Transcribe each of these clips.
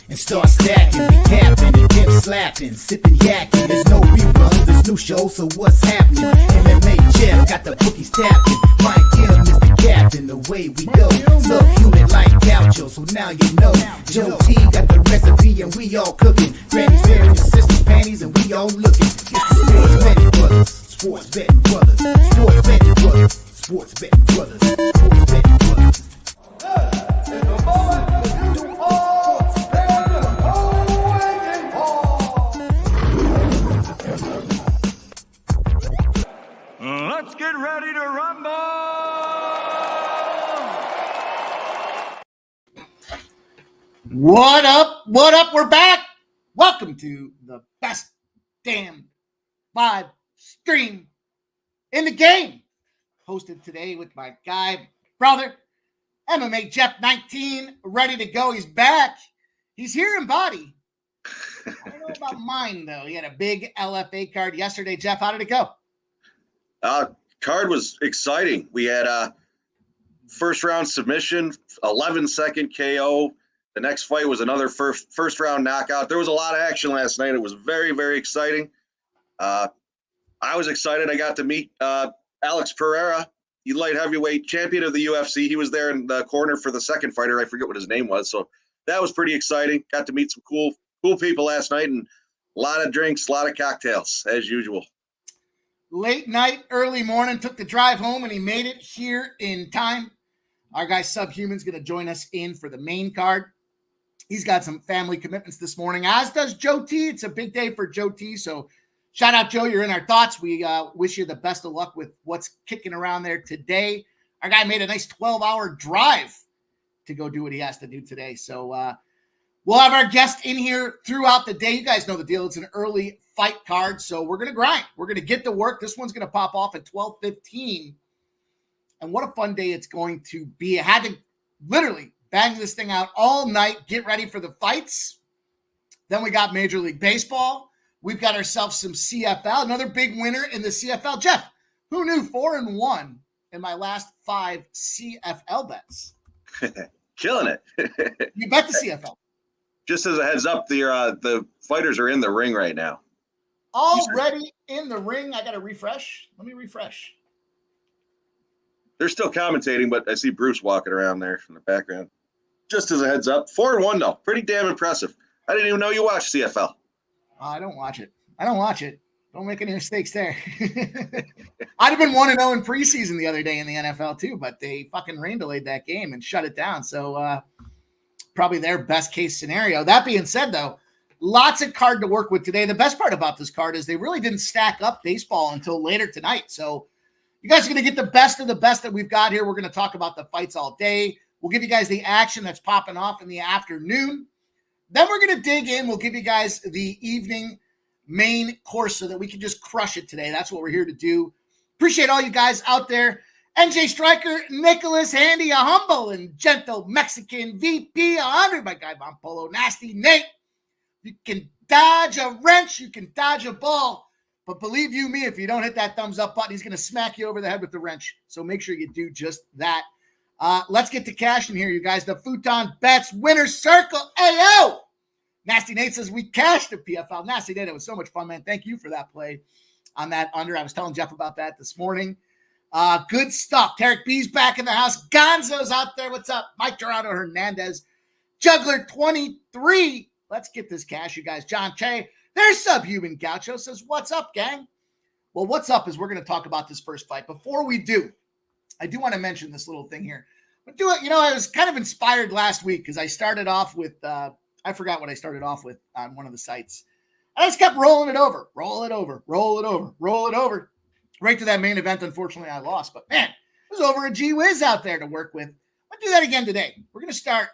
and start stacking. We capping and dip slapping, sipping yakking. There's no reruns, there's new shows, so what's happening? MMA Jeff got the bookies tapping. Mike Hill, Mr. Captain, the way we go. Subhuman like Gaucho, so now you know. Joe T got the recipe and we all cooking. Granny's wearing your sister's panties and we all looking. It's the Sports Betting Brothers, Sports Betting Brothers, Sports Betting Brothers, Sports Betting Brothers, Sports Betting Brothers. Let's get ready to rumble! What up? What up? We're back. Welcome to the best damn live stream in the game. Hosted today with my guy, brother, MMA Jeff 19, ready to go. He's back. He's here in body. I don't know about mine, though. He had a big LFA card yesterday. Jeff, how did it go? Card was exciting. We had a first round submission, 11-second KO. The next fight was another first round knockout. There was a lot of action last night. It was very, very exciting. I was excited. I got to meet Alex Pereira, the light heavyweight champion of the UFC. He was there in the corner for the second fighter. I forget what his name was. So that was pretty exciting. Got to meet some cool people last night, and a lot of drinks, a lot of cocktails as usual. Late night, early morning, took the drive home, and he made it here in time. Our guy Subhuman's going to join us in for the main card. He's got some family commitments this morning, as does Joe T. It's a big day for Joe T, so shout out, Joe. You're in our thoughts. We wish you the best of luck with what's kicking around there today. Our guy made a nice 12-hour drive to go do what he has to do today. So we'll have our guest in here throughout the day. You guys know the deal. It's an early fight card, so we're going to grind. We're going to get to work. This one's going to pop off at 12:15, and what a fun day it's going to be. I had to literally bang this thing out all night, get ready for the fights. Then we got Major League Baseball. We've got ourselves some CFL, another big winner in the CFL. Jeff, who knew 4-1 in my last 5 CFL bets? Killing it. You bet the CFL. Just as a heads up, the fighters are in the ring right now. Already in the ring. I got to refresh. Let me refresh. They're still commentating, but I see Bruce walking around there in the background. Just as a heads up, 4-1 though. Pretty damn impressive. I didn't even know you watched CFL. I don't watch it. Don't make any mistakes there. I'd have been 1-0 in preseason the other day in the NFL too, but they fucking rain delayed that game and shut it down. So probably their best case scenario. That being said, though, lots of card to work with today. The best part about this card is they really didn't stack up baseball until later tonight. So you guys are going to get the best of the best that we've got here. We're going to talk about the fights all day. We'll give you guys the action that's popping off in the afternoon. Then we're going to dig in. We'll give you guys the evening main course so that we can just crush it today. That's what we're here to do. Appreciate all you guys out there. NJ Striker, Nicholas Handy, a humble and gentle Mexican VP 100, my guy Von Polo, Nasty Nate. You can dodge a wrench, you can dodge a ball, but believe you me, if you don't hit that thumbs up button, he's going to smack you over the head with the wrench. So make sure you do just that. Let's get to cash in here, you guys. The Futon Bets Winner Circle. Ayo! Nasty Nate says we cashed the PFL. Nasty Nate, it was so much fun, man. Thank you for that play on that under. I was telling Jeff about that this morning. Good stuff. Tarek B's back in the house. Gonzo's out there. What's up? Mike Dorado Hernandez. Juggler 23. Let's get this cash, you guys. John Che. There's Subhuman Gaucho says, what's up, gang? Well, what's up is we're going to talk about this first fight. Before we do, I do want to mention this little thing here. But do it. You know, I was kind of inspired last week because I started off with, I forgot what I started off with on one of the sites. And I just kept rolling it over, right to that main event. Unfortunately, I lost. But, man, there's over a gee whiz out there to work with. I'll do that again today. We're going to start.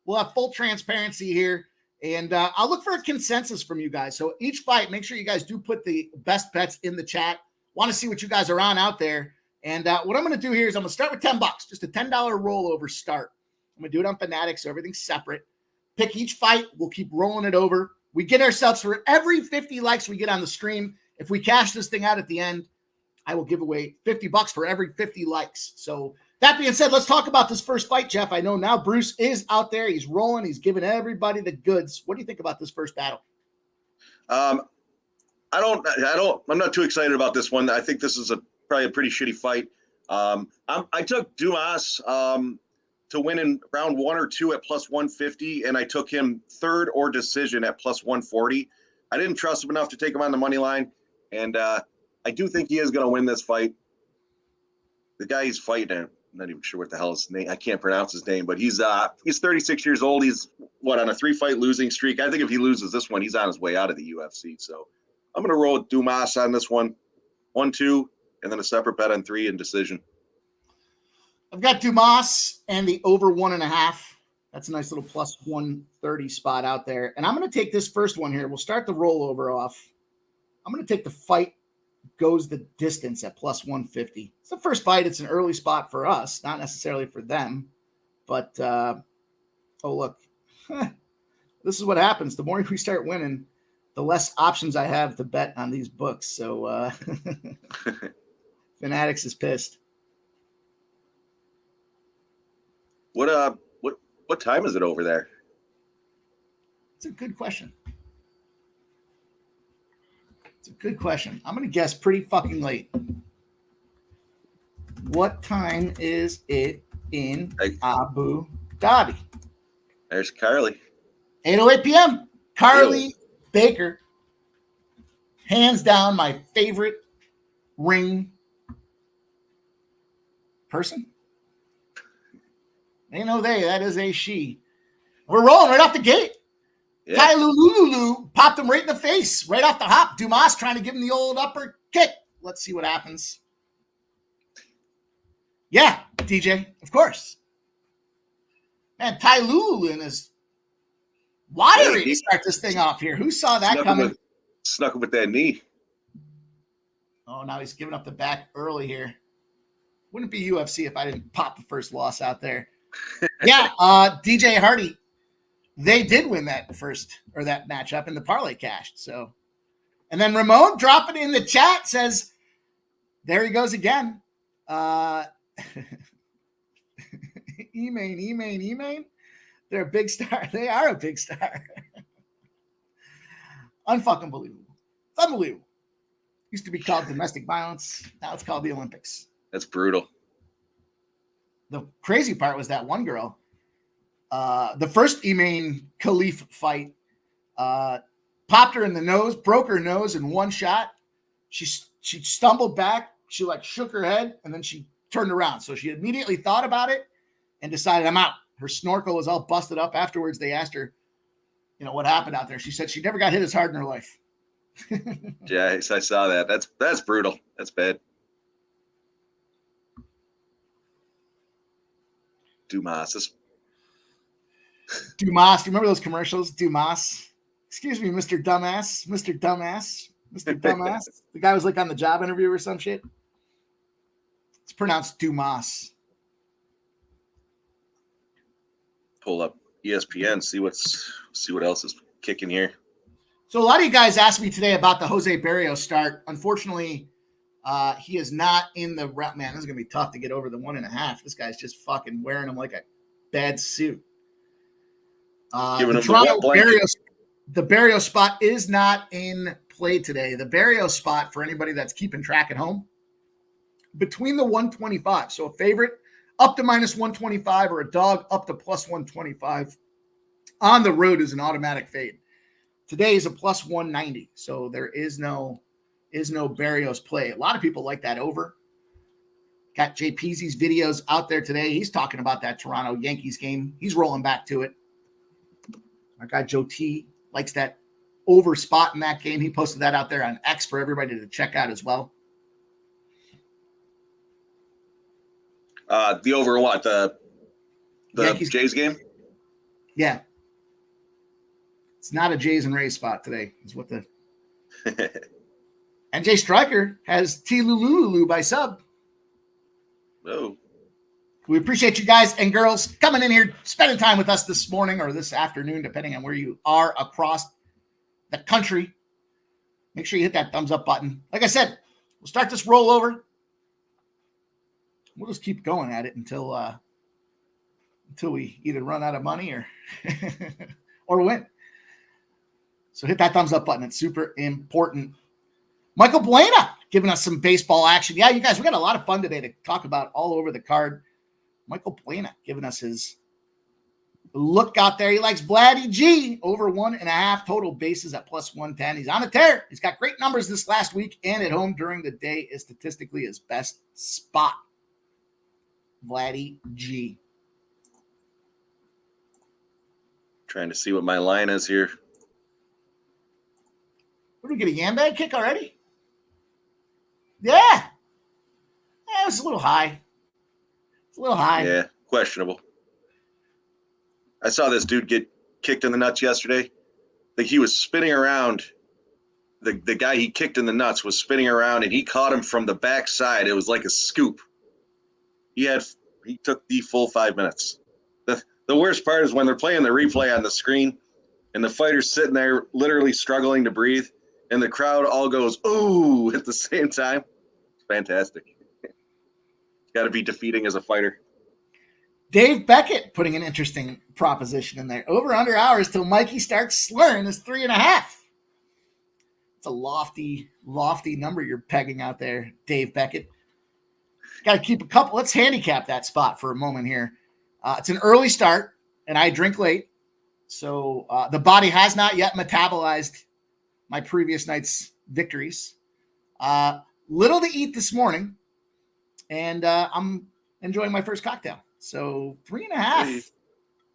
We'll have full transparency here. And I'll look for a consensus from you guys. So each fight, make sure you guys do put the best bets in the chat. Want to see what you guys are on out there. And what I'm going to do here is I'm going to start with $10, just a $10 rollover start. I'm going to do it on Fanatics, so everything's separate. Pick each fight. We'll keep rolling it over. We get ourselves for every 50 likes we get on the stream. If we cash this thing out at the end, I will give away $50 for every 50 likes. So That being said, let's talk about this first fight, Jeff. I know now Bruce is out there. He's rolling. He's giving everybody the goods. What do you think about this first battle? I'm not too excited about this one. I think this is probably a pretty shitty fight. I took Dumas to win in round 1 or 2 at plus 150, and I took him third or decision at plus 140. I didn't trust him enough to take him on the money line, and I do think he is going to win this fight. The guy he's fighting, I'm not even sure what the hell his name. I can't pronounce his name, but he's 36 years old. He's on a 3-fight losing streak. I think if he loses this one, he's on his way out of the UFC. So I'm going to roll with Dumas on this one, 1-2, and then a separate bet on 3 and decision. I've got Dumas and the over 1.5. That's a nice little plus 130 spot out there. And I'm going to take this first one here. We'll start the rollover off. I'm going to take the fight goes the distance at plus 150. It's the first fight. It's an early spot for us, not necessarily for them. But, oh, look, this is what happens. The more we start winning, the less options I have to bet on these books. So Fanatics is pissed. What time is it over there? It's a good question. I'm going to guess pretty fucking late. What time is it in Abu Dhabi? There's Carly. 8:08 p.m. Carly Baker. Hands down my favorite ring person. Ain't no they. That is a she. We're rolling right off the gate. Yeah. Tai Lulu popped him right in the face, right off the hop. Dumas trying to give him the old upper kick. Let's see what happens. Yeah, DJ, of course. Man, Tai Lulu is wiry to start this thing off here. Who saw that coming? Snuck him with that knee. Oh, now he's giving up the back early here. Wouldn't be UFC if I didn't pop the first loss out there. Yeah, DJ Hardy. They did win that matchup, and the parlay cashed. So, and then Ramon dropping in the chat says, "There he goes again." E-main. They're a big star. They are a big star. Unfucking believable. It's unbelievable. Used to be called domestic violence. Now it's called the Olympics. That's brutal. The crazy part was that one girl. The first Emain Khalif fight, popped her in the nose, broke her nose in one shot. She stumbled back. She shook her head, and then she turned around. So she immediately thought about it and decided, I'm out. Her snorkel was all busted up. Afterwards, they asked her, what happened out there. She said she never got hit as hard in her life. Yeah, I saw that. That's brutal. That's bad. Dumas. Do you remember those commercials? Dumas. Excuse me, Mr. Dumbass. Mr. Dumbass. Mr. Dumbass. The guy was on the job interview or some shit. It's pronounced Dumas. Pull up ESPN, see what else is kicking here. So a lot of you guys asked me today about the Jose Barrios start. Unfortunately, he is not in the round. Man, this is going to be tough to get over the 1.5. This guy's just fucking wearing him like a bad suit. Giving him the Barrios spot is not in play today. The Barrios spot, for anybody that's keeping track at home, between the 125. So a favorite up to minus 125 or a dog up to plus 125 on the road is an automatic fade. Today is a plus 190. So there is no Barrios play. A lot of people like that over. Got Jay Peasy's videos out there today. He's talking about that Toronto Yankees game. He's rolling back to it. Our guy Joe T likes that over spot in that game. He posted that out there on X for everybody to check out as well. The over what? The Yankees Jays game? Yeah. It's not a Jays and Rays spot today. Is what the and Jay Stryker has T Lulu by sub. Oh. We appreciate you guys and girls coming in here, spending time with us this morning or this afternoon, depending on where you are across the country. Make sure you hit that thumbs up button. Like I said, we'll start this rollover. we'll just keep going at it until we either run out of money or or win. So hit that thumbs up button. It's super important. Michael Buena giving us some baseball action. Yeah, you guys, we got a lot of fun today to talk about all over the card. Michael Buena giving us his look out there. He likes Vladdy G over 1.5 total bases at +110. He's on a tear. He's got great numbers this last week, and at home during the day is statistically his best spot. Vladdy G. Trying to see what my line is here. What do we get, a yam bag kick already? Yeah. It was a little high. It's a little high. Yeah, questionable. I saw this dude get kicked in the nuts yesterday. Like he was spinning around. The guy he kicked in the nuts was spinning around, and he caught him from the backside. It was like a scoop. He took the full 5 minutes. The worst part is when they're playing the replay on the screen, and the fighter's sitting there literally struggling to breathe, and the crowd all goes, ooh, at the same time. It's fantastic. Got to be defeating as a fighter. Dave Beckett putting an interesting proposition in there. Over under hours till Mikey starts slurring is 3.5. It's a lofty number you're pegging out there, Dave Beckett. Got to keep a couple. Let's handicap that spot for a moment here. It's an early start, and I drink late. So the body has not yet metabolized my previous night's victories. Little to eat this morning, and I'm enjoying my first cocktail. So 3.5. I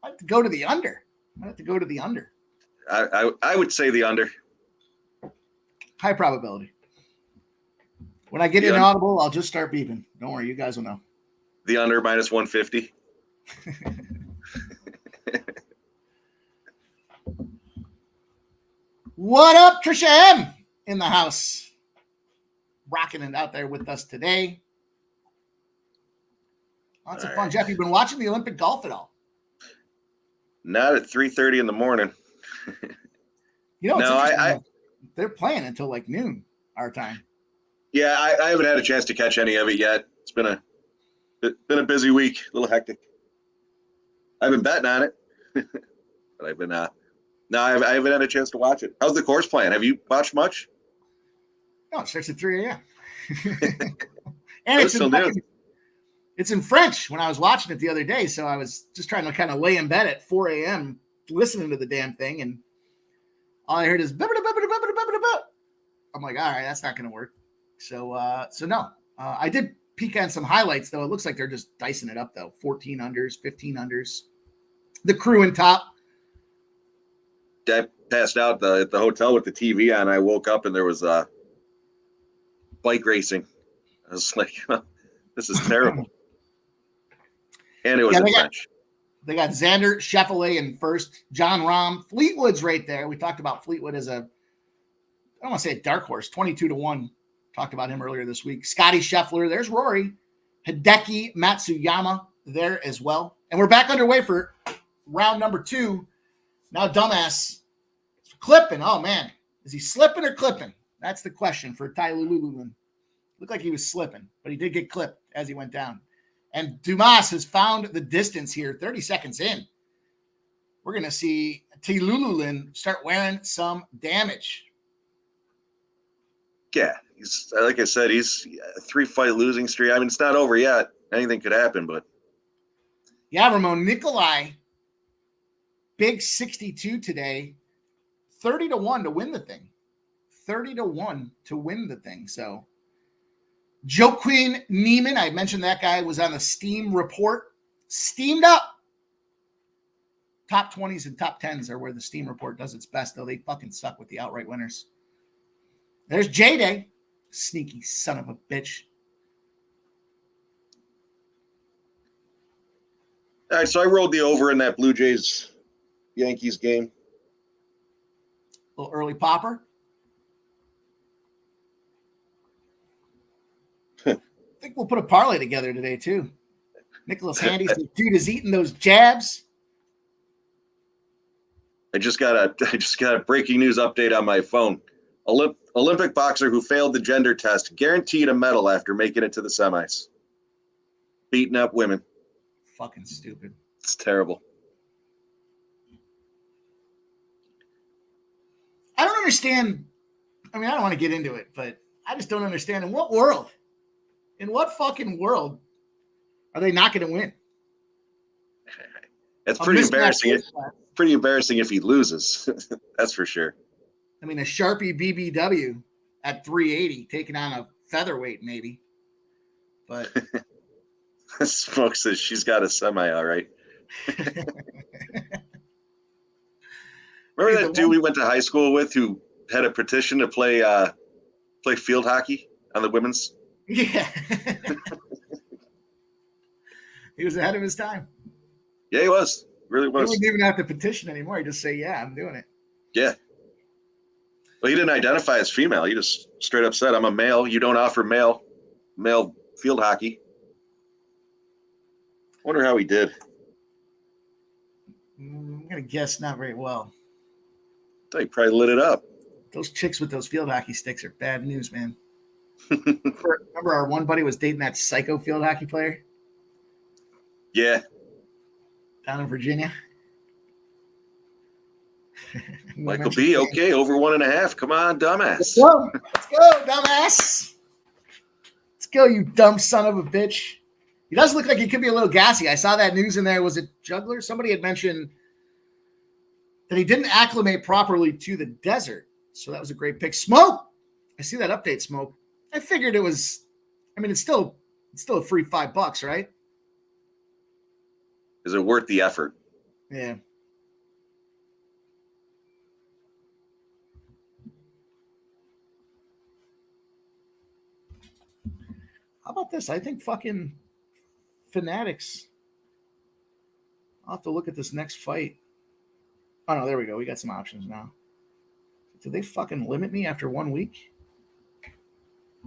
have to go to the under. I would say the under. High probability. When I get inaudible, I'll just start beeping. Don't worry, you guys will know. The under -150. What up, Trisha M in the house? Rocking it out there with us today. Lots of fun. Jeff, you been watching the Olympic golf at all? Not at 3:30 in the morning. You know, no, they're playing until like noon our time. Yeah, I haven't had a chance to catch any of it yet. It's been a busy week, a little hectic. I've been betting on it, but I've been I haven't had a chance to watch it. How's the course playing? Have you watched much? No, it starts at 3 a.m. And it's in French when I was watching it the other day, so I was just trying to kind of lay in bed at 4 a.m. listening to the damn thing, and all I heard is I'm like, all right, that's not going to work. So no, I did peek on some highlights though. It looks like they're just dicing it up though. 14 unders, 15 unders. The crew in top. I passed out at the hotel with the TV on. I woke up and there was bike racing. I was like, this is terrible. And it was in French. They got Xander Schauffele in first. John Rahm. Fleetwood's right there. We talked about Fleetwood as I don't want to say a dark horse, 22-1. Talked about him earlier this week. Scotty Scheffler. There's Rory. Hideki Matsuyama there as well. And we're back underway for round number 2. Now, dumbass clipping. Oh, man. Is he slipping or clipping? That's the question for Ty Lululun. Looked like he was slipping, but he did get clipped as he went down. And Dumas has found the distance here, 30 seconds in. We're going to see Ty Lululun start wearing some damage. Yeah, he's like I said, he's a 3-fight losing streak. I mean, it's not over yet. Anything could happen, but yeah, Ramon Nikolai, big 62 today, 30-1 to win the thing. 30-1 to win the thing. So Joaquin Neiman, I mentioned that guy was on the Steam report, steamed up. Top 20s and top 10s are where the Steam report does its best, though they fucking suck with the outright winners. There's J-Day. Sneaky son of a bitch. All right, so I rolled the over in that Blue Jays-Yankees game. A little early popper. I think we'll put a parlay together today, too. Nicholas Handy's the dude is eating those jabs. I just got a breaking news update on my phone. Olympic boxer who failed the gender test guaranteed a medal after making it to the semis. beating up women. Fucking stupid. It's terrible. I don't understand. I mean, I don't want to get into it, but I just don't understand in what fucking world are they not going to win? It's pretty embarrassing. Pretty embarrassing if he loses. That's for sure. I mean, a Sharpie BBW at 380 taking on a featherweight, maybe. But Smoke says she's got a semi, all right. Remember that dude we went to high school with who had a petition to play field hockey on the women's? Yeah. He was ahead of his time. Yeah, he was. Really was. He wouldn't even have to petition anymore. He just say, yeah, I'm doing it. Yeah. Well, he didn't identify as female. He just straight up said, I'm a male. You don't offer male field hockey. Wonder how he did. I'm going to guess not very well. He probably lit it up. Those chicks with those field hockey sticks are bad news, man. Remember our one buddy was dating that psycho field hockey player? Yeah. Down in Virginia. Michael B. Okay, over 1.5. Come on, dumbass. Let's go, dumbass. Let's go, you dumb son of a bitch. He does look like he could be a little gassy. I saw that news in there. Was it Juggler? Somebody had mentioned that he didn't acclimate properly to the desert. So that was a great pick. Smoke. I see that update, Smoke. I figured it was, I mean, it's still a free $5, right? Is it worth the effort? Yeah. How about this? I think fucking Fanatics. I'll have to look at this next fight. Oh, no, there we go. We got some options now. Did they fucking limit me after 1 week?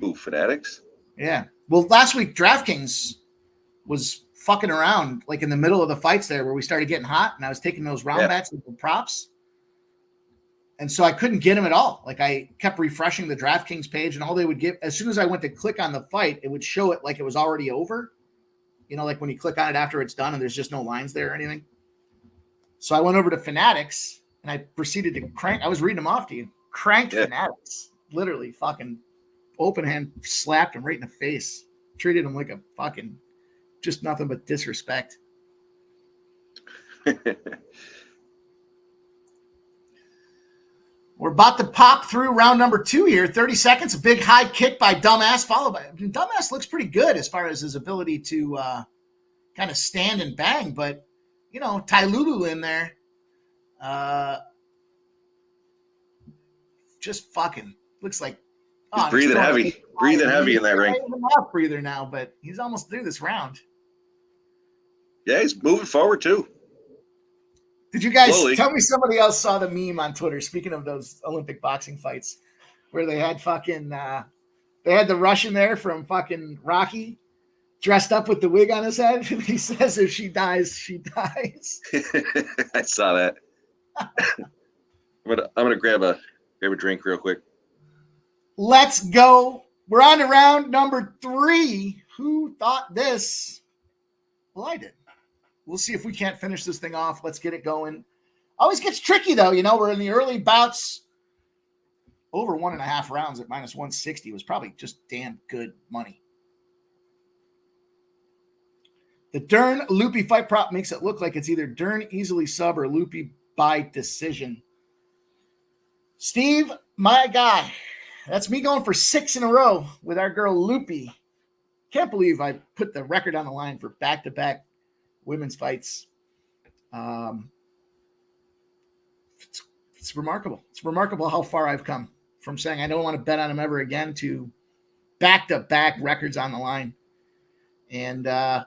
Ooh, Fanatics? Yeah. Well, last week, DraftKings was fucking around like in the middle of the fights there where we started getting hot, and I was taking those round bets with the props. And so I couldn't get them at all. Like I kept refreshing the DraftKings page, and all they would give, as soon as I went to click on the fight, it would show it like it was already over. You know, like when you click on it after it's done and there's just no lines there or anything. So I went over to Fanatics and I proceeded to crank. I was reading them off to you. Cranked Fanatics. Literally fucking open hand slapped him right in the face. Treated him like a fucking just nothing but disrespect. We're about to pop through round number 2 here. 30 seconds, a big high kick by Dumbass, followed by Dumbass looks pretty good as far as his ability to kind of stand and bang, but you know, Ty Lulu in there. Just fucking looks like he's breathing heavy. Breathing heavy in that ring. He's a mouth breather now, but he's almost through this round. Yeah, he's moving forward too. Did you guys Slowly. tell me somebody else saw the meme on Twitter? Speaking of those Olympic boxing fights, where they had fucking they had the Russian there from fucking Rocky dressed up with the wig on his head. And he says, if she dies, she dies. I saw that. I'm gonna grab a drink real quick. Let's go. We're on to round number 3. Who thought this? Well, I did. We'll see if we can't finish this thing off. Let's get it going. Always gets tricky, though. You know, we're in the early bouts. Over 1.5 rounds at minus 160 was probably just damn good money. The Dern Loopy fight prop makes it look like it's either Dern easily sub or Loopy by decision. Steve, my guy. That's me going for 6 in a row with our girl Loopy. Can't believe I put the record on the line for back-to-back women's fights. It's remarkable. It's remarkable how far I've come from saying I don't want to bet on him ever again to back-to-back records on the line. And I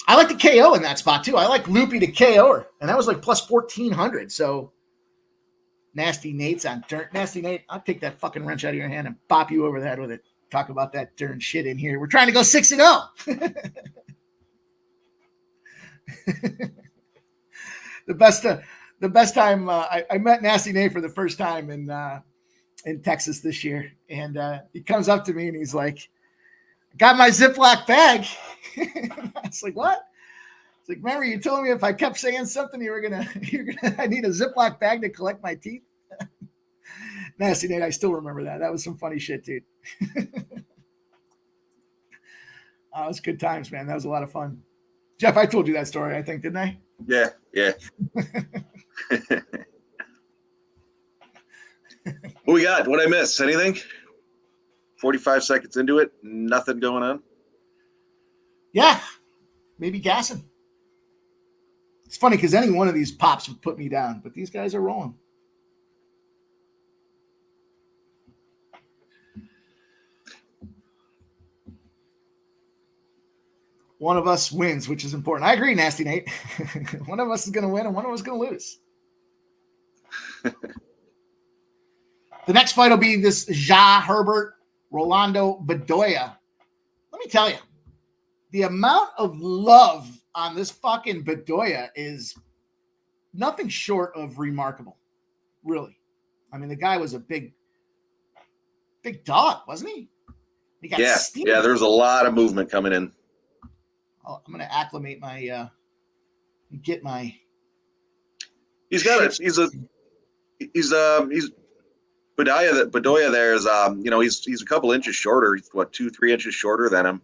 like the KO in that spot too. I like Loopy to KO her, and that was like plus 1,400. So Nasty Nate's on Dern. Nasty Nate, I'll take that fucking wrench out of your hand and bop you over the head with it. Talk about that Dern shit in here. We're trying to go 6-0. The best time I met Nasty Nate for the first time in Texas this year, and he comes up to me and he's like, Got my Ziploc bag. I was like, what? It's like, remember you told me if I kept saying something, I need a Ziploc bag to collect my teeth. Nasty Nate, I still remember that. That was some funny shit, dude. It was good times, man. That was a lot of fun. Jeff, I told you that story, I think, didn't I? Yeah. What we got? What I miss? Anything? 45 seconds into it, nothing going on? Yeah, maybe gassing. It's funny because any one of these pops would put me down, but these guys are rolling. One of us wins, which is important. I agree, Nasty Nate. One of us is going to win and one of us is going to lose. The next fight will be this Herbert, Rolando Bedoya. Let me tell you, the amount of love on this fucking Bedoya is nothing short of remarkable. Really. I mean, the guy was a big dog, wasn't he? He got steamed. Yeah, there's a lot of movement coming in. Oh, I'm going to acclimate my get my. He's got it. He's Bedoya there is he's a couple inches shorter. He's 2-3 inches shorter than him.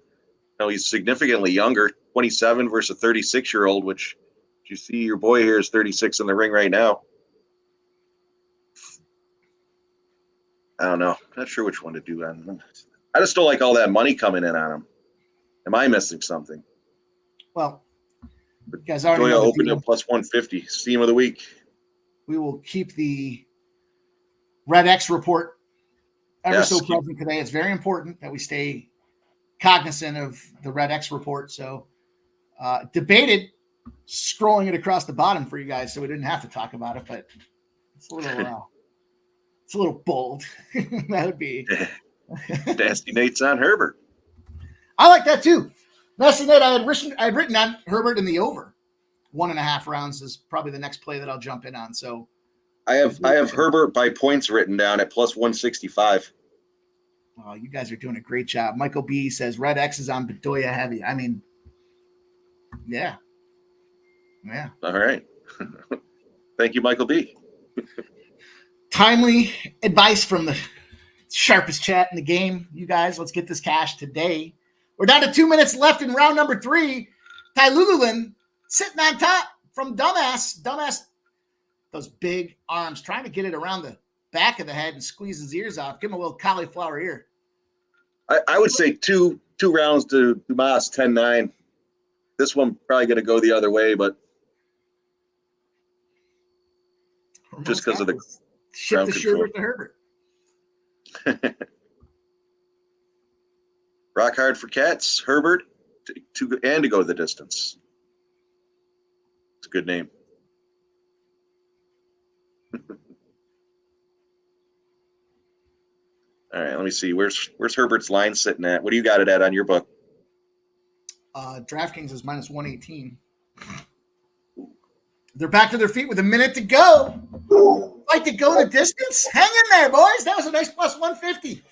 He's significantly younger, 27 versus a 36-year-old, which you see your boy here is 36 in the ring right now. I don't know. Not sure which one to do on him. I just don't like all that money coming in on him. Am I missing something? Well, you guys already know opened up plus 150, steam of the week. We will keep the Red X report so present today. It's very important that we stay cognizant of the Red X report. So debated scrolling it across the bottom for you guys so we didn't have to talk about it, but it's a little bold. That would be Nasty Nate's on Herbert. I like that too. Nasty Nate, I had written on Herbert in the over. 1.5 rounds is probably the next play that I'll jump in on. So I have Herbert by points written down at plus 165. Oh, you guys are doing a great job. Michael B says Red X is on Bedoya heavy. I mean, yeah. All right. Thank you, Michael B. Timely advice from the sharpest chat in the game. You guys, let's get this cash today. We're down to 2 minutes left in round number 3. Ty Lululin sitting on top from Dumbass. Dumbass, those big arms, trying to get it around the back of the head and squeeze his ears off. Give him a little cauliflower ear. I would say two rounds to Dumas, 10-9. This one probably going to go the other way, but just because of the ship the Sherbert to Herbert. Rock hard for Cats, Herbert, to go the distance. It's a good name. All right, let me see. Where's Herbert's line sitting at? What do you got it at on your book? DraftKings is minus 118. They're back to their feet with a minute to go. Like to go the distance? Hang in there, boys. That was a nice plus 150.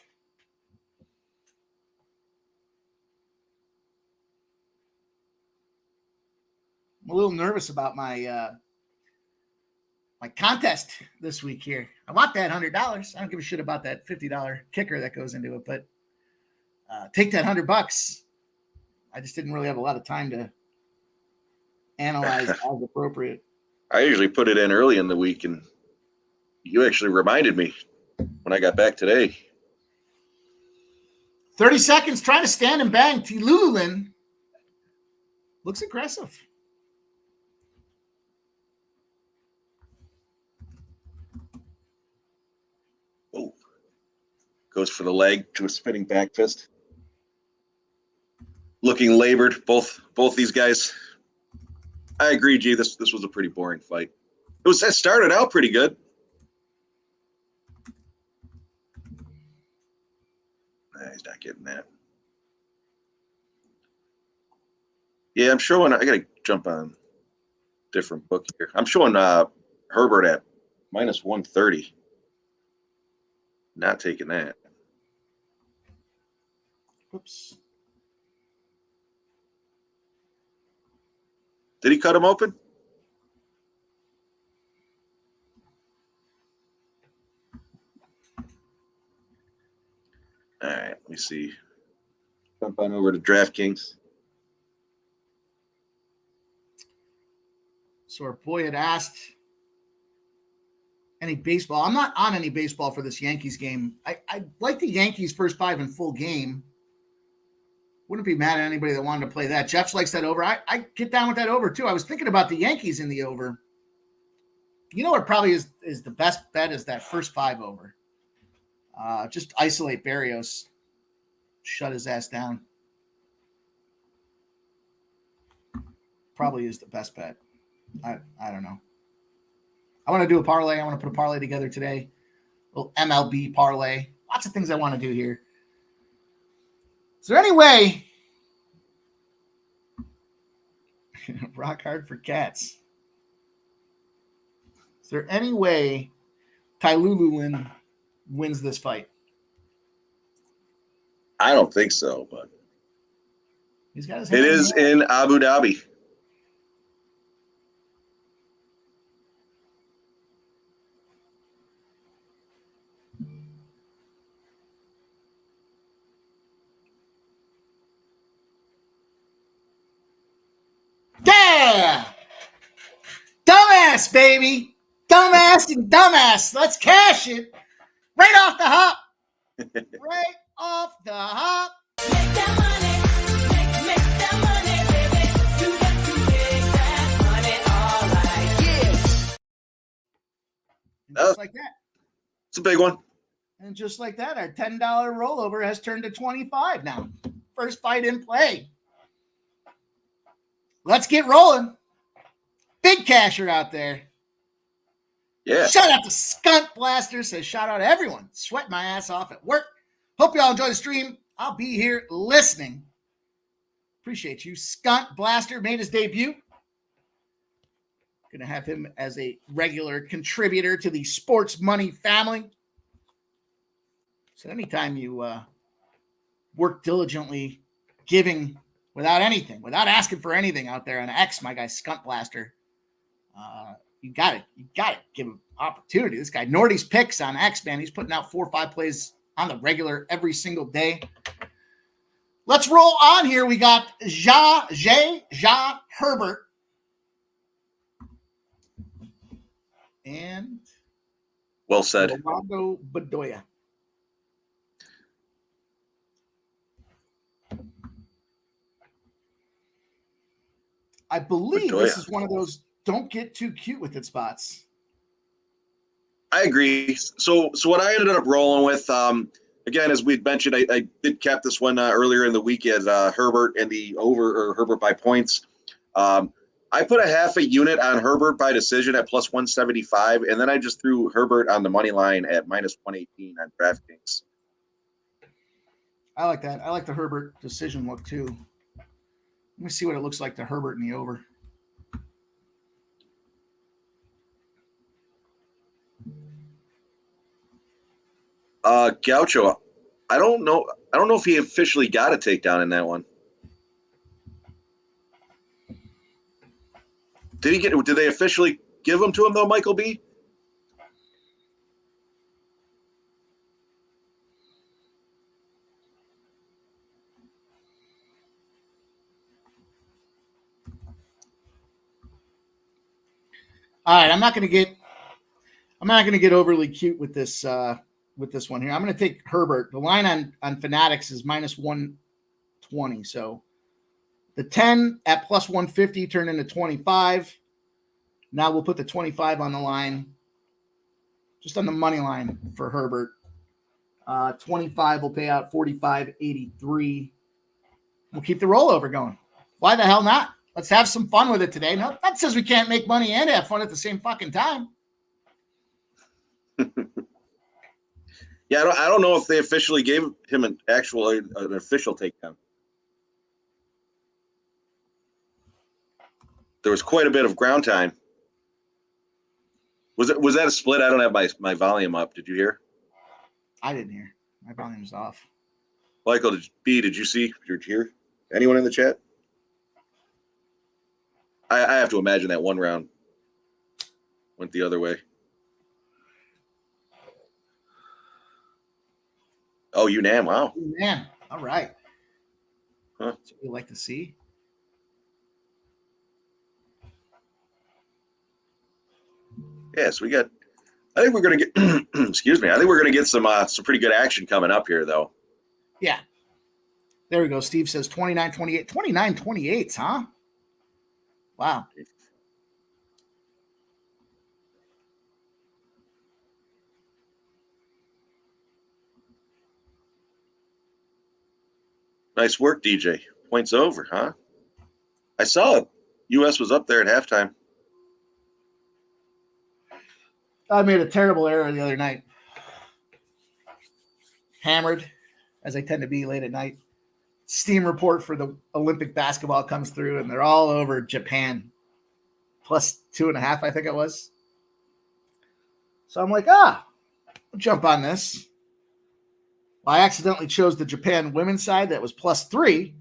I'm a little nervous about my my contest this week here. I want that $100. I don't give a shit about that $50 kicker that goes into it, but take that $100. I just didn't really have a lot of time to analyze as appropriate. I usually put it in early in the week, and you actually reminded me when I got back today. 30 seconds trying to stand and bang. T. Lululin looks aggressive. Oh, goes for the leg to a spinning back fist. Looking labored, both these guys. I agree, G. This was a pretty boring fight. It started out pretty good. Nah, he's not getting that. Yeah, I'm showing. I gotta jump on different book here. I'm showing Herbert at minus 130. Not taking that. Oops. Did he cut him open? All right, let me see. Jump on over to DraftKings. So our boy had asked any baseball. I'm not on any baseball for this Yankees game. I like the Yankees first 5 in full game. Wouldn't be mad at anybody that wanted to play that. Jeff likes that over. I get down with that over too. I was thinking about the Yankees in the over. You know what probably is the best bet is that first 5 over. Just isolate Barrios. Shut his ass down. Probably is the best bet. I don't know. I want to do a parlay. I want to put a parlay together today. A little MLB parlay. Lots of things I want to do here. Is there any way? Rock hard for cats. Is there any way Tylulu wins this fight? I don't think so, but He's got his it is in Abu Dhabi. Yeah! Dumbass, baby. Dumbass and dumbass. Let's cash it. Right off the hop. Right off the hop. Make that money, make that money, baby. You got to make that money, all right. Yeah. And just like that. It's a big one. And just like that, our $10 rollover has turned to 25 now. First fight in play. Let's get rolling. Big casher out there. Yeah. Shout out to Skunt Blaster. Says shout out to everyone. Sweat my ass off at work. Hope you all enjoy the stream. I'll be here listening. Appreciate you. Skunt Blaster made his debut. Going to have him as a regular contributor to the Sports Money family. So anytime you work diligently, giving without anything, without asking for anything out there on X, my guy Skunt Blaster, you got to give him opportunity. This guy Nordy's picks on X, man, he's putting out 4 or 5 plays on the regular every single day. Let's roll on here. We got Herbert and Well said. Rolando Bedoya. I believe this is one of those don't get too cute with it spots. I agree. So what I ended up rolling with, again, as we'd mentioned, I did cap this one earlier in the week as Herbert and the over, or Herbert by points. I put a half a unit on Herbert by decision at plus 175, and then I just threw Herbert on the money line at minus 118 on DraftKings. I like that. I like the Herbert decision look too. Let me see what it looks like to Herbert in the over. Gaucho, I don't know if he officially got a takedown in that one. Did they officially give him to him though, Michael B? All right, I'm not going to get overly cute with this one here. I'm going to take Herbert. The line on Fanatics is minus 120. So the 10 at plus 150 turned into 25. Now we'll put the 25 on the line, just on the money line for Herbert. 25 will pay out 45.83. We'll keep the rollover going. Why the hell not? Let's have some fun with it today. No, that says we can't make money and have fun at the same fucking time. Yeah, I don't know if they officially gave him an official takedown. There was quite a bit of ground time. Was that a split? I don't have my volume up. Did you hear? I didn't hear. My volume's off. Michael, did you see? Did you hear? Anyone in the chat? I have to imagine that one round went the other way. Oh, Unam, wow. Man, all right. Huh. That's what we like to see. Yes, we got. I think we're going to get. Excuse me. I think we're going to get some pretty good action coming up here, though. Yeah. There we go. Steve says 29-28. 29-28s, huh? Wow. Nice work, DJ. Points over, huh? I saw it. U.S. was up there at halftime. I made a terrible error the other night. Hammered, as I tend to be late at night. Steam report for the Olympic basketball comes through, and they're all over Japan. Plus 2.5, I think it was. So I'm like, I'll jump on this. Well, I accidentally chose the Japan women's side that was +3.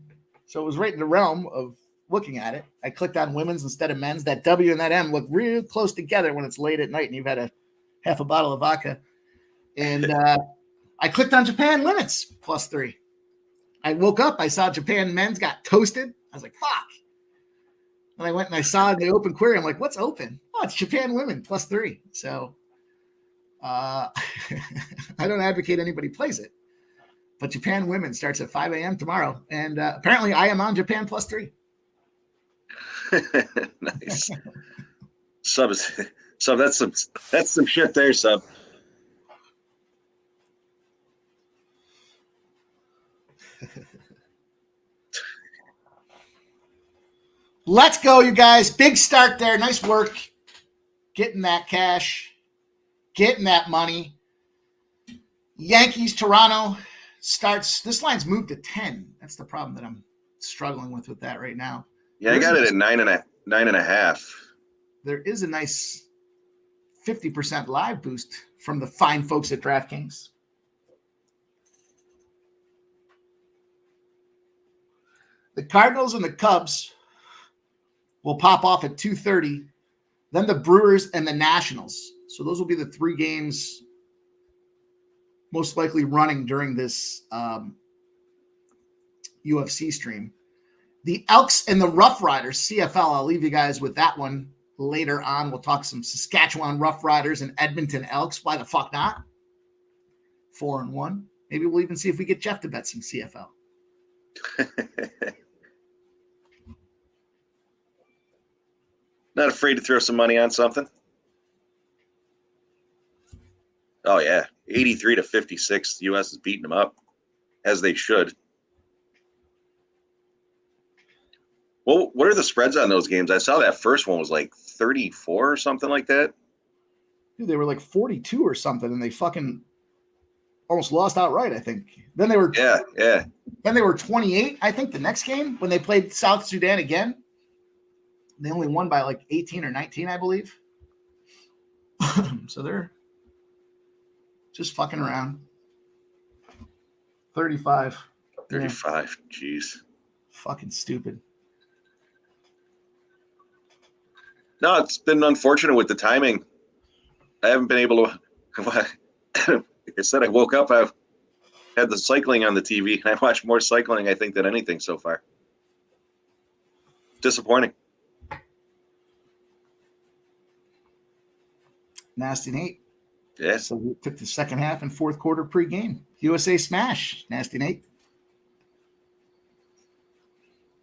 So it was right in the realm of looking at it. I clicked on women's instead of men's. That W and that M look real close together when it's late at night and you've had half a bottle of vodka. And I clicked on Japan women's +3. I woke up, I saw Japan men's got toasted. I was like, fuck. And I went and I saw the open query. I'm like, what's open? Oh, it's Japan women +3. So I don't advocate anybody plays it. But Japan women starts at 5 a.m. tomorrow. And apparently I am on Japan +3. Nice. Sub, that's some shit there, Sub. Let's go, you guys. Big start there. Nice work. Getting that cash. Getting that money. Yankees, Toronto starts. This line's moved to 10. That's the problem that I'm struggling with that right now. Yeah, I got it at 9.5. There is a nice 50% live boost from the fine folks at DraftKings. The Cardinals and the Cubs will pop off at 2:30. Then the Brewers and the Nationals. So those will be the 3 games most likely running during this UFC stream. The Elks and the Rough Riders, CFL, I'll leave you guys with that one later on. We'll talk some Saskatchewan Rough Riders and Edmonton Elks. Why the fuck not? 4-1. Maybe we'll even see if we get Jeff to bet some CFL. Not afraid to throw some money on something? Oh, yeah. 83-56. The U.S. is beating them up, as they should. Well, what are the spreads on those games? I saw that first one was like 34 or something like that. Dude, they were like 42 or something, and they fucking almost lost outright, I think. Then they were Yeah. Then they were 28, I think, the next game when they played South Sudan again. They only won by like 18 or 19, I believe. So they're just fucking around. 35. 35. Jeez. Fucking stupid. No, it's been unfortunate with the timing. I haven't been able to. Like I said, I woke up. I've had the cycling on the TV, and I watched more cycling, I think, than anything so far. Disappointing. Nasty Nate. Yes. So we took the second half and fourth quarter pregame. USA smash. Nasty Nate.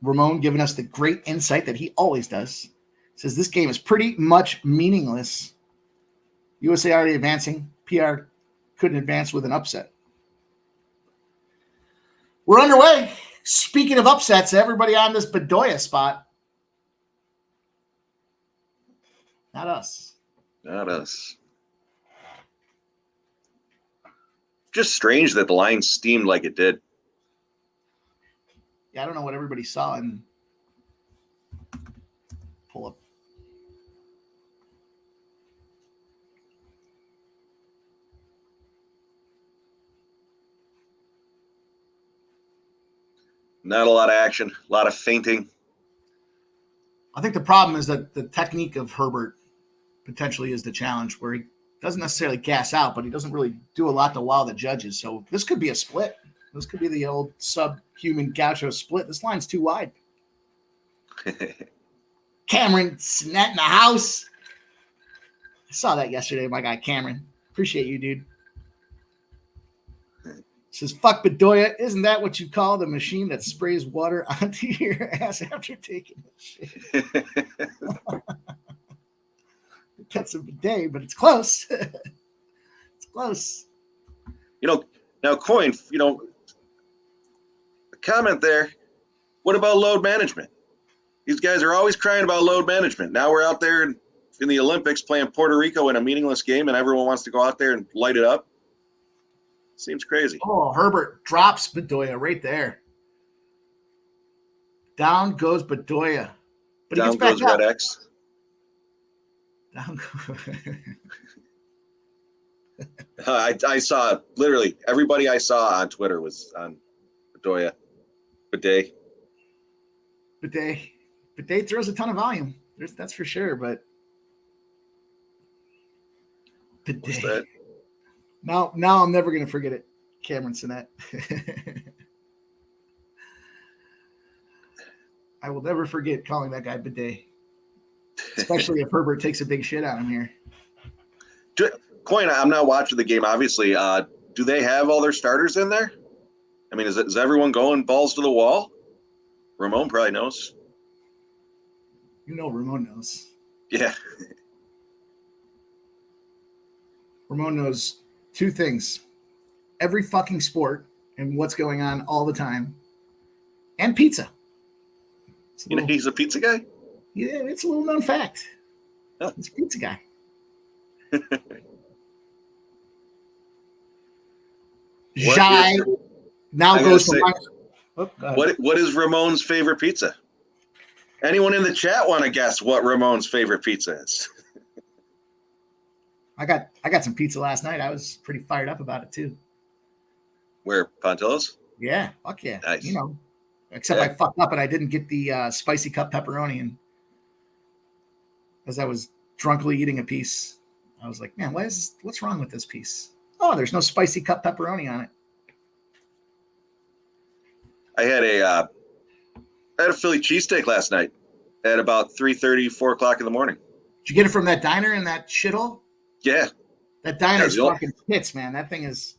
Ramon giving us the great insight that he always does. Says this game is pretty much meaningless. USA already advancing. PR couldn't advance with an upset. We're underway. Speaking of upsets, everybody on this Bedoya spot. Not us. Not us. Just strange that the line steamed like it did. Yeah, I don't know what everybody saw and pull up. Not a lot of action, a lot of fainting. I think the problem is that the technique of Herbert potentially is the challenge, where he doesn't necessarily gas out, but he doesn't really do a lot to wow the judges. So this could be a split. This could be the old subhuman gaucho split. This line's too wide. Cameron Snett in the house. I saw that yesterday, my guy Cameron. Appreciate you, dude. Says, fuck Bedoya. Isn't that what you call the machine that sprays water onto your ass after taking a shit? That's a bidet, but it's close. It's close. Now, Coin, a comment there. What about load management? These guys are always crying about load management. Now we're out there in the Olympics playing Puerto Rico in a meaningless game, and everyone wants to go out there and light it up. Seems crazy. Oh, Herbert drops Bedoya right there. Down goes Bedoya. But Down he gets goes back up. Red X. Down I saw literally everybody I saw on Twitter was on Bedoya. Bidet. Bidet throws a ton of volume. That's for sure, but What's Bidet. that? Now I'm never gonna forget it. Cameron Sinnett. I will never forget calling that guy Bidet. Especially if Herbert takes a big shit on him here. Coin, I'm not watching the game, obviously. Do they have all their starters in there? I mean, is everyone going balls to the wall? Ramon probably knows. Ramon knows. Yeah. Ramon knows two things. Every fucking sport and what's going on all the time. And pizza. He's a pizza guy? Yeah, it's a little known fact. Huh. He's a pizza guy. Jai now goes from what is Ramon's favorite pizza? Anyone in the chat want to guess what Ramon's favorite pizza is? I got some pizza last night. I was pretty fired up about it too. Where, Pontillo's? Yeah, fuck yeah. Nice. Except Yeah. I fucked up and I didn't get the spicy cup pepperoni, and as I was drunkenly eating a piece, I was like, man, what's wrong with this piece? Oh, there's no spicy cup pepperoni on it. I had a Philly cheesesteak last night at about 3:30, 4 o'clock in the morning. Did you get it from that diner in that shithole? Yeah. That diner's Yeah, fucking hits, man. That thing is.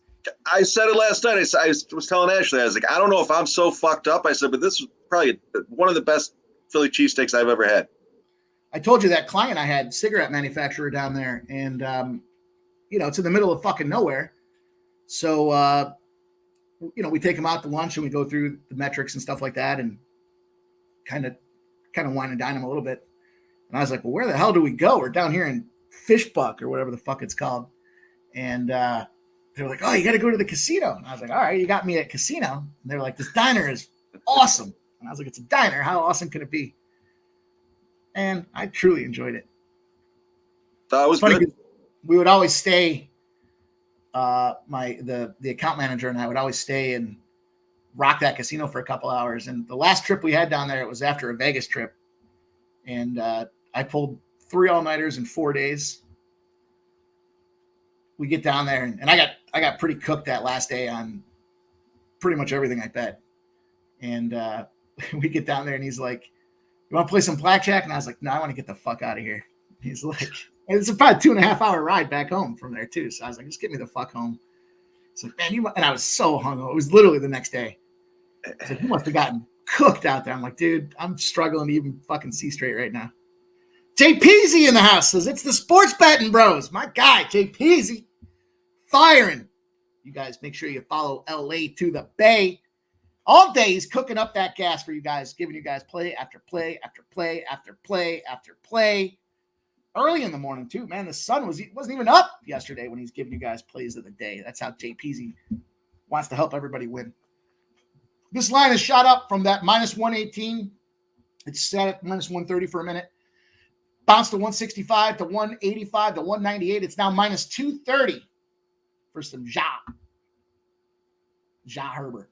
I said it last night. I was telling Ashley, I was like, I don't know if I'm so fucked up. I said, but this is probably one of the best Philly cheesesteaks I've ever had. I told you that client I had, cigarette manufacturer down there, and it's in the middle of fucking nowhere. So we take them out to lunch and we go through the metrics and stuff like that, and kind of wine and dine them a little bit. And I was like, well, where the hell do we go? We're down here in Fishbuck or whatever the fuck it's called. And they were like, oh, you got to go to the casino. And I was like, all right, you got me at casino. And they were like, this diner is awesome. And I was like, it's a diner. How awesome could it be? And I truly enjoyed it. That was Funny, good. we would always stay. The account manager and I would always stay and rock that casino for a couple hours. And the last trip we had down there, it was after a Vegas trip, and I pulled 3 all-nighters in 4 days. We get down there, and I got pretty cooked that last day on pretty much everything I bet. And we get down there, and he's like, "You want to play some blackjack?" And I was like, "No, I want to get the fuck out of here." He's like, and it's about a 2.5 hour ride back home from there too. So I was like, just get me the fuck home. It's like, man, and I was so hungover. It was literally the next day. It's like, you must have gotten cooked out there. I'm like, dude, I'm struggling to even fucking see straight right now. Jay Peasy in the house says, it's the sports betting bros. My guy, Jay Peasy, firing. You guys make sure you follow LA to the Bay. All day he's cooking up that gas for you guys, giving you guys play after play after play after play after play. Early in the morning, too, man. The sun wasn't even up yesterday when he's giving you guys plays of the day. That's how JPZ wants to help everybody win. This line is shot up from that minus 118. It's set at minus 130 for a minute. Bounced to 165 to 185 to 198. It's now minus 230 for some Herbert.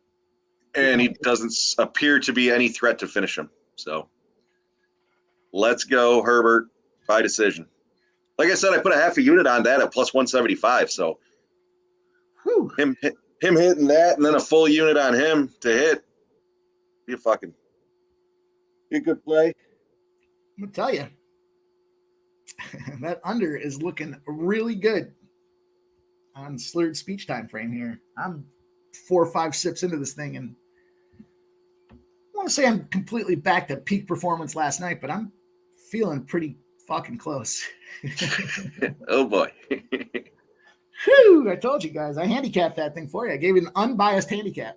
And he doesn't appear to be any threat to finish him. So Let's go, Herbert, by decision. Like I said, I put a half a unit on that at plus 175. So Whew. him hitting that and then a full unit on him to hit, be a good play. I'm gonna tell you, that under is looking really good on slurred speech time frame here. I'm 4 or 5 sips into this thing, and I want to say I'm completely back to peak performance last night, but I'm feeling pretty fucking close. Oh boy. Whew, I told you guys, I handicapped that thing for you. I gave you an unbiased handicap.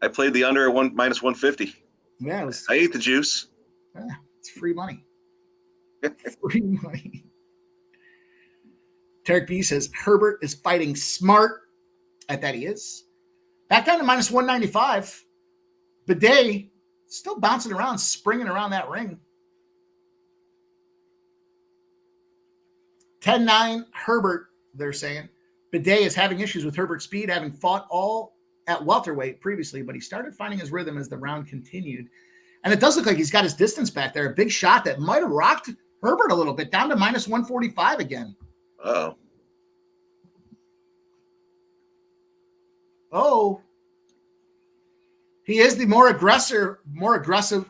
I played the under at minus 150. Yeah, I ate the juice. it's free money. Free money. Tarek B says Herbert is fighting smart. I bet he is. Back down to minus 195. Bidet still bouncing around, springing around that ring. 10-9 Herbert, they're saying. Bidet is having issues with Herbert's speed, having fought all at welterweight previously, but he started finding his rhythm as the round continued. And it does look like he's got his distance back there. A big shot that might have rocked Herbert a little bit, down to minus 145 again. Uh-oh. Oh. He is the more aggressive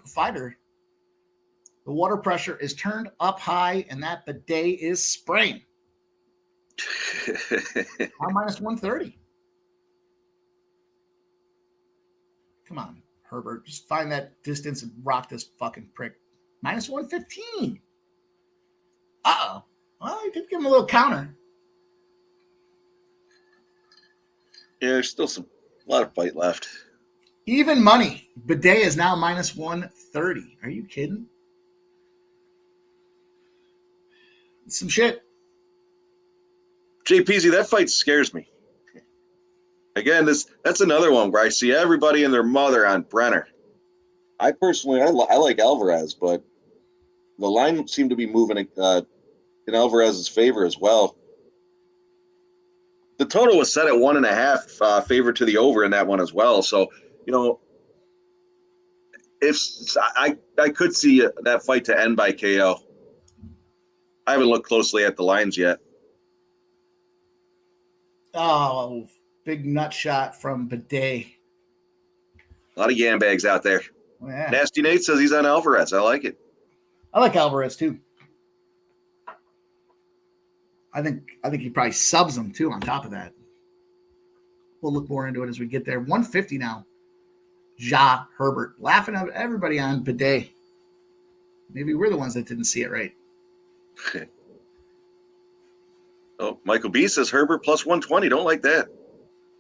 fighter. The water pressure is turned up high, and that bidet is spraying. On minus 130. Come on, Herbert. Just find that distance and rock this fucking prick. Minus 115. Uh-oh. Well, he did give him a little counter. Yeah, there's still a lot of fight left. Even money. Bidet is now minus 130. Are you kidding? Some shit. JPZ, that fight scares me. Again, that's another one where I see everybody and their mother on Brenner. I personally, I like Álvarez, but the line seemed to be moving in Álvarez's favor as well. The total was set at 1.5 favor to the over in that one as well. So, if I could see that fight to end by KO. I haven't looked closely at the lines yet. Oh, big nut shot from Bidet. A lot of yam bags out there. Yeah. Nasty Nate says he's on Álvarez. I like it. I like Álvarez too. I think he probably subs him too on top of that. We'll look more into it as we get there. 150 now. Ja Herbert. Laughing at everybody on Bidet. Maybe we're the ones that didn't see it right. Oh, Michael B says Herbert plus 120. Don't like that.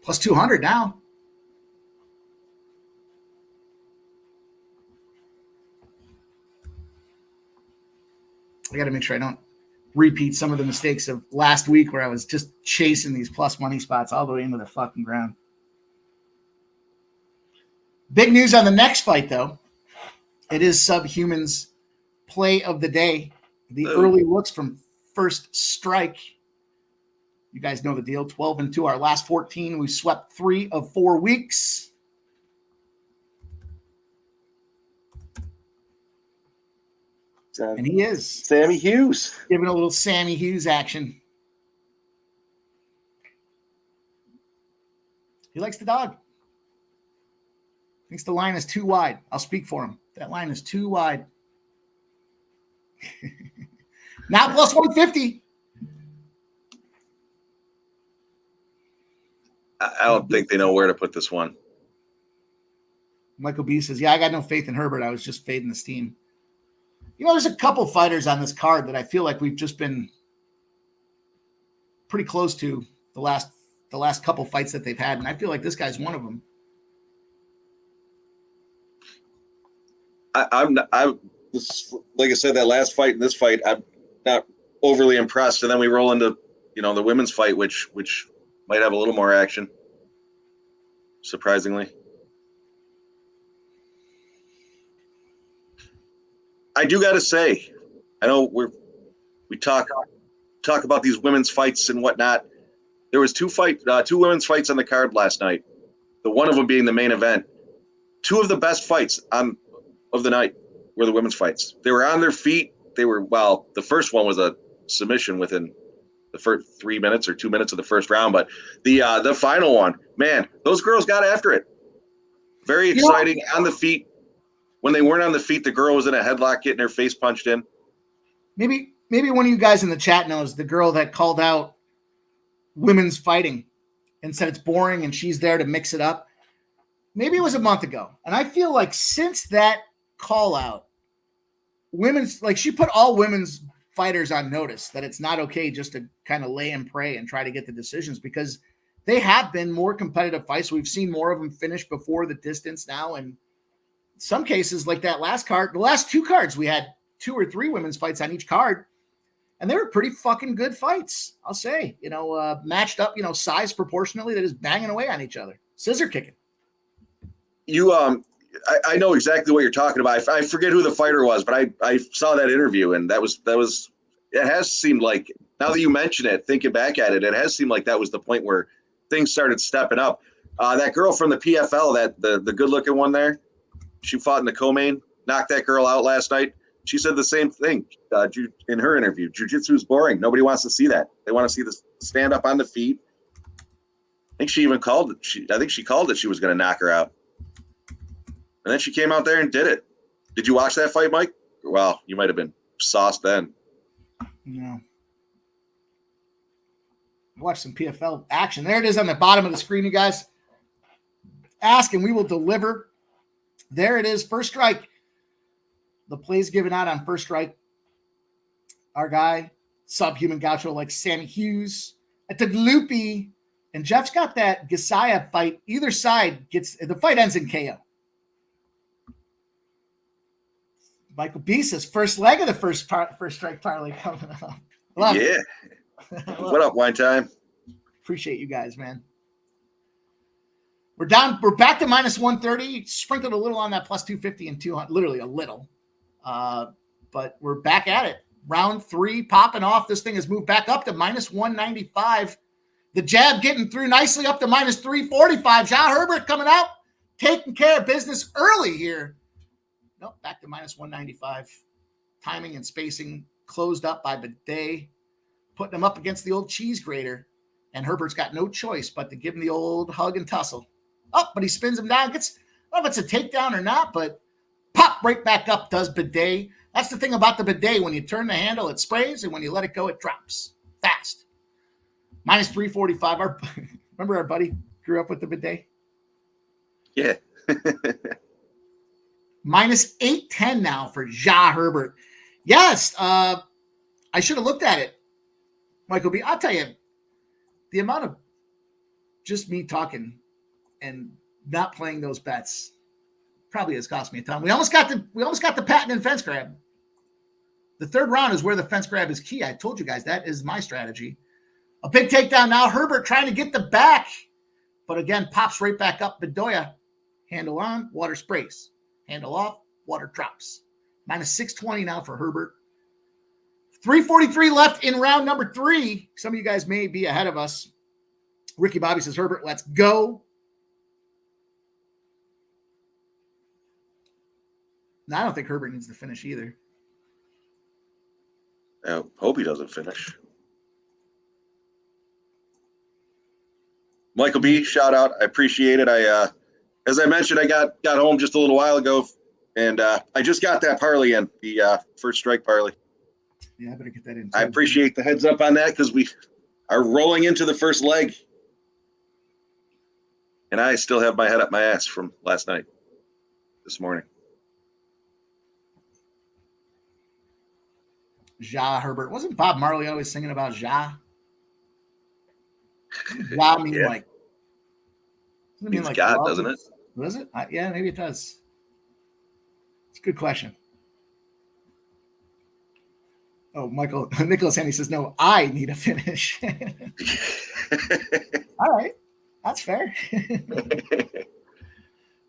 Plus 200 now. I got to make sure I don't repeat some of the mistakes of last week where I was just chasing these plus money spots all the way into the fucking ground. Big news on the next fight, though. It is Subhuman's play of the day. The early looks from First Strike. You guys know the deal. 12-2. Our last 14. We swept 3 of 4 weeks. And he is Sammy Hughes giving a little Sammy Hughes action. He likes the dog. Thinks the line is too wide. I'll speak for him. That line is too wide. Now plus 150. I don't think they know where to put this one. Michael B says, yeah, I got no faith in Herbert. I was just fading this team. There's a couple fighters on this card that I feel like we've just been pretty close to the last couple fights that they've had, and I feel like this guy's one of them. Like I said, that last fight and this fight, I'm not overly impressed. And then we roll into, the women's fight, which might have a little more action, surprisingly. I do got to say, I know we talk about these women's fights and whatnot. There was two women's fights on the card last night. The one of them being the main event. 2 of the best fights of the night. were the women's fights. They were on their feet. The first one was a submission within the first 3 minutes or 2 minutes of the first round, but the final one, man, those girls got after it. Very exciting on the feet. When they weren't on the feet, the girl was in a headlock getting her face punched in. Maybe one of you guys in the chat knows the girl that called out women's fighting and said it's boring and she's there to mix it up. Maybe it was a month ago. And I feel like since that call out, she put all women's fighters on notice that it's not okay just to kind of lay and pray and try to get the decisions, because they have been more competitive fights. We've seen more of them finish before the distance now. And in some cases, like that last card, the last two cards, we had 2 or 3 women's fights on each card. And they were pretty fucking good fights, I'll say. Matched up, size proportionally. They're just banging away on each other. Scissor kicking. I know exactly what you're talking about. I forget who the fighter was, but I saw that interview, and that was. It has seemed like, now that you mention it, thinking back at it, it has seemed like that was the point where things started stepping up. That girl from the PFL, the good looking one there, she fought in the co-main, knocked that girl out last night. She said the same thing in her interview. Jiu-jitsu is boring. Nobody wants to see that. They want to see the stand up on the feet. I think she even called it. I think she called it. She was going to knock her out. And then she came out there and did it. Did you watch that fight, Mike? Well, you might have been sauced then. No. Watch some PFL action. There it is on the bottom of the screen, you guys. Ask and we will deliver. There it is. First strike. The plays given out on first strike. Our guy, subhuman gaucho like Sammy Hughes. I took Loopy. And Jeff's got that Gasaya fight. Either side the fight ends in KO. Michael Bisa's first leg of the first strike parlay coming up. Love it. What up, Wine Time? Appreciate you guys, man. We're back to minus 130. Sprinkled a little on that plus 250 and 200, literally a little. But we're back at it. Round 3 popping off. This thing has moved back up to minus 195. The jab getting through nicely up to minus 345. Herbert coming out, taking care of business early here. Nope, back to minus 195. Timing and spacing closed up by Bidet, putting him up against the old cheese grater. And Herbert's got no choice but to give him the old hug and tussle. Oh, but he spins him down. I don't know if it's a takedown or not, but pop right back up does Bidet. That's the thing about the Bidet. When you turn the handle, it sprays, and when you let it go, it drops fast. Minus 345. Remember our buddy grew up with the Bidet? Yeah. Minus 810 now for Herbert. Yes, I should have looked at it, Michael B. I'll tell you, the amount of just me talking and not playing those bets probably has cost me a ton. We almost got the patent and fence grab. The third round is where the fence grab is key. I told you guys that is my strategy. A big takedown now. Herbert trying to get the back, but again, pops right back up. Bedoya, handle on, water sprays. Handle off, water drops. Minus 620 now for Herbert. 343 left in round number 3. Some of you guys may be ahead of us. Ricky Bobby says, Herbert, let's go. No, I don't think Herbert needs to finish either. I hope he doesn't finish. Michael B, shout out. I appreciate it. As I mentioned, I got home just a little while ago, and I just got that parlay in, the first strike parlay. Yeah, I better get that in. I appreciate the heads up on that because we are rolling into the first leg. And I still have my head up my ass from last night, this morning. Herbert. Wasn't Bob Marley always singing about Ja? Ja mean Yeah. like... It means like God, doesn't it? Does it? Yeah, maybe it does. It's a good question. Oh, Michael Nicholas Henry says, no, I need a finish. All right. That's fair.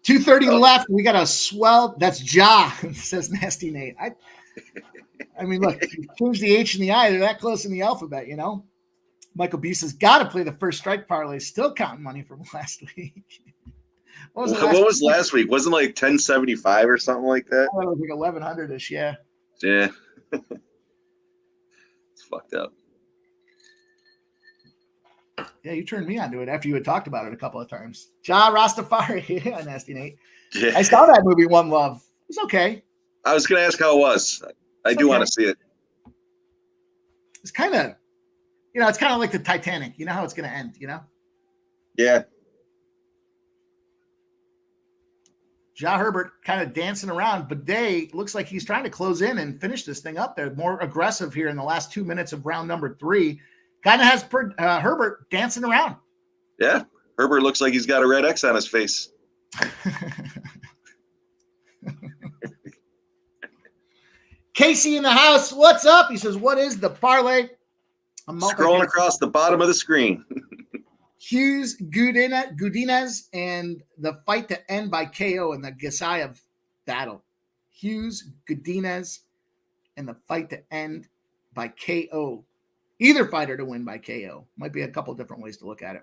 230 left. We got a swell. That's Ja, says Nasty Nate. I mean, look, if you change the H and the I, they're that close in the alphabet, you know? Michael B says, got to play the first strike parlay. Still counting money from last week. What was, What was last week? Wasn't like 1075 or something like that? It was like 1100-ish, yeah. Yeah. It's fucked up. Yeah, you turned me onto it after you had talked about it a couple of times. Ja Rastafari. Yeah, Nasty Nate. Yeah. I saw that movie, One Love. It was okay. I was going to ask how it was. I do want to see it. It's kind of, it's kind of like the Titanic. You know how it's going to end, Yeah. Ja Herbert kind of dancing around, but Day looks like he's trying to close in and finish this thing up there. More aggressive here in the last 2 minutes of round number 3. Kind of has Herbert dancing around. Yeah. Herbert looks like he's got a red X on his face. Casey in the house. What's up? He says, what is the parlay? Scrolling across the bottom of the screen. Hughes Godinez and the fight to end by KO in the Gasayev battle. Hughes Godinez and the fight to end by KO. Either fighter to win by KO. Might be a couple different ways to look at it.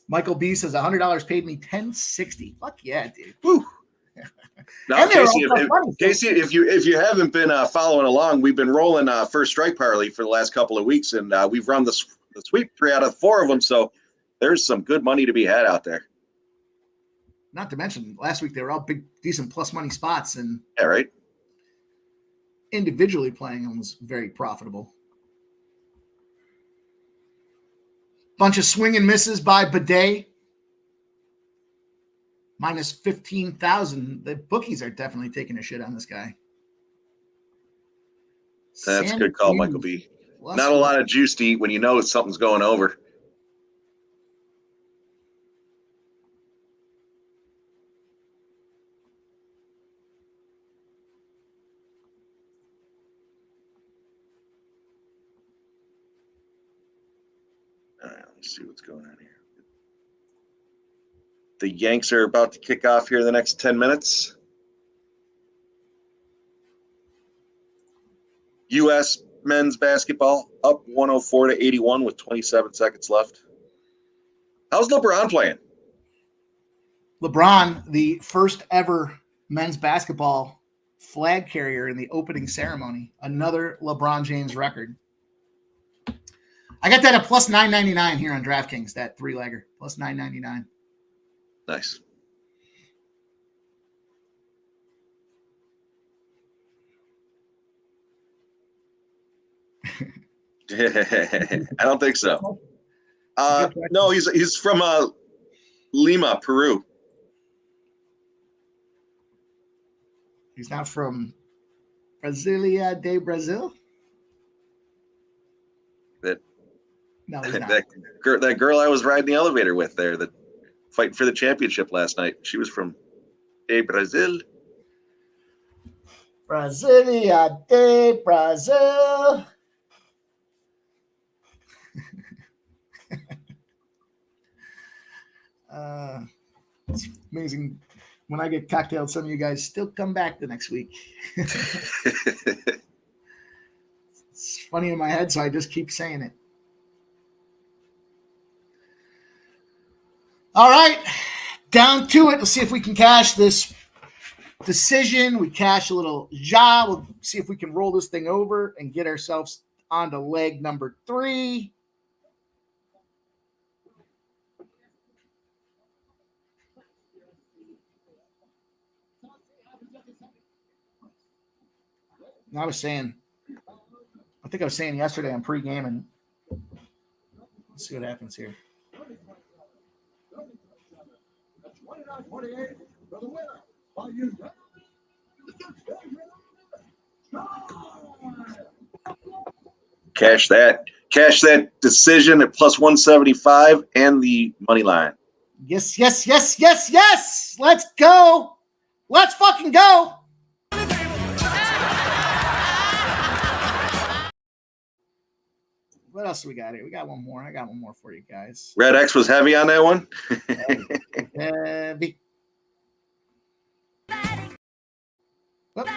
Michael B says $100 paid me $10.60. Fuck yeah, dude. Woo. Now, Casey, if you haven't been following along, we've been rolling first strike parlay for the last couple of weeks, and we've run the sweep 3 out of 4 of them. So there's some good money to be had out there. Not to mention, last week they were all big, decent plus money spots, and yeah, right. Individually playing them was very profitable. Bunch of swing and misses by Bidet. Minus 15,000. The bookies are definitely taking a shit on this guy. That's a good call, Michael B. Not a lot of juice to eat when you know something's going over. All right, let's see what's going on here. The Yanks are about to kick off here in the next 10 minutes. U.S. men's basketball up 104-81 with 27 seconds left. How's LeBron playing? LeBron, the first ever men's basketball flag carrier in the opening ceremony. Another LeBron James record. I got that at plus 999 here on DraftKings, that 3-legger. Plus 999. Nice. I don't think so. No, he's from Lima, Peru. He's not from Brasilia de Brazil? No, he's not. That girl I was riding the elevator with there, that fighting for the championship last night. She was from Brazil. Brasilia de Brazil. It's amazing. When I get cocktailed, some of you guys still come back the next week. It's funny in my head, so I just keep saying it. All right, down to it. Let's see if we can cash this decision. We cash a little job. We'll see if we can roll this thing over and get ourselves onto leg number 3. I think I was saying yesterday on pregame, and let's see what happens here. Cash that decision at plus 175 and the money line. Yes. Let's go. Let's fucking go. What else do we got here? We got one more. I got one more for you guys. Red X was heavy on that one. Heavy. Whoop.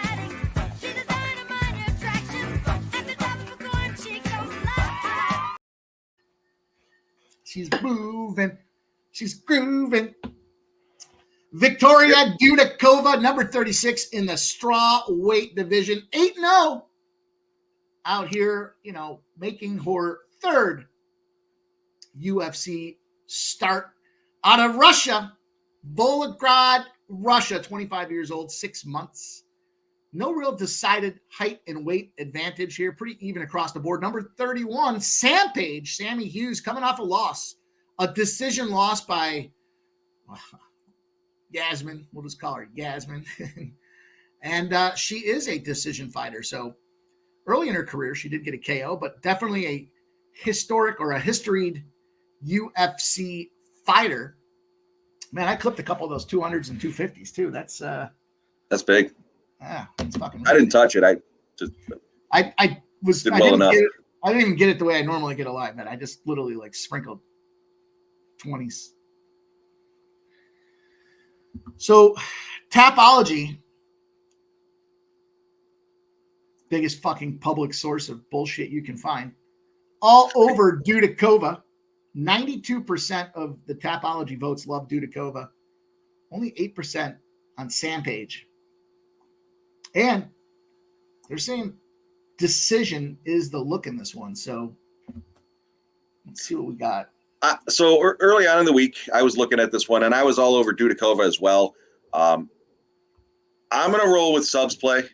She's moving. She's grooving. Victoria Dudakova, number 36 in the strawweight division, 8-0. Out here, making her third UFC start out of Russia, Volgograd, Russia, 25 years old, 6 months. No real decided height and weight advantage here. Pretty even across the board. Number 31, Sammy Hughes, coming off a loss. A decision loss by Yasmin. We'll just call her Yasmin. And she is a decision fighter. So early in her career, she did get a KO, but definitely a historic or a historied UFC fighter. Man, I clipped a couple of those 200s and 250s too. That's big. Yeah, it's fucking. I didn't touch it. I didn't even get it the way I normally get a live bet. I just literally sprinkled 20s. So, Tapology, biggest fucking public source of bullshit you can find, all over Dudakova. 92% of the Tapology votes love Dudakova. Only 8% on Sampage. And they're saying decision is the look in this one. So let's see what we got. So early on in the week, I was looking at this one, and I was all over Dudakova as well. I'm going to roll with subs play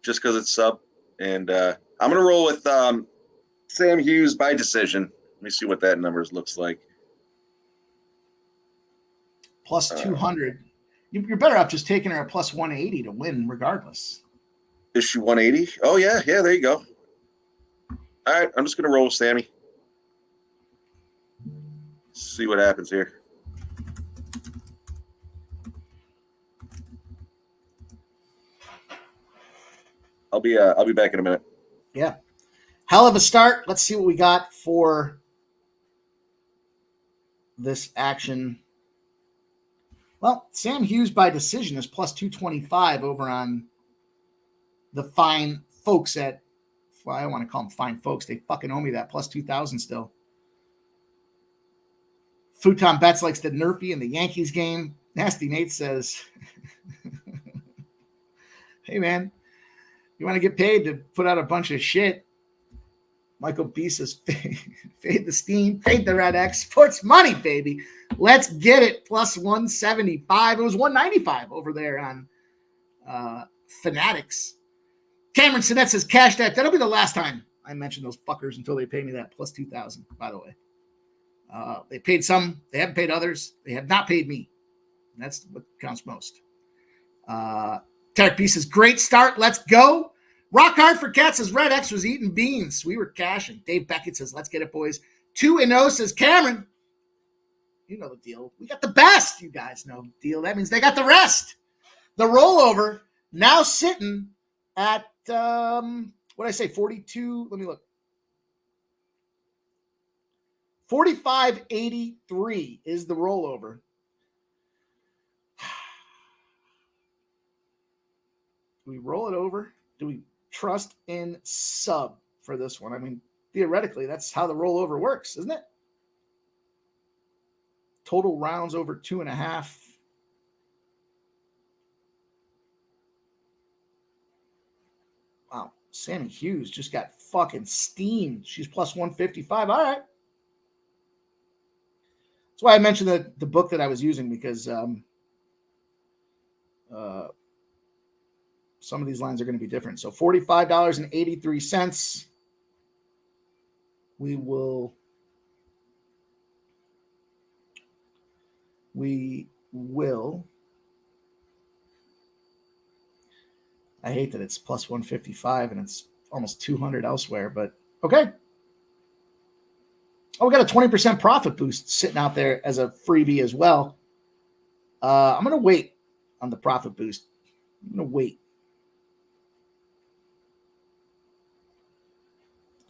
just because it's sub. And I'm going to roll with Sam Hughes by decision. Let me see what that numbers looks like. Plus 200. You're better off just taking her at plus 180 to win regardless. Is she 180? Oh, yeah. Yeah, there you go. All right, I'm just going to roll with Sammy. See what happens here. I'll be back in a minute. Yeah. Hell of a start. Let's see what we got for this action. Well, Sam Hughes by decision is plus 225 over on the fine folks at, well, I don't want to call them fine folks. They fucking owe me that, plus 2,000 still. Futon Bets likes the Nerfy in the Yankees game. Nasty Nate says, hey, man, you want to get paid to put out a bunch of shit? Michael B says, fade the steam, fade the Red X. Sports money, baby. Let's get it. Plus 175. It was 195 over there on Fanatics. Cameron Sinet says, cash that. That'll be the last time I mention those fuckers until they pay me that plus 2,000, by the way. They paid some. They haven't paid others. They have not paid me. That's what counts most. Tarek B says, great start. Let's go. Rock Hard for Cats says, Red X was eating beans. We were cashing. Dave Beckett says, let's get it, boys. 2-0 says, Cameron. You know the deal. We got the best. You guys know the deal. That means they got the rest. The rollover now sitting at, what did I say, 42? Let me look. 45.83 is the rollover. Do we roll it over? Do we trust in sub for this one? I mean, theoretically, that's how the rollover works, isn't it? Total rounds over 2.5. Wow. Sammy Hughes just got fucking steamed. She's plus 155. All right. That's why I mentioned the book that I was using, because some of these lines are going to be different. So $45.83. We will I hate that it's plus 155 and it's almost 200 elsewhere, but okay. Oh, we got a 20% profit boost sitting out there as a freebie as well. I'm going to wait on the profit boost. I'm going to wait.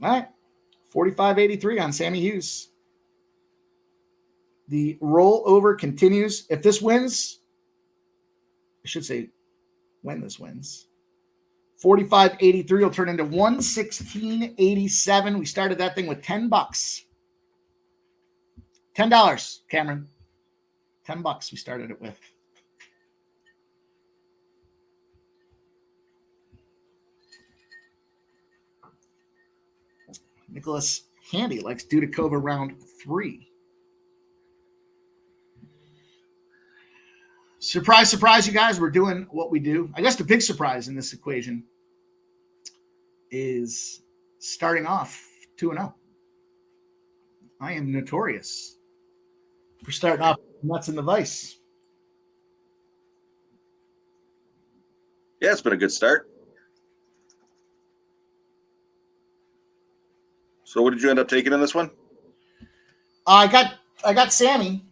All right. 45.83 on Sammy Hughes. The rollover continues. If this wins, I should say when this wins, 45.83 will turn into 116.87. We started that thing with $10. $10, Cameron. $10 we started it with. Nicholas Handy likes Dudikova round 3. Surprise, surprise, you guys. We're doing what we do. I guess the big surprise in this equation is starting off 2-0. I am notorious for starting off nuts in the vice. Yeah, it's been a good start. So what did you end up taking in this one? I got Sammy.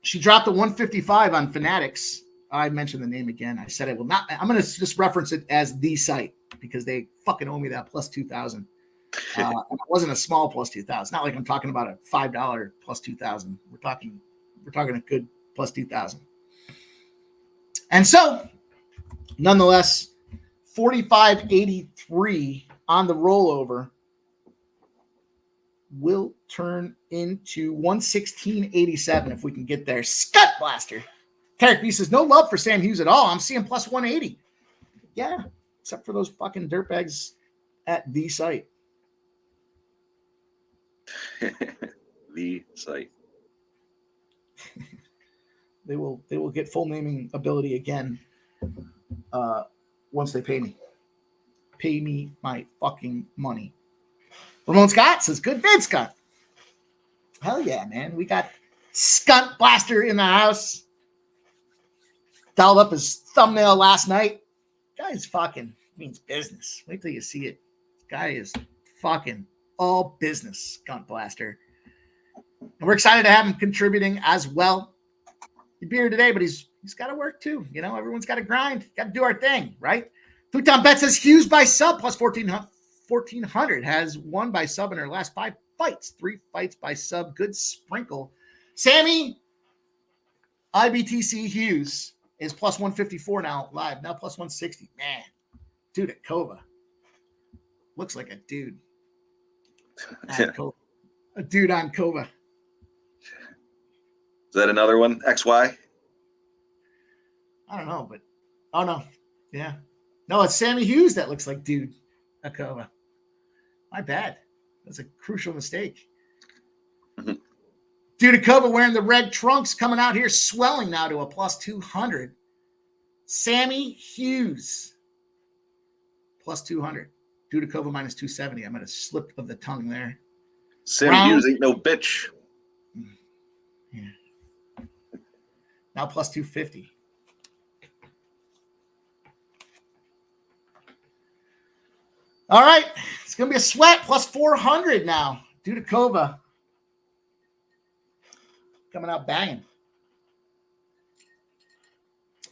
She dropped a 155 on Fanatics. I mentioned the name again. I said I will not. I'm going to just reference it as the site because they fucking owe me that plus 2,000. It wasn't a small plus 2,000. Not like I'm talking about a $5 plus 2,000. We're talking a good plus 2,000. And so, nonetheless, 45.83 on the rollover will turn into 116.87 if we can get there. Scut Blaster. Tarek B says, no love for Sam Hughes at all. I'm seeing plus 180. Yeah, except for those fucking dirtbags at the site. The site. They will get full naming ability again once they pay me. Pay me my fucking money. Ramon Scott says, good vid, Scott. Hell yeah, man. We got Skunt Blaster in the house. Dialed up his thumbnail last night. Guy's fucking means business. Wait till you see it. This guy is fucking all business, Skunt Blaster. And we're excited to have him contributing as well. He'd be here today, but he's got to work too. You know, everyone's got to grind. Got to do our thing, right? Futon Bet says Hughes by sub plus 1,400 has won by sub in her last 5 fights. 3 fights by sub. Good sprinkle. Sammy IBTC Hughes is plus 154 now live. Now plus 160. Man, dude at Kova. Looks like a dude. A dude on Kova. Is that another one? XY? I don't know, but oh no. Yeah. No, it's Sammy Hughes that looks like dude Akova. My bad. That's a crucial mistake. Dude Akova wearing the red trunks coming out here swelling now to a plus 200. Sammy Hughes plus 200. Dudikova minus 270. I might have slipped of the tongue there. Sam Hughes ain't no bitch. Yeah. Now plus 250. All right. It's going to be a sweat plus 400 now. Dudikova coming out banging.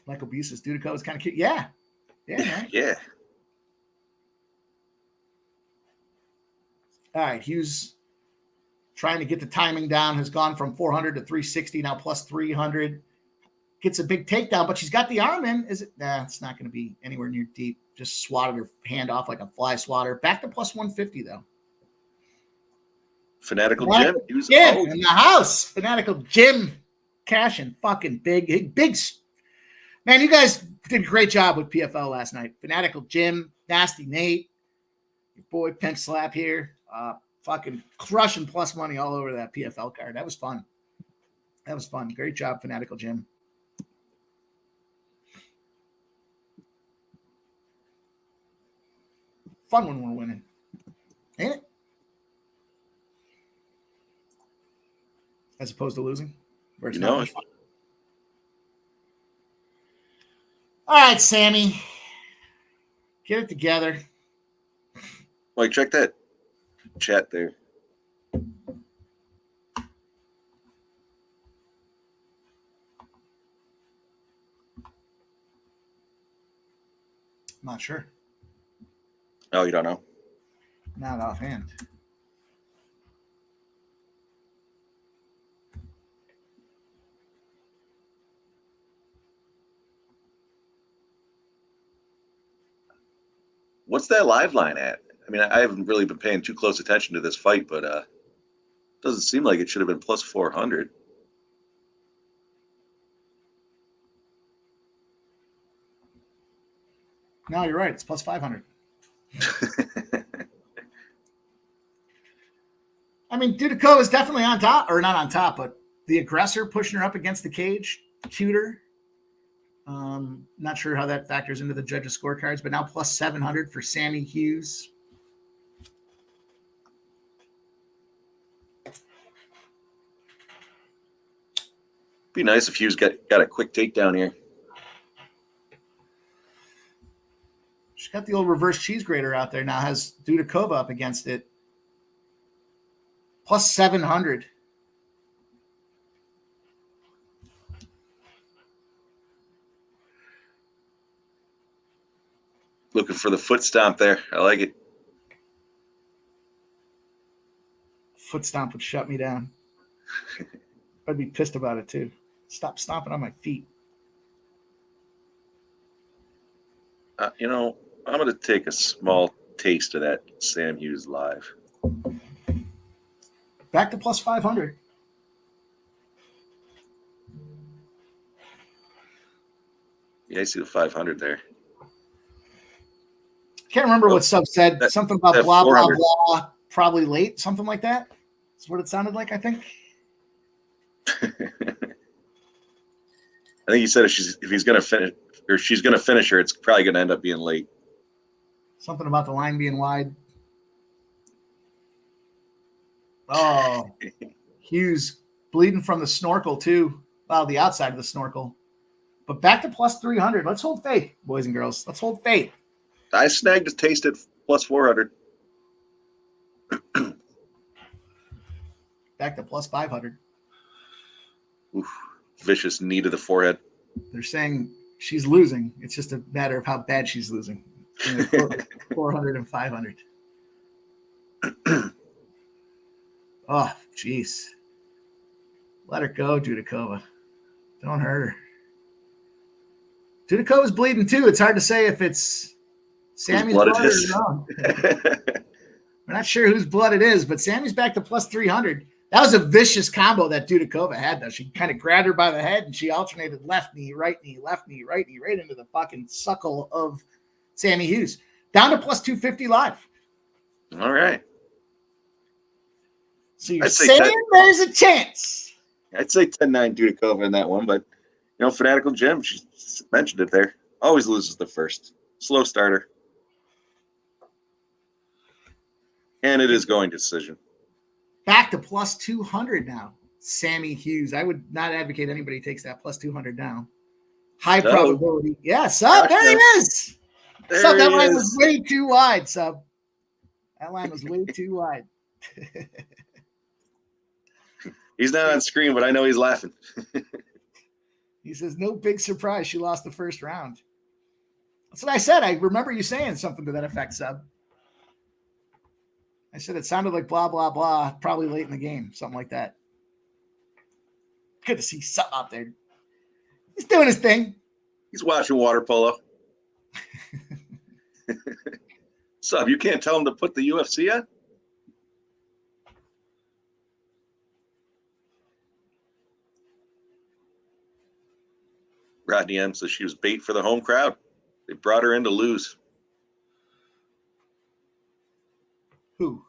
Michael B says Dudikova's kind of cute. Yeah. Yeah, man. Yeah. All right. Hughes trying to get the timing down, has gone from 400 to 360, now plus 300. Gets a big takedown, but she's got the arm in. Is it? Nah, it's not going to be anywhere near deep. Just swatted her hand off like a fly swatter. Back to plus 150, though. Fanatical Jim. Yeah, in the house. Fanatical Jim cashing fucking big. Man, you guys did a great job with PFL last night. Fanatical Jim, Nasty Nate, your boy Pimp Slap here. Fucking crushing plus money all over that PFL card. That was fun. Great job, Fanatical Jim. Fun when we're winning. Ain't it? As opposed to losing. Where it's You know not it. fun. All right, Sammy. Get it together. Like, check that chat there. I'm not sure. Oh, you don't know? Not offhand. What's that live line at? I mean, I haven't really been paying too close attention to this fight, but doesn't seem like it should have been plus 400. No, you're right. It's plus 500. I mean, Dudakova is definitely on top, or not on top, but the aggressor pushing her up against the cage, cuter. Not sure how that factors into the judges' scorecards, but now plus 700 for Sammy Hughes. Be nice if Hughes got a quick takedown here. She's got the old reverse cheese grater out there now, has Dudakova up against it. Plus 700. Looking for the foot stomp there. I like it. Foot stomp would shut me down. I'd be pissed about it too. Stop stomping on my feet. You know, I'm going to take a small taste of that Sam Hughes live. Back to plus 500. Yeah, I see the 500 there. Can't remember what Sub said. Something about blah, blah, 400. blah. Probably late. Something like that. That's what it sounded like, I think. I think he said if he's going to finish, or she's going to finish her, it's probably going to end up being late. Something about the line being wide. Oh, Hughes bleeding from the snorkel too. Well, the outside of the snorkel. But back to plus 300. Let's hold faith, boys and girls. Let's hold faith. I snagged a taste at plus 400. Back to plus 500. Oof, vicious knee to the forehead. They're saying she's losing. It's just a matter of how bad she's losing. 400 and 500. Oh, jeez. Let her go, Dudakova. Don't hurt her. Dudakova's bleeding too. It's hard to say if it's Sammy's blood blood it or is. wrong. We're not sure whose blood it is, but Sammy's back to plus 300. That was a vicious combo that Dudakova had, though. She kind of grabbed her by the head and she alternated left knee, right knee, left knee, right knee, right into the fucking suckle of Sammy Hughes. Down to plus 250 live. All right. So you're I'd say saying 10. there's a chance. I'd say 10-9 Dudakova in that one, but, you know, Fanatical Jim, she mentioned it there. Always loses the first. Slow starter. And it is going decision. Back to plus 200 now. Sammy Hughes. I would not advocate anybody takes that plus 200 now. High So- probability. Yeah, Sub. There he is. There Sub, that he line is. was way too wide, Sub. That line was way too wide. He's not on screen, but I know he's laughing. He says, no big surprise. She lost the first round. That's what I said. I remember you saying something to that effect, Sub. I said it sounded like blah, blah, blah, probably late in the game, something like that. Good to see Sub out there. He's doing his thing. He's watching water polo. Sub, you can't tell him to put the UFC on? Rodney M says she was bait for the home crowd. They brought her in to lose. Who?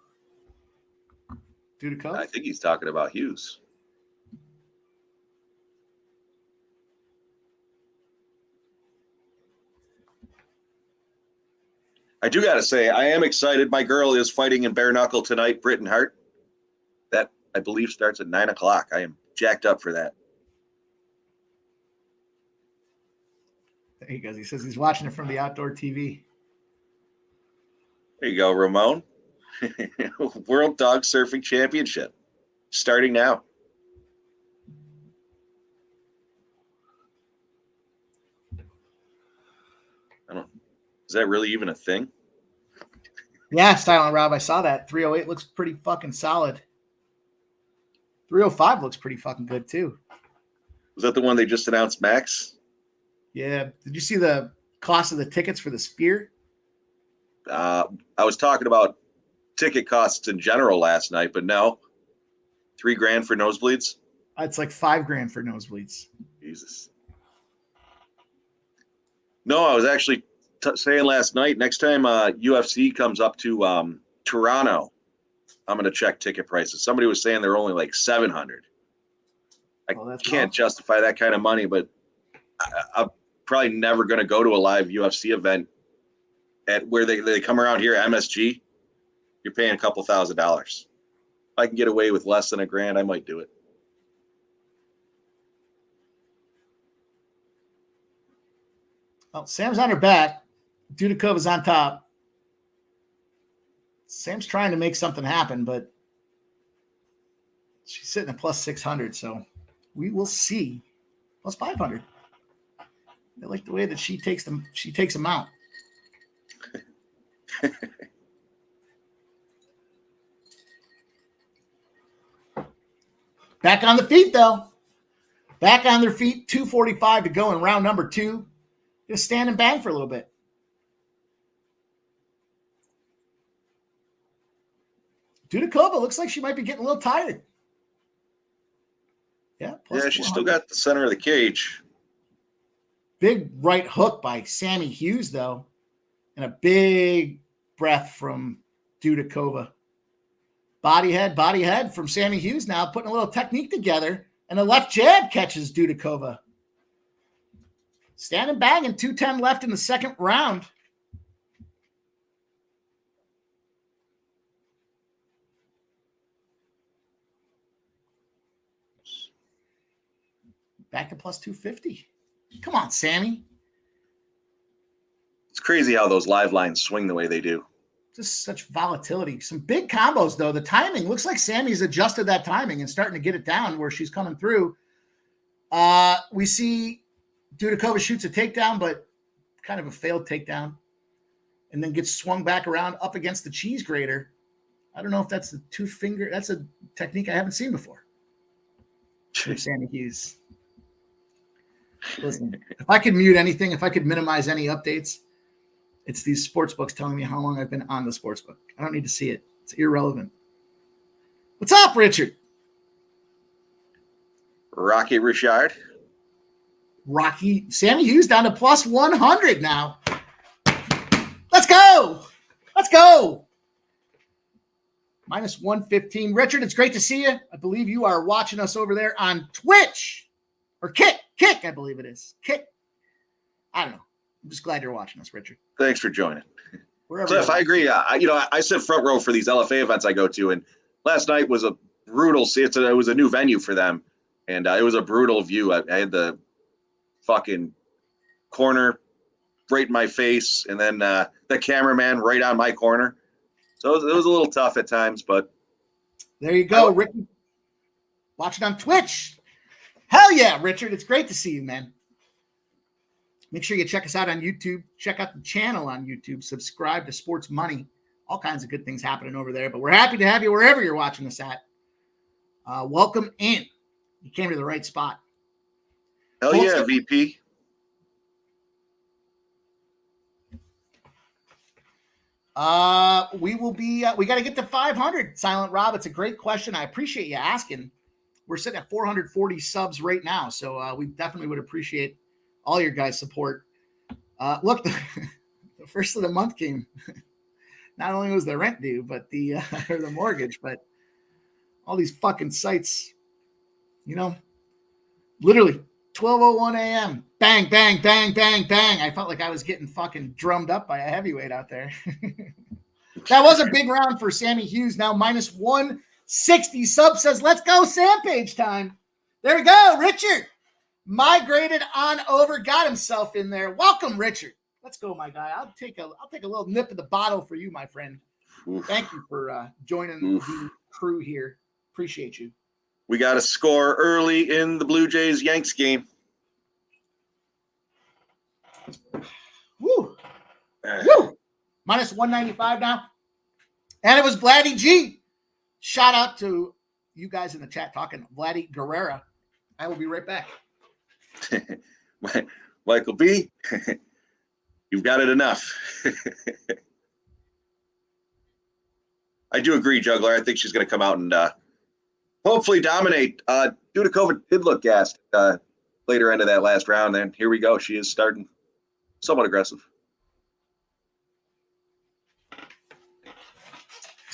Dudakova? I think he's talking about Hughes. I do got to say, I am excited. My girl is fighting in bare knuckle tonight, Britton Hart. That, I believe, starts at 9 o'clock. I am jacked up for that. There he goes. He says he's watching it from the outdoor TV. There you go, Ramon. World Dog Surfing Championship starting now. I don't. Is that really even a thing? Yeah, Style and Rob, I saw that. 308 looks pretty fucking solid. 305 looks pretty fucking good too. Was that the one they just announced, Max? Yeah. Did you see the cost of the tickets for the Spear? I was talking about ticket costs in general last night, but no. $3,000 for nosebleeds? It's like $5,000 for nosebleeds. Jesus. No, I was actually saying last night, next time UFC comes up to Toronto, I'm going to check ticket prices. Somebody was saying they're only like 700. I can't justify that kind of money, but I'm probably never going to go to a live UFC event at where they come around here at MSG. You're paying a couple $1,000. If I can get away with less than $1,000, I might do it. Well, Sam's on her back. Dudakova's on top. Sam's trying to make something happen, but she's sitting at plus 600, so we will see. Plus 500. I like the way that she takes them out. Back on the feet, though. Back on their feet. 2:45 to go in round number 2. Just stand and bang for a little bit. Dudakova looks like she might be getting a little tired. Yeah, she's still got the center of the cage. Big right hook by Sammy Hughes, though, and a big breath from Dudakova. Body head from Sammy Hughes now, putting a little technique together, and a left jab catches Dudakova. Standing banging, 2:10 left in the second round. Back to plus 250. Come on, Sammy. It's crazy how those live lines swing the way they do. Just such volatility. Some big combos, though. The timing looks like Sammy's adjusted that timing and starting to get it down where she's coming through. We see Dudakova shoots a takedown, but kind of a failed takedown, and then gets swung back around up against the cheese grater. I don't know if that's the 2-finger. That's a technique I haven't seen before from Sammy Hughes. Listen, if I could mute anything, if I could minimize any updates, it's these sports books telling me how long I've been on the sports book. I don't need to see it. It's irrelevant. What's up, Richard? Rocky Richard. Sammy Hughes down to plus 100 now. Let's go. Let's go. Minus 115. Richard, it's great to see you. I believe you are watching us over there on Twitch. Or Kick, I believe it is. Kick. I don't know. I'm just glad you're watching us, Richard. Thanks for joining. Wherever Cliff, I agree. I sit front row for these LFA events I go to, and last night was a brutal. It was a new venue for them, and it was a brutal view. I had the fucking corner right in my face, and then the cameraman right on my corner. So it was a little tough at times, but there you go, Rick. Watching on Twitch. Hell yeah, Richard. It's great to see you, man. Make sure you check us out on YouTube. Check out the channel on YouTube. Subscribe to Sports Money. All kinds of good things happening over there. But we're happy to have you wherever you're watching us at. Welcome in. You came to the right spot. Hell yeah, VP. We will be, we got to get to 500. Silent Rob, it's a great question. I appreciate you asking. We're sitting at 440 subs right now. So we definitely would appreciate all your guys' support. Look, the first of the month came. Not only was the rent due, but the or the mortgage, but all these fucking sites, literally 12:01 a.m. Bang, bang, bang, bang, bang. I felt like I was getting fucking drummed up by a heavyweight out there. That was a big round for Sammy Hughes. Now minus 160. Sub says, let's go, Sampage time. There we go, Richard. Migrated on over, got himself in there. Welcome, Richard. Let's go, my guy. I'll take a little nip of the bottle for you, my friend. Oof. Thank you for joining the crew here. Appreciate you. We got a score early in the Blue Jays Yanks game. Woo. Woo. Minus 195 now. And it was Vladdy G. Shout out to you guys in the chat talking Vladdy Guerrera. I will be right back. Michael B., you've got it enough. I do agree, Juggler. I think she's going to come out and hopefully dominate. Dudakova did look gassed later into that last round, and here we go. She is starting somewhat aggressive.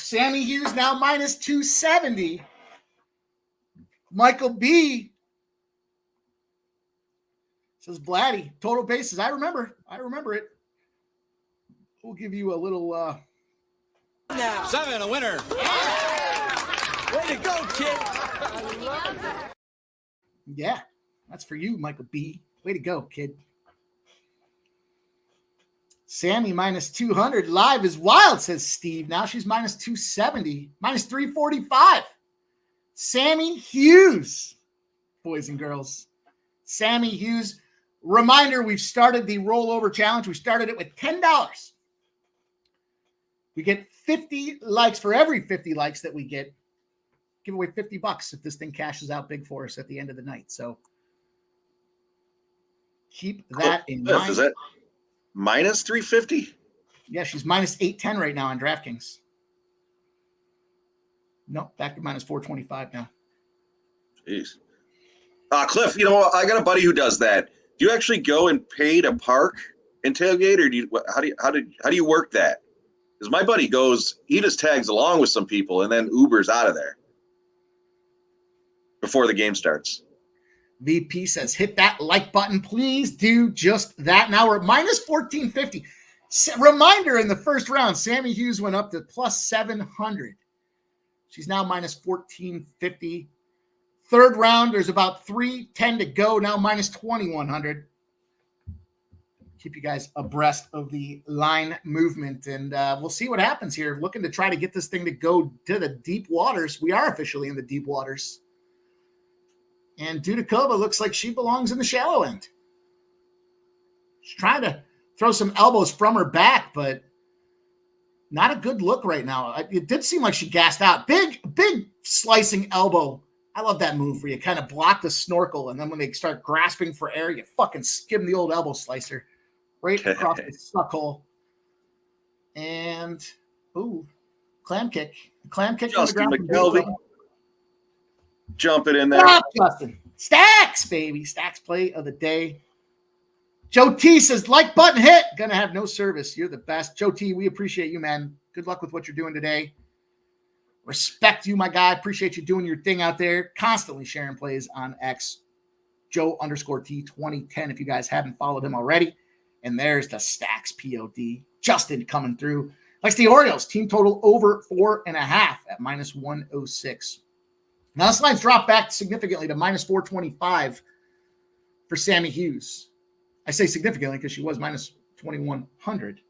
Sammy Hughes now minus 270. Michael B says Blatty, total bases. I remember it. We'll give you a little 7, a winner. Way to go, kid. Yeah, that's for you, Michael B. Way to go, kid. Sammy minus 200. Live is wild, says Steve. Now she's minus 270. Minus 345. Sammy Hughes, boys and girls. Sammy Hughes. Reminder, we've started the rollover challenge. We started it with $10. We get 50 likes. For every 50 likes that we get, give away $50 if this thing cashes out big for us at the end of the night. So keep that in mind. Is that minus 350? Yeah, she's minus 810 right now on DraftKings. No, back to minus 425 now. Jeez. Cliff, I got a buddy who does that. Do you actually go and pay to park and tailgate, or how do you work that? Because my buddy goes, he just tags along with some people and then Ubers out of there before the game starts. VP says, hit that like button. Please do just that. Now we're at minus 1450. Reminder, in the first round, Sammy Hughes went up to plus 700. She's now minus 1450. Third round, there's about 310 to go. Now minus 2100. Keep you guys abreast of the line movement, and we'll see what happens here. Looking to try to get this thing to go to the deep waters. We are officially in the deep waters. And Dudakova looks like she belongs in the shallow end. She's trying to throw some elbows from her back, but not a good look right now. It did seem like she gassed out. Big slicing elbow. I love that move where you kind of block the snorkel, and then when they start grasping for air, you fucking skim the old elbow slicer right across the suck hole. And, clam kick. Clam kick Justin from the ground. McKelvey. Jump it in there. Stop, Justin. Stacks, baby. Stacks play of the day. Joe T says, like button hit. Gonna have no service. You're the best. Joe T, we appreciate you, man. Good luck with what you're doing today. Respect you, my guy. Appreciate you doing your thing out there. Constantly sharing plays on X. Joe_T2010 if you guys haven't followed him already. And there's the Stacks POD. Justin coming through. Likes the Orioles. Team total over 4.5 at minus 106. Now this line's dropped back significantly to minus 425 for Sammy Hughes. I say significantly because she was minus 2,100.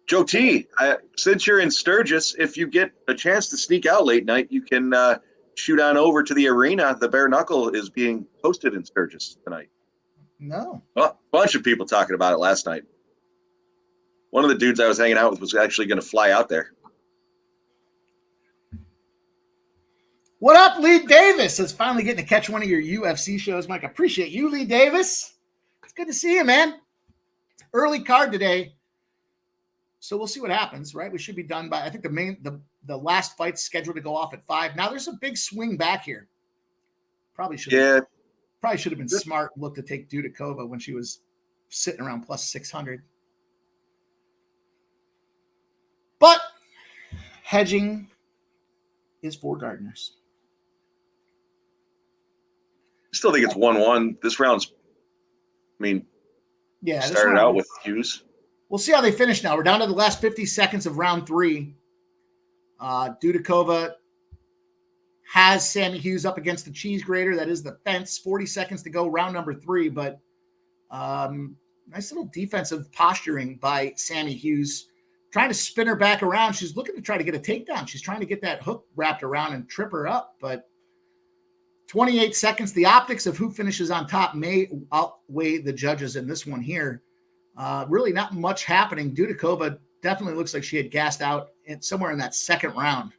Joe T, since you're in Sturgis, if you get a chance to sneak out late night, you can shoot on over to the arena. The Bare Knuckle is being hosted in Sturgis tonight. No. Well, a bunch of people talking about it last night. One of the dudes I was hanging out with was actually going to fly out there. What up, Lee Davis? Is finally getting to catch one of your UFC shows, Mike. I appreciate you, Lee Davis. It's good to see you, man. Early card today. So we'll see what happens, right? We should be done by, I think the last fight's scheduled to go off at 5. Now there's a big swing back here. Probably should have been smart look to take Dudakova when she was sitting around plus 600. But hedging is for gardeners. I still think it's 1-1. This round's, started out with Hughes. We'll see how they finish now. We're down to the last 50 seconds of round 3. Dudakova has Sammy Hughes up against the cheese grater. That is the fence. 40 seconds to go, round number 3. But nice little defensive posturing by Sammy Hughes. Trying to spin her back around. She's looking to try to get a takedown. She's trying to get that hook wrapped around and trip her up. But 28 seconds. The optics of who finishes on top may outweigh the judges in this one here. Really not much happening. Dudakova definitely looks like she had gassed out somewhere in that second round.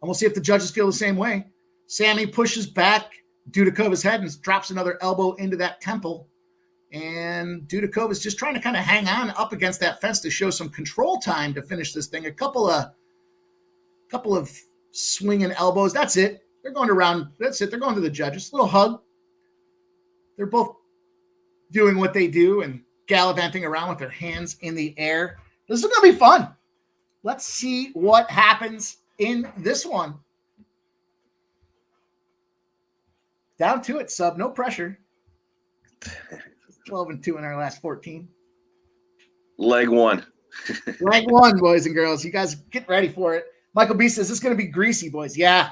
And we'll see if the judges feel the same way. Sammy pushes back Dudakova's head and drops another elbow into that temple. And Dudakova's just trying to kind of hang on up against that fence to show some control time to finish this thing. A couple of swinging elbows. That's it. They're going around. That's it. They're going to the judges. Little hug. They're both doing what they do and gallivanting around with their hands in the air. This is going to be fun. let's see what happens in this one. Down to it, sub. No pressure. 12-2 in our last 14. Leg one. Leg one, boys and girls. You guys get ready for it. Michael B says, this is going to be greasy, boys. Yeah.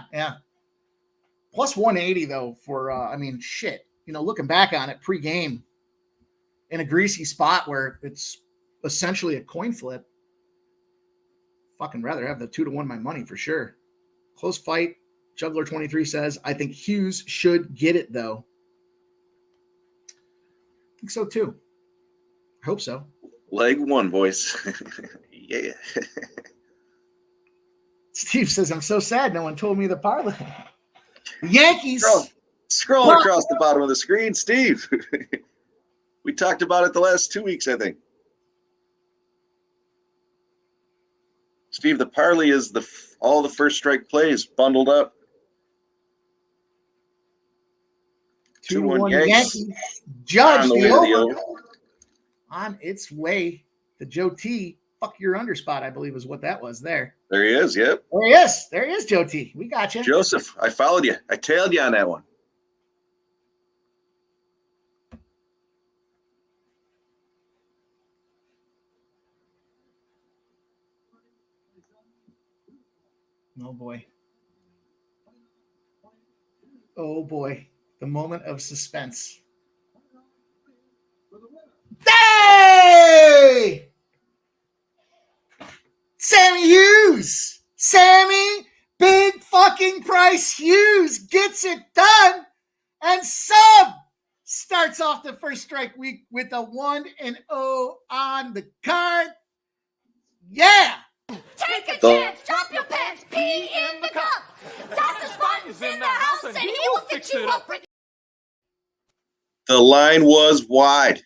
Plus 180, though, for, shit. Looking back on it, pre-game, in a greasy spot where it's essentially a coin flip. Fucking rather have the 2-1 my money for sure. Close fight. Juggler 23 says, I think Hughes should get it, though. I think so, too. I hope so. Leg one, boys. Yeah. Steve says, I'm so sad no one told me the parlay. The Yankees. Scroll across the bottom of the screen, Steve. We talked about it the last 2 weeks, I think. Steve, the parlay is all the first strike plays bundled up. 2-1 Yanks. Yankees. Judge On the the way to the over. over. On its way to Joe T. Fuck your underspot, I believe is what that was there. There he is, yep. There he is. There he is, Joe T. We got you. Joseph, I followed you. I tailed you on that one. Oh, boy. Oh, boy. The moment of suspense. Hey! Sammy Hughes! Sammy Big fucking Price Hughes gets it done. And Sub starts off the first strike week with a 1-0 on the card. Yeah! Take a chance, drop your pants, pee in the cup. Dr. Spartan's in the house and he will fix you up. The line was wide.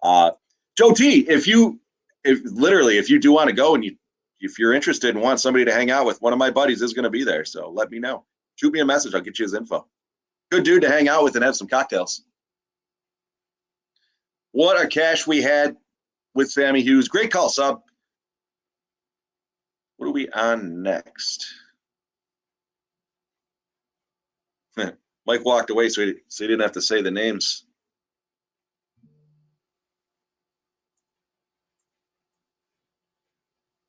Joe T, if you do want to go and if you're interested and want somebody to hang out with, one of my buddies is going to be there. So let me know. Shoot me a message. I'll get you his info. Good dude to hang out with and have some cocktails. What a cash we had with Sammy Hughes. Great call, Sub. What are we on next? Mike walked away, so he didn't have to say the names.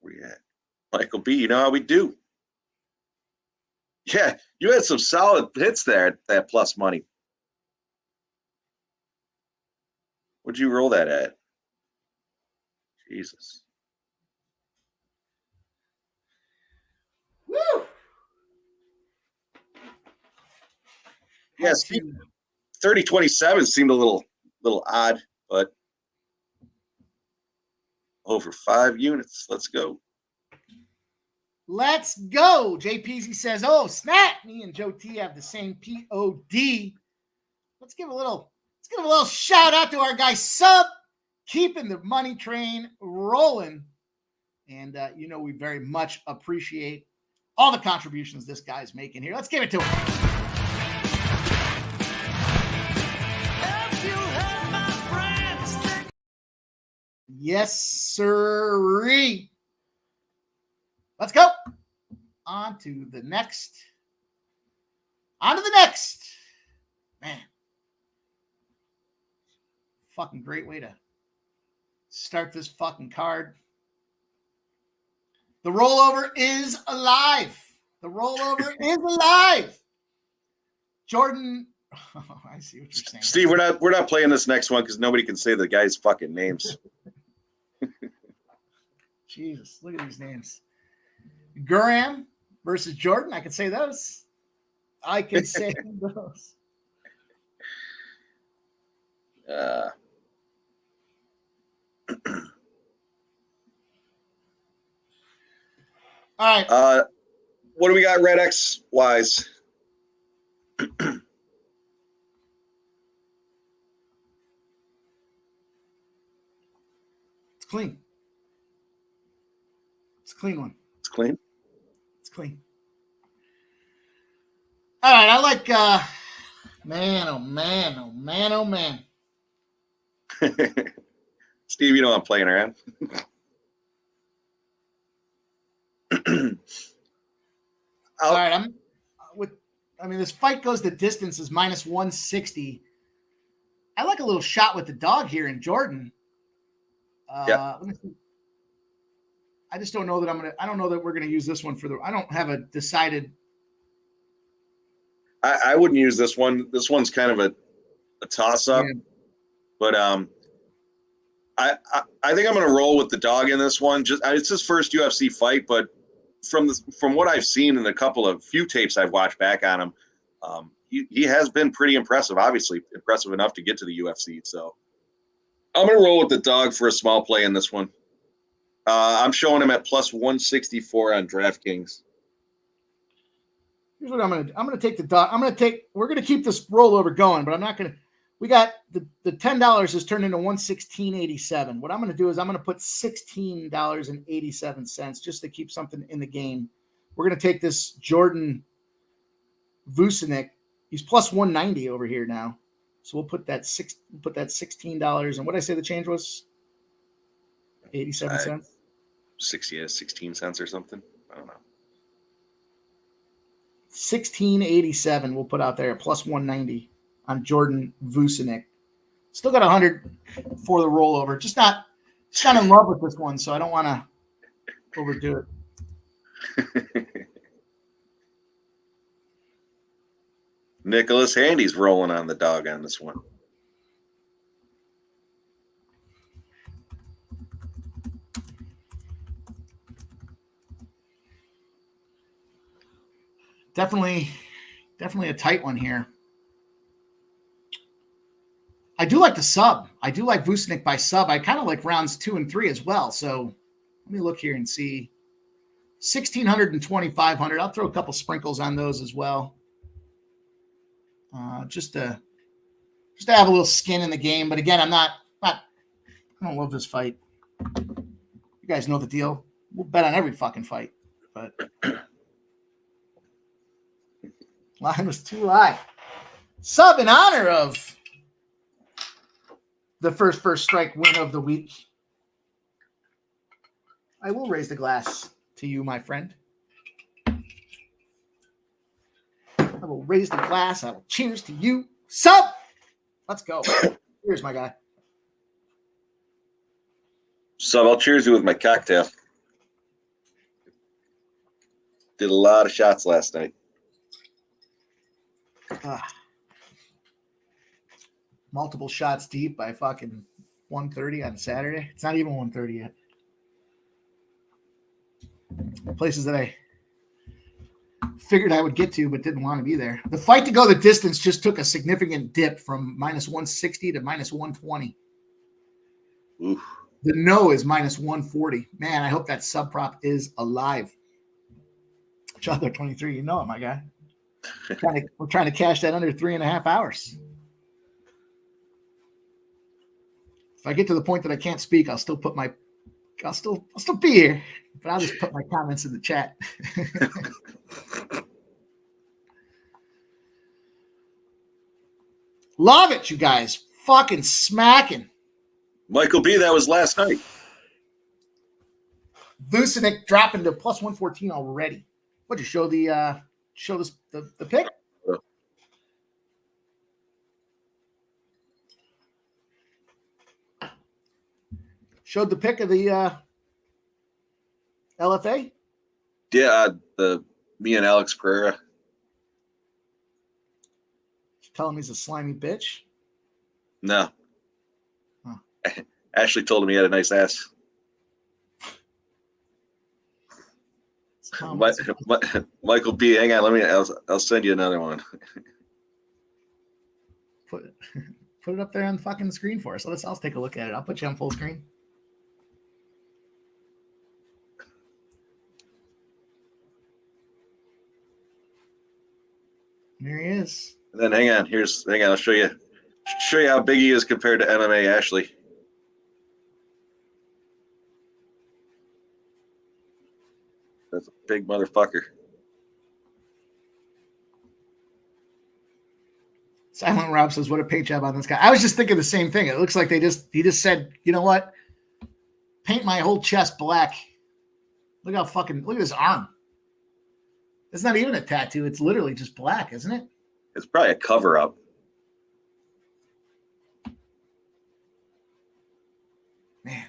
Where you at? Michael B, you know how we do. Yeah, you had some solid hits there at that plus money. What'd you roll that at? Jesus. Woo! Yes, 30-27 seemed a little odd, but over 5 units. Let's go. Let's go. JPZ says, oh, snap. Me and Joe T have the same POD. Let's give a little shout out to our guy Sub, keeping the money train rolling. And we very much appreciate all the contributions this guy's making here. Let's give it to him. Yes, sirree. Let's go. On to the next. Man. Fucking great way to start this fucking card. The rollover is alive. Jordan. Oh, I see what you're saying. Steve, we're not playing this next one because nobody can say the guy's fucking names. Jesus, look at these names. Guram versus Jordan. I can say those. All right. What do we got Red X wise? It's clean. It's a clean one. It's clean. It's clean. All right. I like, man. Steve, you know I'm playing around. All right, this fight goes the distance is minus 160. I like a little shot with the dog here in Jordan. Let me see. I just don't know that I don't know that we're gonna use this one I don't have a decided. I wouldn't use this one. This one's kind of a toss up, but I think I'm gonna roll with the dog in this one. It's his first UFC fight, but from what I've seen in a few tapes I've watched back on him, he has been pretty impressive. Obviously, impressive enough to get to the UFC. So I'm gonna roll with the dog for a small play in this one. I'm showing him at plus 164 on DraftKings. Here's what I'm gonna do. I'm gonna take the dog. We're gonna keep this rollover going, but I'm not gonna. We got the $10 is turned into $116.87. What I'm gonna do is I'm gonna put $16.87 just to keep something in the game. We're gonna take this Jordan Vucinic. He's plus 190 over here now, so we'll put that $16. And what did I say the change was? 87 cents. 16 cents or something. I don't know. 1687 we'll put out there, plus 190 on Jordan Vucinic. Still got 100 for the rollover. Just not in love with this one, so I don't want to overdo it. Nicholas Handy's rolling on the dog on this one. Definitely a tight one here. I do like the sub. I do like Vucinic by sub. I kind of like rounds 2 and 3 as well. So let me look here and see. 1,600 and 2,500. I'll throw a couple sprinkles on those as well. Just to have a little skin in the game. But again, I don't love this fight. You guys know the deal. We'll bet on every fucking fight. But line was too high. Sub in honor of the first strike win of the week. I will raise the glass to you, my friend. I will raise the glass. I will cheers to you. Sub! Let's go. Cheers, my guy. Sub, I'll cheers you with my cocktail. Did a lot of shots last night. Multiple shots deep by fucking 1:30 on Saturday. It's not even 1:30 yet. Places that I figured I would get to, but didn't want to be there. The fight to go the distance just took a significant dip from minus 160 to minus 120. Oof. The no is minus 140. Man, I hope that sub prop is alive. Chother 23, you know it, my guy. We're trying to cash that under 3.5 hours. If I get to the point that I can't speak, I'll still be here, but I'll just put my comments in the chat. Love it, you guys. Fucking smacking. Michael B, that was last night. Vucinic dropping to plus 114 already. What'd you show the pick? Showed the pick of the LFA? Yeah, me and Alex Pereira. Tell him he's a slimy bitch. No. Huh. Ashley told him he had a nice ass. Michael B, hang on, I'll send you another one. Put it up there on the fucking screen for us. I'll take a look at it. I'll put you on full screen. There he is. And then hang on, I'll show you how big he is compared to MMA Ashley. That's a big motherfucker. Silent Rob says, what a paint job on this guy. I was just thinking the same thing. It looks like he just said, you know what? Paint my whole chest black Look at his arm. It's not even a tattoo. It's literally just black, isn't it? It's probably a cover up. Man.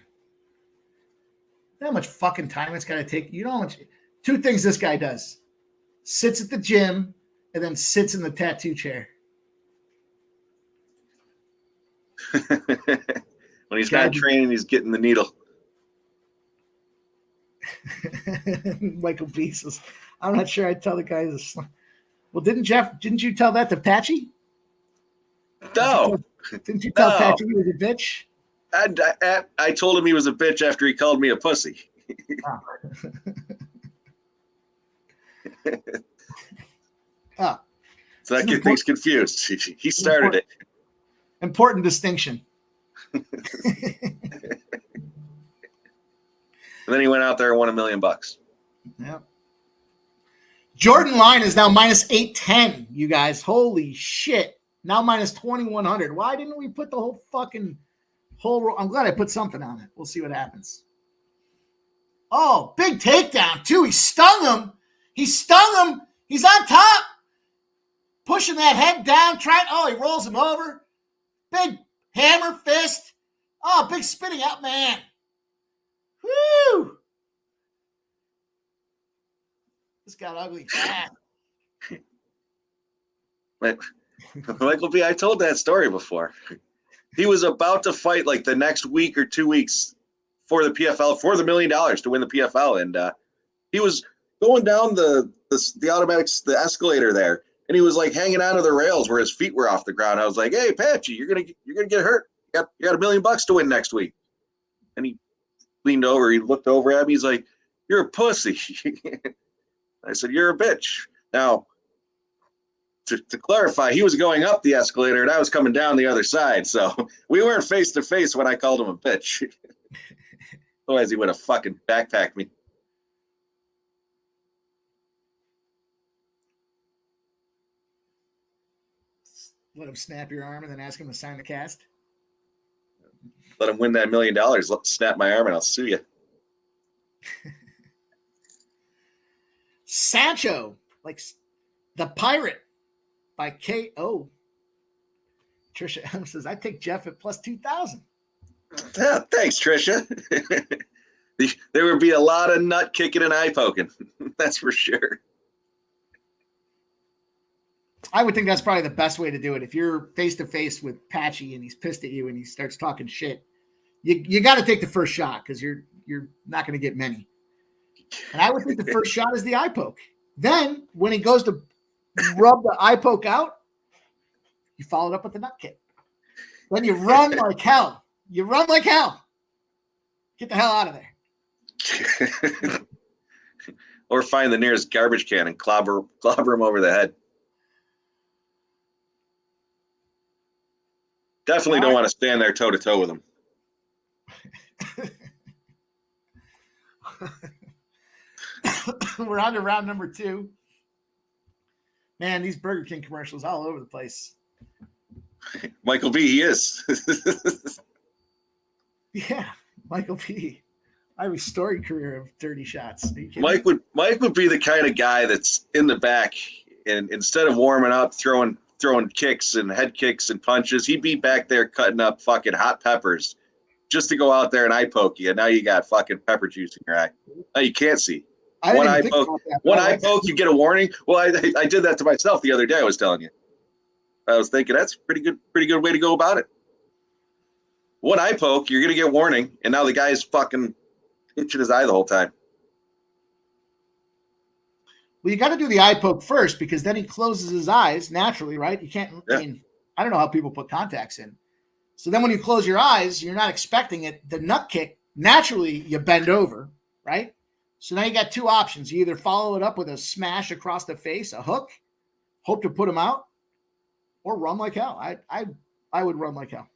You know how much fucking time it's got to take? You know how much? 2 things this guy does. Sits at the gym and then sits in the tattoo chair. When he's not training, he's getting the needle. Michael B says, I'm not sure I'd tell the guy this. Well, didn't you tell that to Patchy? No. Didn't you tell No. Patchy he was a bitch? I told him he was a bitch after he called me a pussy. Oh. Oh. So that get things confused. He started it. Important distinction. And then he went out there and won $1 million. Yeah. Jordan line is now minus 810, you guys. Holy shit. Now minus 2100. Why didn't we put the whole I'm glad I put something on it. We'll see what happens. Oh, big takedown, too. He stung him. He's on top. Pushing that head down. He rolls him over. Big hammer fist. Oh, big spinning out, man. Woo! This got ugly fast. Michael B., I told that story before. He was about to fight like the next week or 2 weeks for the PFL, for the $1 million to win the PFL. And he was going down the automatics, the escalator there. And he was like hanging onto the rails where his feet were off the ground. I was like, "Hey, Patchy, you're gonna get hurt. You got $1 million to win next week." And he leaned over. He looked over at me. He's like, "You're a pussy." I said, "You're a bitch." Now, to clarify, he was going up the escalator and I was coming down the other side. So we weren't face to face when I called him a bitch. Otherwise, he would have fucking backpacked me. Let him snap your arm and then ask him to sign the cast. Let him win that $1 million. Let snap my arm and I'll sue you. Sancho, like the pirate by K.O. Trisha M says, I take Jeff at plus 2,000. Yeah, thanks, Trisha. There would be a lot of nut kicking and eye poking. That's for sure. I would think that's probably the best way to do it. If you're face to face with Patchy and he's pissed at you and he starts talking shit, you got to take the first shot because you're not going to get many. And I would think the first shot is the eye poke. Then when he goes to rub the eye poke out, you follow it up with the nut kick. Then you run like hell. You run like hell. Get the hell out of there. Or find the nearest garbage can and clobber him over the head. Definitely don't want to stand there toe to toe with him. We're on to round number 2. Man, these Burger King commercials all over the place. Michael B, he is. Yeah, Michael B. I have a storied career of dirty shots. Mike would be the kind of guy that's in the back and instead of warming up, throwing kicks and head kicks and punches, he'd be back there cutting up fucking hot peppers just to go out there and eye poke you. And now you got fucking pepper juice in your eye. Now you can't see. One eye poke, you get a warning. Well, I did that to myself the other day. I was telling you. I was thinking that's a pretty good way to go about it. One eye poke, you're gonna get warning, and now the guy's fucking itching his eye the whole time. Well, you got to do the eye poke first because then he closes his eyes naturally, right? You can't. Yeah. I mean, I don't know how people put contacts in. So then when you close your eyes, you're not expecting it. The nut kick, naturally, you bend over, right? So now you got 2 options. You either follow it up with a smash across the face, a hook, hope to put him out, or run like hell. I would run like hell.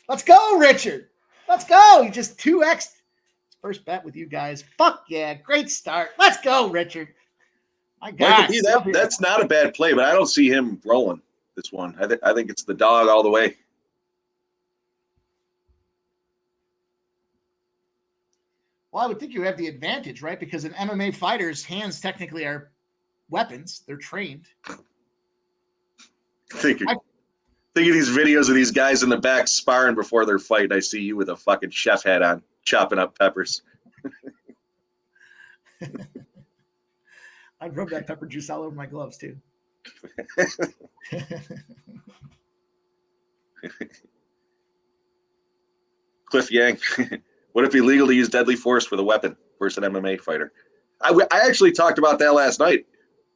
Let's go, Richard. Let's go. He just 2x'd his first bet with you guys. Fuck yeah. Great start. Let's go, Richard. My God. Michael B, that's not a bad play, but I don't see him rolling this one. I think it's the dog all the way. Well, I would think you have the advantage, right? Because an MMA fighter's hands technically are weapons. They're trained. Think of these videos of these guys in the back sparring before their fight. I see you with a fucking chef hat on, chopping up peppers. I'd rub that pepper juice all over my gloves too. Cliff Yang, would it be legal to use deadly force with a weapon versus an MMA fighter? I actually talked about that last night.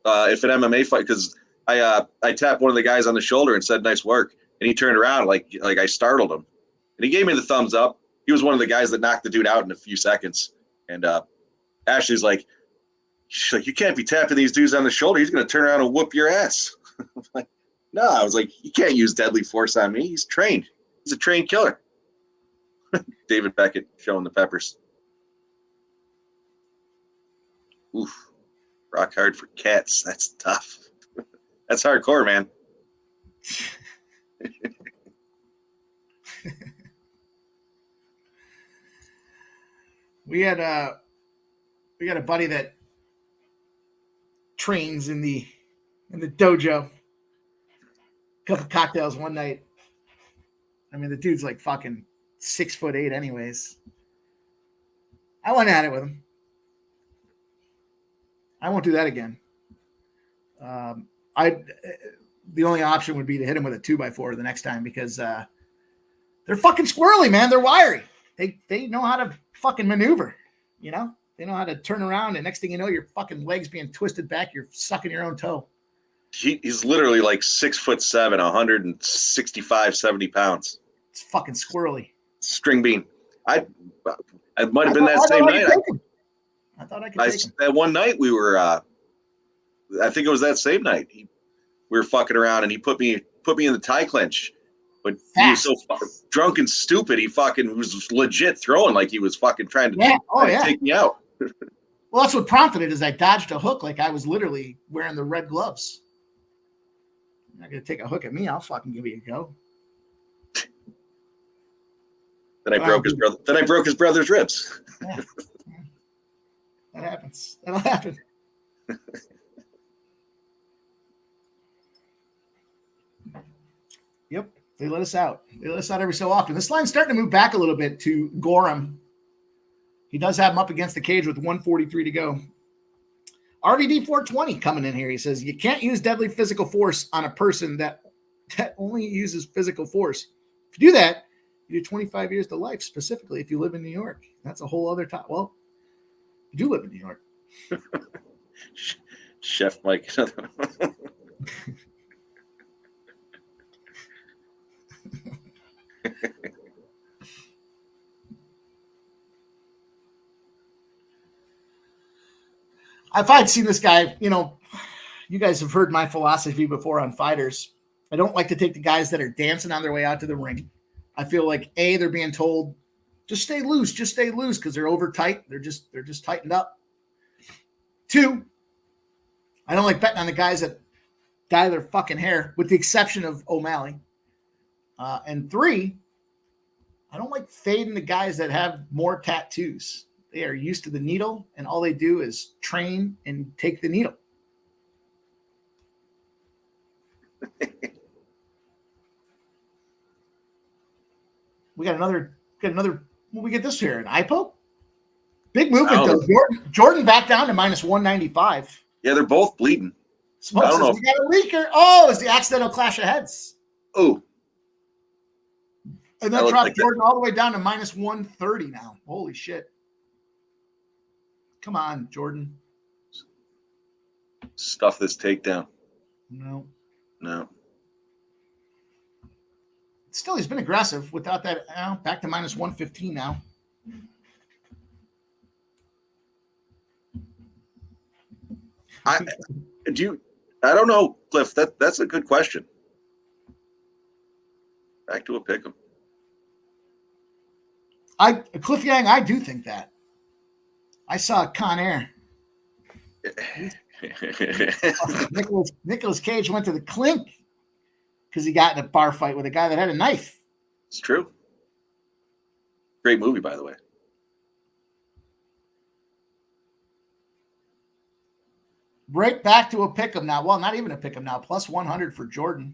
If an MMA fight, because I tapped one of the guys on the shoulder and said, "Nice work," and he turned around like I startled him, and he gave me the thumbs up. He was one of the guys that knocked the dude out in a few seconds. And Ashley's like, "You can't be tapping these dudes on the shoulder. He's going to turn around and whoop your ass." I'm like, no, I was like, "You can't use deadly force on me. He's trained. He's a trained killer." David Beckett showing the peppers. Oof. Rock hard for cats. That's tough. That's hardcore, man. We got a buddy that trains in the dojo. A couple cocktails one night. I mean, the dude's like fucking 6'8" anyways. I went at it with him. I won't do that again. The only option would be to hit him with a 2x4 the next time because they're fucking squirrely, man. They're wiry. They know how to fucking maneuver, you know? They know how to turn around, and next thing you know, your fucking legs being twisted back, you're sucking your own toe. He's literally like 6'7", 165, 70 pounds. It's fucking squirrely. String bean. It might have been that same night. I thought I could take him. That one night we were, I think it was that same night. We were fucking around, and he put me in the tie clinch. But he was so drunk and stupid, he fucking was legit throwing like he was fucking trying to take me out. Well, that's what prompted it. Is I dodged a hook like I was literally wearing the red gloves. You're not gonna take a hook at me. I'll fucking give you a go. Then I broke his brother. Then I broke his brother's ribs. Yeah. That happens. That'll happen. Yep. They let us out. They let us out every so often. This line's starting to move back a little bit to Gorham. He does have him up against the cage with 1:43 to go. RVD 420 coming in here. He says, you can't use deadly physical force on a person that only uses physical force. If you do that, you do 25 years to life, specifically if you live in New York. That's a whole other time. Well, you do live in New York. Chef Mike. If I'd seen this guy, you know, you guys have heard my philosophy before on fighters. I don't like to take the guys that are dancing on their way out to the ring. I feel like they're being told, just stay loose, because they're over tight. They're just tightened up. 2, I don't like betting on the guys that dye their fucking hair, with the exception of O'Malley. And 3, I don't like fading the guys that have more tattoos. They are used to the needle, and all they do is train and take the needle. We got another. What we get this here? An eye poke? Big movement though. Jordan back down to -195. Yeah, they're both bleeding. Smoke I don't know. We got a leaker. Oh, it's the accidental clash of heads. Oh. And that dropped Jordan all the way down to -130 now. Holy shit. Come on, Jordan. Stuff this takedown. No. Still, he's been aggressive without that. Back to -115 now. I don't know, Cliff. That's a good question. Back to a pick'em. Cliff Yang, I do think that. I saw Con Air. Nicolas Cage went to the clink because he got in a bar fight with a guy that had a knife. It's true. Great movie, by the way. Right back to a pick 'em now. Well, not even a pick 'em now. Plus 100 for Jordan.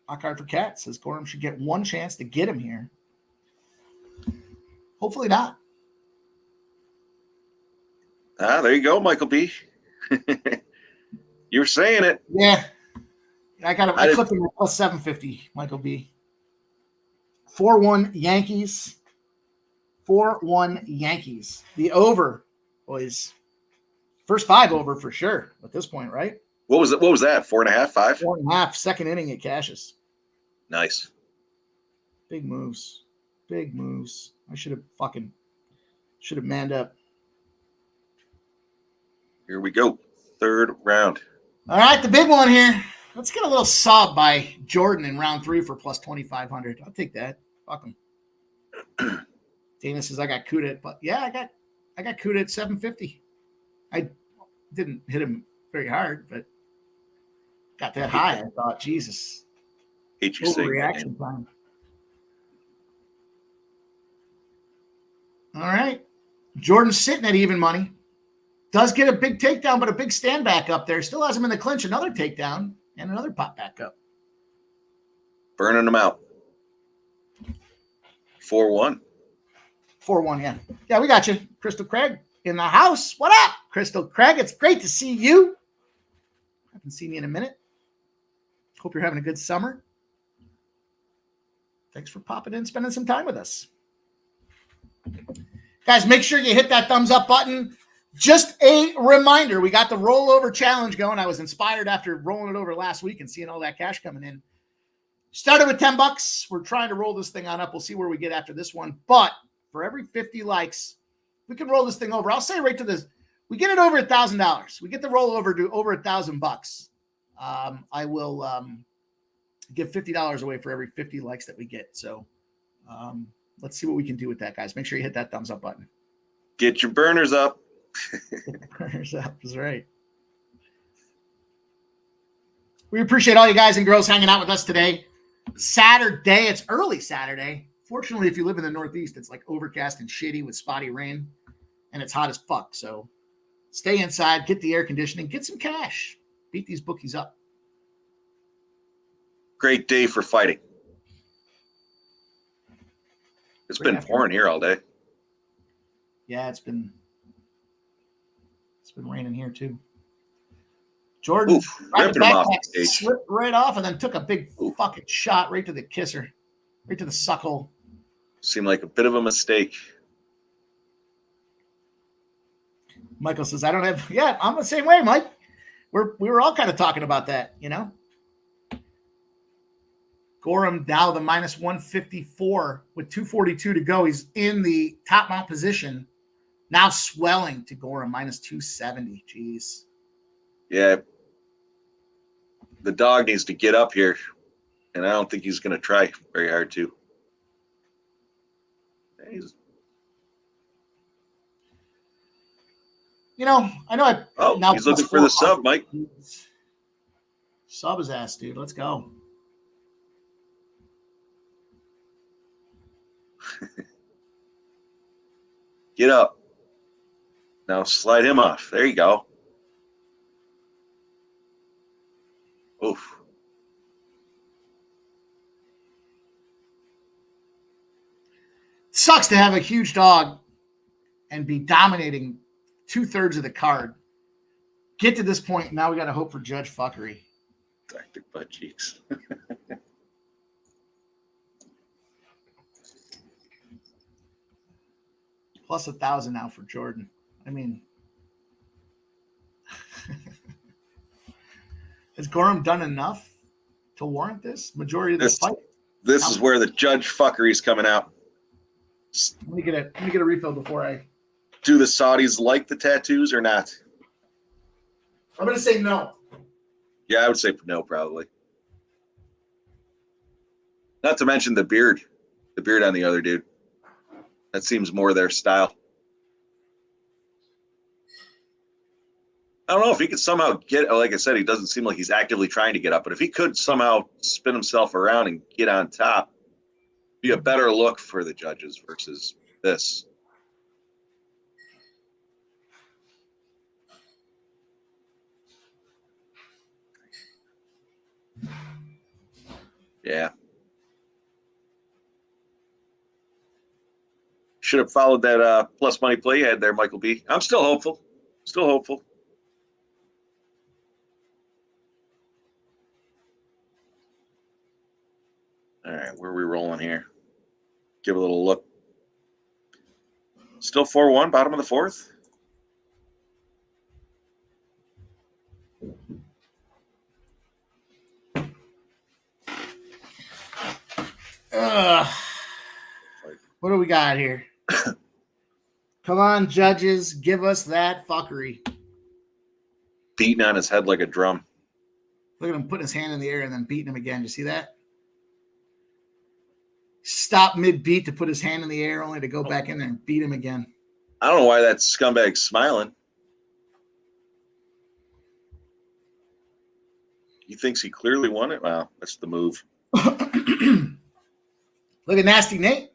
Hot card for Cat says Gorham should get one chance to get him here. Hopefully not. There you go, Michael B. You're saying it. Yeah. I clipped him at plus 750, Michael B. 4-1 Yankees. 4-1 Yankees. The over, boys. First 5 over for sure at this point, right? What was it? What was that? 4.5, 5? 4.5, second inning it cashes. Nice. Big moves. Big moves. I should have manned up. Here we go. Third round. All right, the big one here. Let's get a little sub by Jordan in round 3 for plus 2,500. I'll take that. Fuck him. Dana says I got Kuda, but yeah, I got Kuda at 750. I didn't hit him very hard, but got that high. I thought, Jesus. Hate you saying reaction time. All right. Jordan's sitting at even money. Does get a big takedown, but a big stand back up there. Still has him in the clinch. Another takedown and another pop back up. Burning them out. 4-1. 4-1, yeah. Yeah, we got you. Crystal Craig in the house. What up, Crystal Craig? It's great to see you. Haven't seen you in a minute. Hope you're having a good summer. Thanks for popping in, spending some time with us. Guys, make sure you hit that thumbs up button. Just a reminder, we got the rollover challenge going. I was inspired after rolling it over last week and seeing all that cash coming in. Started with $10. We're trying to roll this thing on up. We'll see where we get after this one. But for every 50 likes, we can roll this thing over. I'll say right to this. We get it over $1,000. We get the rollover to over $1,000. I will give $50 away for every 50 likes that we get. So let's see what we can do with that, guys. Make sure you hit that thumbs up button. Get your burners up. Burners up is right. We appreciate all you guys and girls hanging out with us today. Saturday, it's early Saturday. Fortunately, if you live in the Northeast, it's like overcast and shitty with spotty rain, and it's hot as fuck. So stay inside, get the air conditioning, get some cash, beat these bookies up. Great day for fighting. It's been pouring here all day. Yeah, it's been raining here too. Jordan ripping him off the stage. Slipped right off and then took a big fucking shot right to the kisser, right to the suckhole. Seemed like a bit of a mistake. Michael says, I don't have, yeah, I'm the same way, Mike. We were all kind of talking about that, you know? Gorham now the minus 154 with 242 to go. He's in the top mount position. Now swelling to Gorham minus 270. Jeez. Yeah. The dog needs to get up here, and I don't think he's going to try very hard to. He's looking for the sub, Mike. Sub his ass, dude. Let's go. Get up. Now slide him off. There you go. Oof. Sucks to have a huge dog and be dominating 2/3 of the card. Get to this point, now we got to hope for judge fuckery. Dr. Butt Cheeks. Plus 1,000 now for Jordan. I mean, has Gorham done enough to warrant this? Majority of this fight. This is where the judge fuckery is coming out. Let me get a refill before I. Do the Saudis like the tattoos or not? I'm going to say no. Yeah, I would say no, probably. Not to mention the beard on the other dude. That seems more their style. I don't know if he could somehow get, like I said, he doesn't seem like he's actively trying to get up, but if he could somehow spin himself around and get on top, be a better look for the judges versus this. Yeah. Should have followed that plus money play you had there, Michael B. I'm still hopeful. Still hopeful. All right, where are we rolling here? Give a little look. Still 4-1, bottom of the fourth. What do we got here? Come on, judges, give us that fuckery. Beating on his head like a drum. Look at him putting his hand in the air and then beating him again. You see that? Stop mid-beat to put his hand in the air only to go back in there and beat him again. I don't know why that scumbag's smiling. He thinks he clearly won it? Wow, that's the move. Look at Nasty Nate.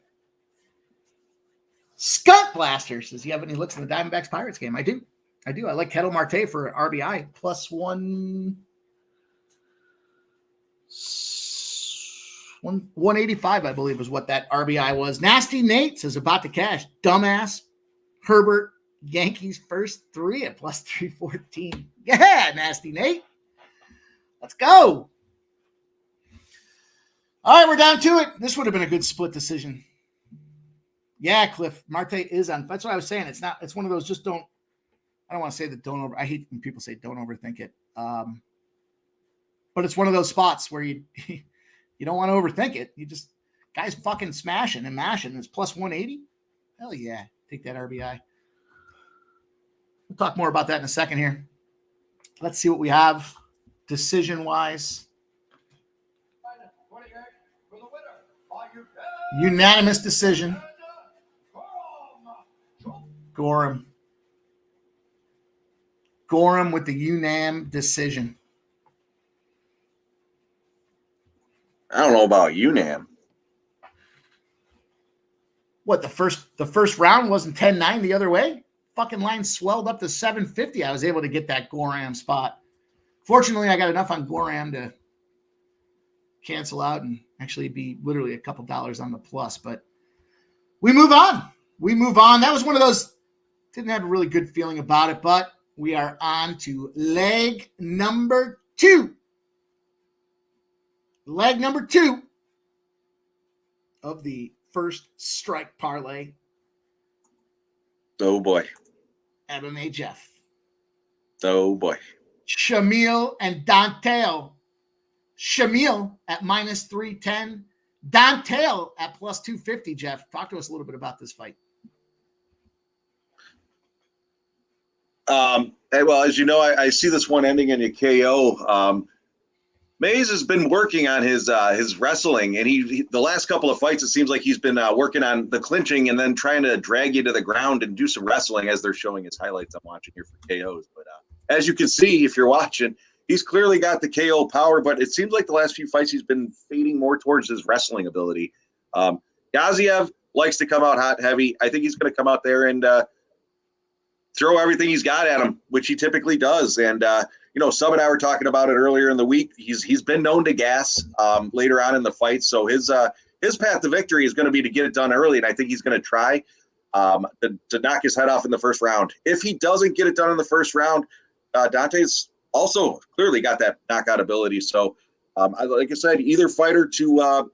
Skunk Blaster says, you have any looks in the Diamondbacks Pirates game? I do. I like Kettle Marte for RBI plus 185, I believe, is what that RBI was. Nasty Nate says, about to cash. Dumbass. Herbert, Yankees first 3 at plus 314. Yeah, Nasty Nate. Let's go. All right, we're down to it. This would have been a good split decision. Yeah, Cliff. Marte is on. That's what I was saying. It's not. It's one of those. Just don't. I don't want to say that. Don't over. I hate when people say don't overthink it. But it's one of those spots where you don't want to overthink it. You just guys fucking smashing and mashing. It's plus 180. Hell yeah, take that RBI. We'll talk more about that in a second here. Let's see what we have decision wise. Unanimous decision. Gorham with the UNAM decision. I don't know about UNAM. What, the first round wasn't 10-9 the other way? Fucking line swelled up to 750. I was able to get that Gorham spot. Fortunately, I got enough on Gorham to cancel out and actually be literally a couple dollars on the plus. But we move on. That was one of those, didn't have a really good feeling about it, but we are on to leg number 2. Leg number 2 of the first strike parlay. Oh boy. MMA Jeff. Oh boy. Shamil and Dantale. Shamil at minus 310. Dantale at plus 250, Jeff. Talk to us a little bit about this fight. Well, as you know, I see this one ending in a KO. Mays has been working on his wrestling, and he the last couple of fights, it seems like he's been working on the clinching and then trying to drag you to the ground and do some wrestling as they're showing his highlights. I'm watching here for KOs. But as you can see, if you're watching, he's clearly got the KO power, but it seems like the last few fights he's been fading more towards his wrestling ability. Gaziev likes to come out hot and heavy. I think he's going to come out there and throw everything he's got at him, which he typically does. And Sub and I were talking about it earlier in the week. He's been known to gas later on in the fight. So his path to victory is going to be to get it done early, and I think he's going to try to knock his head off in the first round. If he doesn't get it done in the first round, Dante's also clearly got that knockout ability. So, like I said, either fighter to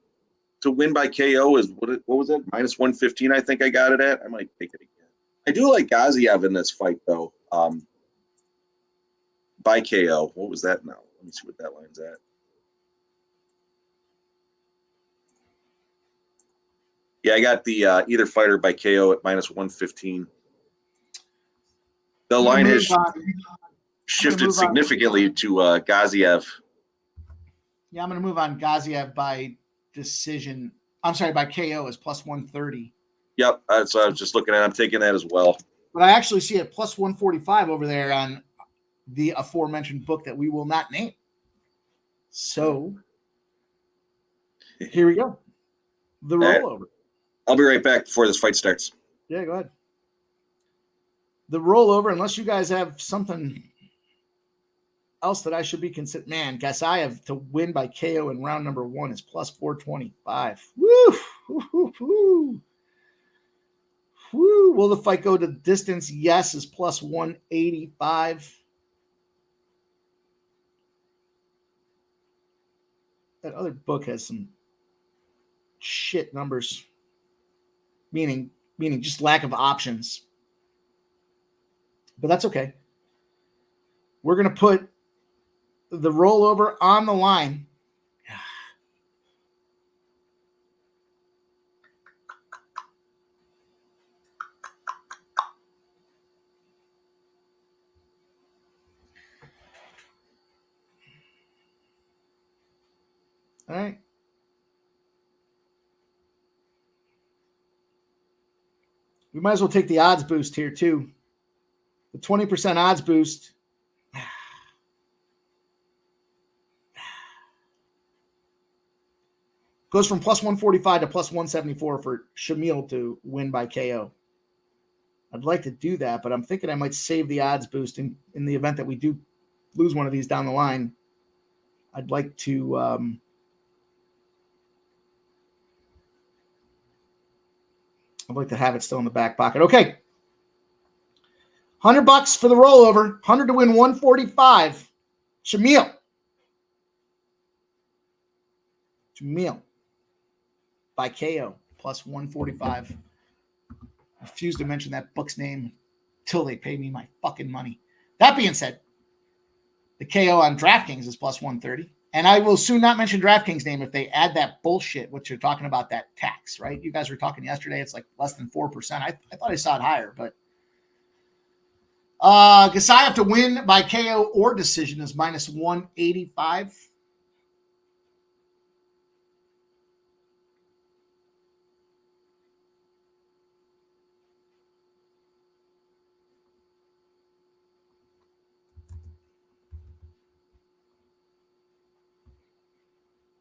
win by KO is what was it? Minus 115, I think I got it at. I might take it again. I do like Gaziev in this fight, though. By KO. What was that now? Let me see what that line's at. Yeah, I got the either fighter by KO at minus 115. The line has shifted significantly to Gaziev. Yeah, I'm going to move on. Gaziev by decision. I'm sorry, by KO is plus 130. Yep, that's what I was just looking at. I'm taking that as well. But I actually see it plus 145 over there on the aforementioned book that we will not name. So here we go. The rollover. Right. I'll be right back before this fight starts. Yeah, go ahead. The rollover, unless you guys have something else that I should be considered? Man, Gasayev to win by KO in round number 1 is plus 425. Woo! Woo! Will the fight go to distance? Yes, is plus 185. That other book has some shit numbers, meaning just lack of options. But that's okay. We're going to put the rollover on the line. All right. We might as well take the odds boost here too. The 20% odds boost. Goes from plus 145 to plus 174 for Shamil to win by KO. I'd like to do that, but I'm thinking I might save the odds boost in the event that we do lose one of these down the line. I'd like to have it still in the back pocket. Okay. $100 for the rollover. 100 to win 145. Shamil by KO plus 145. I refuse to mention that book's name till they pay me my fucking money. That being said, the KO on DraftKings is plus 130. And I will soon not mention DraftKings' name if they add that bullshit, what you're talking about, that tax, right? You guys were talking yesterday. It's like less than 4%. I thought I saw it higher, but Gasayev to win by KO or decision is minus 185.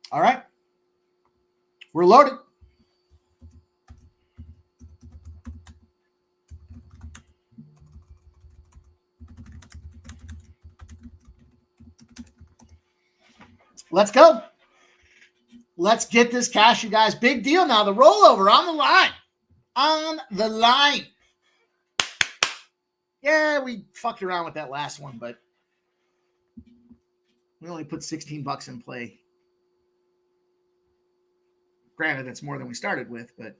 All right. We're loaded. Let's go. Let's get this cash, you guys. Big deal now. The rollover on the line. On the line. Yeah, we fucked around with that last one, but we only put $16 in play. Granted, that's more than we started with, but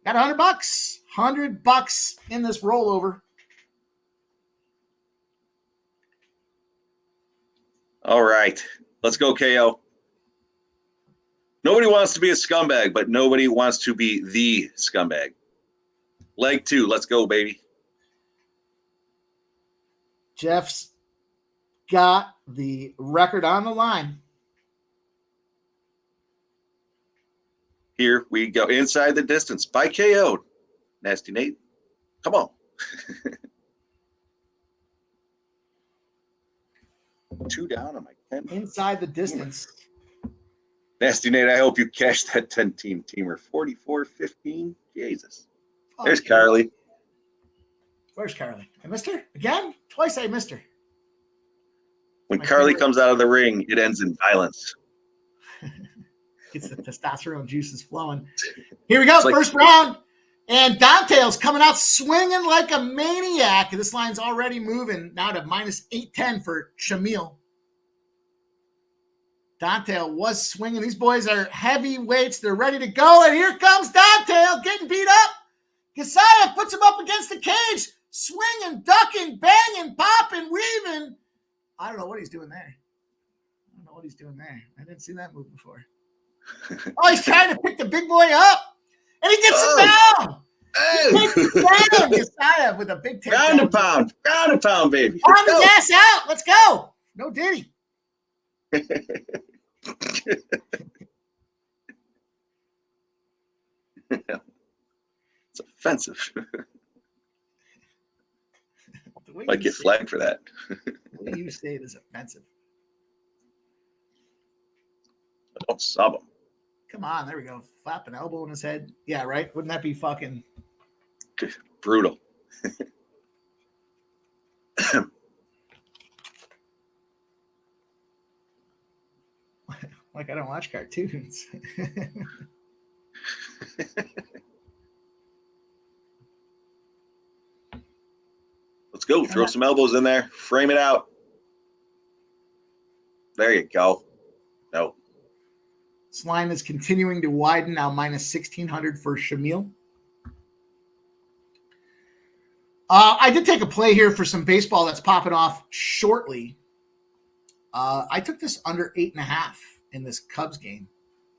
got $100. $100 in this rollover. All right. Let's go, KO. Nobody wants to be a scumbag, but nobody wants to be the scumbag. Leg 2. Let's go, baby. Jeff's got the record on the line. Here we go. Inside the distance by KO. Nasty Nate. Come on. 2 down on my 10. Inside the distance. Nasty Nate, I hope you cashed that 10-team teamer. 44-15. Jesus. There's Carly. Where's Carly? I missed her again? Twice I missed her. When Carly comes out of the ring, it ends in violence. Gets the testosterone juices flowing. Here we go. Like, first round. And Dante's coming out swinging like a maniac. This line's already moving now to minus 810 for Shamil. Dante was swinging. These boys are heavyweights. They're ready to go. And here comes Dante getting beat up. Gasayev puts him up against the cage. Swinging, ducking, banging, popping, weaving. I don't know what he's doing there. I didn't see that move before. Oh, he's trying to pick the big boy up. And he gets him down. He takes him down. Gasayev with a big takedown. Ground and pound, baby. On the gas out. Let's go. No Diddy. It's offensive. Might Might get flagged for that. The way you say it is offensive. Don't sub him. Come on, there we go. Flap an elbow in his head. Yeah, right? Wouldn't that be fucking Brutal. Like I don't watch cartoons. Let's go. Throw some elbows in there. Frame it out. There you go. No. This line is continuing to widen, now minus 1,600 for Shamil. I did take a play here for some baseball that's popping off shortly. I took this under 8.5 in this Cubs game,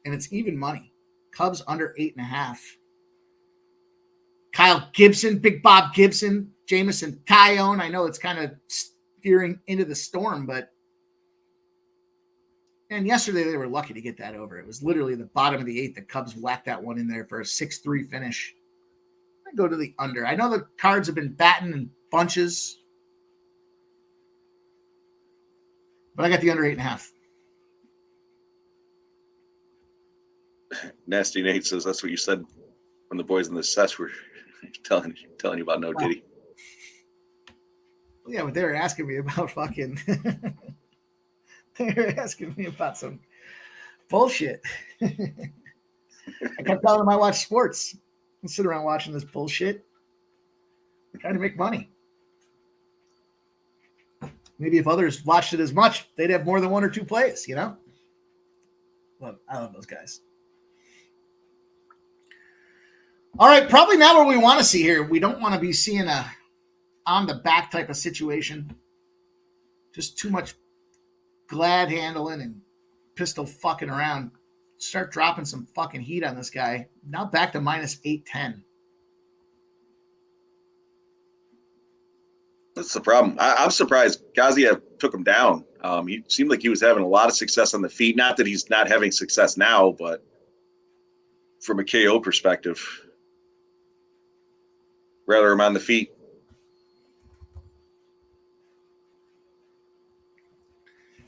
and it's even money. Cubs under 8.5. Kyle Gibson, Big Bob Gibson, Jamison Tyone. I know it's kind of steering into the storm, but and yesterday they were lucky to get that over. It was literally the bottom of the 8th. The Cubs whacked that one in there for a 6-3 finish. I go to the under. I know the Cards have been batting in bunches, but I got the under 8.5. Nasty Nate says that's what you said when the boys in the sets were telling you about No Diddy. Yeah, but they were asking me about fucking. They were asking me about some bullshit. I kept telling them I watch sports. I sit around watching this bullshit. I'm trying to make money. Maybe if others watched it as much, they'd have more than 1 or 2 plays, you know? Well, I love those guys. All right, probably not what we want to see here. We don't want to be seeing a on the back type of situation. Just too much glad handling and pistol fucking around. Start dropping some fucking heat on this guy. Now back to minus 810. That's the problem. I'm surprised Gaziev took him down. He seemed like he was having a lot of success on the feet. Not that he's not having success now, but from a KO perspective, rather him on the feet.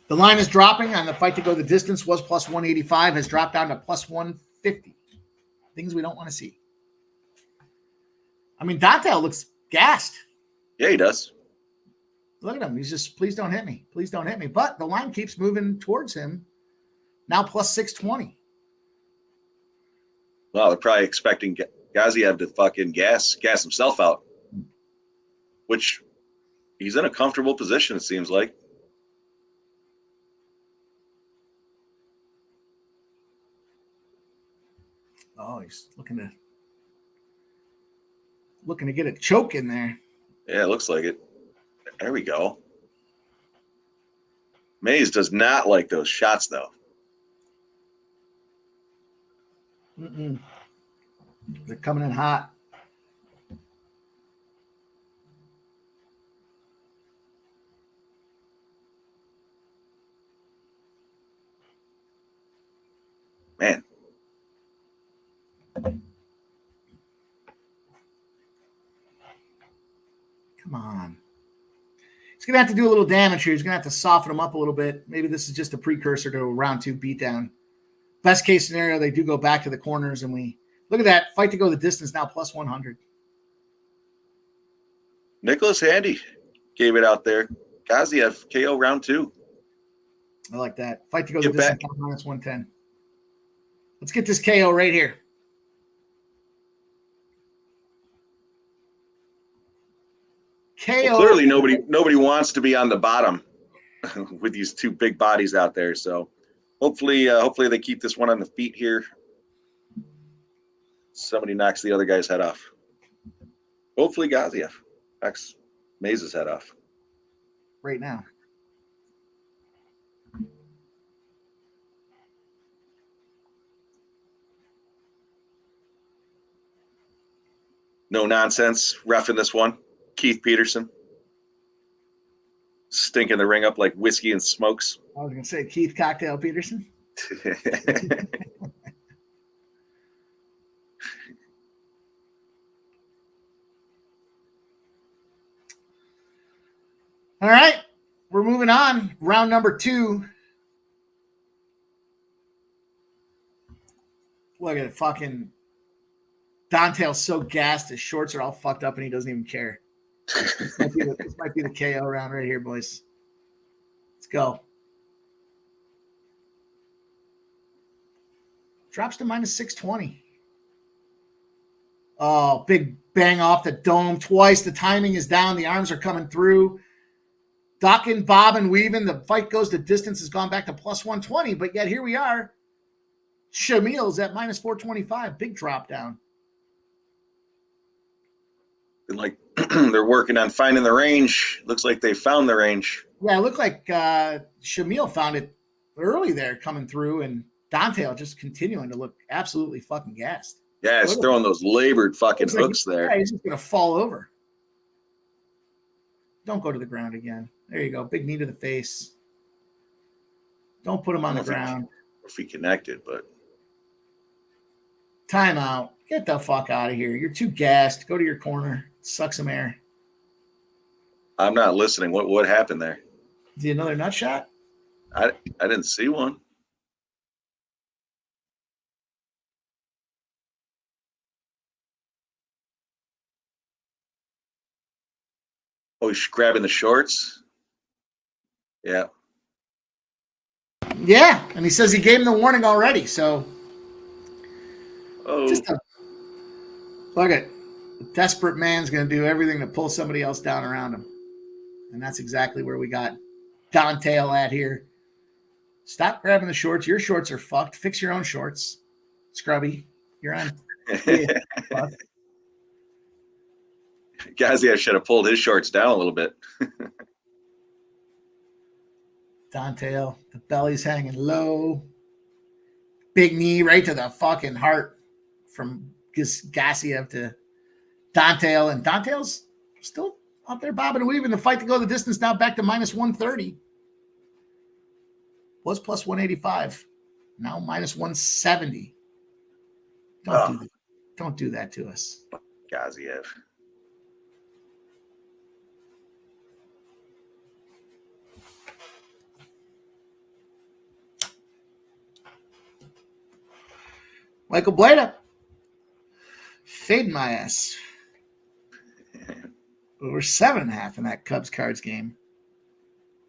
The line is dropping on the fight to go the distance was plus 185, has dropped down to plus 150. Things we don't want to see. I mean, Dante looks gassed. Yeah, he does. Look at him. He's just, please don't hit me. Please don't hit me. But the line keeps moving towards him. Now plus 620. Well, they're probably expecting Gaziev to fucking gas himself out, which he's in a comfortable position, it seems like. Oh, he's looking to get a choke in there. Yeah, it looks like it. There we go. Mays does not like those shots, though. Mm-mm. They're coming in hot. Man. Come on. He's going to have to do a little damage here. He's going to have to soften him up a little bit. Maybe this is just a precursor to a round 2 beatdown. Best case scenario, they do go back to the corners, and we look at that fight to go the distance now plus 100. Nicholas Handy gave it out there. Gaziev KO round 2. I like that. Fight to go the distance now minus 110. Let's get this KO right here. KO. Well, clearly, nobody wants to be on the bottom with these two big bodies out there. So hopefully they keep this one on the feet here. Somebody knocks the other guy's head off. Hopefully Gaziev knocks Mays' head off. Right now. No nonsense ref in this one. Keith Peterson. Stinking the ring up like whiskey and smokes. I was going to say Keith Cocktail Peterson. All right. We're moving on. Round number 2. Look at it. Fucking Dante's so gassed. His shorts are all fucked up and he doesn't even care. This might be the KO round right here, boys. Let's go. Drops to minus 620. Oh, big bang off the dome twice. The timing is down. The arms are coming through. Ducking, bobbing, weaving. The fight goes. The distance has gone back to plus 120, but yet here we are. Shamil's at minus 425. Big drop down. Like they're working on finding the range. Looks like they found the range. Yeah, it looked like Shamil found it early there coming through, and Dante just continuing to look absolutely fucking gassed. Yeah, he's throwing those labored fucking Looks like hooks there. Yeah, he's just going to fall over. Don't go to the ground again. There you go. Big knee to the face. Don't put him on the ground. If he connected, but Timeout. Get the fuck out of here. You're too gassed. Go to your corner. Suck some air. I'm not listening. What happened there? Is he another nut shot? I didn't see one. Oh, he's grabbing the shorts. Yeah. Yeah, and he says he gave him the warning already. So, Oh, fuck it. A desperate man's going to do everything to pull somebody else down around him. And that's exactly where we got Dante at here. Stop grabbing the shorts. Your shorts are fucked. Fix your own shorts. Scrubby. You're on. Gaziev should have pulled his shorts down a little bit. Dante, the belly's hanging low. Big knee right to the fucking heart from Gaziev to Dante. And Dante's still out there bobbing and weaving. The fight to go the distance now back to minus 130. Was plus 185. Now minus 170. Don't do that to us. Gaziev. Michael Blada. Fading my ass. Over 7.5 in that Cubs Cards game.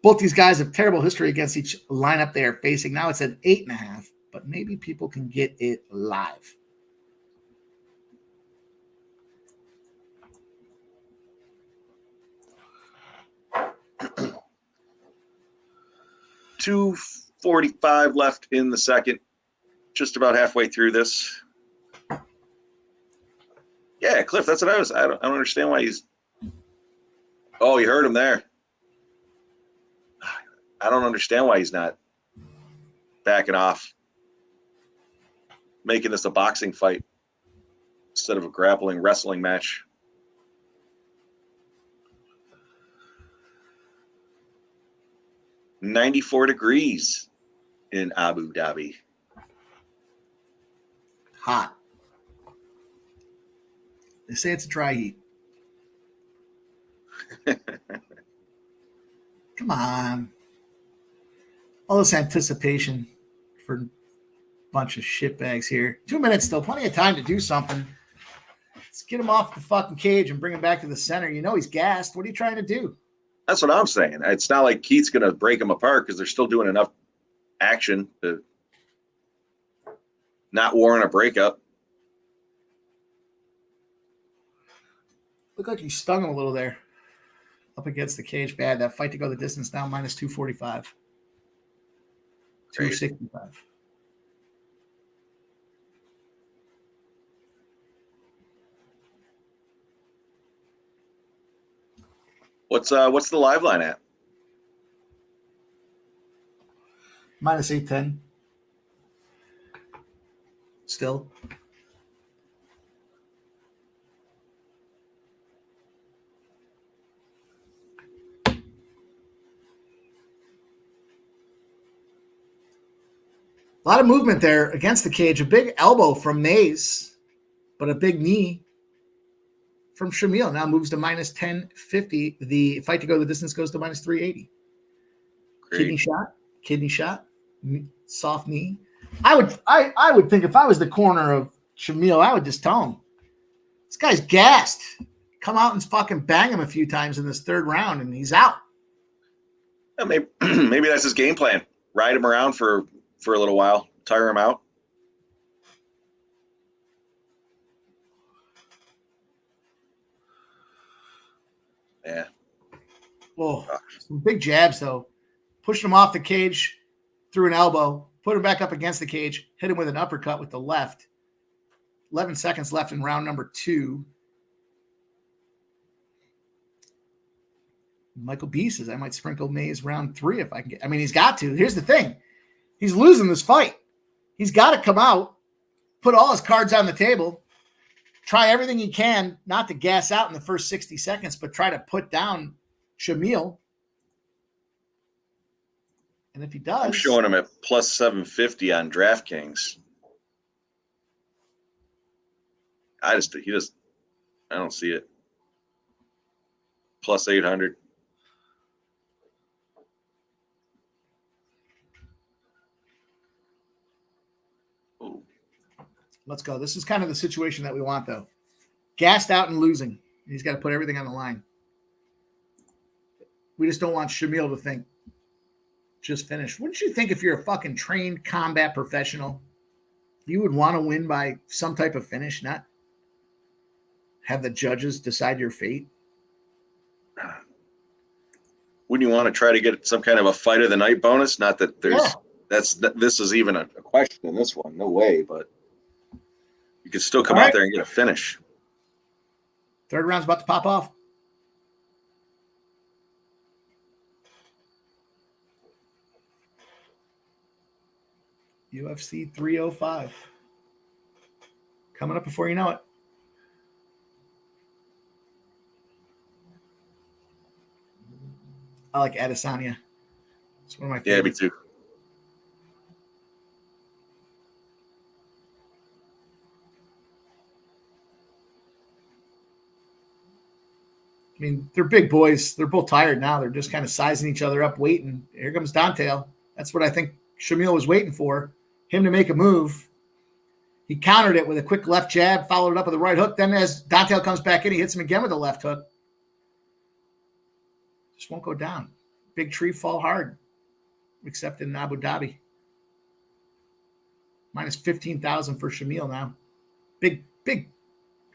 Both these guys have terrible history against each lineup they are facing. Now it's at 8.5, but maybe people can get it live. $2:45 left in the second. Just about halfway through this. Yeah, Cliff, that's what I don't understand why he's. Oh, you heard him there. I don't understand why he's not backing off, making this a boxing fight instead of a grappling wrestling match. $94 degrees in Abu Dhabi. Hot. They say it's a dry heat. Come on. All this anticipation for a bunch of shitbags here. 2 minutes still. Plenty of time to do something. Let's get him off the fucking cage and bring him back to the center. You know he's gassed. What are you trying to do? That's what I'm saying. It's not like Keith's going to break him apart because they're still doing enough action to not warrant a breakup. Looked like he stung him a little there. Up against the cage. Bad. That fight to go the distance now minus 245. 265. What's the live line at? Minus 810. Still. A lot of movement there against the cage. A big elbow from Mays, but a big knee from Shamil. Now moves to minus 1050. The fight to go the distance goes to minus 380. Great. Kidney shot, soft knee. I would think if I was the corner of Shamil, I would just tell him, this guy's gassed. Come out and fucking bang him a few times in this third round, and he's out. Yeah, maybe that's his game plan. Ride him around for a little while, tire him out. Yeah. Oh, some big jabs, though. Pushed him off the cage, threw an elbow, put him back up against the cage, hit him with an uppercut with the left. 11 seconds left in round number 2. Michael B says, I might sprinkle Mays round 3 if I can get. I mean, he's got to. Here's the thing. He's losing this fight. He's got to come out, put all his cards on the table, try everything he can not to gas out in the first 60 seconds, but try to put down Shamil. And if he does, I'm showing him at plus 750 on DraftKings. I don't see it. Plus 800. Oh. let's go. This is kind of the situation that we want, though. Gassed out and losing. He's got to put everything on the line. We just don't want Shamil to think, just finished. Wouldn't you think if you're a fucking trained combat professional, you would want to win by some type of finish, not have the judges decide your fate? Wouldn't you want to try to get some kind of a fight of the night bonus? Not that there's this is even a question in this one. No way, but you could still come out there and get a finish. Third round's about to pop off. UFC 305. Coming up before you know it. I like Adesanya. It's one of my favorites. Yeah, me too. I mean, they're big boys. They're both tired now. They're just kind of sizing each other up, waiting. Here comes Dante. That's what I think Shamil was waiting for, him to make a move. He countered it with a quick left jab, followed it up with a right hook. Then as Dante comes back in, he hits him again with a left hook. Just won't go down. Big tree fall hard, except in Abu Dhabi. Minus 15,000 for Shamil now. Big, hit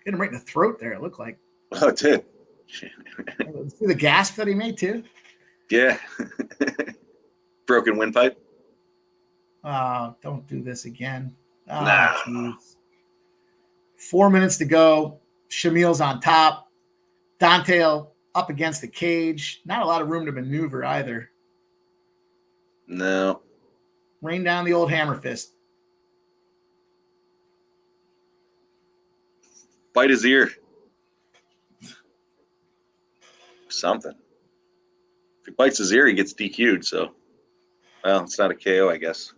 him right in the throat there, it looked like. Oh, it did. See the gasp that he made, too? Yeah. Broken windpipe. Oh, don't do this again. Oh, Nah. geez. 4 minutes to go. Shamil's on top. Dante up against the cage. Not a lot of room to maneuver either. No. Rain down the old hammer fist. Bite his ear. Something. If he bites his ear, he gets DQ'd. So, well, it's not a KO, I guess.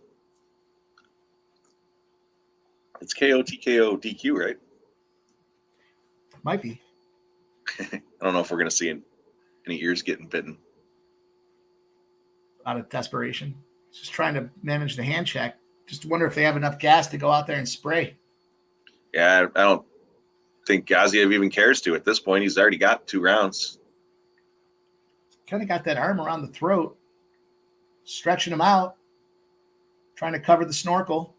It's KO, TKO, DQ, right? Might be. I don't know if we're going to see any ears getting bitten. Out of desperation. Just trying to manage the hand check. Just wonder if they have enough gas to go out there and spray. Yeah, I don't think Gaziev even cares to at this point. He's already got 2 rounds. Kind of got that arm around the throat. Stretching him out. Trying to cover the snorkel.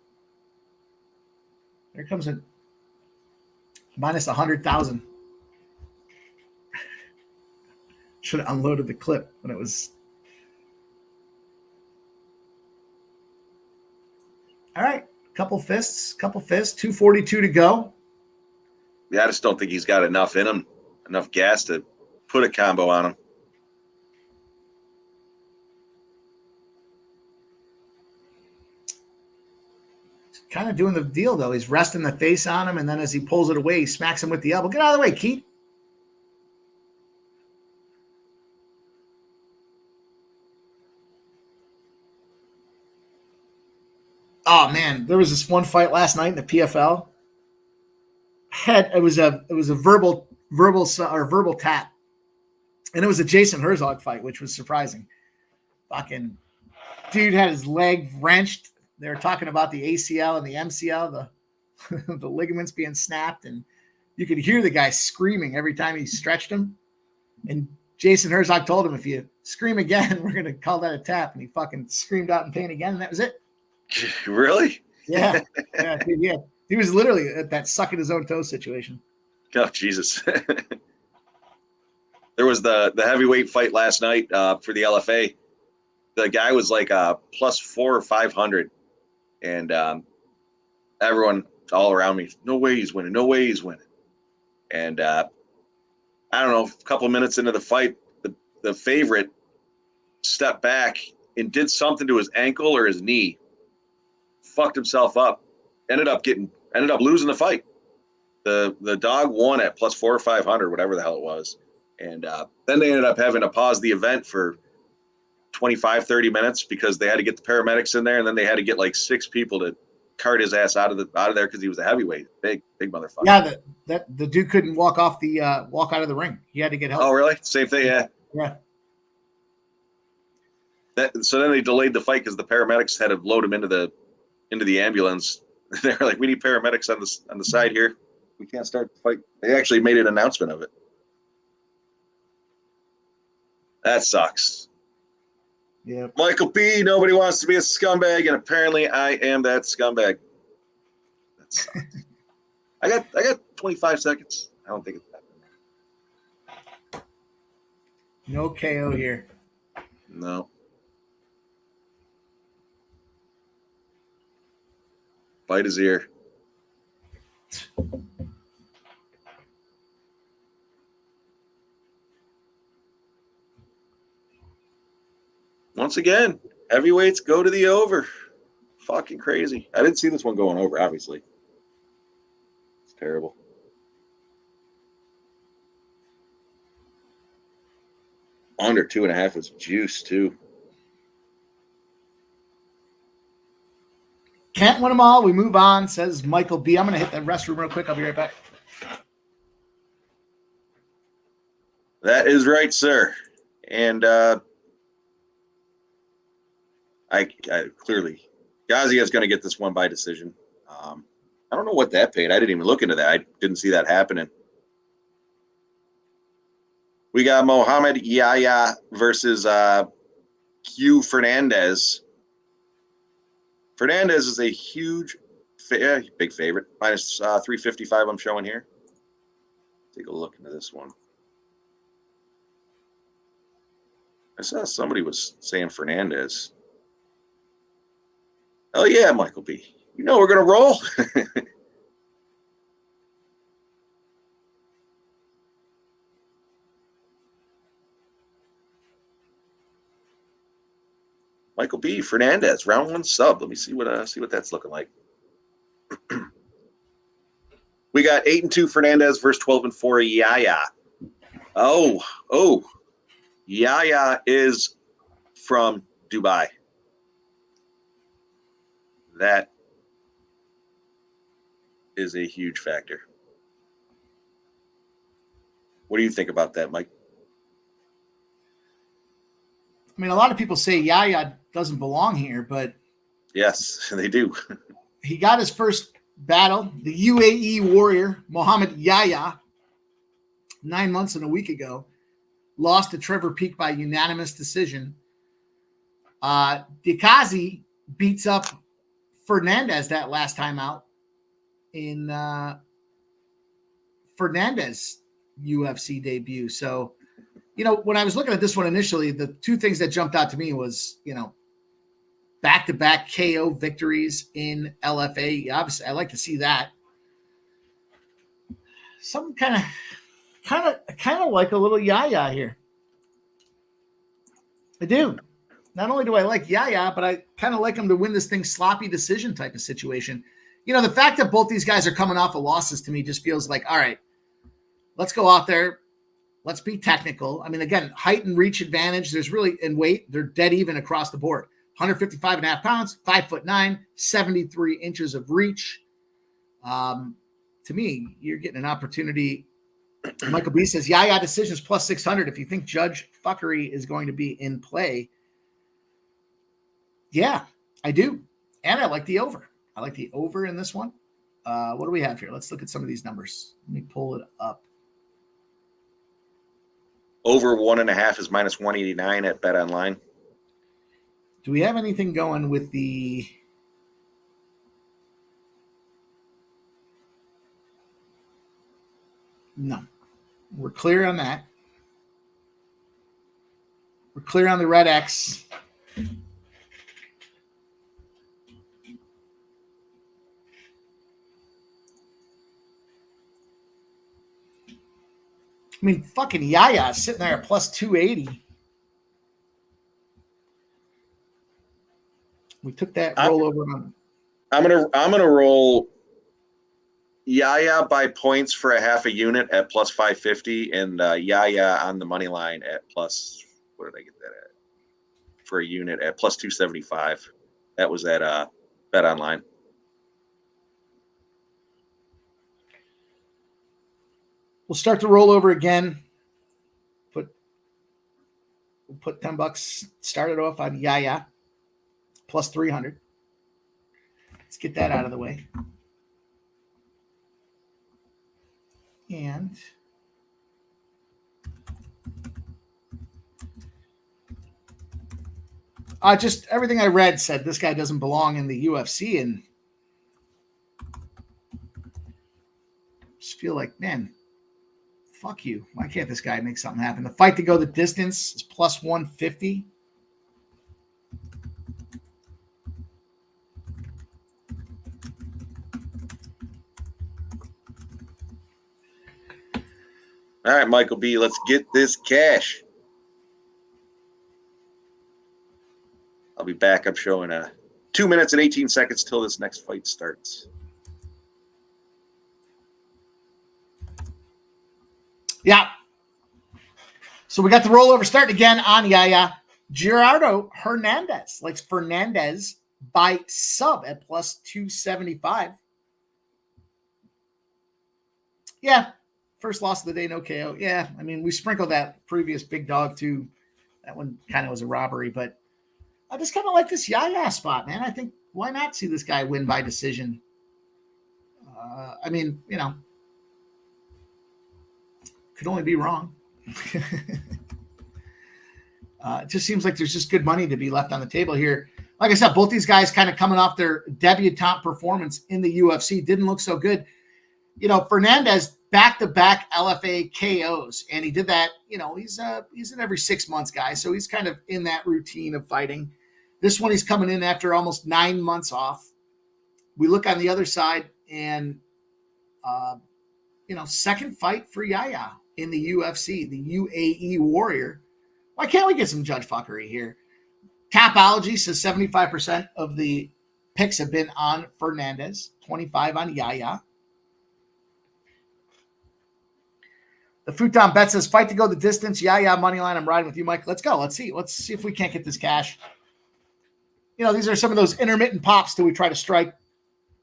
There comes a minus 100,000. Should have unloaded the clip when it was. All right. Couple fists. 2:42 to go. Yeah, I just don't think he's got enough in him, enough gas to put a combo on him. Kind of doing the deal, though. He's resting the face on him, and then as he pulls it away, he smacks him with the elbow. Get out of the way, Keith. Oh man, there was this one fight last night in the PFL. It was a verbal tap, and it was a Jason Herzog fight, which was surprising. Fucking dude had his leg wrenched. They were talking about the ACL and the MCL, the ligaments being snapped, and you could hear the guy screaming every time he stretched him. And Jason Herzog told him, if you scream again, we're going to call that a tap. And he fucking screamed out in pain again, and that was it. Really? Yeah. Yeah. He was literally at that sucking his own toe situation. Oh, Jesus. There was the heavyweight fight last night for the LFA. The guy was like plus 400 or 500, and everyone all around me, no way he's winning, no way he's winning. And I don't know, a couple of minutes into the fight, the favorite stepped back and did something to his ankle or his knee, fucked himself up, ended up losing the fight. The dog won at plus 400 or 500, whatever the hell it was. And then they ended up having to pause the event for 25, 30 minutes because they had to get the paramedics in there, and then they had to get like 6 people to cart his ass out of there because he was a heavyweight, big motherfucker. Yeah, that the dude couldn't walk out of the ring. He had to get help. Oh, really? Same thing, yeah. Yeah. So then they delayed the fight because the paramedics had to load him into the ambulance. They were like, "We need paramedics on the side here. We can't start the fight." They actually made an announcement of it. That sucks. Yeah. Michael B, nobody wants to be a scumbag, and apparently I am that scumbag. That sucks. I got 25 seconds. I don't think it's that. No KO here. No. Bite his ear. Once again, heavyweights go to the over. Fucking crazy. I didn't see this one going over, obviously. It's terrible. Under 2.5 is juice, too. Can't win them all. We move on, says Michael B. I'm going to hit the restroom real quick. I'll be right back. That is right, sir. And I clearly, Gazia is going to get this one by decision. I don't know what that paid. I didn't even look into that. I didn't see that happening. We got Mohamed Yahya versus Q Fernandez. Fernandez is a huge, big favorite. Minus 355 I'm showing here. Take a look into this one. I saw somebody was saying Fernandez. Oh, yeah, Michael B. You know we're going to roll. Michael B. Fernandez, round 1 sub. Let me see what that's looking like. We got 8-2 Fernandez versus 12-4 Yahya. Oh, Yahya is from Dubai. That is a huge factor. What do you think about that, Mike? I mean, a lot of people say Yahya doesn't belong here, but Yes, they do. he got his first battle, the UAE warrior, Mohamed Yahya, 9 months and a week ago, lost to Trevor Peek by unanimous decision. Dikazi beats up Fernandez that last time out in Fernandez UFC debut. So, when I was looking at this one initially, the two things that jumped out to me was, back-to-back KO victories in LFA. Obviously, I like to see that. Something kind of like a little Yahya here. I do. Not only do I like Yahya, but I kind of like him to win this thing sloppy decision type of situation. The fact that both these guys are coming off of losses to me just feels like, all right, let's go out there. Let's be technical. I mean, again, height and reach advantage. There's really, in weight, they're dead even across the board. 155.5 pounds, 5'9", 73 inches of reach. To me, you're getting an opportunity. Michael B says, Yahya decisions plus 600 if you think judge fuckery is going to be in play. Yeah, I do. And I like the over. I like the over in this one. What do we have here? Let's look at some of these numbers. Let me pull it up. Over 1.5 is minus 189 at Bet Online. Do we have anything going with the... No. We're clear on that. We're clear on the red X. I mean, fucking Yaya sitting there at plus 280. We took that rollover on. I'm gonna roll Yaya by points for a half a unit at plus 550, and Yaya on the money line at plus. What did I get that at? For a unit at plus 275. That was at Bet Online. We'll start the rollover again. We'll put $10. Start it off on Yaya plus 300. Let's get that out of the way. And just everything I read said this guy doesn't belong in the UFC, and just feel like, man, fuck you. Why can't this guy make something happen? The fight to go the distance is plus 150. All right, Michael B., let's get this cash. I'll be back. I'm showing 2 minutes and 18 seconds till this next fight starts. Yeah. So we got the rollover starting again on Yaya. Gerardo Hernandez likes Fernandez by sub at plus 275. Yeah. First loss of the day, no KO. Yeah. I mean, we sprinkled that previous big dog too. That one kind of was a robbery, but I just kind of like this Yaya spot, man. I think why not see this guy win by decision? I mean, you know, could only be wrong. It just seems like there's just good money to be left on the table here. Like I said, both these guys kind of coming off their debutante performance in the UFC didn't look so good. You know, Fernandez back-to-back LFA KOs, and he did that. You know, he's an every 6 months guy, so he's kind of in that routine of fighting. This one, he's coming in after almost 9 months off. We look on the other side, and you know, second fight for Yaya in the UFC, the UAE Warrior. Why can't we get some judge fuckery here? Capology says 75% of the picks have been on Fernandez, 25 on Yaya. The Futon Bet says fight to go the distance. Yaya money line. I'm riding with you, Mike. Let's go. Let's see if we can't get this cash. You know, these are some of those intermittent pops till we try to strike.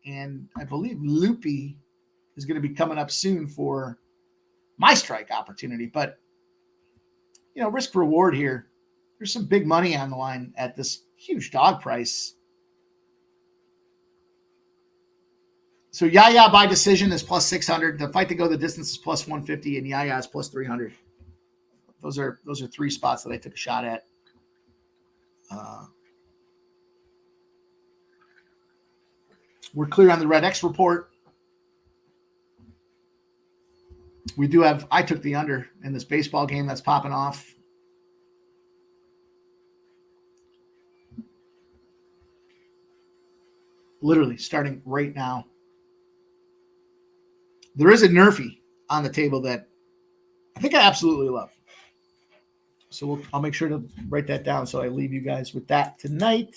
And I believe Loopy is going to be coming up soon for my strike opportunity. But, you know, risk reward here. There's some big money on the line at this huge dog price. So Yaya by decision is plus 600. The fight to go the distance is plus 150, and Yaya is plus 300. Those are 3 spots that I took a shot at. We're clear on the Red X report. We do have, I took the under in this baseball game that's popping off. Literally starting right now. There is a Nerfy on the table that I think I absolutely love. So I'll make sure to write that down so I leave you guys with that tonight.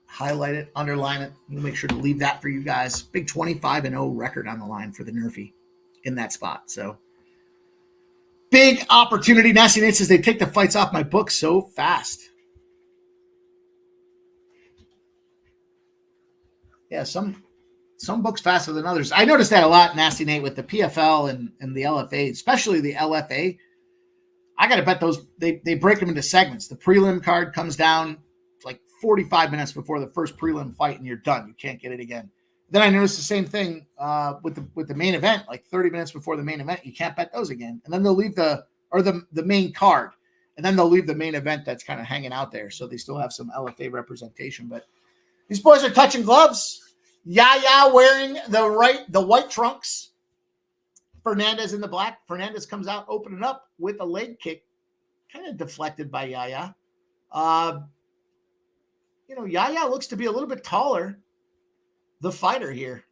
Highlight it, underline it. We'll make sure to leave that for you guys. Big 25-0 record on the line for the Nerfy in that spot. So big opportunity. Nasty Nate says they take the fights off my book so fast. Yeah, some books faster than others. I noticed that a lot, Nasty Nate, with the PFL and the LFA, especially the LFA. I got to bet those, they break them into segments. The prelim card comes down like 45 minutes before the first prelim fight and you're done. You can't get it again. Then I noticed the same thing with the main event, like 30 minutes before the main event. You can't bet those again. And then they'll leave the main card. And then they'll leave the main event that's kind of hanging out there. So they still have some LFA representation. But these boys are touching gloves. Yaya wearing the white trunks. Fernandez in the black. Fernandez comes out, opening up with a leg kick, kind of deflected by Yaya. Yaya looks to be a little bit taller, the fighter here.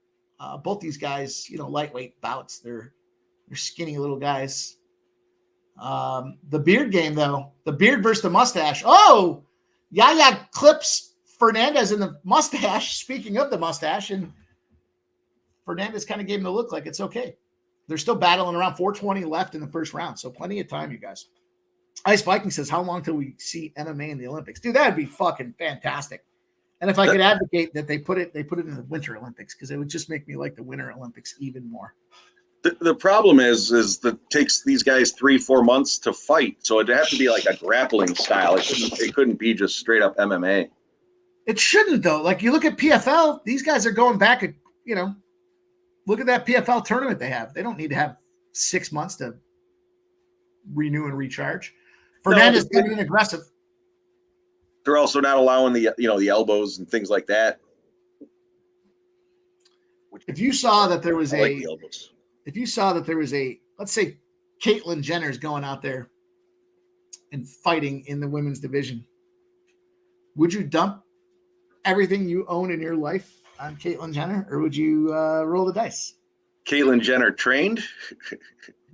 Both these guys, lightweight bouts. They're skinny little guys. The beard game, though, the beard versus the mustache. Oh, Yaya clips Fernandez in the mustache. Speaking of the mustache, and Fernandez kind of gave him the look like it's okay. They're still battling around 4:20 left in the first round, so plenty of time, you guys. Ice Viking says, how long till we see MMA in the Olympics? Dude, that'd be fucking fantastic. And if I could advocate that they put it in the Winter Olympics, because it would just make me like the Winter Olympics even more. The problem is that it takes these guys 3-4 months to fight, so it'd have to be like a grappling style. It couldn't be just straight up MMA. It shouldn't, though. Like, you look at PFL, these guys are going back at, look at that PFL tournament they have. They don't need to have 6 months to renew and recharge. Fernandez getting aggressive. They're also not allowing the elbows and things like that. If you saw that there was the elbows. If you saw that there was let's say Caitlyn Jenner's going out there and fighting in the women's division, would you dump everything you own in your life on Caitlyn Jenner, or would you roll the dice? Caitlyn Jenner trained?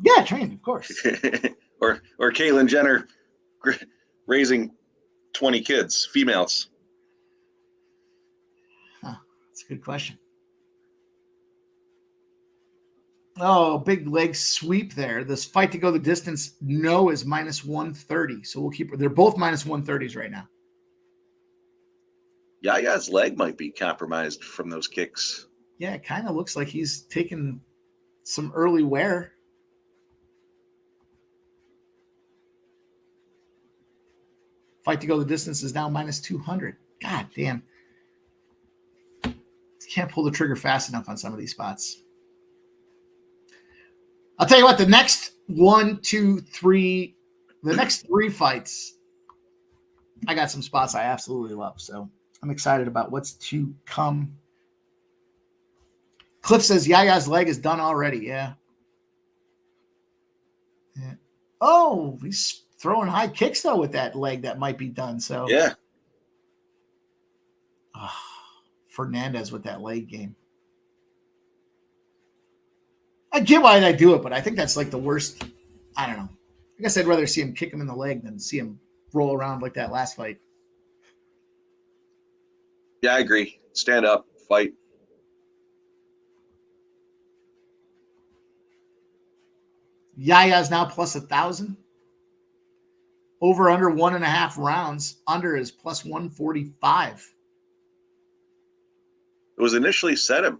Yeah, trained, of course. or Caitlyn Jenner raising 20 kids, females? That's a good question. Oh, big leg sweep there. This fight to go the distance, no, is minus 130. So we'll keep. They're both minus 130s right now. Yaya's leg might be compromised from those kicks. Yeah, it kind of looks like he's taken some early wear. Fight to go the distance is now minus 200. God damn. Can't pull the trigger fast enough on some of these spots. I'll tell you what, the next 3 fights, I got some spots I absolutely love. So I'm excited about what's to come. Cliff says Yaya's leg is done already. Yeah. Oh, he's throwing high kicks, though, with that leg that might be done. So, yeah. Fernandez with that leg game. I get why they do it, but I think that's like the worst. I don't know. I guess I'd rather see him kick him in the leg than see him roll around like that last fight. Yeah, I agree. Stand up, fight. Yaya's now plus 1,000. Over under 1.5 rounds. Under is plus 145. It was initially set him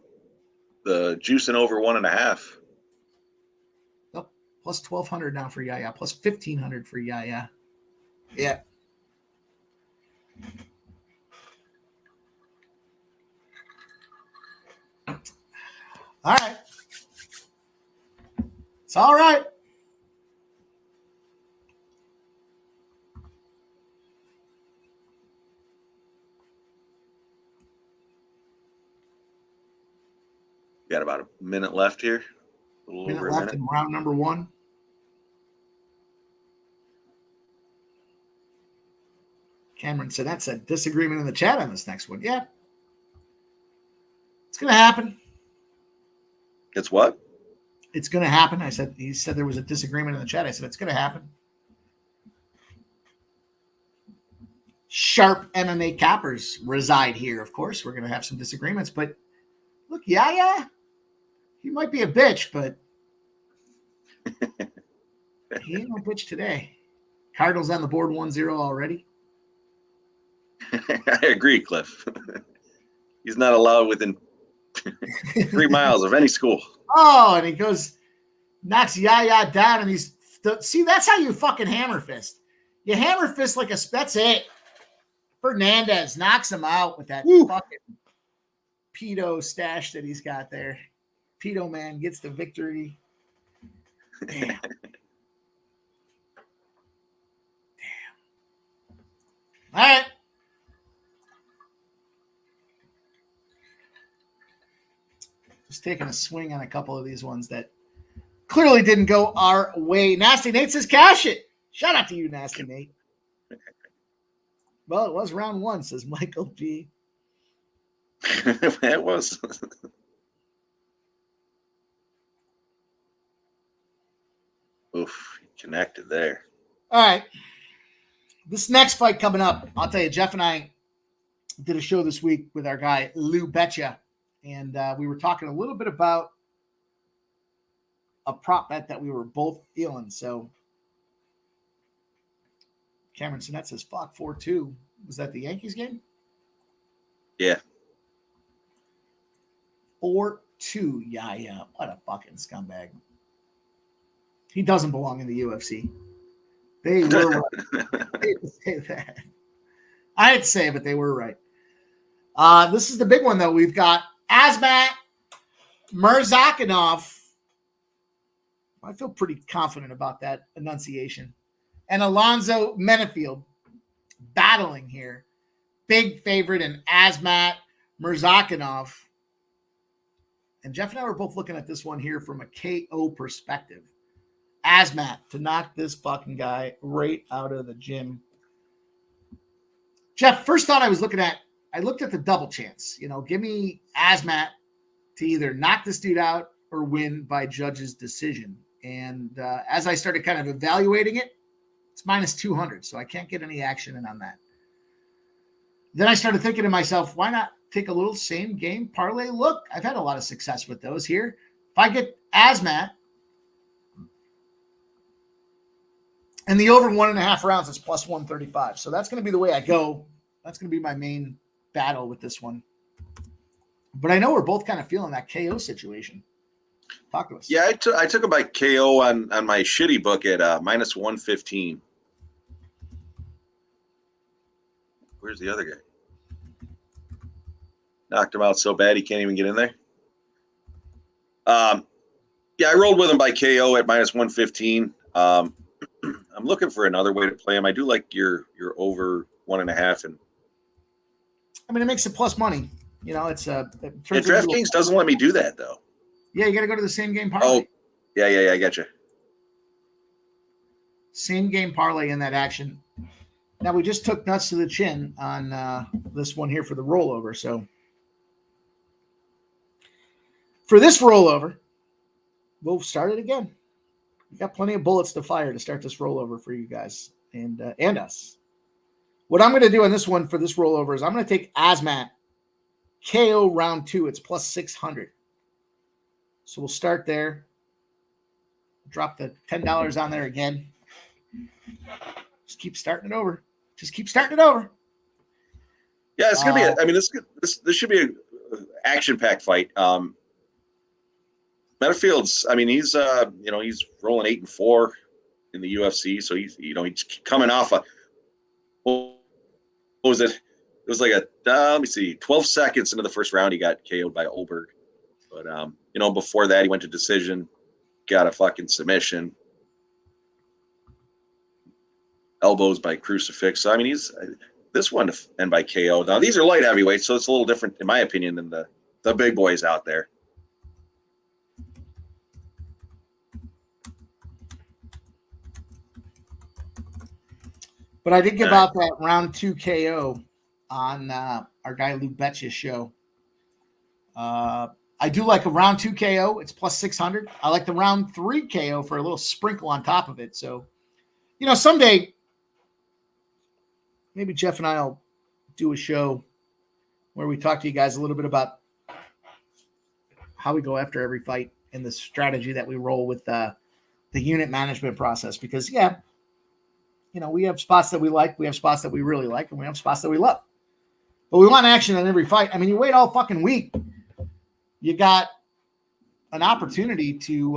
the juicing over 1.5. Oh, plus 1,200 now for Yaya. Plus 1,500 for Yaya. Yeah. All right. It's all right. Got about a minute left here. A little Minute over a left minute. in round number 1. Cameron said that's a disagreement in the chat on this next one. Yeah. It's going to happen. It's what? It's going to happen. He said there was a disagreement in the chat. I said, it's going to happen. Sharp MMA cappers reside here. Of course, we're going to have some disagreements, but look, Yaya, he might be a bitch, but he ain't no bitch today. Cardinals on the board 1-0 already. I agree, Cliff. He's not allowed within 3 miles of any school. Oh, and he knocks Yaya down, and see, that's how you fucking hammer fist. You hammer fist like that's it. Fernandez knocks him out with that fucking pedo stash that he's got there. Pedo man gets the victory. Damn. Damn. All right. Just taking a swing on a couple of these ones that clearly didn't go our way. Nasty Nate says cash it. Shout out to you, Nasty Nate. Well, it was round 1, says Michael B. It was. Oof, connected there. All right. This next fight coming up, I'll tell you, Jeff and I did a show this week with our guy, Lou Betcha, and we were talking a little bit about a prop bet that we were both feeling. So Cameron Sinet says, fuck, 4-2. Was that the Yankees game? Yeah. 4-2. Yeah. What a fucking scumbag. He doesn't belong in the UFC. They were right. I hate to say that. I hate to say it, but they were right. This is the big one, though. We've got Azamat Murzakanov. I feel pretty confident about that enunciation. And Alonzo Menefield battling here. Big favorite in Azamat Murzakanov. And Jeff and I were both looking at this one here from a KO perspective. Azamat to knock this fucking guy right out of the gym. Jeff, first thought I looked at the double chance. Give me Azamat to either knock this dude out or win by judge's decision. And as I started kind of evaluating it, it's minus 200, so I can't get any action in on that. Then I started thinking to myself, why not take a little same game parlay look? I've had a lot of success with those here. If I get Azamat and the over 1.5 rounds, it's plus 135. So that's going to be the way I go. That's going to be my main battle with this one. But I know we're both kind of feeling that KO situation. Talk to us. Yeah, I took him by KO on my shitty book at minus 115. Where's the other guy? Knocked him out so bad he can't even get in there. Yeah, I rolled with him by KO at minus 115. I'm looking for another way to play him. I do like your over 1.5, and I mean, it makes it plus money. It's DraftKings doesn't let me do that though. Yeah, you got to go to the same game parlay. Oh, yeah, I got you. Same game parlay in that action. Now, we just took nuts to the chin on this one here for the rollover. So, for this rollover, we'll start it again. We got plenty of bullets to fire to start this rollover for you guys and us. What I'm going to do on this one for this rollover is I'm going to take Azamat KO round 2. It's plus 600. So we'll start there. Drop the $10 on there again. Just keep starting it over. Yeah, it's gonna be. This should be an action-packed fight. Metafield's. he's he's rolling 8-4 in the UFC, so he's coming off a. What was it? It was like let me see, 12 seconds into the first round, he got KO'd by Olberg. But before that, he went to decision, got a fucking submission, elbows by crucifix. So he's this one to end by KO. Now these are light heavyweights, so it's a little different in my opinion than the big boys out there. But I did give out that round 2 KO on our guy Lou Betcha's show. I do like a round 2 KO. It's plus 600. I like the round 3 KO for a little sprinkle on top of it. So, someday maybe Jeff and I will do a show where we talk to you guys a little bit about how we go after every fight and the strategy that we roll with the unit management process. Because, we have spots that we like, we have spots that we really like, and we have spots that we love. But we want action on every fight. You wait all fucking week. You got an opportunity to,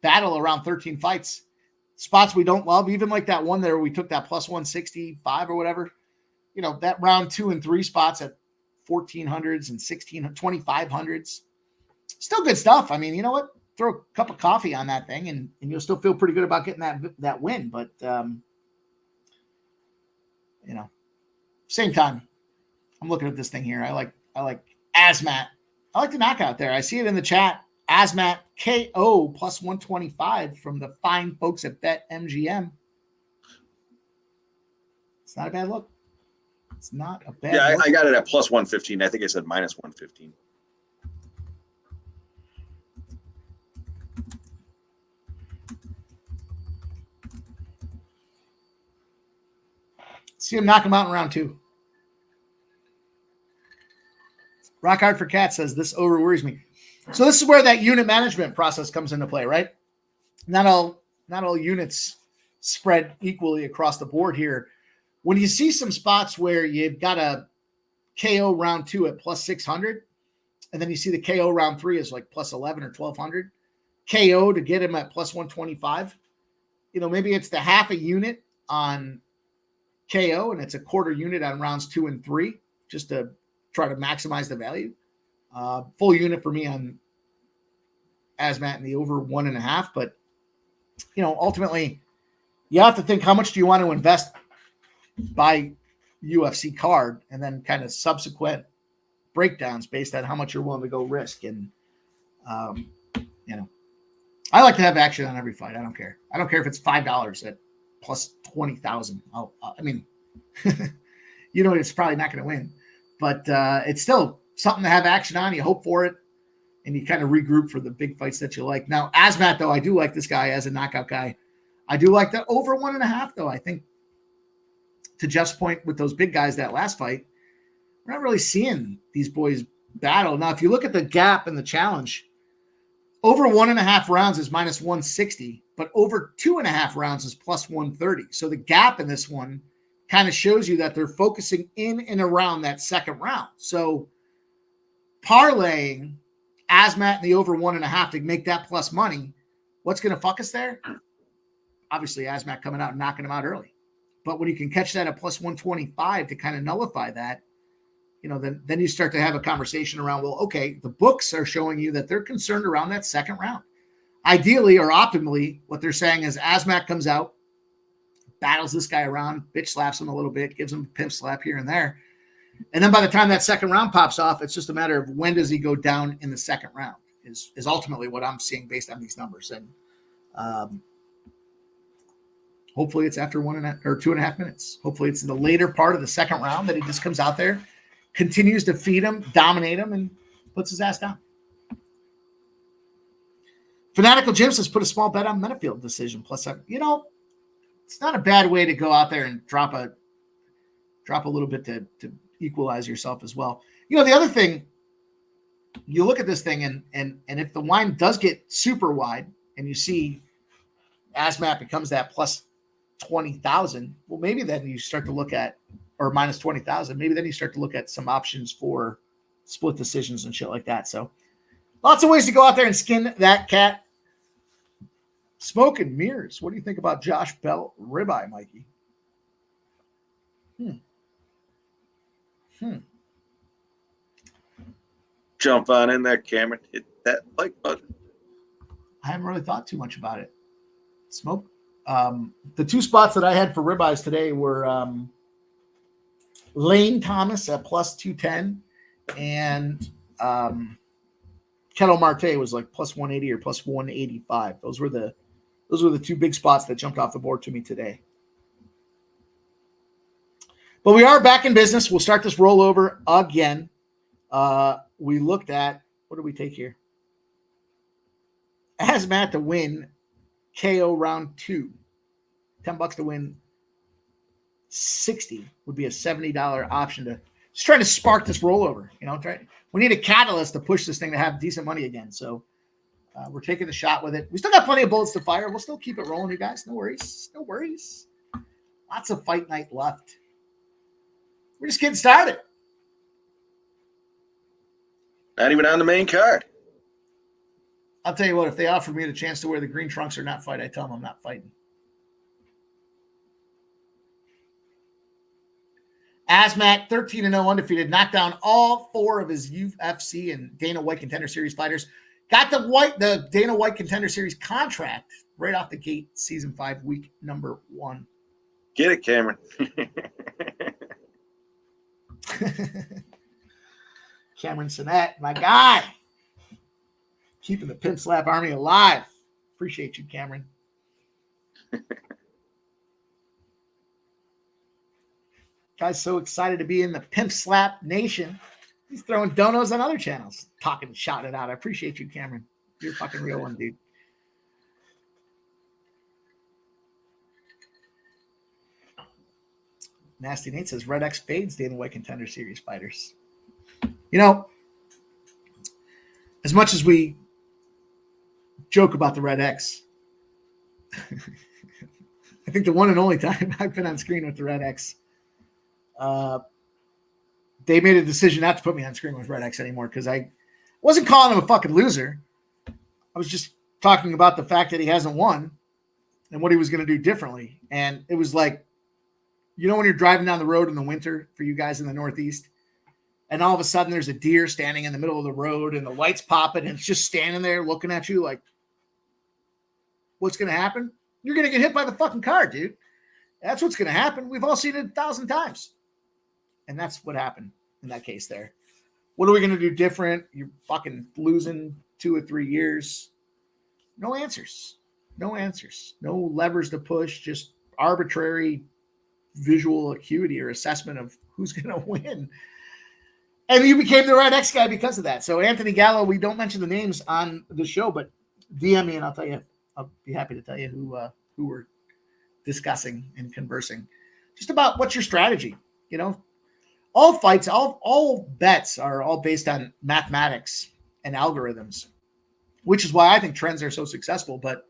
battle around 13 fights. Spots we don't love, even like that one there we took that plus 165 or whatever. That round 2 and 3 spots at 1400s and 2500s. Still good stuff. You know what? Throw a cup of coffee on that thing and you'll still feel pretty good about getting that win. But, same time, I'm looking at this thing here. I like Azamat. I like the knockout there. I see it in the chat. Azamat KO plus 125 from the fine folks at BetMGM. It's not a bad look. It's not a bad Yeah, look. I got it at plus 115. I think I said minus 115. See him knock him out in round 2. Rock Hard for Cat says, this over worries me. So this is where that unit management process comes into play, right? Not all units spread equally across the board here. When you see some spots where you've got a KO round 2 at plus 600, and then you see the KO round 3 is like plus 11 or 1200, KO to get him at plus 125, maybe it's the half a unit on KO and it's a quarter unit on rounds 2 and 3, just to try to maximize the value. Full unit for me on Azamat in the over 1.5, but ultimately you have to think, how much do you want to invest by UFC card, and then kind of subsequent breakdowns based on how much you're willing to go risk. And I like to have action on every fight. I don't care if it's $5 at plus 20,000. It's probably not going to win, but it's still something to have action on. You hope for it, and you kind of regroup for the big fights that you like. Now, Azamat, though, I do like this guy as a knockout guy. I do like the over 1.5, though. I think, to Jeff's point with those big guys that last fight, we're not really seeing these boys battle. Now, if you look at the gap and the challenge, over 1.5 rounds is minus 160, but over 2.5 rounds is plus 130. So the gap in this one kind of shows you that they're focusing in and around that second round. So parlaying Azamat in the over 1.5 to make that plus money, what's going to fuck us there? Obviously, Azamat coming out and knocking him out early. But when you can catch that at plus 125 to kind of nullify that, then you start to have a conversation around, well, okay, the books are showing you that they're concerned around that second round. Ideally or optimally, what they're saying is Azamat comes out, battles this guy around, bitch slaps him a little bit, gives him a pimp slap here and there. And then by the time that second round pops off, it's just a matter of when does he go down in the second round is ultimately what I'm seeing based on these numbers. And hopefully it's after 1.5 or 2.5 minutes. Hopefully it's in the later part of the second round that he just comes out there, continues to feed him, dominate him, and puts his ass down. Fanatical Jim says, put a small bet on Metafield decision plus 7. It's not a bad way to go out there and drop a little bit to equalize yourself as well. The other thing, you look at this thing and if the line does get super wide and you see Azamat becomes that plus 20,000, well, maybe then you start to look at, or minus 20,000, maybe then you start to look at some options for split decisions and shit like that. So lots of ways to go out there and skin that cat. Smoke and mirrors. What do you think about Josh Bell ribeye, Mikey? Jump on in there, Cameron. Hit that like button. I haven't really thought too much about it. Smoke. The two spots that I had for ribeyes today were Lane Thomas at plus 210 and Kettle Marte was like plus 180 or plus 185. Those were the two big spots that jumped off the board to me today. But we are back in business. We'll start this rollover again. We looked at, what did we take here? Azamat to win KO round 2. $10 to win 60 would be a $70 option to just try to spark this rollover. We need a catalyst to push this thing to have decent money again. So we're taking the shot with it. We still got plenty of bullets to fire. We'll still keep it rolling, you guys. No worries. No worries. Lots of fight night left. We're just getting started. Not even on the main card. I'll tell you what, if they offer me the chance to wear the green trunks or not fight, I tell them I'm not fighting. Azamat, 13-0 undefeated, knocked down all 4 of his UFC and Dana White Contender Series fighters. Got the Dana White Contender Series contract right off the gate, season 5, week number 1. Get it, Cameron. Cameron Sinnett, my guy. Keeping the Pimp Slap Army alive. Appreciate you, Cameron. Guy's so excited to be in the Pimp Slap Nation. He's throwing donos on other channels, talking and shouting it out. I appreciate you, Cameron. You're a fucking real one, dude. Nasty Nate says Red X fades Dana White Contender Series fighters. You know, as much as we joke about the Red X, I think the one and only time I've been on screen with the Red X, they made a decision not to put me on screen with Red X anymore because I wasn't calling him a fucking loser. I was just talking about the fact that he hasn't won and what he was going to do differently. And it was like, you know, when you're driving down the road in the winter for you guys in the Northeast, and all of a sudden there's a deer standing in the middle of the road and the lights popping and it's just standing there looking at you like, what's going to happen? You're going to get hit by the fucking car, dude. That's what's going to happen. We've all seen it 1,000 times. And that's what happened in that case there. What are we going to do different? You're fucking losing 2 or 3 years. No answers. No answers. No levers to push. Just arbitrary visual acuity or assessment of who's going to win. And you became the Red X guy because of that. So Anthony Gallo, we don't mention the names on the show, but DM me and I'll tell you. I'll be happy to tell you who we're discussing and conversing just about what's your strategy. You know, all fights, all bets are all based on mathematics and algorithms, which is why I think trends are so successful. But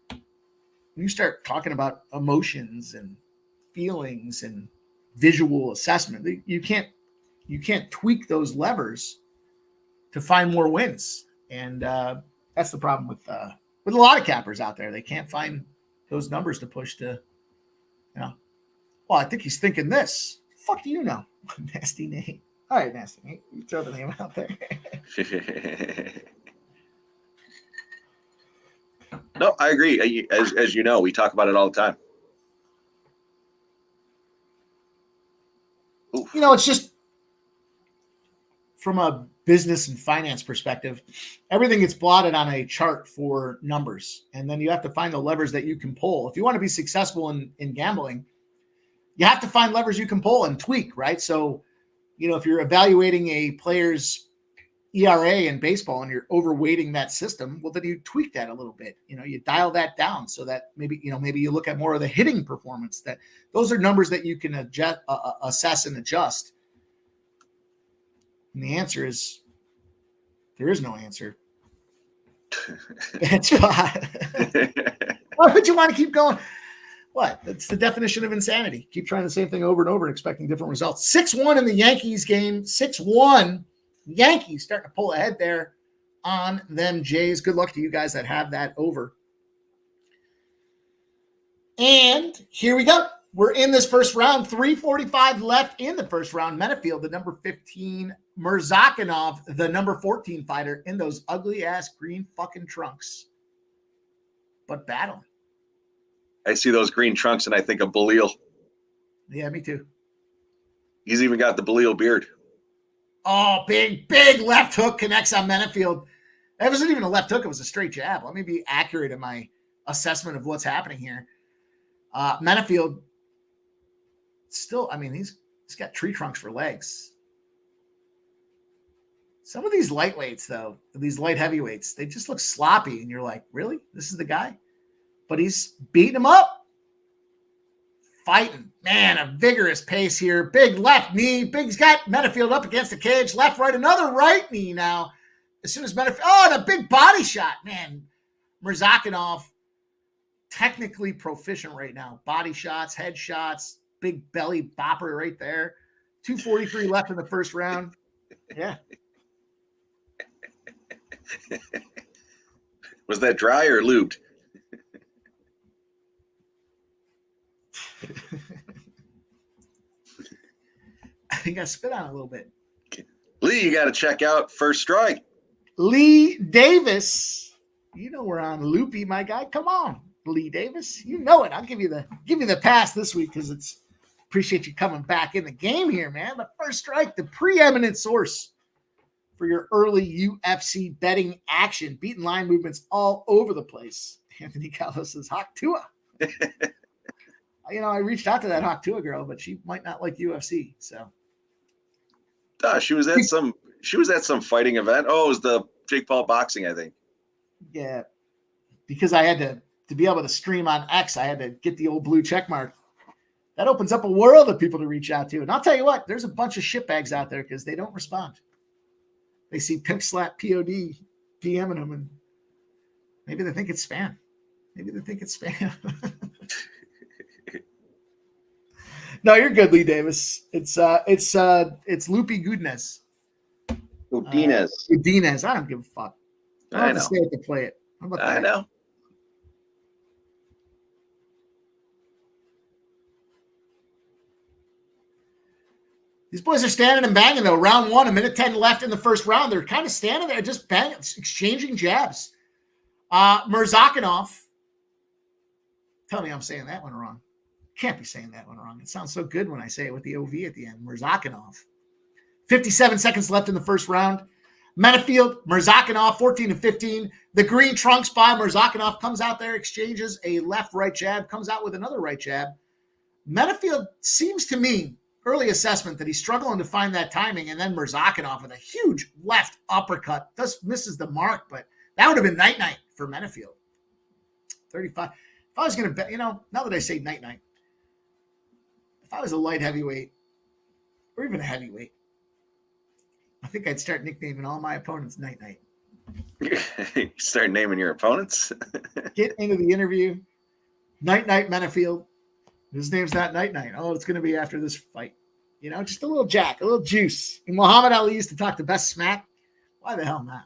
when you start talking about emotions and feelings and visual assessment, you can't tweak those levers to find more wins. And that's the problem with a lot of cappers out there. They can't find those numbers to push to, you know, well, I think he's thinking this. Fuck do you know? Nasty Nate. All right, Nasty Nate. You throw the name out there. No, I agree. As you know, we talk about it all the time. Oof. You know, it's just from a business and finance perspective, everything gets plotted on a chart for numbers. And then you have to find the levers that you can pull. If you want to be successful in gambling, you have to find levers you can pull and tweak, right? So, you know, if you're evaluating a player's ERA in baseball and you're overweighting that system, well, then you tweak that a little bit. You know, you dial that down so that maybe you look at more of the hitting performance. That those are numbers that you can adjust, assess and adjust. And the answer is there is no answer. That's why. Why would you want to keep going? What? That's the definition of insanity. Keep trying the same thing over and over and expecting different results. 6-1 in the Yankees game. 6-1. Yankees starting to pull ahead there on them Jays. Good luck to you guys that have that over. And here we go. We're in this first round. 3:45 left in the first round. Menifield, the number 15. Murzakanov, the number 14 fighter in those ugly-ass green fucking trunks. But battling. I see those green trunks and I think of Belil. Yeah, me too. He's even got the Belil beard. Oh, big left hook connects on Menifield. That wasn't even a left hook. It was a straight jab. Let me be accurate in my assessment of what's happening here. Menifield still, I mean, he's got tree trunks for legs. Some of these lightweights, though, these light heavyweights, they just look sloppy. And you're like, really? This is the guy? But he's beating him up. Fighting. Man, a vigorous pace here. Big left knee. He's got Menifield up against the cage. Left, right, another right knee now. As soon as Menifield, oh, and a big body shot. Man, Murzakanov, technically proficient right now. Body shots, head shots, big belly bopper right there. 2:43 left in the first round. Yeah. Was that dry or lubed? You got to spit on it a little bit. Lee, you got to check out First Strike. Lee Davis. You know we're on Loopy, my guy. Come on, Lee Davis. You know it. I'll give you the pass this week because it's appreciate you coming back in the game here, man. But First Strike, the preeminent source for your early UFC betting action. Beating line movements all over the place. Anthony Carlos says, Hawk Tua. I reached out to that Hawk Tua girl, but she might not like UFC. So She was at some fighting event. Oh, it was the Jake Paul boxing, I think. yeah, because I had to be able to stream on X, I had to get the old blue check mark. That opens up a world of people to reach out to. And I'll tell you what, there's a bunch of shitbags out there because they don't respond. They see Pimp Slap POD DMing them, and maybe they think it's spam. No, you're good, Lee Davis. It's Loopy Godinez. Godinez. I don't give a fuck. I don't have to say it to play it. How about that? I know. These boys are standing and banging, though. Round 1, 1:10 left in the first round. They're kind of standing there, just banging, exchanging jabs. Murzakanov. Tell me I'm saying that one wrong. Can't be saying that one wrong. It sounds so good when I say it with the OV at the end. Murzakanov. 57 seconds left in the first round. Menafield, Murzakanov, 14-15. The green trunks by Murzakanov comes out there, exchanges a left-right jab, comes out with another right jab. Menafield seems to me, early assessment, that he's struggling to find that timing, and then Murzakanov with a huge left uppercut. Just misses the mark, but that would have been night-night for Menafield. 35. If I was going to bet, now that I say night-night, if I was a light heavyweight or even a heavyweight, I think I'd start nicknaming all my opponents Night-Night. Start naming your opponents? Get into the interview. Night-Night Menafield. His name's not Night-Night. Oh, it's going to be after this fight. Just a little jack, a little juice. And Muhammad Ali used to talk the best smack. Why the hell not?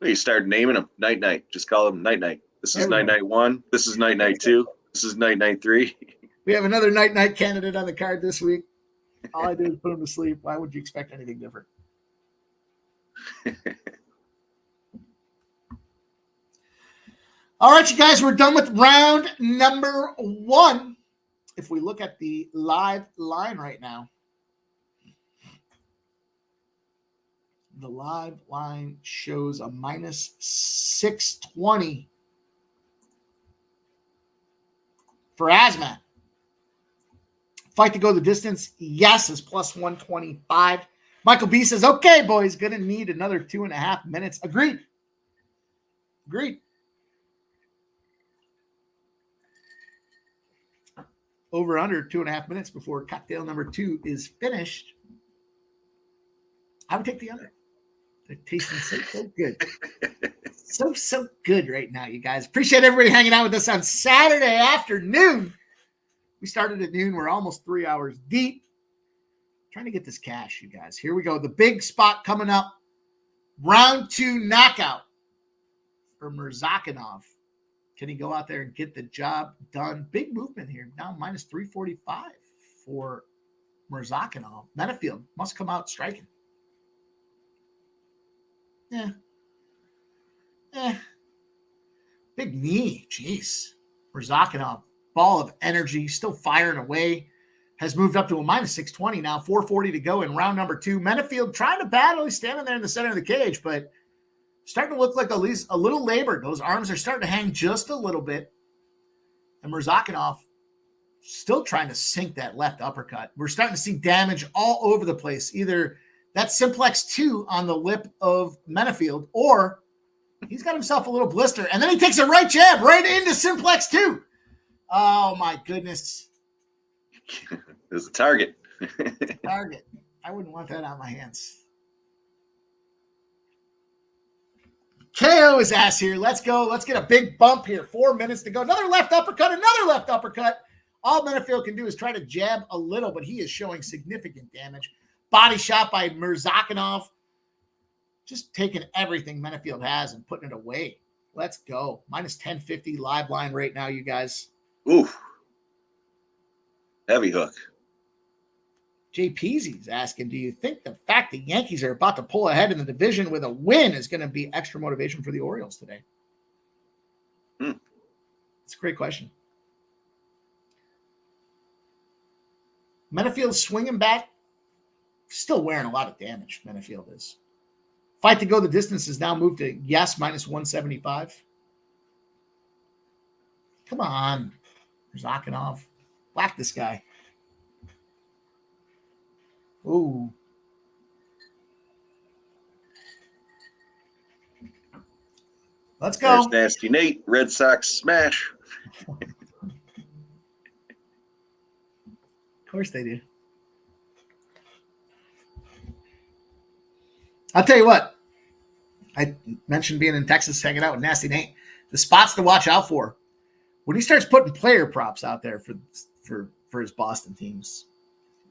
You start naming them Night-Night. Just call them Night-Night. This is Night-Night 1. This is Night-Night 2. This is Night-Night 3. We have another Night-Night candidate on the card this week. All I did is put him to sleep. Why would you expect anything different? All right, you guys, we're done with round number 1. If we look at the live line right now, the live line shows a minus 620 for Azamat. Fight to go the distance, yes, is plus 125. Michael B says, okay, boys, going to need another 2.5 minutes. Agreed. Over under 2.5 minutes before cocktail number 2 is finished. I would take the under. They're tasting so good. So good right now, you guys. Appreciate everybody hanging out with us on Saturday afternoon. We started at noon. We're almost 3 hours deep. Trying to get this cash, you guys. Here we go. The big spot coming up. Round 2 knockout for Murzakanov. Can he go out there and get the job done? Big movement here. Now minus 345 for Murzakanov. Menafield must come out striking. Yeah. Big knee. Jeez. Murzakanov. Ball of energy, still firing away, has moved up to a minus 620 now, 440 to go in round number 2. Menafield trying to battle. He's standing there in the center of the cage, but starting to look like at least a little labored. Those arms are starting to hang just a little bit. And Murzakanov still trying to sink that left uppercut. We're starting to see damage all over the place. Either that simplex 2 on the lip of Menafield, or he's got himself a little blister. And then he takes a right jab right into simplex 2. Oh, my goodness. There's a target. Target. I wouldn't want that on my hands. KO his ass here. Let's go. Let's get a big bump here. 4 minutes to go. Another left uppercut. All Menafield can do is try to jab a little, but he is showing significant damage. Body shot by Murzakanov. Just taking everything Menafield has and putting it away. Let's go. Minus 1050 live line right now, you guys. Ooh. Heavy hook. Jay Peasy's asking, do you think the fact the Yankees are about to pull ahead in the division with a win is going to be extra motivation for the Orioles today? It's a great question. Menafield swinging bat Still wearing a lot of damage, Benefield is. Fight to go the distance is now moved to yes, minus 175. Come on. Murzakanov. Whack this guy. Ooh. Let's go. There's Nasty Nate. Red Sox smash. Of course they do. I'll tell you what. I mentioned being in Texas, hanging out with Nasty Nate. The spots to watch out for when he starts putting player props out there for his Boston teams.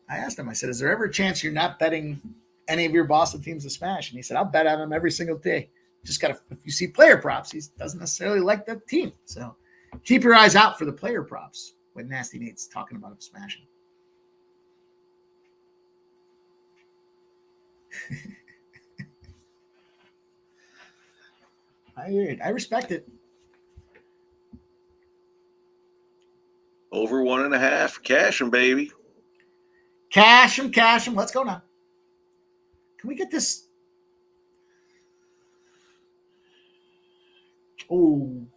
I asked him. I said, "Is there ever a chance you're not betting any of your Boston teams to smash?" And he said, "I'll bet on them every single day. Just gotta. If you see player props, he doesn't necessarily like the team. So keep your eyes out for the player props when Nasty Nate's talking about him smashing." I hear it. I respect it. Over 1.5. Cash 'em, baby. Cash him. Let's go now. Can we get this? Oh,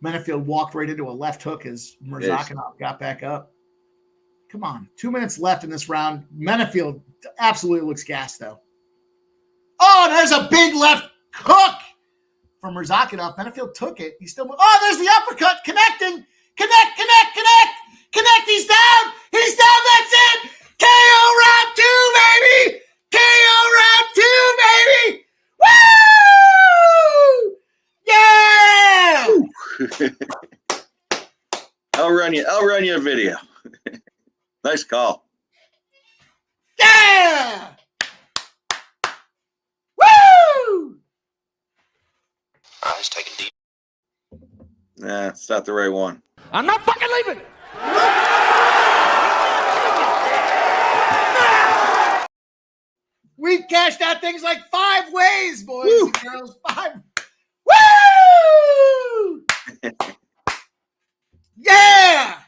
Benefield walked right into a left hook as Murzakanov got back up. Come on. 2 minutes left in this round. Benefield absolutely looks gassed, though. Oh, there's a big left hook from Murzakanov. Benefield took it. He's still moving. Oh, there's the uppercut. Connecting. Connect. He's down. That's it. KO round 2, baby. KO round 2, baby. Woo! Yeah. I'll run you a video. Nice call. Yeah. Woo! Let's take a deep. Nah, it's not the right one. I'm not fucking leaving. We've cashed out things like 5 ways, boys and girls. 5. Woo! Yeah!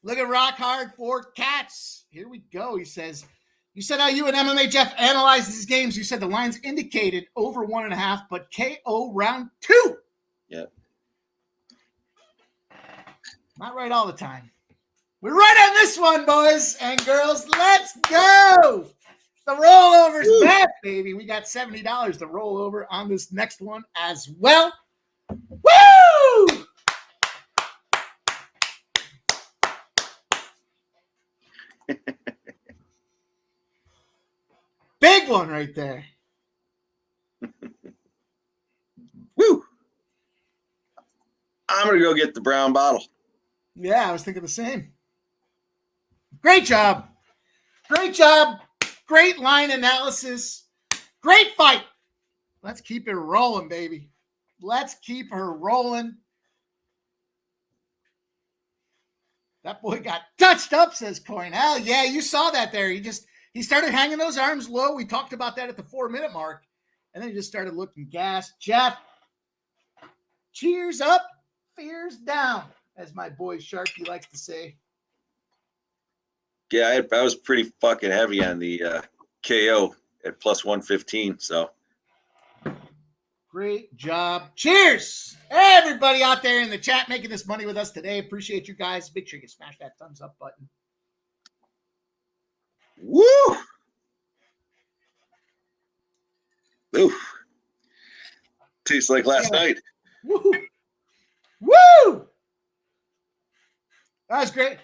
Look at Rock Hard for Cats. Here we go. He says, you said how you and MMA Jeff analyzed these games. You said the lines indicated over 1.5, but KO round 2. Yeah. Not right all the time. We're right on this one, boys and girls. Let's go. The rollover's back, baby. We got $70 to roll over on this next one as well. Woo! Big one right there. Woo! I'm going to go get the brown bottle. Yeah, I was thinking the same. Great job. Great line analysis. Great fight. Let's keep it rolling, baby. Let's keep her rolling. That boy got touched up, says Cory. Hell yeah, you saw that there. He started hanging those arms low. We talked about that at the 4-minute mark. And then he just started looking gassed. Jeff, cheers up, fears down, as my boy Sharky likes to say. Yeah, I was pretty fucking heavy on the KO at plus 115. So Great job. Cheers. Everybody out there in the chat making this money with us today. Appreciate you guys. Make sure you smash that thumbs up button. woo! Ooh. Tastes like last night. Woo! Woo! That was great.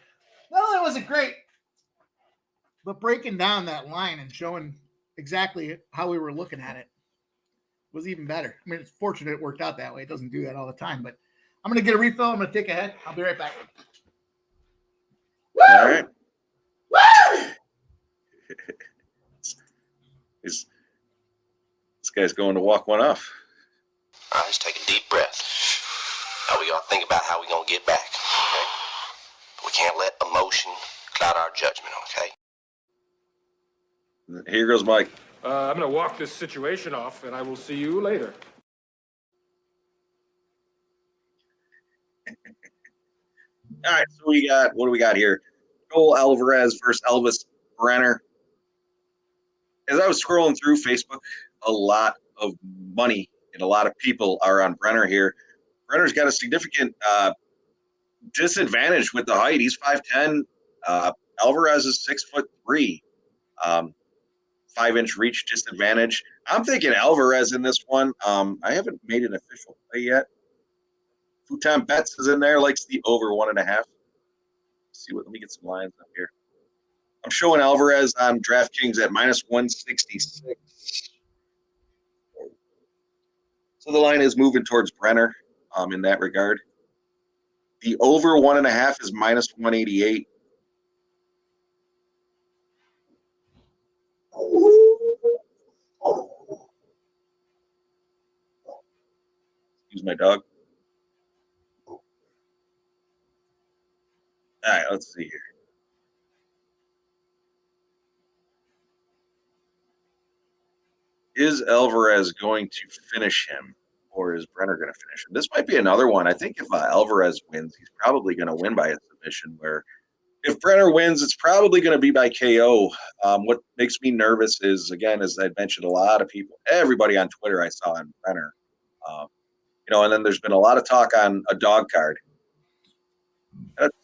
Well, it wasn't great, but breaking down that line and showing exactly how we were looking at it was even better. I mean, it's fortunate it worked out that way. It doesn't do that all the time, but I'm going to get a refill. I'm going to take a head. I'll be right back. Woo! All right. Woo! This guy's going to walk one off. All right, let's take a deep breath. Now we got to think about how we're going to get back, okay? We can't let emotion cloud our judgment, okay? Here goes Mike. I'm going to walk this situation off, and I will see you later. All right, so what do we got here? Joel Alvarez versus Elvis Brenner. As I was scrolling through Facebook, a lot of money and a lot of people are on Brenner here. Brenner's got a significant disadvantage with the height. He's 5'10". Alvarez is 6'3". 5-inch reach disadvantage. I'm thinking Alvarez in this one. I haven't made an official play yet. Futon Betts is in there, likes the over 1.5. Let me get some lines up here. I'm showing Alvarez on DraftKings at -166. So the line is moving towards Brenner in that regard. The over 1.5 is -188. Excuse my dog. All right, let's see here. Is Alvarez going to finish him, or is Brenner going to finish him? This might be another one. I think if Alvarez wins, he's probably going to win by a submission, where if Brenner wins, it's probably going to be by KO. What makes me nervous is, again, as I mentioned, a lot of people, everybody on Twitter I saw on Brenner. And then there's been a lot of talk on a dog card. Let's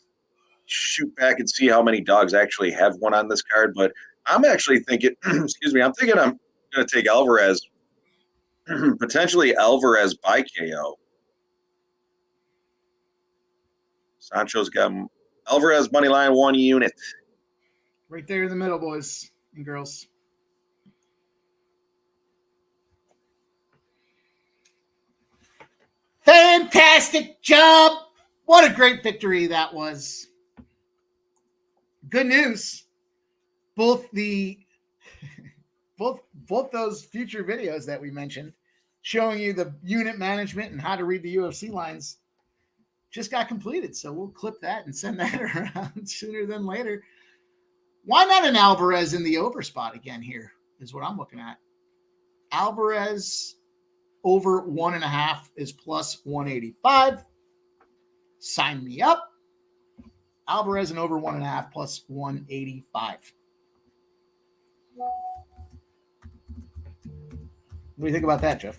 shoot back and see how many dogs actually have one on this card. But I'm actually thinking, I'm thinking I'm going to take Alvarez, potentially Alvarez by KO. Sancho's got Alvarez money line 1 unit. Right there in the middle, boys and girls. Fantastic job. What a great victory that was. Good news. Both those future videos that we mentioned showing you the unit management and how to read the UFC lines just got completed. So we'll clip that and send that around sooner than later. Why not an Alvarez in the over spot again here is what I'm looking at. Alvarez over 1.5 is +185. Sign me up. Alvarez and over 1.5 +185. What do you think about that, Jeff?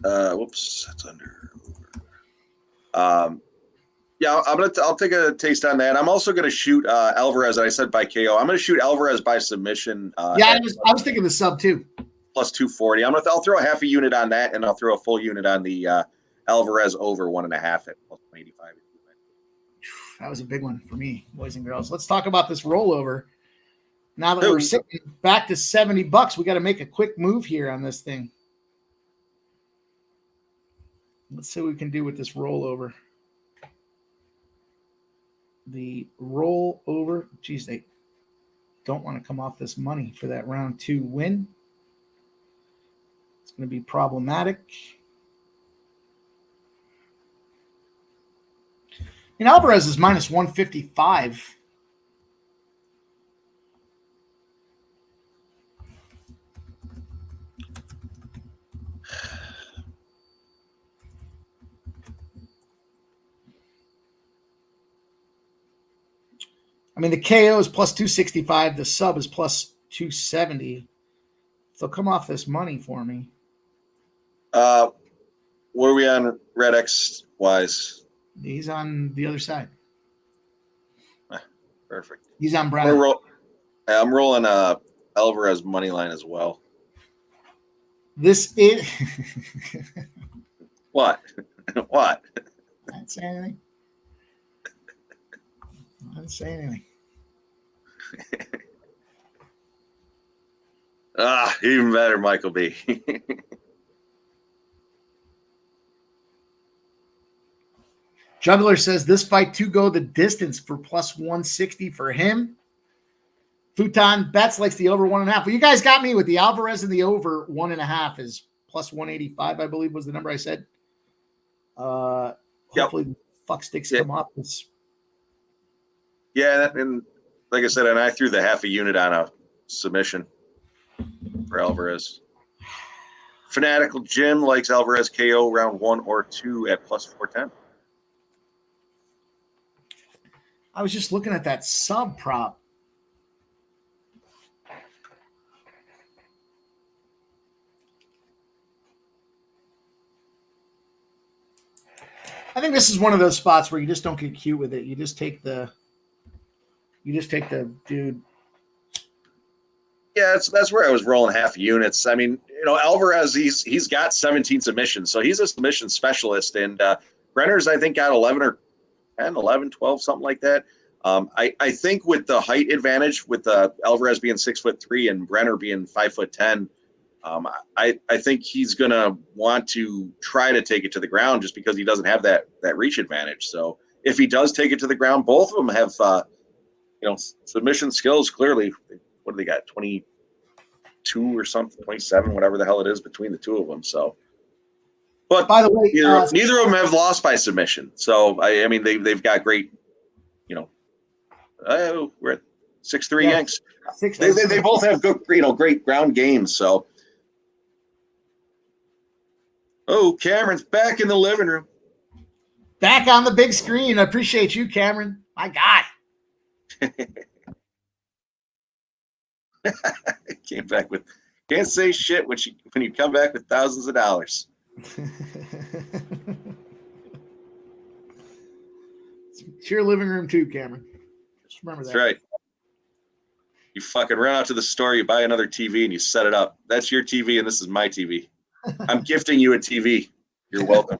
Whoops, that's under. I'll take a taste on that. I'm also gonna shoot Alvarez. I said by KO. I'm gonna shoot Alvarez by submission. I was thinking the sub too. +240. I'll throw a half a unit on that, and I'll throw a full unit on the Alvarez over 1.5 at +185. That was a big one for me, boys and girls. Let's talk about this rollover. Now that we're sitting back to $70, we got to make a quick move here on this thing. Let's see what we can do with this rollover. The rollover, geez, they don't want to come off this money for that round 2 win. It's going to be problematic. And Alvarez is -155. I mean, the KO is +265. The sub is +270. So come off this money for me. Where are we on Red X wise? He's on the other side. Perfect. He's on Brenner. I'm rolling Alvarez money line as well. This is What? What? I didn't say anything. I didn't say anything. Even better, Michael B. Juggler says this fight to go the distance for +160 for him. Futon Betts likes the over 1.5. Well, you guys got me with the Alvarez and the over 1.5 is +185, I believe was the number I said. Hopefully the fuck sticks come off this. Yeah, and like I said, and I threw the half a unit on a submission for Alvarez. Fanatical Jim likes Alvarez KO round 1 or 2 at +410. I was just looking at that sub prop. I think this is one of those spots where you just don't get cute with it. You just take the dude. Yeah, that's where I was rolling half units. I mean, Álvarez, he's got 17 submissions, so he's a submission specialist. And Brenner's, I think, got 11 or 10, 11, 12, something like that. I think with the height advantage, with Álvarez being 6'3" and Brenner being 5'10", I think he's gonna want to try to take it to the ground just because he doesn't have that reach advantage. So if he does take it to the ground, both of them have submission skills. Clearly, what do they got? 22 or something, 27, whatever the hell it is between the two of them. So, but By the way, neither of them have lost by submission. So I mean they've got great, we're at 6'3" Yanks. They both have good, great ground games. So. Oh, Cameron's back in the living room. Back on the big screen. I appreciate you, Cameron. My God. Came back with, can't say shit when you come back with thousands of dollars. It's your living room too, Cameron. Just remember that. That's right. You fucking run out to the store, you buy another TV, and you set it up. That's your TV, and this is my TV. I'm gifting you a TV. You're welcome.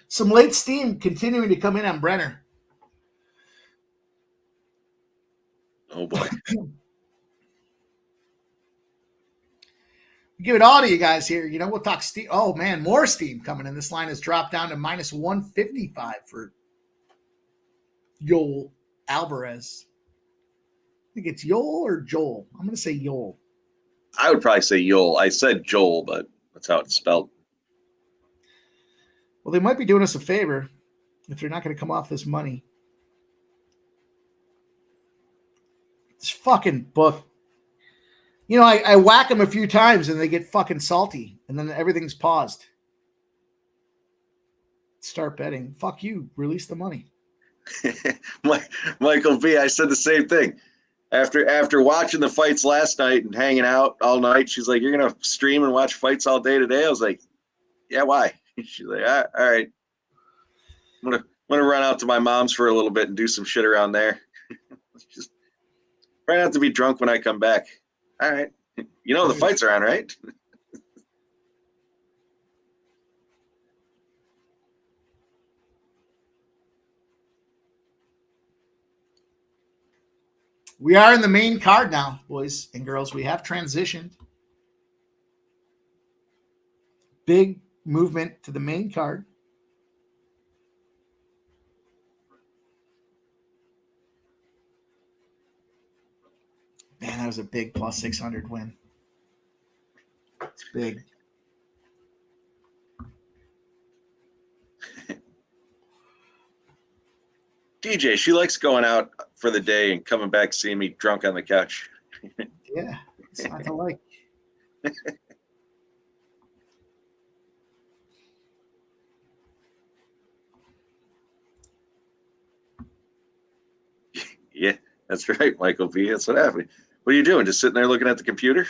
Some late steam continuing to come in on Brenner. Oh, boy. Give it all to you guys here. We'll talk steam. Oh, man, more steam coming in. This line has dropped down to minus 155 for Yoel Álvarez. I think it's Yoel or Joel. I'm going to say Yoel. I would probably say Yoel. I said Joel, but that's how it's spelled. Well, they might be doing us a favor if they're not going to come off this money. This fucking book. I whack them a few times and they get fucking salty and then everything's paused. Start betting. Fuck you. Release the money. Michael B., I said the same thing. After watching the fights last night and hanging out all night, she's like, "You're gonna stream and watch fights all day today?" I was like, "Yeah, why?" She's like, "All right, I'm gonna run out to my mom's for a little bit and do some shit around there. Just try not to be drunk when I come back." All right, the fights are on, right? We are in the main card now, boys and girls. We have transitioned. Big movement to the main card. Man, that was a big plus 600 win. It's big. DJ, she likes going out for the day and coming back seeing me drunk on the couch. Yeah, it's not to like. Yeah, that's right, Michael B. That's what happened. What are you doing? Just sitting there looking at the computer?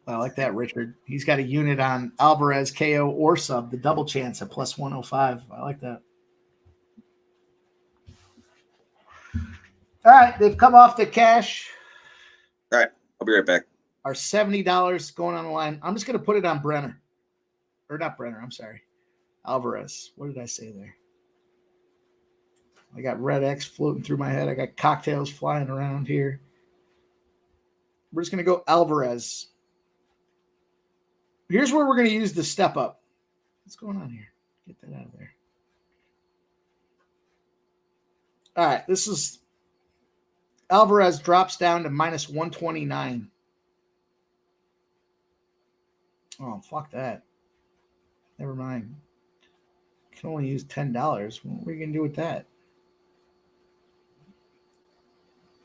I like that, Richard. He's got a unit on Álvarez, KO, or sub, the double chance at plus 105. I like that. All right, they've come off the cash. All right, I'll be right back. Our $70 going on the line. I'm just going to put it on Brenner. Or not Brenner, I'm sorry. Álvarez. What did I say there? I got Red X floating through my head. I got cocktails flying around here. We're just going to go Álvarez. Here's where we're going to use the step up. What's going on here? Get that out of there. All right, this is Álvarez drops down to minus 129. Oh, fuck that. Never mind. Can only use $10. What are you going to do with that?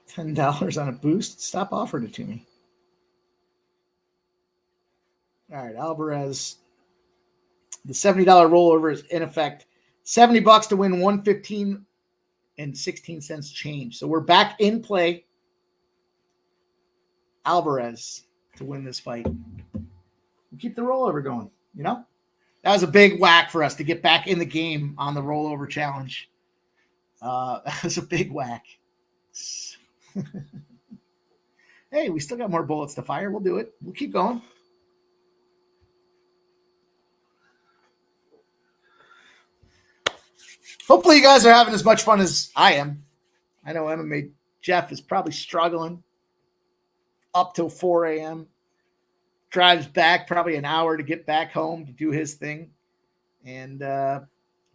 $10 on a boost? Stop offering it to me. All right, Álvarez. The $70 rollover is in effect. $70 to win 115 and 16 cents change. So we're back in play. Álvarez to win this fight. We'll keep the rollover going, you know? That was a big whack for us to get back in the game on the rollover challenge. That was a big whack. Hey, we still got more bullets to fire. We'll do it. We'll keep going. Hopefully you guys are having as much fun as I am. I know MMA Jeff is probably struggling up till 4 a.m. Drives back probably an hour to get back home to do his thing. And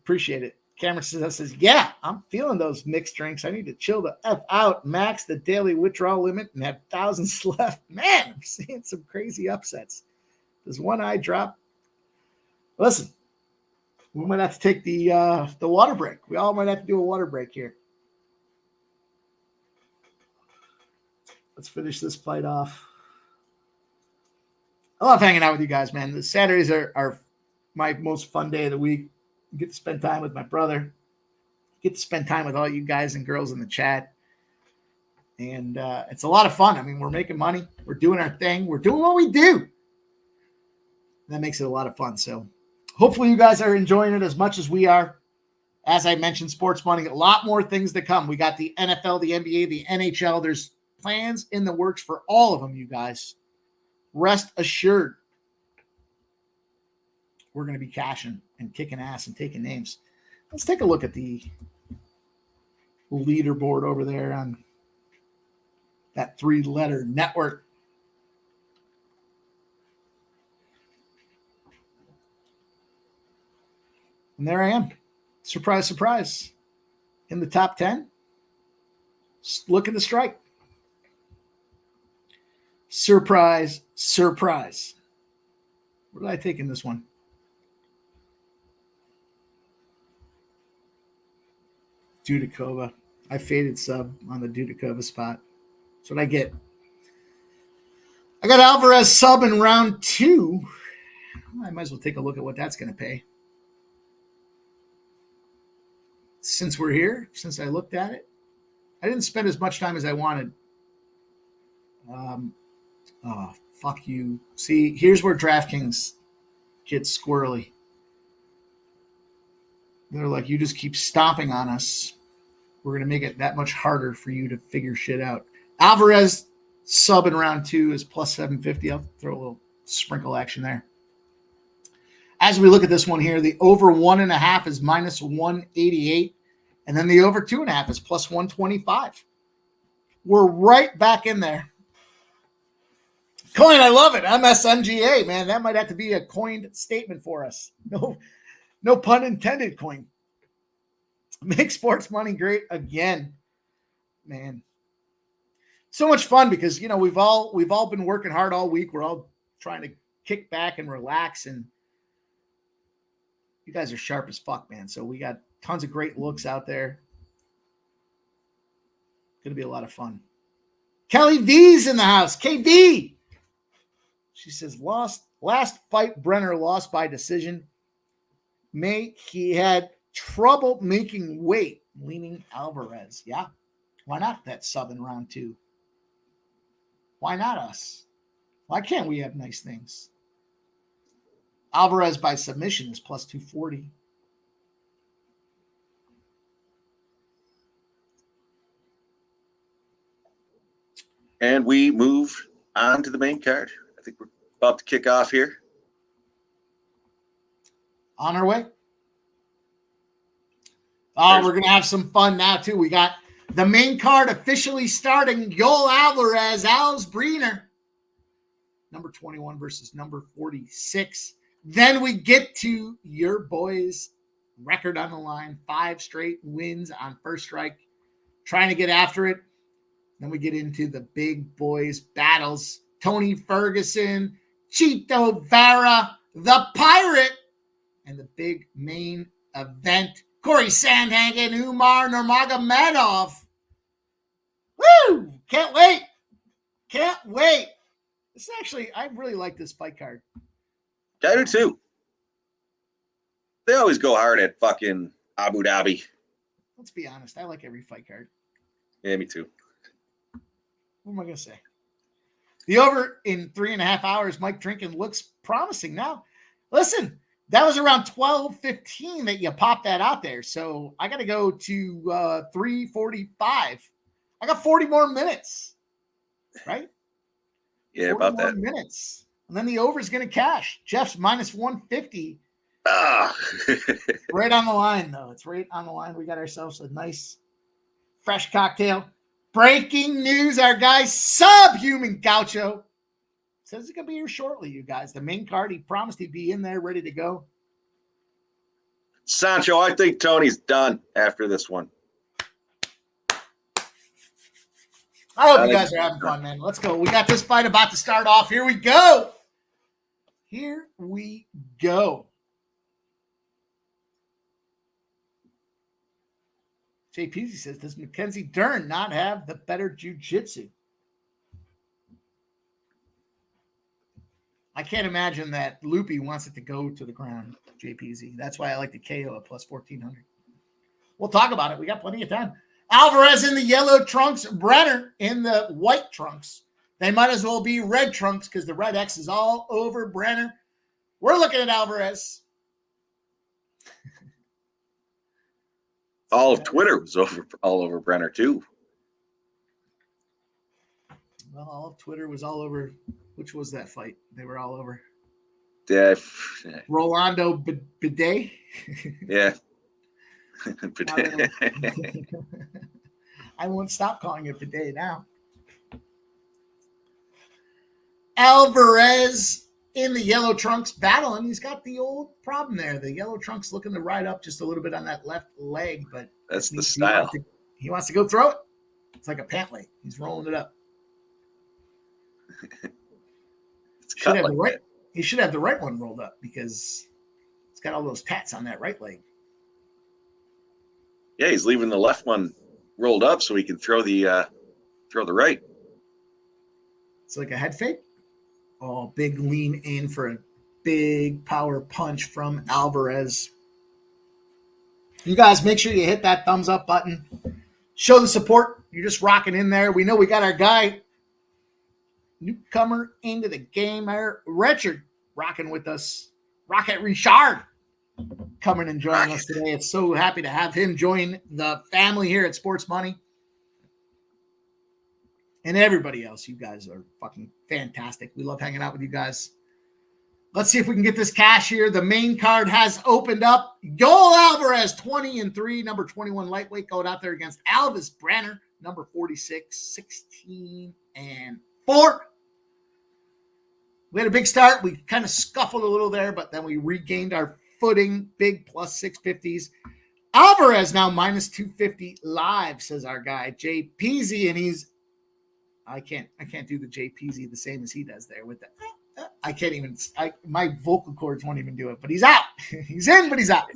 appreciate it. Cameron says, yeah, I'm feeling those mixed drinks. I need to chill the F out, max the daily withdrawal limit, and have thousands left. Man, I'm seeing some crazy upsets. Does one eye drop? Listen, we might have to take the water break. We all might have to do a water break here. Let's finish this fight off. I love hanging out with you guys, man. The Saturdays are my most fun day of the week. I get to spend time with my brother. Get to spend time with all you guys and girls in the chat. And it's a lot of fun. I mean, we're making money. We're doing our thing. We're doing what we do. That makes it a lot of fun. So hopefully you guys are enjoying it as much as we are. As I mentioned, sports money, a lot more things to come. We got the NFL, the NBA, the NHL. There's plans in the works for all of them, you guys. Rest assured. We're going to be cashing and kicking ass and taking names. Let's take a look at the leaderboard over there on that 3-letter network. And there I am. Surprise, surprise. In the top 10. Look at the strike. Surprise, surprise. What did I take in this one? Dudikova. I faded sub on the Dudikova spot. That's what I get. I got Álvarez sub in round 2. I might as well take a look at what that's going to pay. Since we're here, since I looked at it, I didn't spend as much time as I wanted. Oh, fuck you. See, here's where DraftKings gets squirrely. They're like, you just keep stomping on us. We're going to make it that much harder for you to figure shit out. Álvarez sub in round 2 is plus 750. I'll throw a little sprinkle action there. As we look at this one here, the over 1.5 is minus 188. And then the over 2.5 is plus 125. We're right back in there. Coin, I love it. MSMGA, man. That might have to be a coined statement for us. No pun intended, Coin. Make sports money great again. Man. So much fun because, you know, we've all been working hard all week. We're all trying to kick back and relax, and you guys are sharp as fuck, man. So we got tons of great looks out there. Going to be a lot of fun. Kelly V's in the house. KB. She says, last fight, Brenner lost by decision. He had trouble making weight, leaning Álvarez. Yeah. Why not that sub in round 2? Why not us? Why can't we have nice things? Álvarez by submission is plus 240. And we move on to the main card. I think we're about to kick off here. On our way. Oh, we're going to have some fun now, too. We got the main card officially starting. Yoel Álvarez, Al's Brenner. Number 21 versus number 46. Then we get to your boys' record on the line. 5 straight wins on first strike. Trying to get after it. Then we get into the big boys' battles. Tony Ferguson, Chito Vera, the Pirate, and the big main event. Cory Sandhagen, Umar Nurmagomedov. Woo! Can't wait. Can't wait. This actually, I really like this fight card. I do too. They always go hard at fucking Abu Dhabi. Let's be honest. I like every fight card. Yeah, me too. What am I going to say? The over in 3.5 hours, Mike Drinking looks promising. Now, listen, that was around 12:15 that you popped that out there. So I got to go to 3:45. I got 40 more minutes, right? Yeah, 40 about more that. minutes. And then the over is going to cash. Jeff's minus 150. Ah. Right on the line, though. It's right on the line. We got ourselves a nice, fresh cocktail. Breaking news, our guy, Subhuman Gaucho, says he's going to be here shortly, you guys. The main card, he promised he'd be in there, ready to go. Sancho, I think Tony's done after this one. I hope you guys are having fun, man. Let's go. We got this fight about to start off. Here we go. Here we go. Jay Peasy says, does Mackenzie Dern not have the better jiu-jitsu? I can't imagine that Loopy wants it to go to the ground, JPZ. That's why I like the KO at plus 1,400. We'll talk about it. We got plenty of time. Álvarez in the yellow trunks, Brenner in the white trunks. They might as well be red trunks because the red X is all over Brenner. We're looking at Álvarez. All of Twitter was all over Brenner too. Well, all of Twitter was all over. Which was that fight? They were all over. Yeah. Rolando Bidet. Yeah. I won't stop calling it Bidet now. Álvarez in the yellow trunks battling. He's got the old problem there. The yellow trunks looking to ride up just a little bit on that left leg, but that's the style. He wants to go throw it. It's like a pant leg. He's rolling it up. He should have the right one rolled up because it's got all those tats on that right leg. Yeah, he's leaving the left one rolled up so he can throw the right. It's like a head fake. Oh, big lean in for a big power punch from Álvarez. You guys, make sure you hit that thumbs up button. Show the support. You're just rocking in there. We know we got our guy, newcomer into the game, Richard, rocking with us. Rocket Richard coming and joining us today. It's so happy to have him join the family here at Sports Money. And everybody else, you guys are fucking fantastic. We love hanging out with you guys. Let's see if we can get this cash here. The main card has opened up. Joel Álvarez, 20-3, number 21 lightweight, going out there against Elves Brenner, number 46, 16-4. We had a big start. We kind of scuffled a little there, but then we regained our footing. Big plus 650s. Álvarez now minus 250 live, says our guy, Jay Peasy, and he's I can't do the Jay Peasy the same as he does there with that. I can't even. My vocal cords won't even do it. But he's out. He's in, but he's out.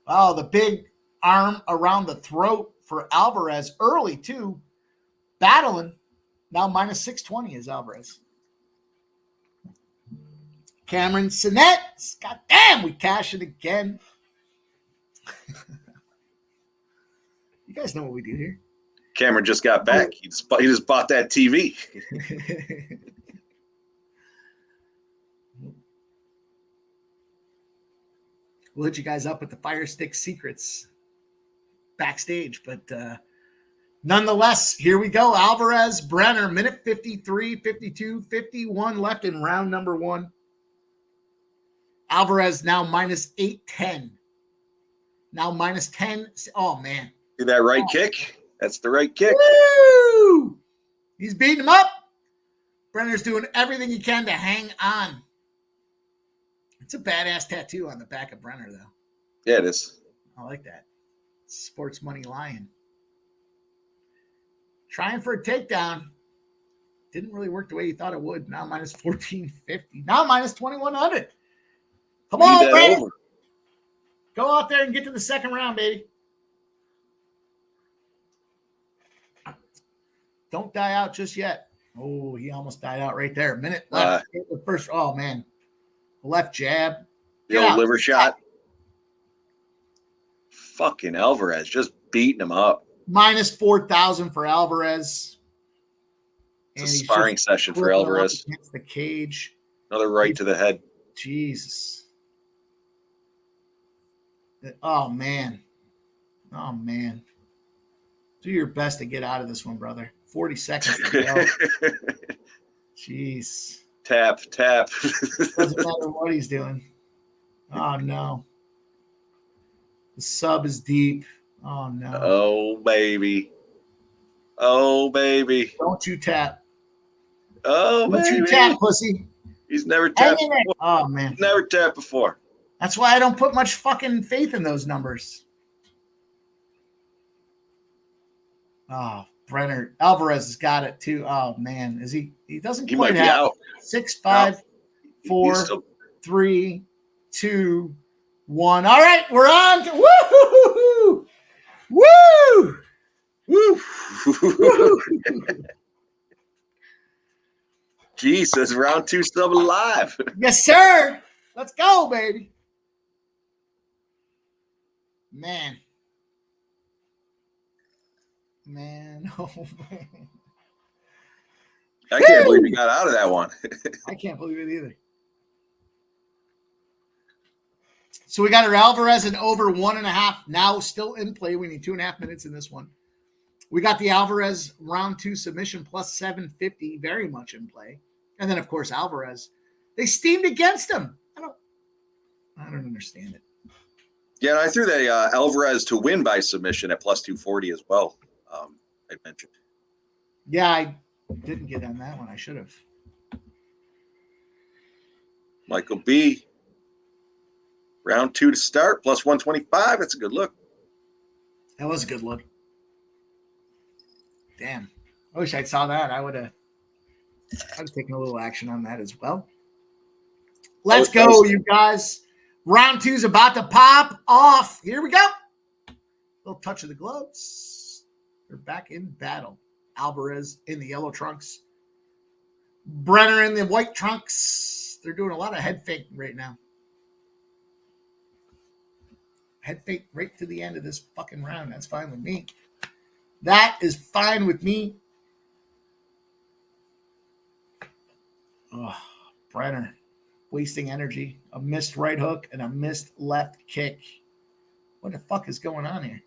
Oh, the big arm around the throat for Álvarez early too, battling. Now minus 620 is Álvarez. Cameron Sinet. God damn, we cash it again. You guys know what we do here. Cameron just got back. He just bought that TV. We'll hit you guys up with the Fire Stick secrets backstage, but nonetheless, here we go. Álvarez, Brenner, minute 53, 52, 51 left in round number 1. Álvarez now minus 810. Now minus 10. Oh, man. See that right kick? That's the right kick. Woo! He's beating him up. Brenner's doing everything he can to hang on. It's a badass tattoo on the back of Brenner, though. Yeah, it is. I like that. Sports Money Lion. Trying for a takedown. Didn't really work the way he thought it would. Now minus 1450. Now minus 2100. Come on, Brenner. Go out there and get to the second round, baby. Don't die out just yet. Oh, he almost died out right there. A minute left. The first. Oh man, left jab. The Get old out. liver shot. Fucking Álvarez just beating him up. Minus 4,000 for Álvarez. It's a sparring session for Álvarez. Against the cage. Another right to the head. Jesus. Oh man. Oh man. Do your best to get out of this one, brother. 40 seconds to go. Jeez. Tap. Doesn't matter what he's doing. Oh no. The sub is deep. Oh no. Oh baby. Don't you tap. Oh Don't baby. you tap, pussy. He's never tapped before. Oh man. He's never tapped before. That's why I don't put much fucking faith in those numbers. Oh, Brenner. Álvarez has got it too. Oh man. Is he doesn't He quite might be have out. 6, 5, No. 4, He's still- 3, 2, 1. All right, we're on. Woo! Woo! Woo! Jesus, round 2 still alive. Yes, sir. Let's go, baby. Man. Oh man. I can't believe he got out of that one. I can't believe it either. So we got our Álvarez and over 1.5 now still in play. We need 2.5 minutes in this one. We got the Álvarez round 2 submission plus 750 very much in play. And then of course Álvarez. They steamed against him. I don't understand it. Yeah, and I threw that Álvarez to win by submission at plus 240 as well. I mentioned. Yeah, I didn't get on that one. I should have. Michael B. Round 2 to start, plus 125. That's a good look. That was a good look. Damn. I wish I saw that. I'd have taken a little action on that as well. Let's go, you guys. Round 2 is about to pop off. Here we go. Little touch of the gloves. They're back in battle. Álvarez in the yellow trunks. Brenner in the white trunks. They're doing a lot of head fake right now. Head fake right to the end of this fucking round. That's fine with me. That is fine with me. Oh, Brenner wasting energy. A missed right hook and a missed left kick. What the fuck is going on here?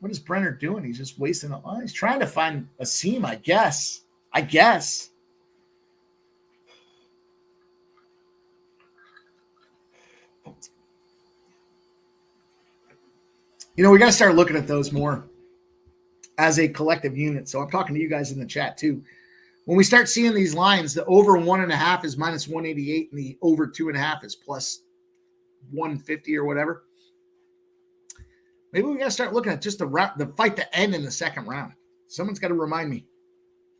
What is Brenner doing? He's just wasting a line. He's trying to find a seam, I guess. You know, we got to start looking at those more as a collective unit. So I'm talking to you guys in the chat too. When we start seeing these lines, the over 1.5 is minus 188 and the over 2.5 is plus 150 or whatever. Maybe we got to start looking at just the fight to end in the second round. Someone's got to remind me.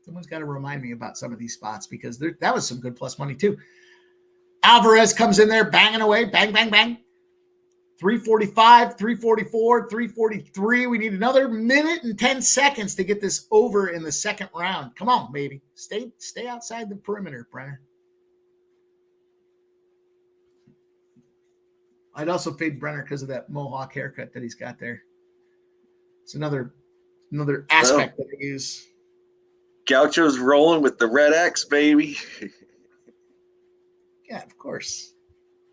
Someone's got to remind me about some of these spots because that was some good plus money too. Álvarez comes in there banging away. Bang, bang, bang. 345, 344, 343. We need another minute and 10 seconds to get this over in the second round. Come on, baby. Stay outside the perimeter, Brenner. I'd also fade Brenner because of that mohawk haircut that he's got there. It's another aspect that I use. Gaucho's rolling with the red X, baby. Yeah, of course.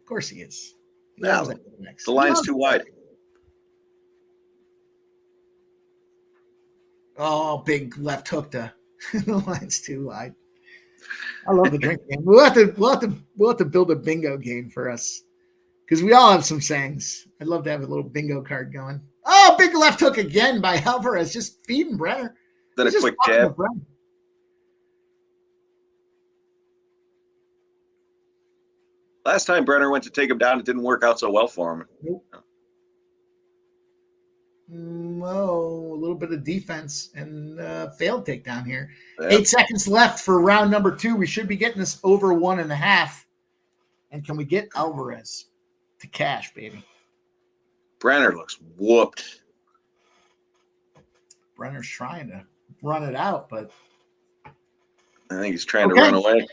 Of course he is. He Now, loves that next. the line's too wide. Oh, big left hook to the line's too wide. I love the drink game. We'll have to build a bingo game for us. Because we all have some sayings. I'd love to have a little bingo card going. Oh, big left hook again by Álvarez. Just feeding Brenner. Then He's a just quick fucking jab. with Brenner. Last time Brenner went to take him down, it didn't work out so well for him. Nope. Oh, a little bit of defense and failed takedown here. Yeah. 8 seconds left for round number 2. We should be getting this over 1.5. And can we get Álvarez to cash, baby? Brenner looks whooped. Brenner's trying to run it out, but I think he's trying to run away.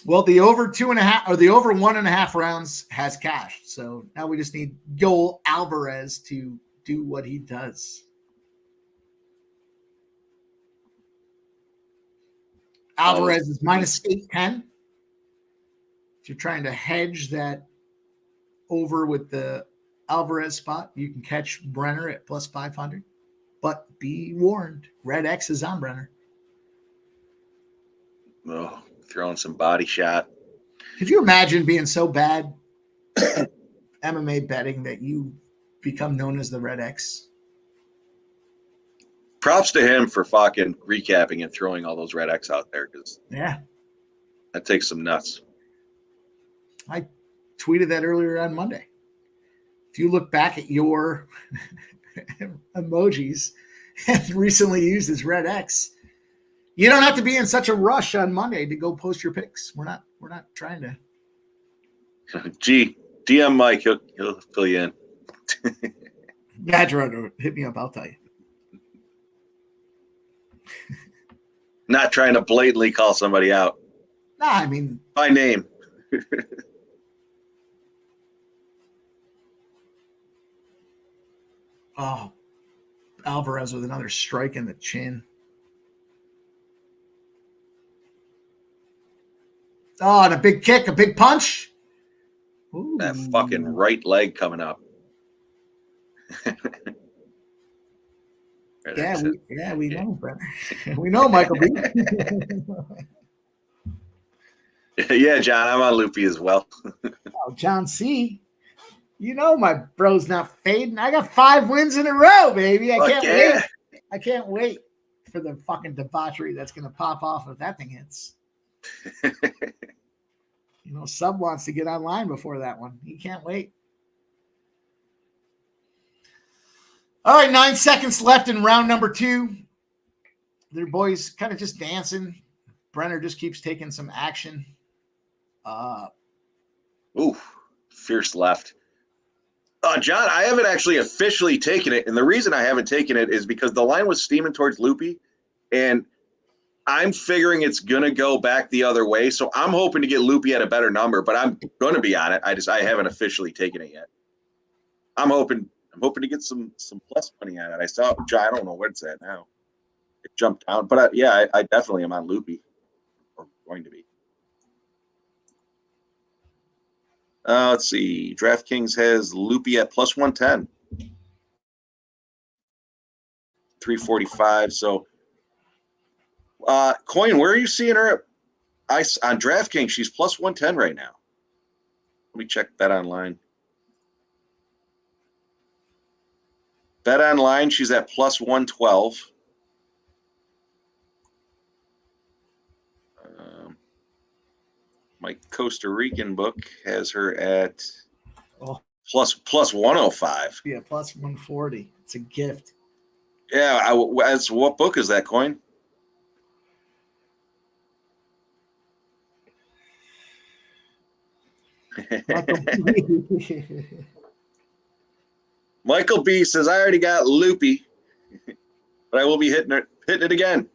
Well, the over 2.5 or the over 1.5 rounds has cashed. So now we just need Yoel Álvarez to do what he does. Álvarez is minus 810. If you're trying to hedge that over with the Álvarez spot, you can catch Brenner at plus 500. But be warned, Red X is on Brenner. Oh, throwing some body shot. Could you imagine being so bad at MMA betting that you become known as the Red X? Props to him for fucking recapping and throwing all those Red X out there, because that takes some nuts. I tweeted that earlier on Monday. If you look back at your emojis and recently used as Red X, you don't have to be in such a rush on Monday to go post your picks. We're not trying to. DM Mike, he'll fill you in. Yeah, Gerardo, hit me up. I'll tell you. Not trying to blatantly call somebody out. Nah, I mean by name. Oh, Álvarez with another strike in the chin. Oh, and a big kick, a big punch. Ooh. That fucking right leg coming up. We know, Brenner. We know, Michael B. Yeah, John, I'm on Loopy as well. Oh, John C. You know my bro's not fading. I got 5 wins in a row, baby. I can't wait. I can't wait for the fucking debauchery that's going to pop off if that thing hits. You know, Sub wants to get online before that one. He can't wait. All right, 9 seconds left in round number 2. Their boys kind of just dancing. Brenner just keeps taking some action. Ooh, fierce left. John, I haven't actually officially taken it, and the reason I haven't taken it is because the line was steaming towards Loopy, and I'm figuring it's going to go back the other way, so I'm hoping to get Loopy at a better number, but I'm going to be on it. I haven't officially taken it yet. I'm hoping to get some plus money on it. I don't know where it's at now. It jumped down, but I definitely am on Loopy, or going to be. Let's see. DraftKings has Loopy at plus 110. 345. So, Coin, where are you seeing her? On DraftKings, she's plus 110 right now. Let me check Bet Online. Bet Online, she's at plus 112. My Costa Rican book has her at plus 105. Yeah, plus 140. It's a gift. Yeah, what book is that, Coin? Michael B says, I already got Loopy, but I will be hitting it again.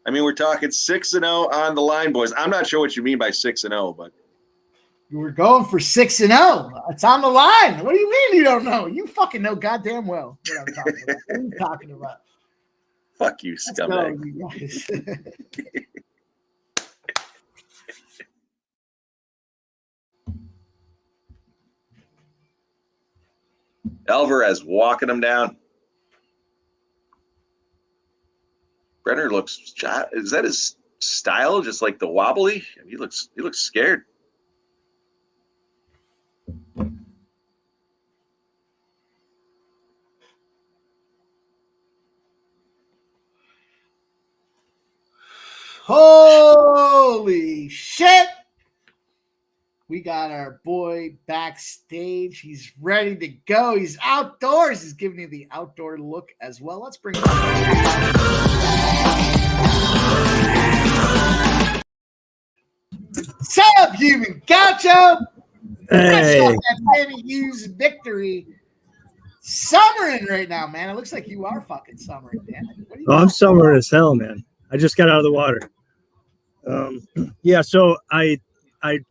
I mean, we're talking 6-0 on the line, boys. I'm not sure what you mean by 6-0, but we're going for 6-0. It's on the line. What do you mean you don't know? You fucking know goddamn well what I'm talking about. What are you talking about? Fuck you, scumbag. Álvarez walking him down. Brenner looks. Is that his style? Just like the wobbly? He looks scared. Holy shit! We got our boy backstage. He's ready to go. He's outdoors. He's giving you the outdoor look as well. Let's bring him up. Set up, human gaucho. Hey. That Danny Hughes victory. Summering right now, man. It looks like you are fucking summering, man. What are you Oh, I'm doing? summer as hell, man. I just got out of the water. Yeah, so I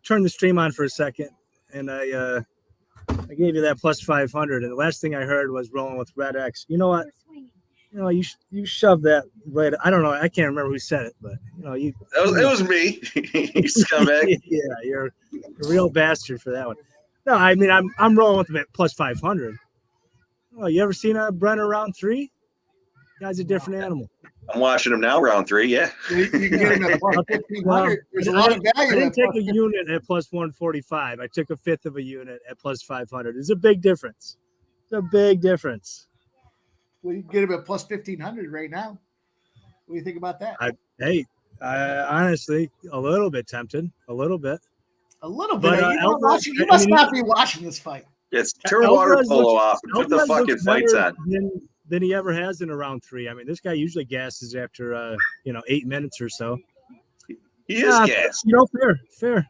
turned the stream on for a second, and I gave you that plus 500, and the last thing I heard was rolling with Red X. You know what? You know, you shoved that right. I don't know. I can't remember who said it, but you know, it was me. You scumbag. Yeah, you're a real bastard for that one. No, I mean I'm rolling with him at plus 500. Oh, you ever seen a Brenner round 3? Guy's a different animal. I'm watching him now, round 3. Yeah. You can get him at plus 1,500. There's a lot of I value. didn't take a unit at plus 145. I took a fifth of a unit at plus 500. It's a big difference. It's a big difference. Well, you can get him at plus 1,500 right now. What do you think about that? Honestly, a little bit tempted. A little bit. A little bit. But, You must not be watching this fight. Yes, turn water Alvarez polo looks- off and put the Alvarez fucking looks fights better on. than he ever has in a round 3. I mean, this guy usually gasses after 8 minutes or so. He is gassed. You know, fair.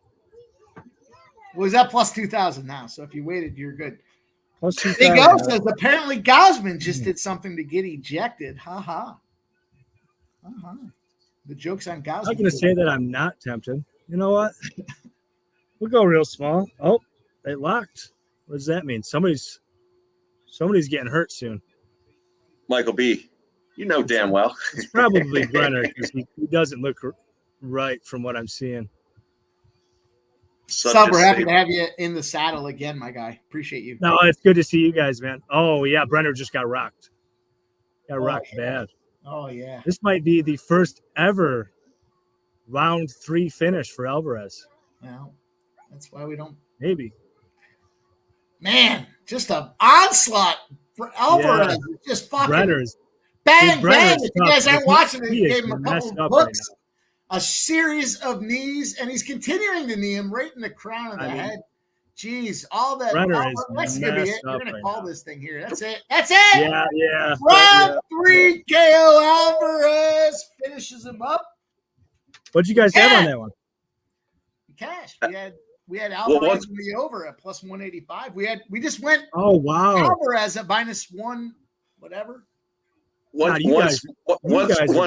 Well, he's at plus 2,000 now. So if you waited, you're good. Plus Big 2,000. O says apparently Gosman just did something to get ejected. Ha ha. The joke's on Gosman. I'm going to say that I'm not tempted. You know what? We'll go real small. Oh, they locked. What does that mean? Somebody's getting hurt soon. Michael B. You know damn well. It's probably Brenner because he doesn't look right from what I'm seeing. Sub, we're happy to have you in the saddle again, my guy. Appreciate you. No, it's good to see you guys, man. Oh, yeah, Brenner just got rocked. Rocked bad. Oh, yeah. This might be the first ever round 3 finish for Álvarez. Well, that's why we don't. Maybe. Man, just an onslaught for Álvarez. Yeah. Just fucking Brenner's. bang, Brenner bang. is If you tough. guys aren't watching it, He he is gave him a messed couple of up right hooks, a series of knees, and he's continuing to knee him right in the crown of the head. Jeez, all that. Brenner is That's going to be it. messed You're up going to right call now. this thing here. That's it. That's it. Yeah. Round 3 KO Álvarez finishes him up. What'd you guys have on that one? Cash. We had Álvarez in the over at plus 185. We just went Oh, wow. Álvarez at minus 1 whatever. God, you guys are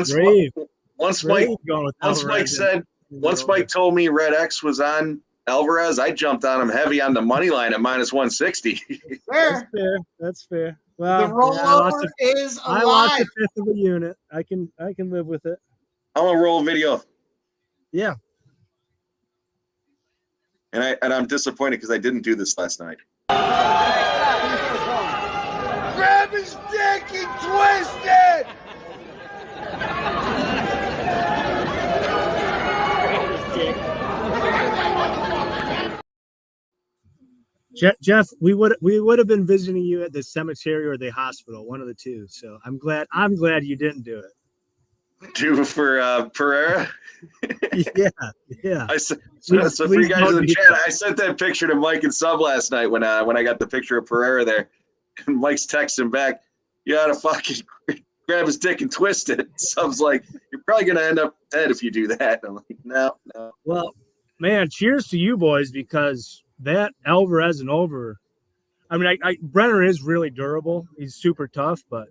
brave. Once Brave Mike going with once Mike Álvarez said once Mike told me Red X was on Álvarez, I jumped on him heavy on the money line at minus 160. That's fair. Well, The rollover is I lost alive. a fifth of a unit. I can live with it. I'm gonna roll a video. Yeah. And I'm disappointed because I didn't do this last night. Grab his dick and twist it! Jeff, we would have been visiting you at the cemetery or the hospital, one of the two. So I'm glad you didn't do it. Do for Pereira. Yeah. I said so for you guys in the chat. I sent that picture to Mike and Sub last night when I got the picture of Pereira there, and Mike's texting back, "You gotta fucking grab his dick and twist it." Sub's like, "You're probably gonna end up dead if you do that." I'm like, no. Well, man, cheers to you boys because that Álvarez and over. I mean, Brenner is really durable. He's super tough, but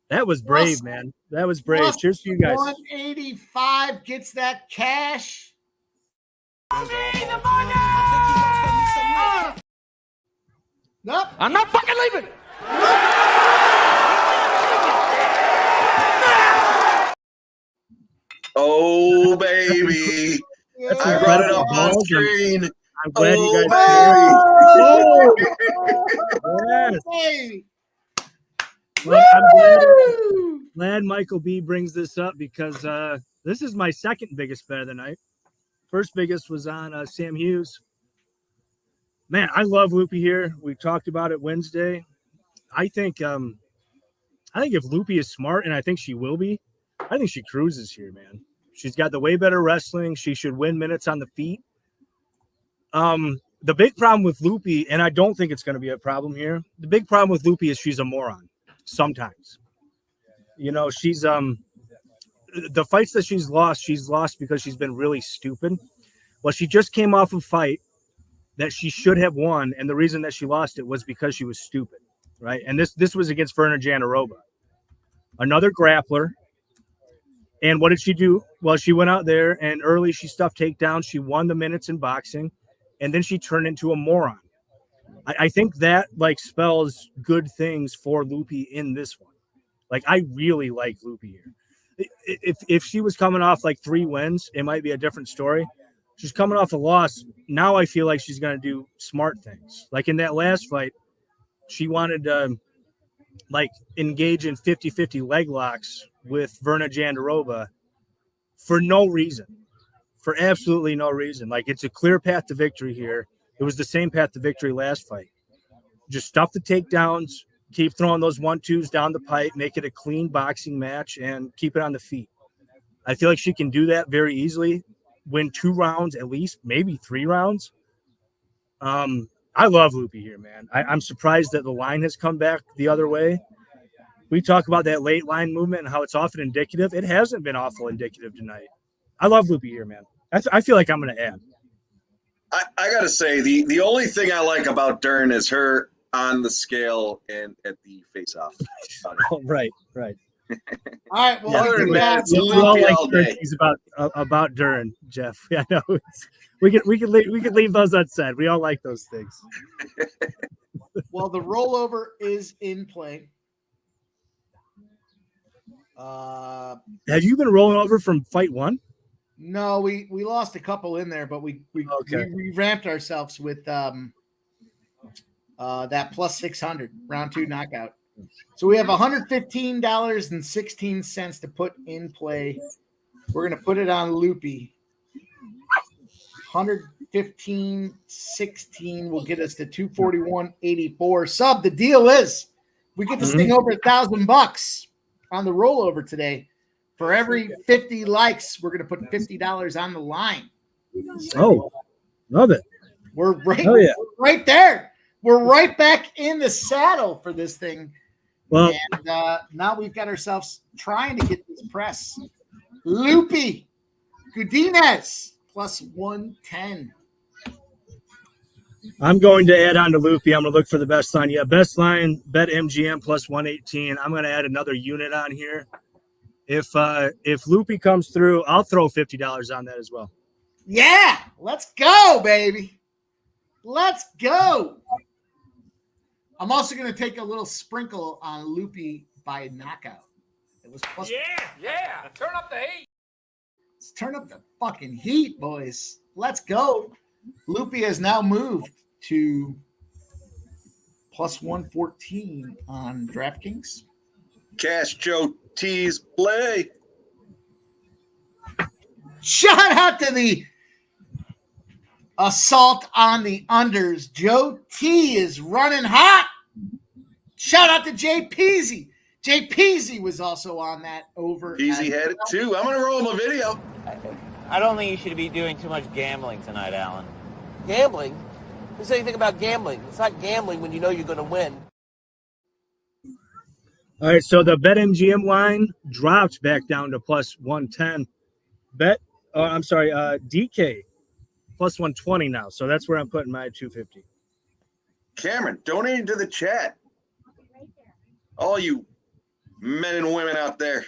that was brave, man. That was brave. Plus Cheers to you guys. 185 gets that cash. Nope. I'm not fucking leaving! Oh baby, That's I brought it incredible up on balls. screen. I'm glad you guys. Oh, hey. Well, I'm glad Michael B brings this up because this is my second biggest bet of the night. First biggest was on Sam Hughes. Man, I love Loopy here. We talked about it Wednesday. I think if Loopy is smart, and I think she will be, I think she cruises here, man. She's got the way better wrestling. She should win minutes on the feet. The big problem with Loopy, and I don't think it's going to be a problem here. The big problem with Loopy is she's a moron sometimes. You know, she's the fights that she's lost because she's been really stupid. Well, she just came off a fight that she should have won, and the reason that she lost it was because she was stupid. right? And this was against Verna Jandiroba, another grappler. And what did she do? Well, she went out there and early she stuffed takedowns. She won the minutes in boxing, and then she turned into a moron. I think that like spells good things for Loopy in this one. Like I really like Loopy here. If she was coming off like 3 wins, it might be a different story. She's coming off a loss. Now I feel like she's going to do smart things. Like in that last fight, she wanted to like engage in 50-50 leg locks with Verna Jandiroba for no reason, for absolutely no reason. Like it's a clear path to victory here. It was the same path to victory last fight. Just stuff the takedowns, keep throwing those 1-2s down the pipe, make it a clean boxing match, and keep it on the feet. I feel like she can do that very easily, win 2 rounds at least, maybe 3 rounds. I love Loopy here, man. I'm surprised that the line has come back the other way. We talk about that late line movement and how it's often indicative. It hasn't been awful indicative tonight. I love Loopy here, man. I feel like I'm going to add. I got to say, the only thing I like about Dern is her on the scale and at the face-off. Oh, right. All right. Well, Other than that, it's We Loopy all like all day. things about Dern, Jeff. Yeah, I know. We could leave those unsaid. We all like those things. Well, the rollover is in play. Have you been rolling over from fight 1? No, we lost a couple in there, but we ramped ourselves with that plus 600 round 2 knockout. So we have $115.16 to put in play. We're going to put it on Loopy. 115.16 will get us to 241.84. Sub, the deal is we get this thing over $1,000 on the rollover today. For every 50 likes, we're going to put $50 on the line. Oh, love it. We're right, Oh, yeah. we're right there. We're right back in the saddle for this thing. Well, And now we've got ourselves trying to get this press. Loopy, Godinez, plus 110. I'm going to add on to Loopy. I'm going to look for the best line. Yeah, best line, bet MGM plus 118. I'm going to add another unit on here. If Loopy comes through, I'll throw $50 on that as well. Yeah, let's go, baby. Let's go. I'm also going to take a little sprinkle on Loopy by knockout. It was plus. Yeah. Turn up the heat. Let's turn up the fucking heat, boys. Let's go. Loopy has now moved to plus 114 on DraftKings. Cash Joe T's play. Shout out to the assault on the unders. Joe T is running hot. Shout out to Jay Peasy. Jay Peasy was also on that over. Easy had it too. I'm going to roll him a video. I don't think you should be doing too much gambling tonight, Alan. Gambling? Who said anything about gambling? It's not gambling when you know you're going to win. All right, so the BetMGM line dropped back down to plus 110. DK plus 120 now. So that's where I'm putting my 250. Cameron, donating to the chat. All you men and women out there.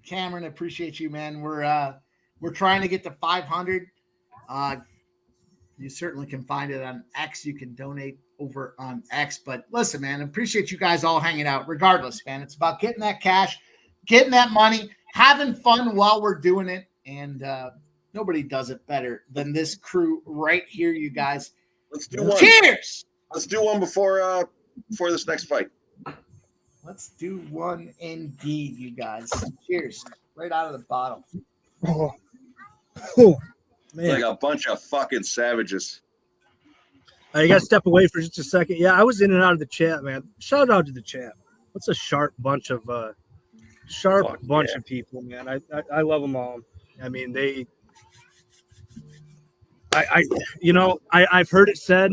Cameron, appreciate you, man. We're trying to get to 500. You certainly can find it on X. You can donate over on X. But listen, man, appreciate you guys all hanging out. Regardless, man, it's about getting that cash, getting that money, having fun while we're doing it. And nobody does it better than this crew right here, you guys. Let's do one. Cheers. Let's do one before this next fight. Let's do one indeed, you guys. Cheers. Right out of the bottle. Oh, man. Like a bunch of fucking savages. You got to step away for just a second. Yeah, I was in and out of the chat, man. Shout out to the chat. What's a sharp bunch of of people, man. I love them all. I mean, I've heard it said.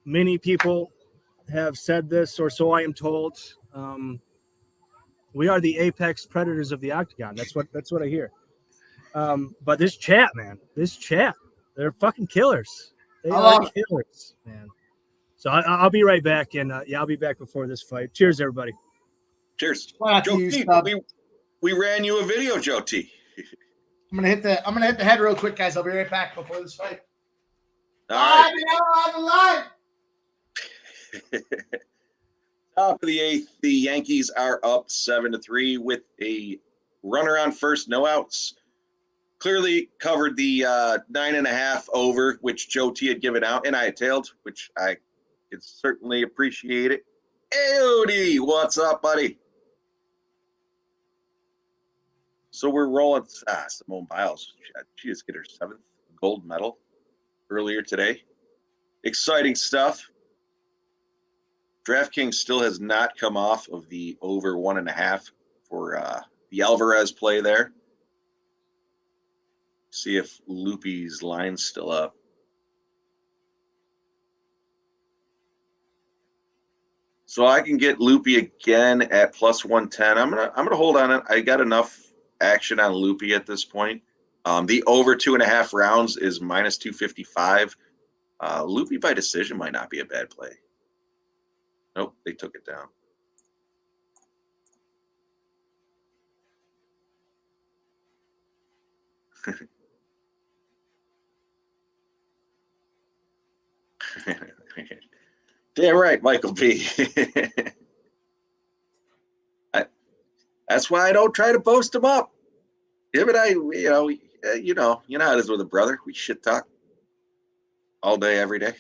Many people have said this, or so I am told. We are the apex predators of the octagon. That's what I hear. But this chat, man, they're fucking killers. They are killers, man. So I'll be right back, and I'll be back before this fight. Cheers, everybody. Cheers. Shout out to Joe you, T, Stub. we ran you a video, Joe T. I'm gonna hit the head real quick, guys. I'll be right back before this fight. All right. On the line. Top of the eighth, the Yankees are up 7-3 with a runner on first, no outs. Clearly covered the 9.5 over, which Joe T had given out, and I had tailed, which I could certainly appreciate it. Aody, what's up, buddy? So we're rolling. Simone Biles, she just get her 7th gold medal earlier today. Exciting stuff. DraftKings still has not come off of the over 1.5 for the Álvarez play there. See if Loopy's line's still up. So I can get Loopy again at plus 110. I'm gonna hold on it. I got enough action on Loopy at this point. The over 2.5 rounds is minus 255. Loopy by decision might not be a bad play. Nope, they took it down. Damn right, Michael B. That's why I don't try to boast him up. Him and I, you know how it is with a brother. We shit talk all day, every day.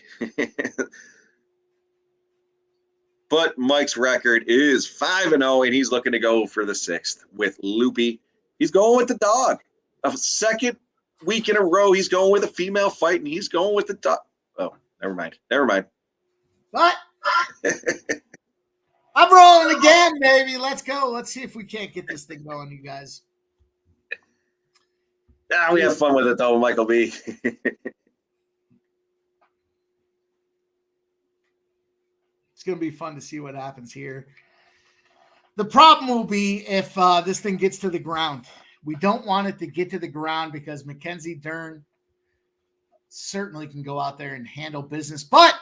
But Mike's record is 5-0, and he's looking to go for the 6th with Loopy. He's going with the dog. A second week in a row, he's going with a female fight, and he's going with the dog. Oh, never mind. What? I'm rolling again, baby. Let's go. Let's see if we can't get this thing going, you guys. We have fun with it, though, Michael B. It's going to be fun to see what happens here. The problem will be if this thing gets to the ground. We don't want it to get to the ground because Mackenzie Dern certainly can go out there and handle business. But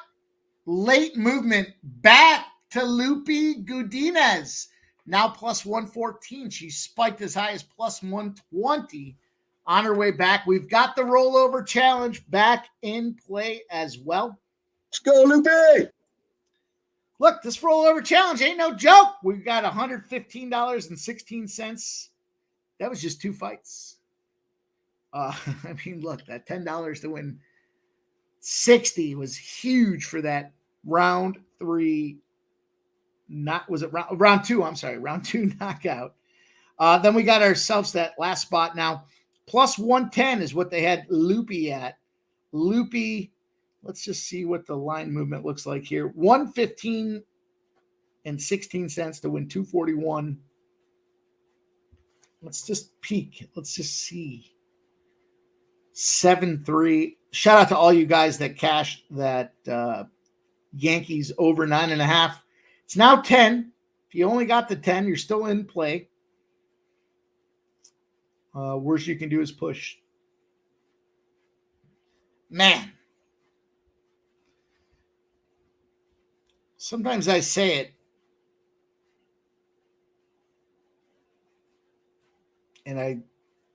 late movement back to Loopy Godinez. Now plus 114. She spiked as high as plus 120 on her way back. We've got the rollover challenge back in play as well. Let's go, Loopy. Look, this rollover challenge ain't no joke. We've got $115.16. That was just 2 fights. I mean, look, that $10 to win 60 was huge for that round 3. Round 2? I'm sorry, round 2 knockout. Then we got ourselves that last spot now. Plus 110 is what they had Loopy at. Loopy, let's just see what the line movement looks like here. 115.16 to win 241. Let's just peek. Let's just see. 7-3. Shout out to all you guys that cashed that Yankees over 9.5. It's now 10. If you only got the 10, you're still in play. Worst you can do is push. Man. Sometimes I say it, and I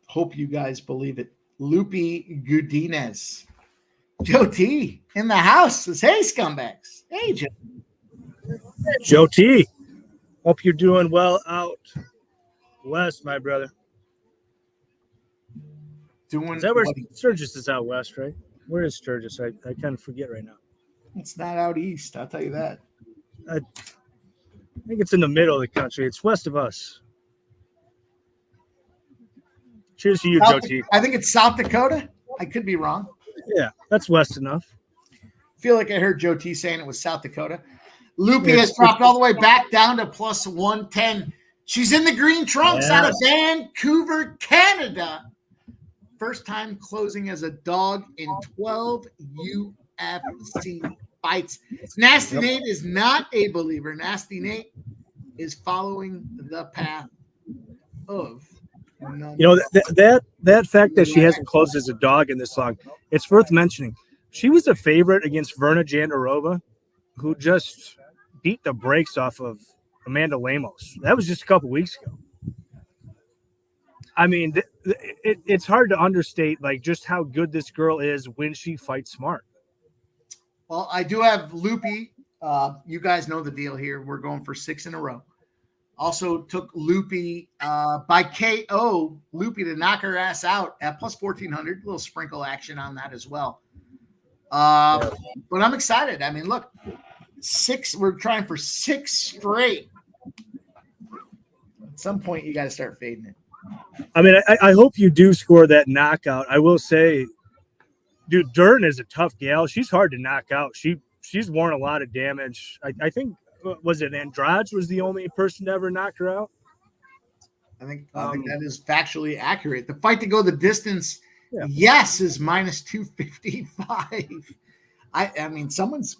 hope you guys believe it. Loopy Godinez. Joe T in the house says, hey, scumbags. Hey, Joe. Joe T. Hope you're doing well out west, my brother. Is that where Sturgis is out west, right? Where is Sturgis? I kind of forget right now. It's not out east, I'll tell you that. I think it's in the middle of the country. It's west of us. Cheers to you, Joe T. I think it's South Dakota. I could be wrong. Yeah, that's west enough. I feel like I heard Joe T saying it was South Dakota. Loopy has dropped all the way back down to plus 110. She's in the green trunks out of Vancouver, Canada. First time closing as a dog in 12 UFC fights. Nasty Nate is not a believer. Nasty Nate is following the path of none. You know, that fact that she hasn't closed as a dog in this long, it's worth mentioning. She was a favorite against Verna Jandarova, who just beat the brakes off of Amanda Lemos. That was just a couple weeks ago. I mean, it's hard to understate like just how good this girl is when she fights smart. Well, I do have Loopy. You guys know the deal here. We're going for 6 in a row. Also took Loopy by KO, Loopy to knock her ass out at plus 1,400. A little sprinkle action on that as well. But I'm excited. I mean, look, 6. We're trying for 6 straight. At some point, you got to start fading it. I mean, I hope you do score that knockout. I will say, dude, Dern is a tough gal. She's hard to knock out. She's worn a lot of damage. I think, was it Andrade was the only person to ever knock her out? I think that is factually accurate. The fight to go the distance, yes, is minus 255. I mean, someone's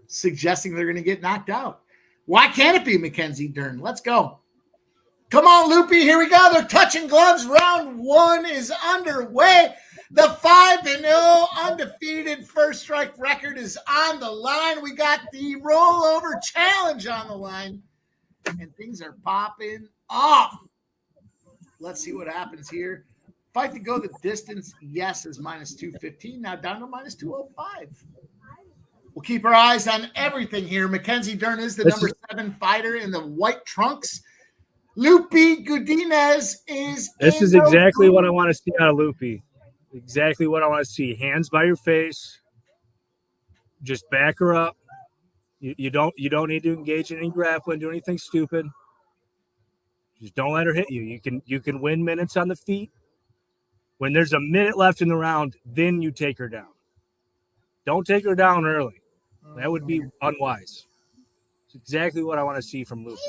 suggesting they're going to get knocked out. Why can't it be Mackenzie Dern? Let's go. Come on, Loopy. Here we go. They're touching gloves. Round 1 is underway. The 5-0 undefeated first strike record is on the line. We got the rollover challenge on the line, and things are popping off. Let's see what happens here. Fight to go the distance, yes, is minus 215. Now down to minus 205. We'll keep our eyes on everything here. Mackenzie Dern is the number 7 fighter in the white trunks. Loopy Godinez is. This is exactly what I want to see out of Loopy. Exactly what I want to see. Hands by your face. Just back her up. You don't need to engage in any grappling, do anything stupid. Just don't let her hit you. You can win minutes on the feet. When there's a minute left in the round, then you take her down. Don't take her down early. That would be unwise. It's exactly what I want to see from Loopy.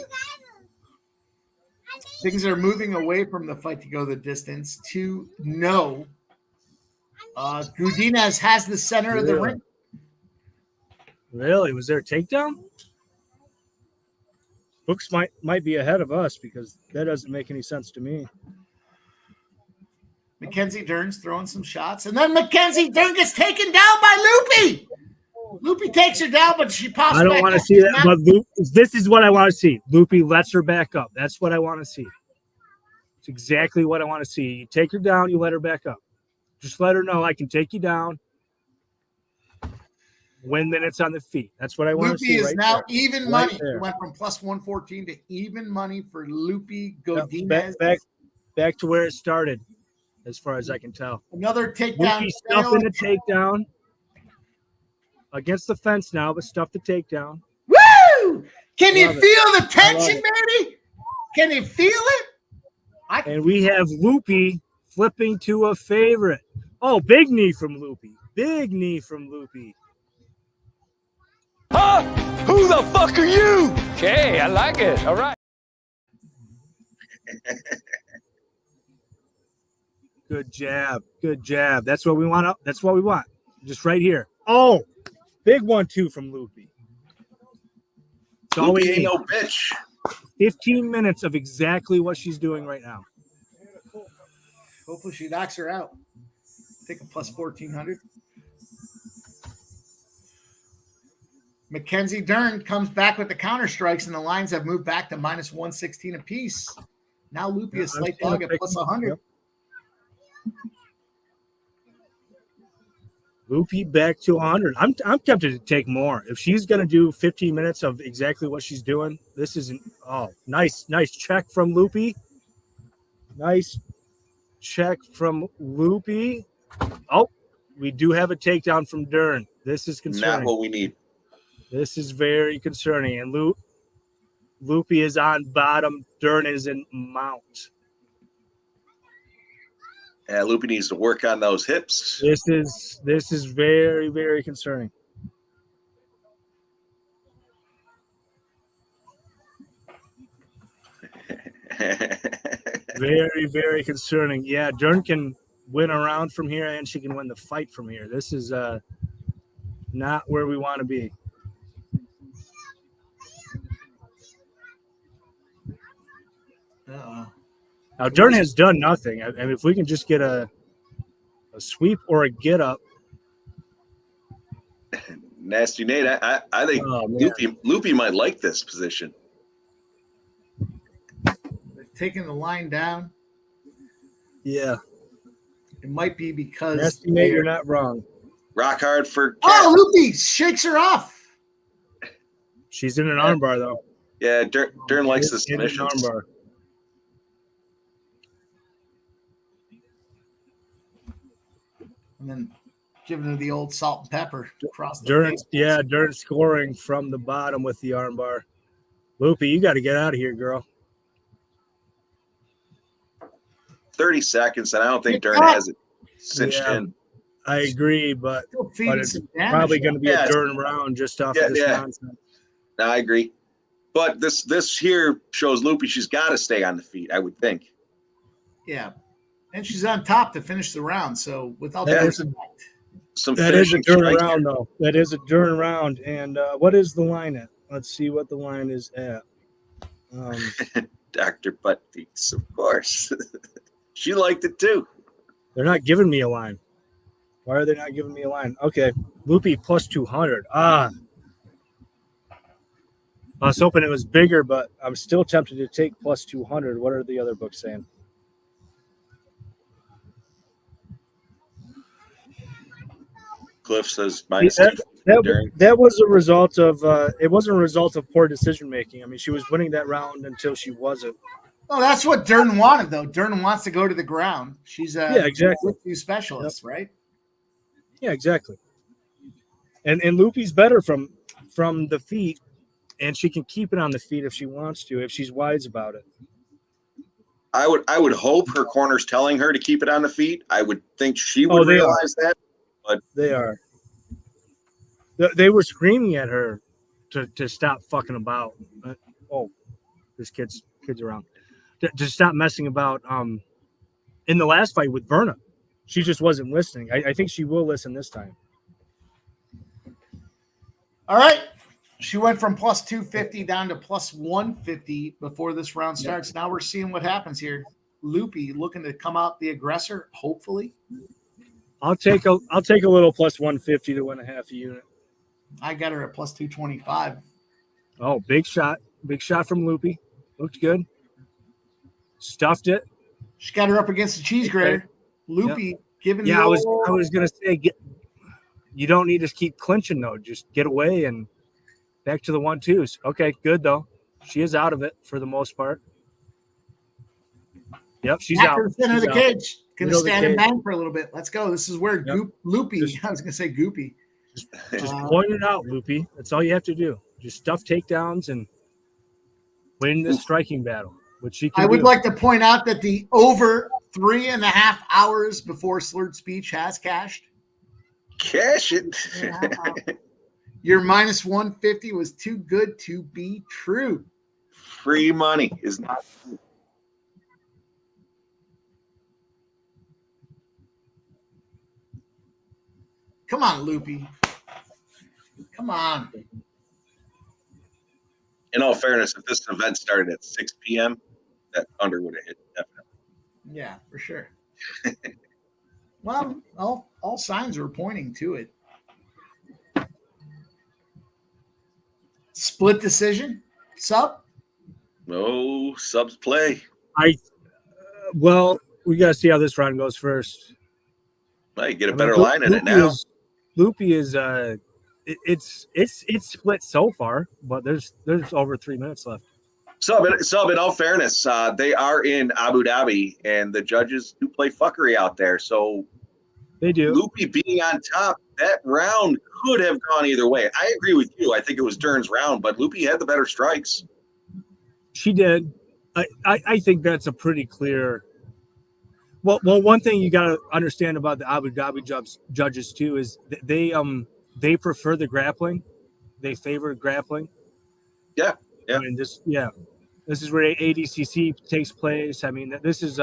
Things are moving away from the fight to go the distance to no. Godinez has the center of the ring. Really? Was there a takedown? Books might be ahead of us because that doesn't make any sense to me. Mackenzie Dern's throwing some shots, and then Mackenzie Dern gets taken down by Loopy. Loopy takes her down, but she pops back. I don't want to see that, but this is what I want to see. Loopy lets her back up. That's what I want to see. It's exactly what I want to see. You take her down, you let her back up. Just let her know I can take you down. Win minutes on the feet. That's what I want to see. Loopy is right now there. even Right money. there. It went from plus 114 to even money for Loopy Godinez. Back to where it started, as far as I can tell. Another takedown. Loopy stuffing the takedown. Against the fence now, but stuff the takedown. Woo! Can you Love it. feel the tension, baby? Can you feel it? And we have Loopy flipping to a favorite. Oh, big knee from Loopy. Big knee from Loopy. Huh? Who the fuck are you? Okay, I like it. All right. Good jab. Good jab. That's what we want. That's what we want. Just right here. Oh, big 1-2 from Loopy. That's all we Loopy ain't need. no bitch. 15 minutes of exactly what she's doing right now. Hopefully she knocks her out. Take a plus 1,400. Mackenzie Dern comes back with the counter strikes, and the lines have moved back to minus 116 apiece. Now Loopy is slight dog at plus 100. Yep. Loopy back to 100. I'm tempted to take more. If she's going to do 15 minutes of exactly what she's doing, this isn't. Oh, nice check from Loopy. Nice check from Loopy. Oh, we do have a takedown from Dern. This is concerning. Not what we need. This is very concerning. And Loopy is on bottom. Dern is in mount. Yeah, Loopy needs to work on those hips. This is very, very concerning. Very, very concerning. Yeah, Dern can win a round from here, and she can win the fight from here. This is not where we want to be. Now, Dern has done nothing. I mean, if we can just get a sweep or a get up. Nasty Nate, I think Loopy might like this position. They're taking the line down. Yeah. It might be because Nasty Nate, you're not wrong. Rock hard for Oh, Loopy shakes her off. She's in an armbar, though. Yeah, Dern likes the In an submissions. armbar. And then giving her the old salt and pepper across the Dern, face. yeah, Dern scoring from the bottom with the armbar. Loopy, you got to get out of here, girl. 30 seconds, and I don't think Dern has it cinched in. I agree, but feeding it's some damage. probably going to be Yeah. a Dern round just off of this nonsense. No, I agree. But this here shows Loopy she's got to stay on the feet, I would think. Yeah. And she's on top to finish the round. So without That that, is Some That is a finishing Dern strikes round, here. though. That is a Dern round. And what is the line at? Let's see what the line is at. Dr. Buttbeats, of course. She liked it too. They're not giving me a line. Why are they not giving me a line? Okay. Loopy plus 200. I was hoping it was bigger, but I'm still tempted to take plus 200. What are the other books saying? Cliff says minus That was a result of it wasn't a result of poor decision making. I mean, she was winning that round until she wasn't. Oh, that's what Dern wanted, though. Dern wants to go to the ground. She's a Yeah, exactly. jiu-jitsu specialist, right? Yeah, exactly. And Loopy's better from the feet, and she can keep it on the feet if she wants to, if she's wise about it. I would hope her corner's telling her to keep it on the feet. I would think she would realize that. But They are. They were screaming at her to stop fucking about. Oh, there's kids around. To stop messing about. In the last fight with Verna, she just wasn't listening. I think she will listen this time. All right. She went from plus 250 down to plus 150 before this round starts. Now we're seeing what happens here. Loopy looking to come out the aggressor, hopefully. I'll take a little plus 150 to win a half a unit. I got her at plus 225. Oh, big shot from Loopy. Looked good. Stuffed it. She got her up against the cheese grater. Loopy giving Yeah, the I was old- gonna say you don't need to keep clinching though. Just get away and back to the 1-2s. Okay, good though. She is out of it for the most part. Yep, she's back out. to the center of the She's out. cage. Gonna Middle of the stand and cage. bang for a little bit. Let's go. This is where Yep. Loopy. Just- I was gonna say Goopy. Just point it out, Loopy. That's all you have to do. Just stuff takedowns and win this striking battle, which she can I would do. like to point out that the over 3.5 hours before slurred speech has cashed. cash it. Your minus 150 was too good to be true. Free money is not. Come on, Loopy. Come on. In all fairness, if this event started at 6 p.m., that under would have hit definitely. Yeah, for sure. Well, all signs were pointing to it. Split decision? Sub? No subs play. Well, we got to see how this round goes first. Well, you get a better line in it now. Loopy is it's split so far, but there's over 3 minutes left. Sub, in all fairness, they are in Abu Dhabi, and the judges do play fuckery out there. So They do. Loopy being on top, that round could have gone either way. I agree with you. I think it was Dern's round, but Loopy had the better strikes. She did. I think that's a pretty clear. Well, one thing you got to understand about the Abu Dhabi judges too is they prefer the grappling. They favor grappling. Yeah. I mean, this is where ADCC takes place. I mean, this is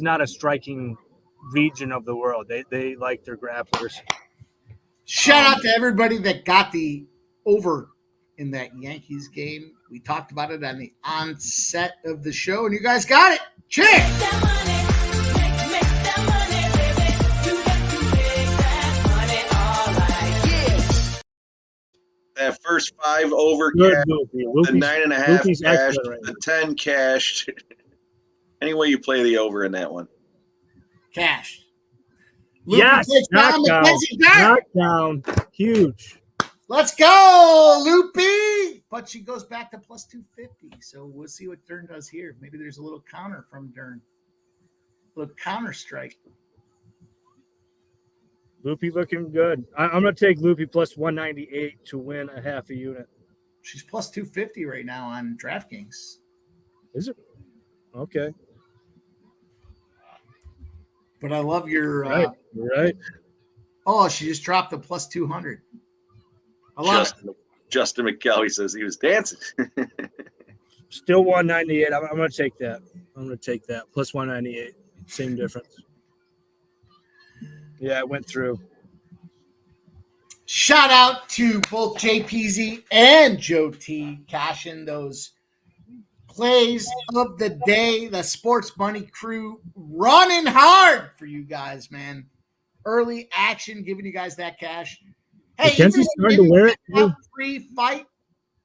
not a striking region of the world. They like their grapplers. Shout out to everybody that got the over in that Yankees game. We talked about it on the onset of the show, and you guys got it. Cheers! That first 5 over Good cash, Loopy. the Loopy's- 9.5 Loopy's cash, excellent right the 10 cash. Any way you play the over in that one. Cash. Yes, takes down knockdown. Mackenzie Dern. Knockdown. Huge. Let's go, Loopy. But she goes back to plus 250. So we'll see what Dern does here. Maybe there's a little counter from Dern. A little counter strike. Loopy looking good. I'm going to take Loopy plus 198 to win a half a unit. She's plus 250 right now on DraftKings. Is it? Okay. But I love your. Right. Oh, she just dropped the plus 200. I love it. Justin McKelvey says he was dancing. Still 198. I'm going to take that. Plus 198. Same difference. Yeah, it went through. Shout out to both JPZ and Joe T. Cashing those plays of the day. The Sports Money crew running hard for you guys, man. Early action, giving you guys that cash. Hey, Mackenzie's starting to wear it too. Free fight.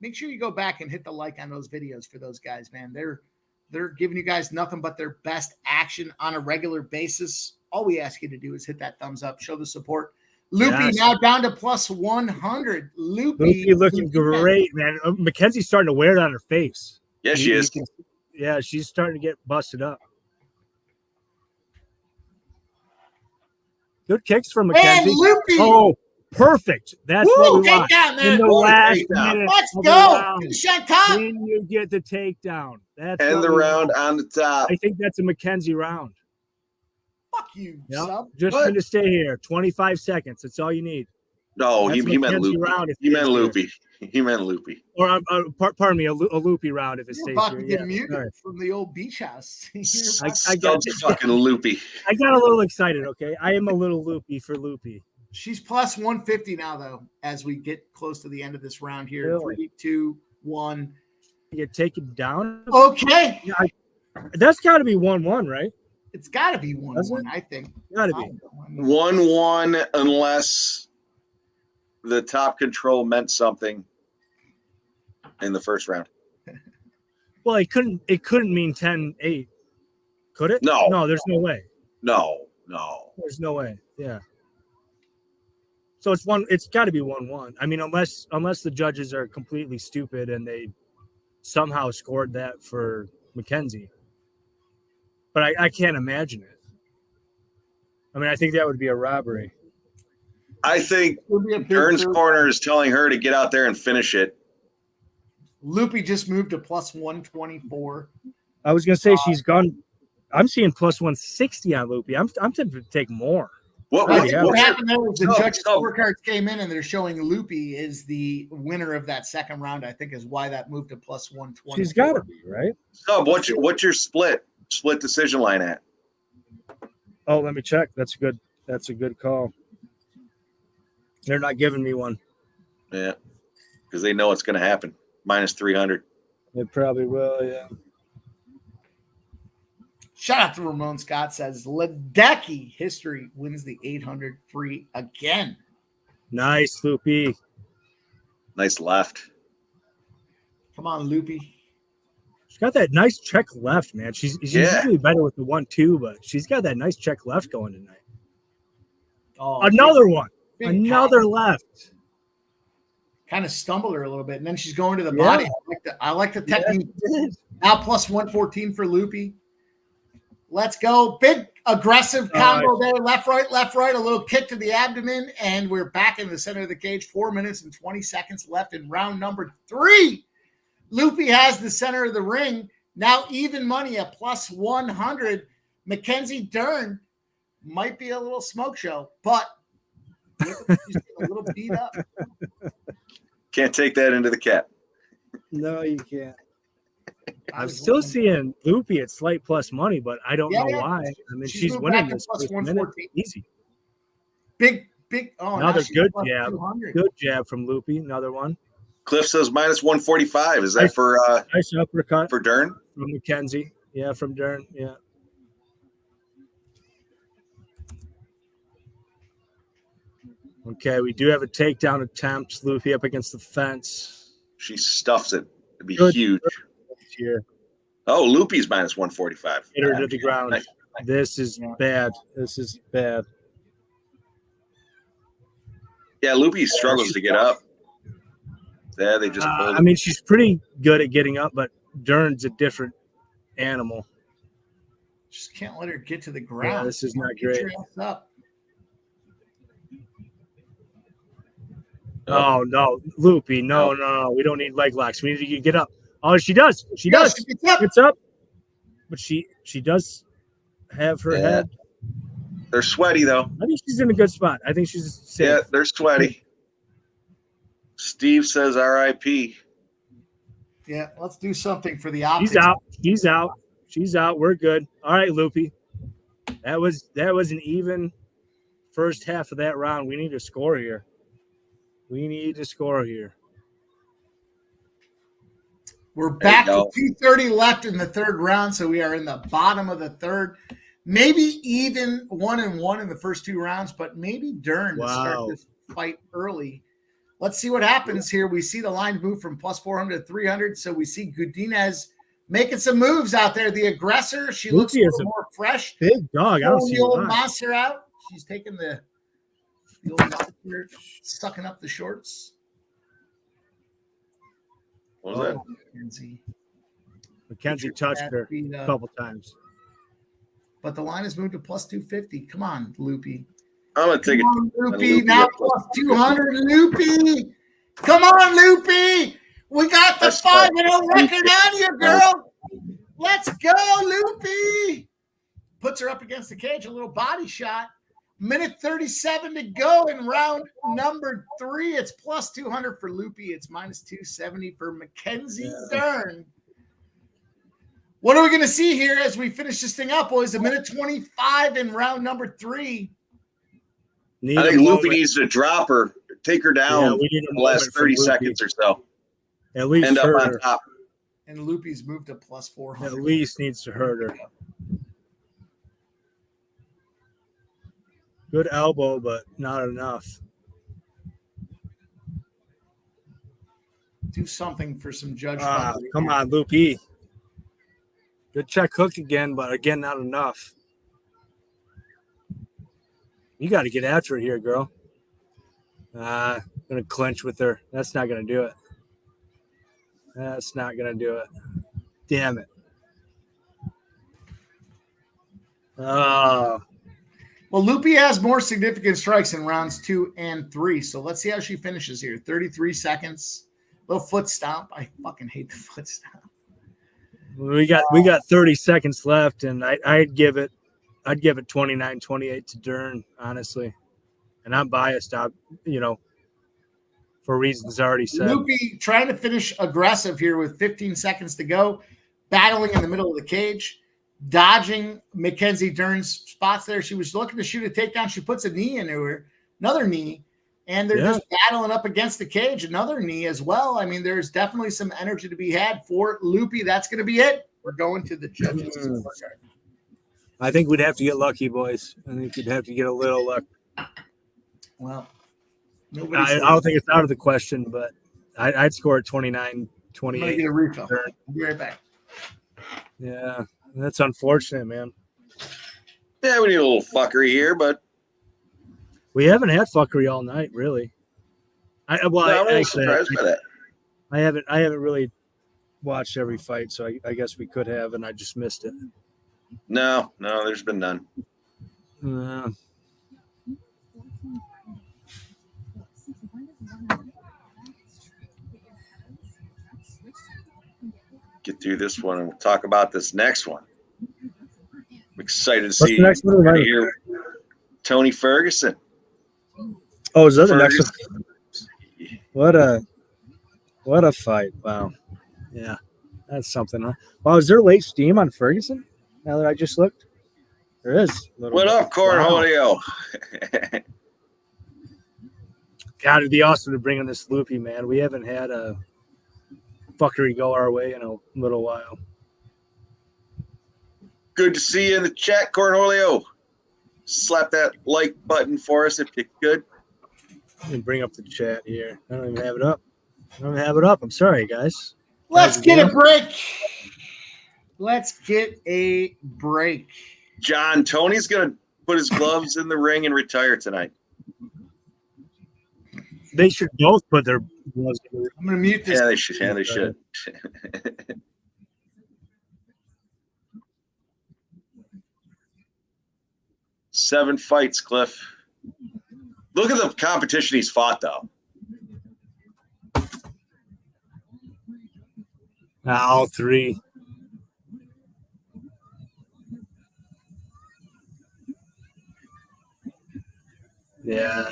Make sure you go back and hit the like on those videos for those guys, man. They're giving you guys nothing but their best action on a regular basis. All we ask you to do is hit that thumbs up, show the support. Loopy now down to plus 100. Loopy looking great, man. Mackenzie's starting to wear it on her face. Yeah, she is. Yeah, she's starting to get busted up. Good kicks from Mackenzie. And Loopy. Oh, perfect. That's what we want. Takedown, man. In the last minute Let's of the go. round. Shut up. Then you get the takedown. That's And what the we round want. on the top. I think that's a Mackenzie round. Fuck you, Yep. sub. Just What? going to stay here. 25 seconds. That's all you need. No, That's he meant Mackenzie Loopy. round if He it meant is here. Loopy. He meant Loopy. Or, pardon me, a Loopy round if it You're stays about here. to get Yeah, muted sorry. from the old beach house. I got Stubbs fucking Loopy. I got a little excited, okay? I am a little loopy for Loopy. She's plus 150 now, though, as we get close to the end of this round here. Really? 3, 2, 1. You take it down? Okay. Yeah, that's got to be 1-1, right? It's got to be 1-1, Does it? I think. Got to be. 1-1 unless the top control meant something in the first round. Well, it couldn't mean 10-8. Could it? No. No, there's no way. No. There's no way. Yeah. So it's got to be 1-1. I mean, unless the judges are completely stupid and they somehow scored that for Mackenzie. But I can't imagine it. I mean, I think that would be a robbery. I think Would be a big Dern's third. corner is telling her to get out there and finish it. Loopy just moved to plus 124. I was going to say she's gone. I'm seeing plus 160 on Loopy. I'm tempted to take more. What What happened there was the No, judges' no. scorecards came in and they're showing Loopy is the winner of that second round. I think is why that moved to plus 120. She's got to be, right? Sub, what's your split decision line at? Oh, let me check. That's a good call. They're not giving me one. Yeah, because they know it's going to happen. Minus 300. They probably will, yeah. Shout out to Ramon Scott says Ledecky history wins the 800 free again. Nice, Loopy. Nice left. Come on, Loopy. She's got that nice check left, man. She's usually better with the 1-2, but she's got that nice check left going tonight. Oh, Another one. big Another power. left. Kind of stumbled her a little bit, and then she's going to the body. I like the technique. Now plus 114 for Loopy. Let's go. Big aggressive combo there. Left, right, a little kick to the abdomen, and we're back in the center of the cage. 4 minutes and 20 seconds left in round number 3. Loopy has the center of the ring. Now even money at plus 100. Mackenzie Dern might be a little smoke show, but she's a little beat up. Can't take that into the cap. No, you can't. I'm still seeing Loopy at slight plus money, but I don't know why. I mean, she's moved winning back to this plus first minute 114. easy. Big. Oh, Another she's good plus jab. 200. Good jab from Loopy. Another one. Cliff says minus 145. Is that for Nice uppercut for Dern? from Mackenzie. Yeah, from Dern. Yeah. Okay, we do have a takedown attempt. Loopy up against the fence. She stuffs it. It'd be Good. huge. Here. Oh, Loopy's minus 145. Hit her to the ground. This is bad. This is bad. Yeah, Loopy struggles to get up. Yeah, they just pulled I mean, she's pretty good at getting up, but Dern's a different animal. Just can't let her get to the ground. Yeah, this is not Get great. your ass up. Oh, no. Loopy, no. We don't need leg locks. We need to get up. Oh, she does. She does. She gets up. Gets up. But she does have her head. They're sweaty, though. I think she's in a good spot. I think she's safe. Yeah, they're sweaty. Steve says R.I.P. Yeah, let's do something for the optics. She's out. She's out. She's out. We're good. All right, Loopy. That was an even first half of that round. We need to score here. We need to score here. We're back to 2:30 left in the third round, so we are in the bottom of the third. Maybe even 1-1 in the first two rounds, but maybe Dern to start this fight early. Let's see what happens here. We see the line move from plus 400 to 300, so we see Godinez making some moves out there. The aggressor, she looks a little more fresh. Big dog. I don't see the old why. monster out. She's taking the old monster, sucking up the shorts. What was that? Mackenzie touched her a couple times. But the line has moved to plus 250. Come on, Loopy. I'm going to take Come it. on, Loopy. Now plus 200, Loopy. Come on, Loopy. We got the 5-0 record on you, girl. Let's go, Loopy. Puts her up against the cage, a little body shot. Minute 37 to go in round number 3. It's plus 200 for Loopy. It's minus 270 for Mackenzie Dern. What are we going to see here as we finish this thing up? Boys, a minute 25 in round number 3. I think Loopy needs to drop her, take her down in the last 30 seconds or so. At least end up hurt on her. top. And Loopy's moved to plus 400. At least needs to hurt her. Good elbow, but not enough. Do something for some judge. Come on, Loopy. Good check hook again, but again, not enough. You got to get after it here, girl. Gonna clinch with her. That's not gonna do it. That's not gonna do it. Damn it. Well, Loopy has more significant strikes in rounds 2 and 3. So let's see how she finishes here. 33 seconds. Little foot stomp. I fucking hate the foot stomp. We got 30 seconds left, and I'd give it 29-28 to Dern, honestly. And I'm biased, for reasons already said. Loopy trying to finish aggressive here with 15 seconds to go, battling in the middle of the cage, dodging Mackenzie Dern's spots there. She was looking to shoot a takedown. She puts a knee into her, another knee, and they're just battling up against the cage, another knee as well. I mean, there's definitely some energy to be had for Loopy. That's going to be it. We're going to the judges. I think we'd have to get lucky, boys. I think we'd have to get a little luck. Well, I don't think it's out of the question, but I'd score at 29-28. I'm going to get a refill. I'll be right back. Yeah, that's unfortunate, man. Yeah, we need a little fuckery here, but we haven't had fuckery all night, really. I'm surprised by that. I haven't really watched every fight, so I guess we could have, and I just missed it. No, there's been none. Get through this one and we'll talk about this next one. I'm excited to see hear Tony Ferguson. Oh, is that the next one? What a fight. Wow. Yeah, that's something, huh? Wow, is there late steam on Ferguson? Now that I just looked, there is. What up, Cornholio? God, it'd be awesome to bring in this Loopy, man. We haven't had a fuckery go our way in a little while. Good to see you in the chat, Cornholio. Slap that like button for us if you could. Let me bring up the chat here. I don't even have it up. I'm sorry, guys. Let's get a break. Let's get a break. John, Tony's going to put his gloves in the ring and retire tonight. They should both put their gloves in the ring. I'm going to mute this. Yeah, they should. Yeah, they should. 7 fights, Cliff. Look at the competition he's fought, though. All 3. Yeah.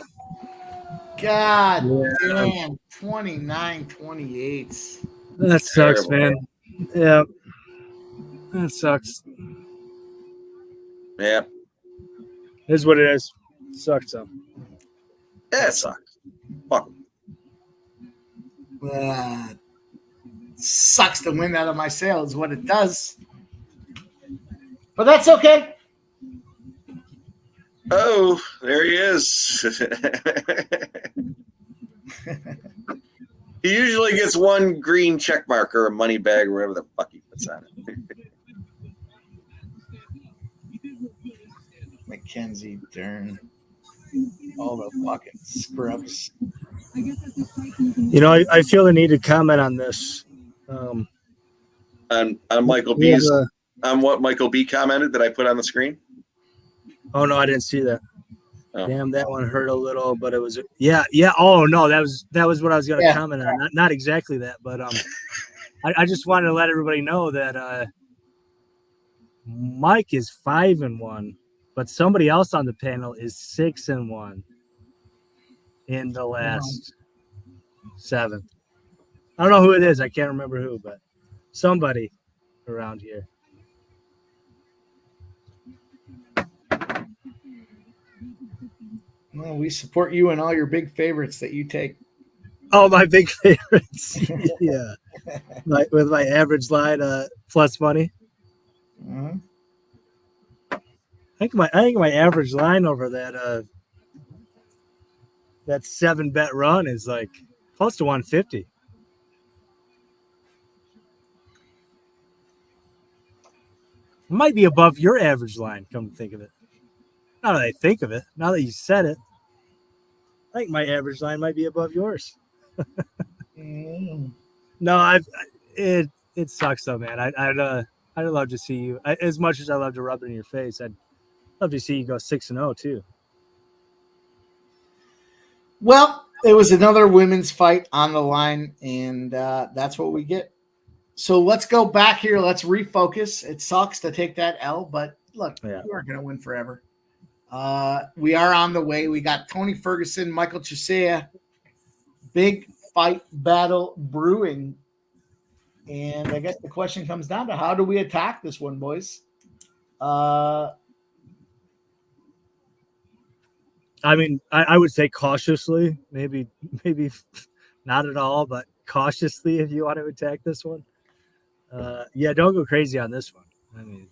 God Yeah. damn. 29-28. That sucks, man. Yeah. That sucks. Yeah. It is what it is. Sucks, though. Yeah, it sucks. Fuck. Sucks the wind out of my sail is what it does. But that's okay. Oh, there he is. He usually gets 1 green check mark or a money bag or whatever the fuck he puts on it. Mackenzie, Dern, all the fucking scrubs. You know, I feel the need to comment on this. On Michael B's, on what Michael B commented that I put on the screen. Oh no, I didn't see that. Oh. Damn, that one hurt a little, but it was yeah. Oh no, that was what I was going to comment on. Not exactly that, but I just wanted to let everybody know that Mike is 5-1, but somebody else on the panel is 6-1 in the last 7. I don't know who it is. I can't remember who, but somebody around here. Well, we support you and all your big favorites that you take. Oh, my big favorites. Yeah. With my average line plus money. Mm-hmm. I think my average line over that 7-bet run is like close to 150. It might be above your average line, come to think of it. Now that I think of it, now that you said it, I think my average line might be above yours. No, it sucks though, man. I'd love to see you. As much as I love to rub it in your face, I'd love to see you go 6-0 too. Well, it was another women's fight on the line, and that's what we get. So let's go back here. Let's refocus. It sucks to take that L, but look, we aren't going to win forever. We are on the way. We got Tony Ferguson, Michael Chiesa, big fight battle brewing. And I guess the question comes down to how do we attack this one, boys? I mean, I would say cautiously, maybe not at all, but cautiously if you want to attack this one. Yeah, don't go crazy on this one. I mean,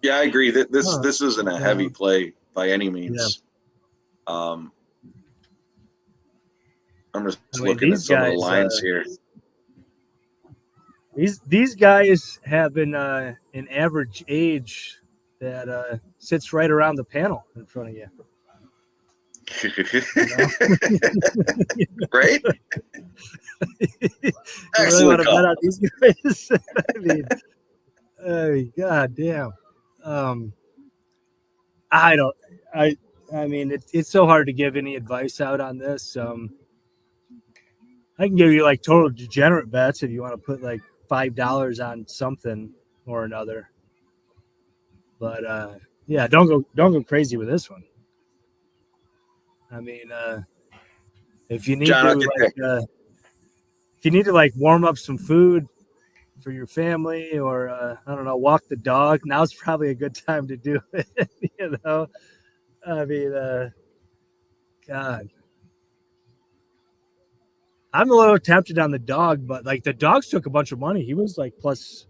yeah, I agree that this isn't a heavy play by any means. Yeah. I'm just looking at some of the lines here. These guys have an average age that sits right around the panel in front of you. Great. Excellent. Really bet on these guys? I mean, God damn. I mean, it's so hard to give any advice out on this. I can give you like total degenerate bets if you want to put like $5 on something or another. But yeah, don't go crazy with this one. I mean, if you need to like warm up some food for your family, or I don't know, walk the dog, now's probably a good time to do it. You know, I mean, God, I'm a little tempted on the dog, but like the dogs took a bunch of money. He was like plus,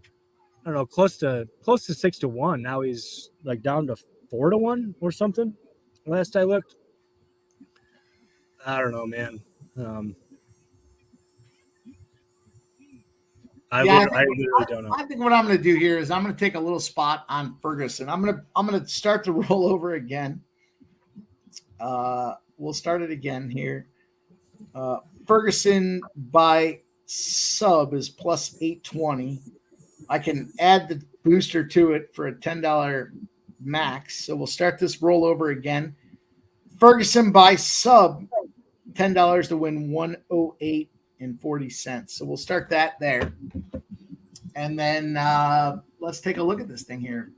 I don't know, close to 6-1. Now he's like down to 4-1 or something. Last I looked. I don't know, man. I really don't know. I think what I'm going to do here is I'm going to take a little spot on Ferguson. I'm going to start the rollover again. We'll start it again here. Ferguson by sub is plus 820. I can add the booster to it for a $10 max. So we'll start this rollover again. Ferguson by sub, $10 to win 108.40. So we'll start that there. And then let's take a look at this thing here.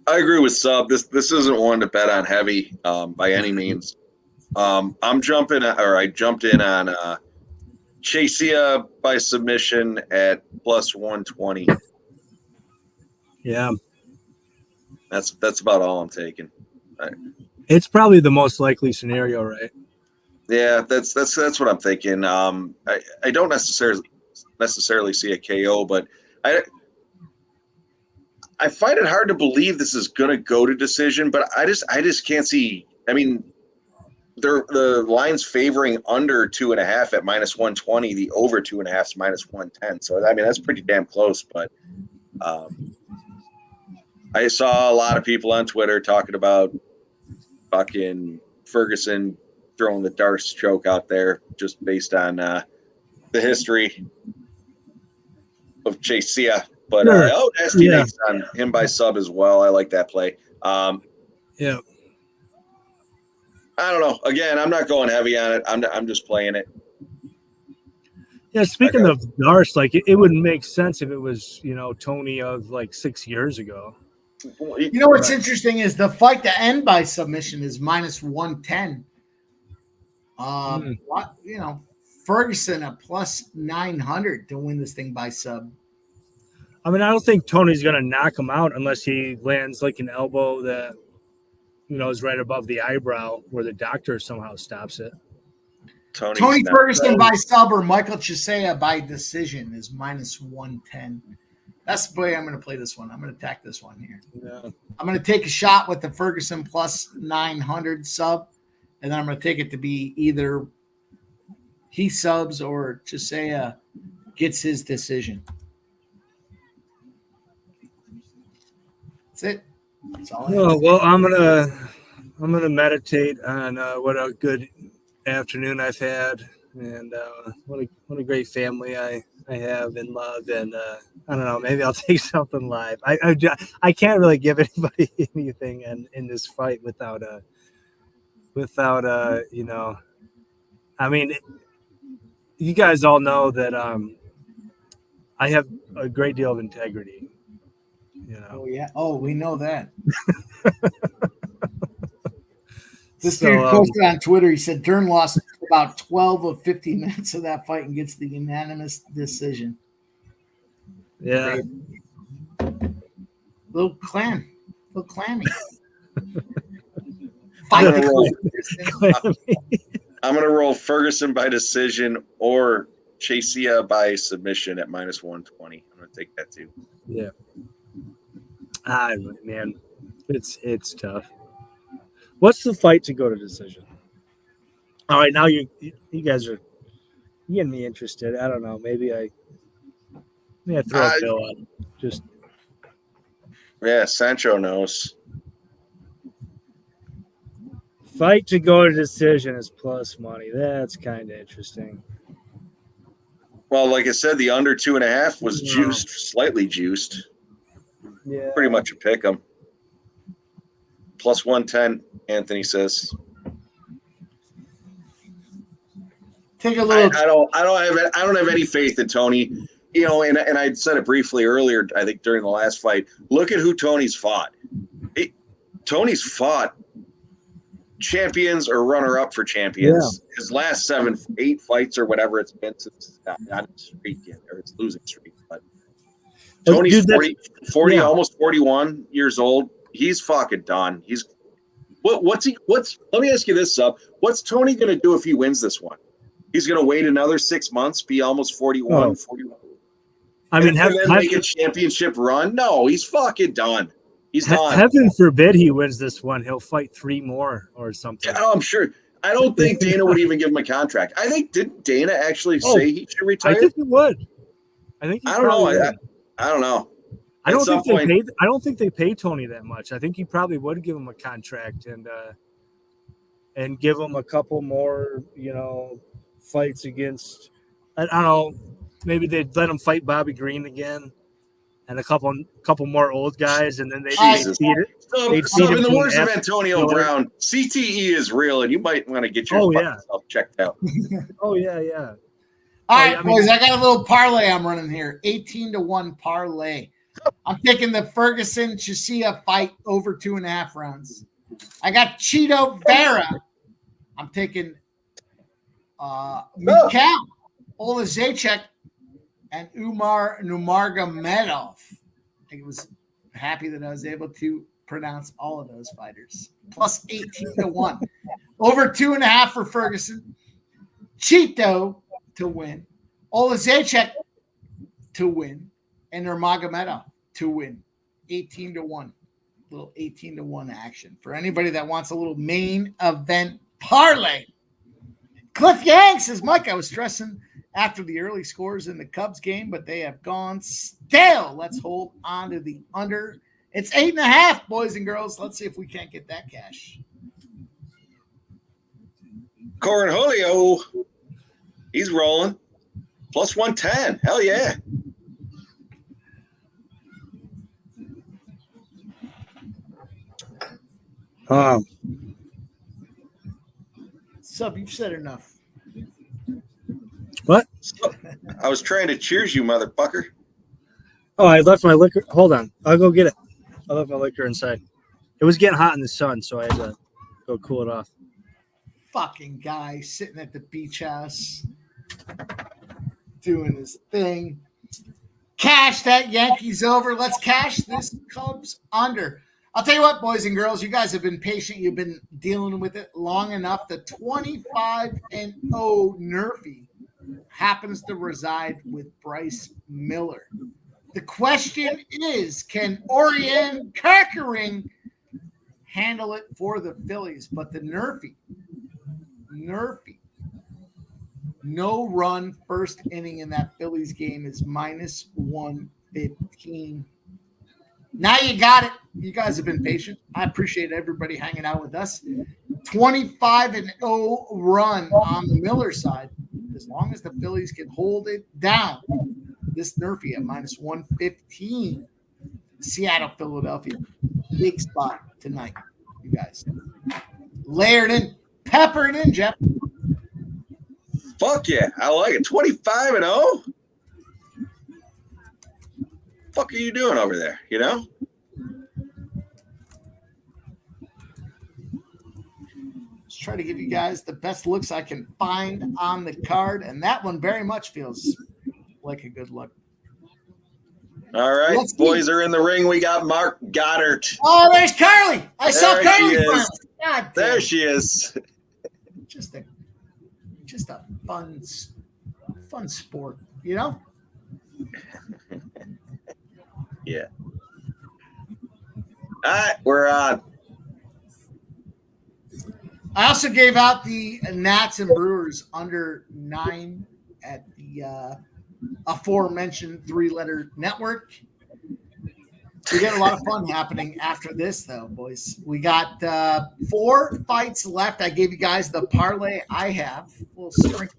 I agree with Sub. This isn't one to bet on heavy by any means. I jumped in on Chiesa by submission at plus 120. Yeah, that's about all I'm taking. it's probably the most likely scenario, right? Yeah, that's what I'm thinking. I don't necessarily see a KO, but I find it hard to believe this is going to go to decision, but I just can't see. I mean, the line's favoring under 2.5 at minus 120. The over 2.5 is minus 110. So I mean, that's pretty damn close. But I saw a lot of people on Twitter talking about fucking Ferguson throwing the darts joke out there just based on the history of Chiesa. But nasty takes on him by sub as well. I like that play. Yeah. I don't know. Again, I'm not going heavy on it. I'm just playing it. Yeah, speaking of darts, like it wouldn't make sense if it was, Tony of like 6 years ago. You know what's interesting is the fight to end by submission is minus 110. Ferguson at plus 900 to win this thing by sub. I mean, I don't think Tony's going to knock him out unless he lands like an elbow that, is right above the eyebrow where the doctor somehow stops it. Tony Ferguson by sub or Michael Chiesa by decision is minus 110. That's the way I'm going to play this one. I'm going to attack this one here. Yeah. I'm going to take a shot with the Ferguson plus 900 sub, and then I'm going to take it to be either he subs or Chiesa gets his decision. That's it. That's all I have. Oh, well, I'm gonna meditate on what a good afternoon I've had, and what a great family I have in love, and I don't know, maybe I'll take something live. I can't really give anybody anything in this fight without I mean, you guys all know that I have a great deal of integrity. Oh yeah. Oh, we know that. This dude posted on Twitter. He said Dern lost about 12 of 50 minutes of that fight and gets the unanimous decision. Yeah. Little clammy. I'm gonna roll Ferguson by decision or Chiesa by submission at minus 120. I'm gonna take that too. Yeah. Man, it's tough. What's the fight to go to decision? All right, now you guys are getting me interested. I don't know. Maybe I throw a bill on. Just Sancho knows. Fight to go to decision is plus money. That's kind of interesting. Well, like I said, the under 2.5 was juiced, slightly juiced. Yeah, pretty much a pick 'em. Plus 110, Anthony says. Take a little. I don't have any faith in Tony. And I said it briefly earlier. I think during the last fight. Look at who Tony's fought. Tony's fought champions or runner-up for champions. Yeah. His last 8 fights or whatever it's been since not streak yet, or it's losing streak, but. Tony's 40 almost 41 years old. He's fucking done. Let me ask you this, Sub. What's Tony going to do if he wins this one? He's going to wait another 6 months, be almost 41, 41. I mean, and then make a championship run? No, he's fucking done. He's done. Heaven forbid he wins this one. He'll fight 3 more or something. Oh, I'm sure. I don't think Dana would even give him a contract. I think, didn't Dana actually say he should retire? I think he would. I think. I don't know. I don't know. I don't think they pay Tony that much. I think he probably would give him a contract and give him a couple more, fights against. I don't know. Maybe they'd let him fight Bobby Green again, and a couple more old guys, and then they'd feed it. So in the words of Antonio Brown, CTE is real, and you might want to get your yourself checked out. Oh yeah. All right, boys, I got a little parlay I'm running here. 18-1 parlay. I'm taking the Ferguson Chiesa fight over 2.5 rounds. I got Cheeto Vera. I'm taking Michał, Oleksiejczuk, and Umar Nurmagomedov. I was happy that I was able to pronounce all of those fighters. Plus 18-1. Over 2.5 for Ferguson. Cheeto to win. Oleksiejczuk to win. And Nurmagomedov to win. 18-1. Little 18-1 action. For anybody that wants a little main event parlay. Cliff Yang says, Mike, I was stressing after the early scores in the Cubs game, but they have gone stale. Let's hold on to the under. It's 8.5, boys and girls. Let's see if we can't get that cash. Cornholio, he's rolling. Plus 110. Hell yeah. Sub, you've said enough. What? I was trying to cheers you, motherfucker. Oh, I left my liquor. Hold on. I'll go get it. I left my liquor inside. It was getting hot in the sun, so I had to go cool it off. Fucking guy sitting at the beach house doing his thing. Cash that Yankees over. Let's cash this Cubs under. I'll tell you what, boys and girls, you guys have been patient. You've been dealing with it long enough. The 25-0 Nerfy happens to reside with Bryce Miller. The question is, can Orion Kakering handle it for the Phillies? But the Nerfy, no run first inning in that Phillies game is minus 115. Now you got it. You guys have been patient. I appreciate everybody hanging out with us. 25-0 run on the Miller side. As long as the Phillies can hold it down, this Nerfy at minus 115. Seattle, Philadelphia. Big spot tonight, you guys. Layered in, peppered in, Jeff. Fuck yeah. I like it. 25-0? Fuck are you doing over there, Just try to give you guys the best looks I can find on the card, and that one very much feels like a good look. All right, boys are in the ring. We got Mark Goddard. Oh, there's Carly. I saw Carly. God, there she is. Just a fun sport, Yeah. All right, we're on. I also gave out the Nats and Brewers under 9 at the aforementioned 3-letter network. We got a lot of fun happening after this, though, boys. We got 4 fights left. I gave you guys the parlay I have. A little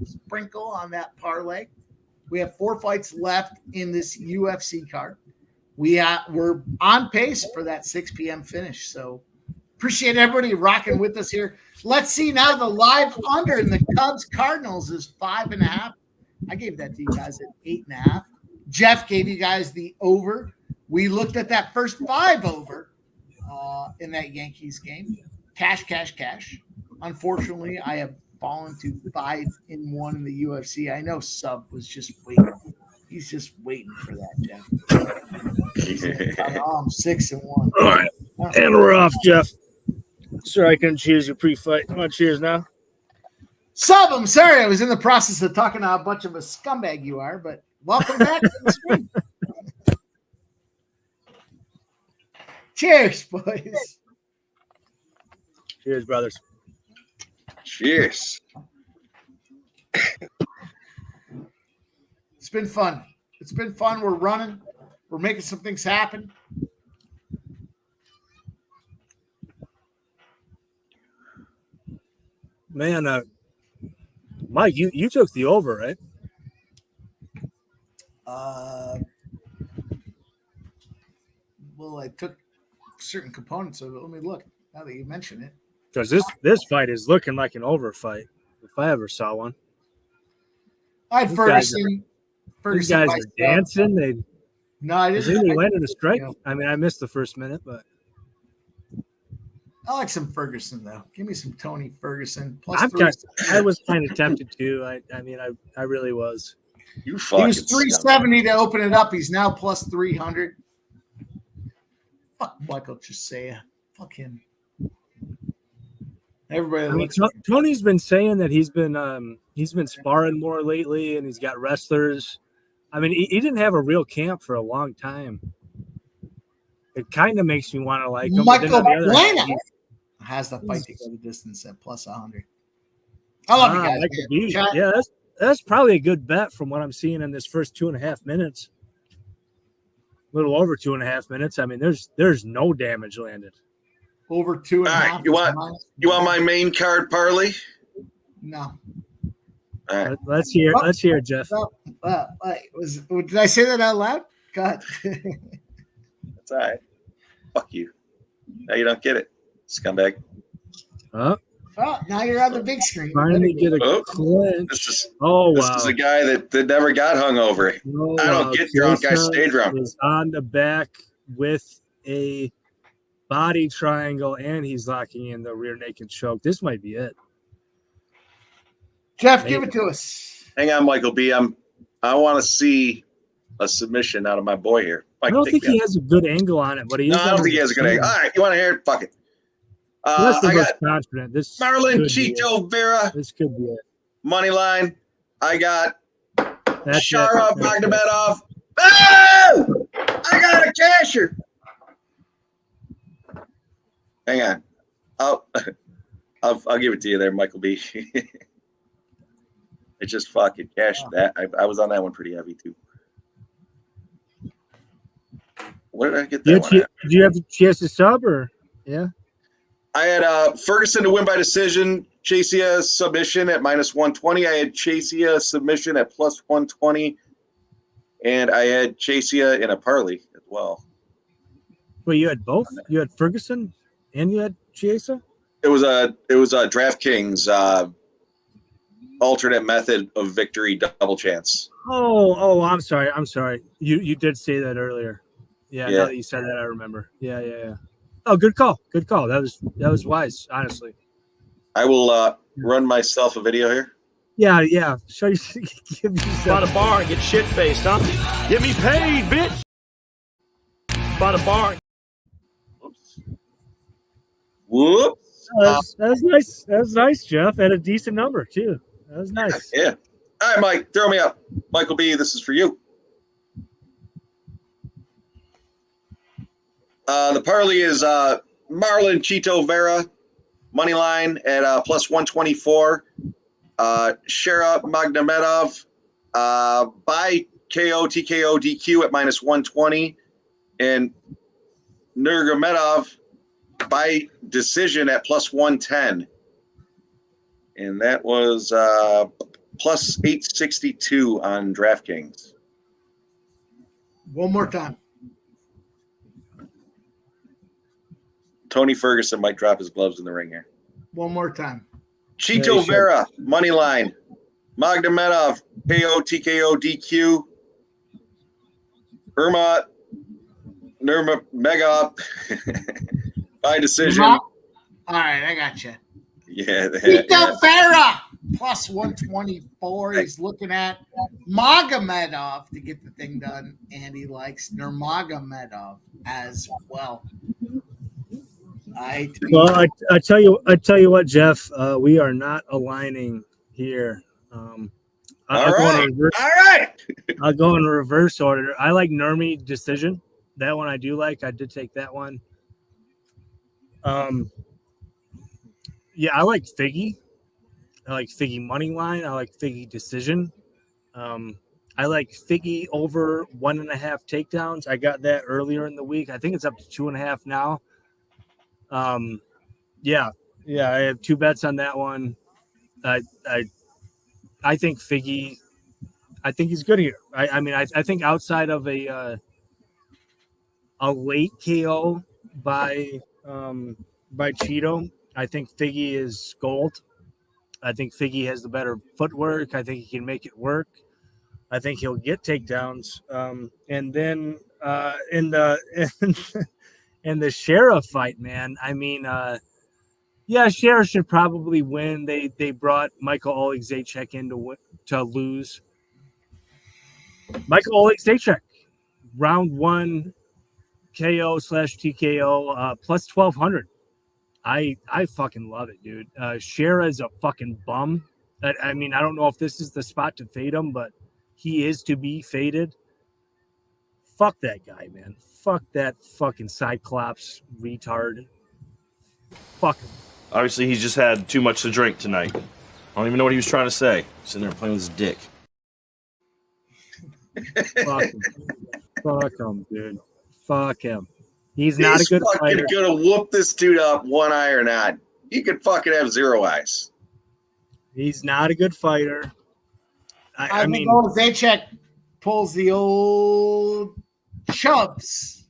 sprinkle on that parlay. We have 4 fights left in this UFC card. We're on pace for that 6 p.m. finish. So appreciate everybody rocking with us here. Let's see now the live under in the Cubs Cardinals is 5.5. I gave that to you guys at 8.5. Jeff gave you guys the over. We looked at that first 5 over in that Yankees game. Cash. Unfortunately, I have fallen to 5-1 in the UFC. I know Sub was just waiting. He's just waiting for that, Jeff. I'm 6-1. All right. And we're off, Jeff. Sir, I couldn't cheers you pre-fight. You want to cheers now? Sub, I'm sorry. I was in the process of talking to how much of a scumbag you are, but welcome back to the stream. Cheers, boys. Cheers, brothers. Cheers. It's been fun. It's been fun. We're running. We're making some things happen. Man, Mike, you took the over, right? Well, I took certain components of it. Let me look. Now that you mention it, Because this fight is looking like an over fight, if I ever saw one. I had These guys Ferguson. These guys are dancing. No, I I didn't. think they landed a you strike. know, I mean, I missed the first minute, but I like some Ferguson though. Give me some Tony Ferguson. Plus I'm three. I was kind of tempted to. I mean, I really was. You He fucking was 370 to open it up. He's now plus 300. Fuck Michael Chiesa. Fuck him. Everybody I mean, looks. Tony's been saying that he's been sparring more lately, and he's got wrestlers. I mean, he didn't have a real camp for a long time. It kind of makes me want to like him. but then Michael on the other hand, Brenner has the fight to go the distance at plus 100. I love you guys. Michael man. B. Chat- Yeah, that's probably a good bet from what I'm seeing in this first 2.5 minutes. A little over 2.5 minutes. I mean, there's no damage landed. Over 2.5. All right, you want my main card parlay? No. All right. Let's hear it, Jeff. Did I say that out loud? God. That's all right. Fuck you. Now you don't get it, scumbag. Oh, Oh, now you're on the big screen. finally get a Oh, clinch. This Oh, is wow. a guy that never got hungover. Oh, I don't wow. get drunk. I Chiesa stay drunk. is on the back with a body triangle, and he's locking in the rear naked choke. This might be it. Jeff, give it to us. Hang on, Michael B. I want to see a submission out of my boy here. I don't think he has a good angle on it, but he is. No, I don't think he has a good angle. All right, you want to hear it? Fuck it. That's the I most got confident. This Marlon could be it. Cheeto Vera This could be it. money line. I got That's Sharabutdin. Oh! I got a casher. Hang on. I'll give it to you there, Michael B. It just fucking cashed that. I was on that one pretty heavy too. Where did I get that one at? Did you have Chiesa sub or yeah? I had Ferguson to win by decision, Chiesa submission at -120. I had Chiesa submission at +120, and I had Chiesa in a parlay as well. Well, you had both. You had Ferguson and you had Chiesa. It was a DraftKings alternate method of victory double chance. Oh, I'm sorry. You did say that earlier. Yeah, Yeah. now that you said that, I remember. Yeah. Oh, good call. That was wise, honestly. I will run myself a video here. Yeah. Show you. Give me By the bar and get shit faced, huh? Get me paid, bitch. By the bar. Whoops. That was nice. That was nice, Jeff. At a decent number too. That was nice. Yeah. All right, Mike, throw me up. Michael B, this is for you. The parlay is Marlon Cheeto Vera, money line at +124. Shara Magomedov by KO, TKO, DQ at -120. And Nurmagomedov by decision at +110. And that was +862 on DraftKings. One more time. Tony Ferguson might drop his gloves in the ring here. One more time. Cheeto Vera, money line. Magomedov, KO, TKO, DQ. Nurmagomedov by decision. All right, I got you. Yeah. Cheeto Vera +124. He's looking at Magomedov to get the thing done, and he likes Nurmagomedov as well. Well, I tell you what, Jeff. We are not aligning here. I'll go in reverse order. I like Nurmi decision. That one I do like. I did take that one. Yeah, I like Figgy. I like Figgy money line. I like Figgy decision. I like Figgy over 1.5 takedowns. I got that earlier in the week. I think it's up to 2.5 now. Yeah, I have 2 bets on that one. I think Figgy. I think he's good here. I mean, I think outside of a late KO by Cheeto, I think Figgy is gold. I think Figgy has the better footwork. I think he can make it work. I think he'll get takedowns. And then in the in the Sheriff fight, man. I mean, yeah, Sheriff should probably win. They brought Michael Oleksiejczuk in to lose. Michael Oleksiejczuk, round 1 KO/TKO plus 1,200. I fucking love it, dude. Shera is a fucking bum. I mean, I don't know if this is the spot to fade him, but he is to be faded. Fuck that guy, man. Fuck that fucking Cyclops retard. Fuck him. Obviously, he's just had too much to drink tonight. I don't even know what he was trying to say. Sitting there playing with his dick. Fuck him. Fuck him, dude. Fuck him. He's not a good fighter. He's fucking gonna whoop this dude up, one eye or not. He could fucking have 0 eyes. He's not a good fighter. I mean, Zajac pulls the old Chubbs.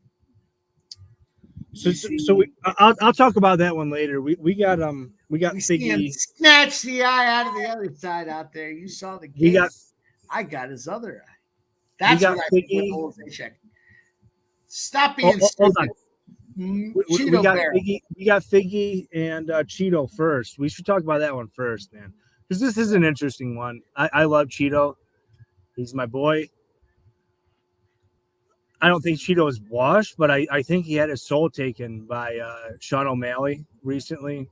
So I'll talk about that one later. We got Figgy. Snatch the eye out of the other side out there. You saw the game. I got his other eye. That's what I think with old Zajac. Stop being stupid. Hold on. We got Figgy and Cheeto first. We should talk about that one first, man, because this is an interesting one. I love Cheeto. He's my boy. I don't think Cheeto is washed, but I think he had his soul taken by Sean O'Malley recently.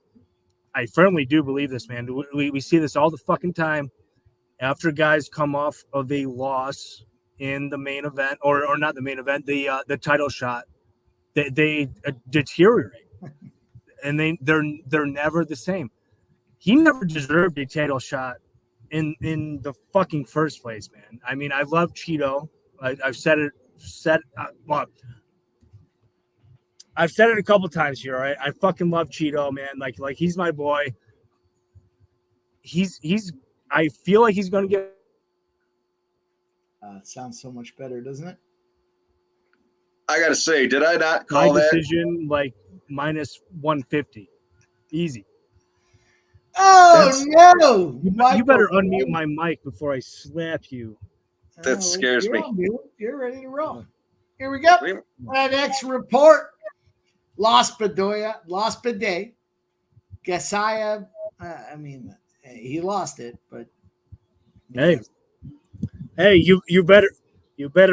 I firmly do believe this, man. We see this all the fucking time. After guys come off of a loss in the main event, or not the main event, the title shot, they deteriorate, and they're never the same. He never deserved a title shot in the fucking first place, man. I mean, I love Cheeto. I've said it a couple times here. Right? I fucking love Cheeto, man. Like he's my boy. I feel like he's going to get. It sounds so much better, doesn't it? I gotta say, did I not call that decision like minus 150? Easy. Oh no! You better unmute my mic before I slap you. That scares me. You're ready to roll. Here we go. Red X report. Lost Bidet. Gasaya. I mean, he lost it, but hey, you better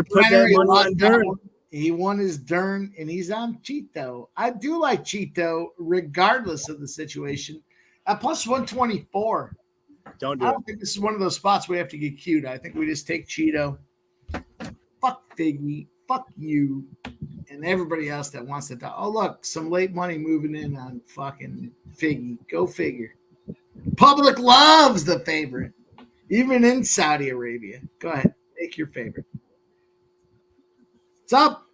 put that money on Dern. He won his Dern, and he's on Cheeto. I do like Cheeto, regardless of the situation. At plus 124. I don't think this is one of those spots we have to get cute. I think we just take Cheeto. Fuck Figgy. Fuck you. And everybody else that wants to talk. Oh, look, some late money moving in on fucking Figgy. Go figure. Public loves the favorite. Even in Saudi Arabia. Go ahead. Make your favorite. What's up?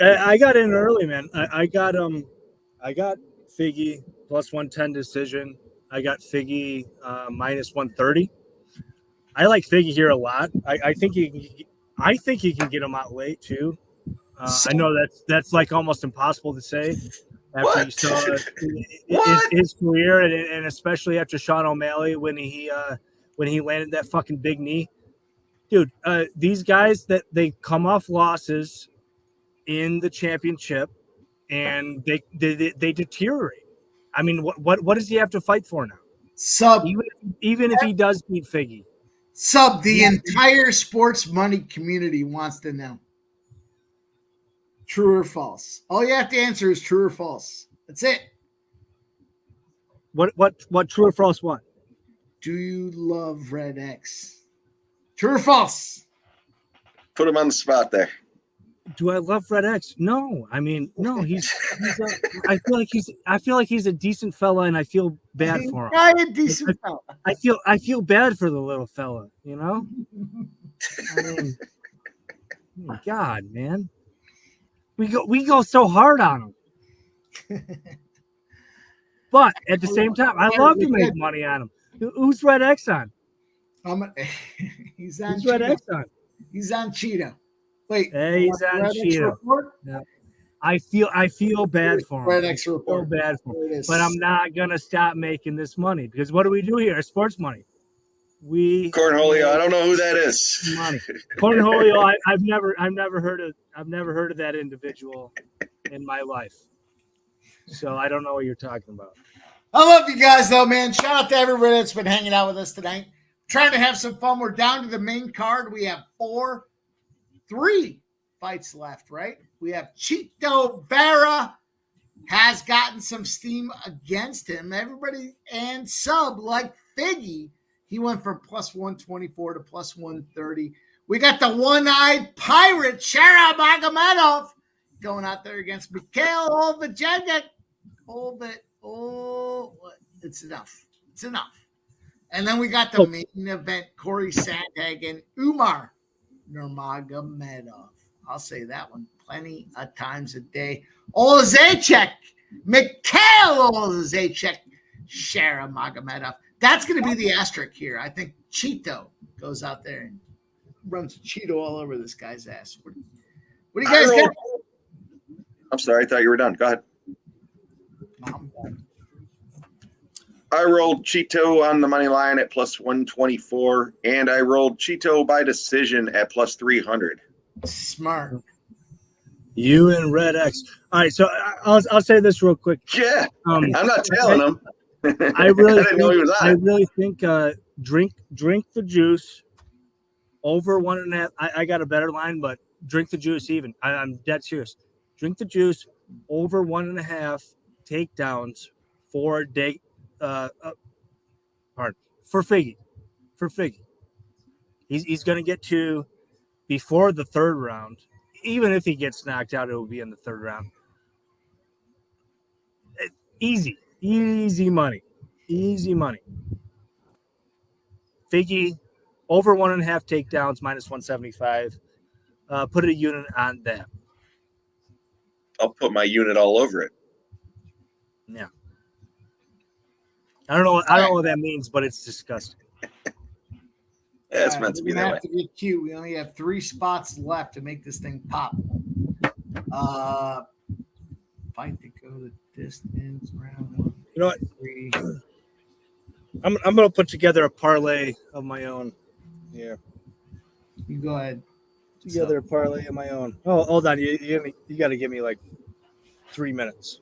I got in early, man. I got Figgy plus 110 decision. I got Figgy minus 130. I like Figgy here a lot. I think he can get him out late too. I know that's like almost impossible to say after you saw his career, and especially after Sean O'Malley when he landed that fucking big knee. Dude, these guys that they come off losses in the championship and they deteriorate. I mean, what does he have to fight for now? Even if he does beat Figgy. The entire sports money community wants to know. True or false? All you have to answer is true or false. That's it. What true or false what? Do you love Red X? True or false? Put him on the spot there. Do I love Red X? No. I mean, no. I feel like he's a decent fella, and I feel bad for him. Yeah, a decent fella. I feel bad for the little fella. You know. I mean, God, man, we go so hard on him. But at the same time, I love to make money on him. Who's Red X on? He's on Who's Red Cheeto. X on? He's on Cheeto. Wait, Hey, he's on Red X Cheeto. report? Yeah. I feel bad for him. Red X I feel report. bad for There it him. is. But I'm not gonna stop making this money because what do we do here? Sports money. We Cornholio, I don't know who that is. money. Cornholio, I've never heard of that individual in my life. So I don't know what you're talking about. I love you guys, though, man. Shout out to everybody that's been hanging out with us tonight. Trying to have some fun. We're down to the main card. We have 3 fights left, right? We have Chito Vera has gotten some steam against him. Everybody and sub like Figgy. He went from plus 124 to plus 130. We got the one-eyed pirate, Sharabutdin, going out there against Michał Oleksiejczuk. It's enough. It's enough. And then we got the main event, Cory Sandhagen, Umar Nurmagomedov. I'll say that one plenty of times a day. Oleksiejczuk, Michał Oleksiejczuk, Sharabutdin. That's going to be the asterisk here. I think Cheeto goes out there and runs Cheeto all over this guy's ass. What do you guys got? I'm sorry, I thought you were done. Go ahead. I'm done. I rolled Cheeto on the money line at plus 124, and I rolled Cheeto by decision at plus 300. Smart. You and Red X. All right, so I'll say this real quick. Yeah, I'm not telling him. I really didn't know he was on. I really think drink the juice over 1.5. I got a better line, but drink the juice even. I'm dead serious. Drink the juice over 1.5 takedowns for day. For Figgy. He's going to get 2 before the 3rd round. Even if he gets knocked out, it will be in the 3rd round. Easy money. Figgy over 1.5 takedowns, minus 175. Put a unit on that. I'll put my unit all over it. Yeah. I don't know what that means, but it's disgusting. Yeah, it's meant to be that way. Have to get cute. We only have 3 spots left to make this thing pop. Fight to go the distance, round 1. You know what? 3. I'm gonna put together a parlay of my own. Yeah. You go ahead. Together a parlay of my own. Oh, hold on. You got to give me like 3 minutes.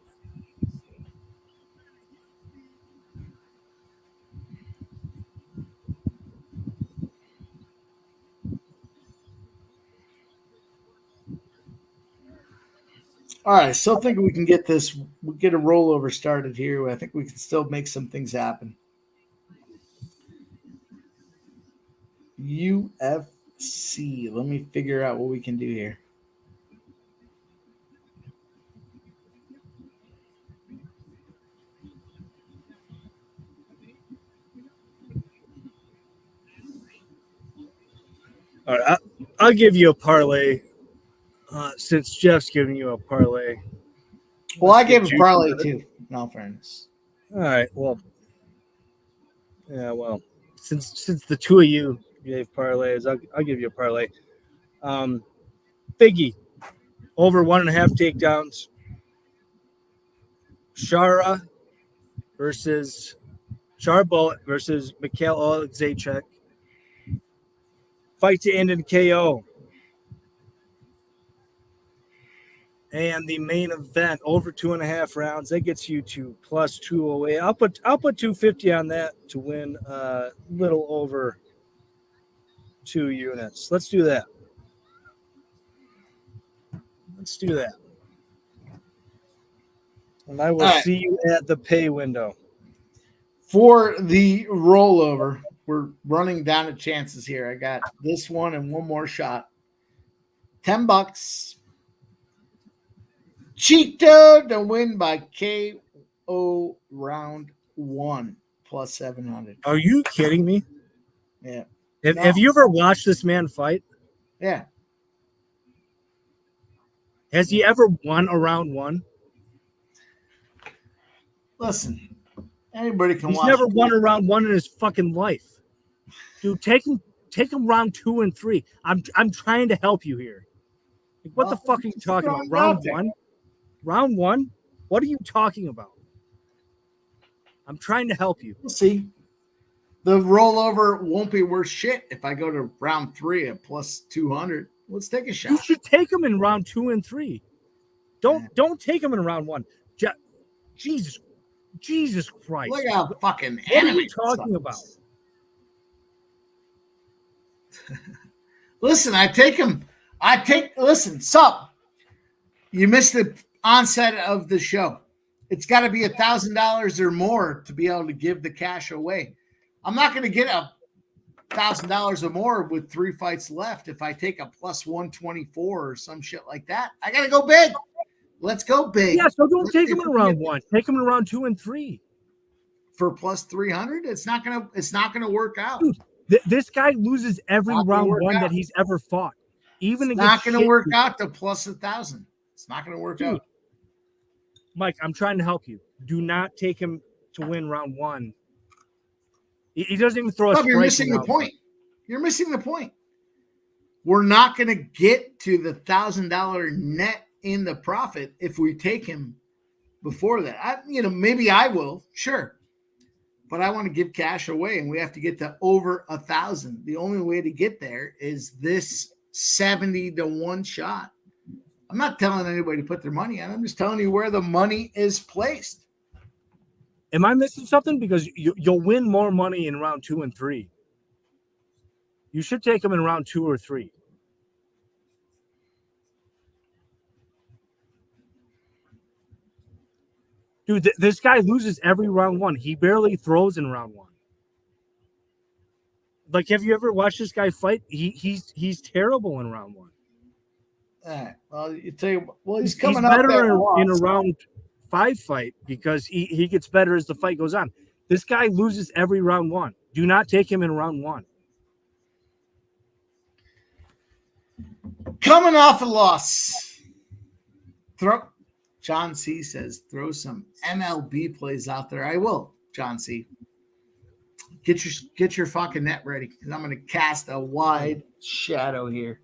All right, still think we can get this. We get a rollover started here. I think we can still make some things happen. UFC. Let me figure out what we can do here. All right, I'll give you a parlay since Jeff's giving you a parlay. Well, I gave a parlay too, in all fairness. All right, well, yeah, well, since the two of you gave parlays, I'll give you a parlay. Figgy, over 1.5 takedowns. Sharabutdin versus Michał Oleksiejczuk. Fight to end in KO. And the main event over 2.5 rounds. That gets you to plus 208. I'll put 250 on that to win a little over 2 units. Let's do that. And I will see you at the pay window. For the rollover, we're running down to chances here. I got this one and one more shot. $10. Cheeto to win by KO round 1 plus 700. Are you kidding me? Yeah. Have you ever watched this man fight? Yeah. Has he ever won a round 1? Listen, anybody can He's watch. never won a round 1 in his fucking life. Dude, take him round 2 and 3. I'm trying to help you here. Like, what the fuck are you talking about? Round 1? Round 1? What are you talking about? I'm trying to help you. We'll see. The rollover won't be worth shit if I go to round 3 at plus 200. Let's take a shot. You should take him in round 2 and 3. Don't take him in round 1. Jesus Christ. Look how fucking what are you talking about? Listen, listen, sup. You missed the onset of the show. It's got to be $1,000 or more to be able to give the cash away. I'm not going to get $1,000 or more with 3 fights left if I take a plus 124 or some shit like that. I got to go big. Let's go big. Yeah, so don't take him in round 1. Take him in round 2 and 3 for plus 300. It's not gonna work out. Dude, this guy loses every round 1 that he's ever fought. Even it's not gonna work out to plus 1,000. It's not gonna work out. Mike, I'm trying to help you. Do not take him to win round 1. He doesn't even throw a strike. You're missing the point. You're missing the point. We're not gonna get to the $1,000 net in the profit if we take him before that. Maybe I will, sure, but I want to give cash away, and we have to get to over 1,000. The only way to get there is this 70-1 shot. I'm not telling anybody to put their money on. I'm just telling you where the money is placed. Am I missing something? Because you'll win more money in round 2 and 3. You should take him in round 2 or 3. Dude, this guy loses every round 1. He barely throws in round 1. Like, have you ever watched this guy fight? He's terrible in round 1. All right. Well, he's He's coming up better there in a round 5 fight because he gets better as the fight goes on. This guy loses every round 1. Do not take him in round 1. Coming off a loss. John C says, throw some MLB plays out there. I will, John C. Get your fucking net ready because I'm going to cast a wide shadow here.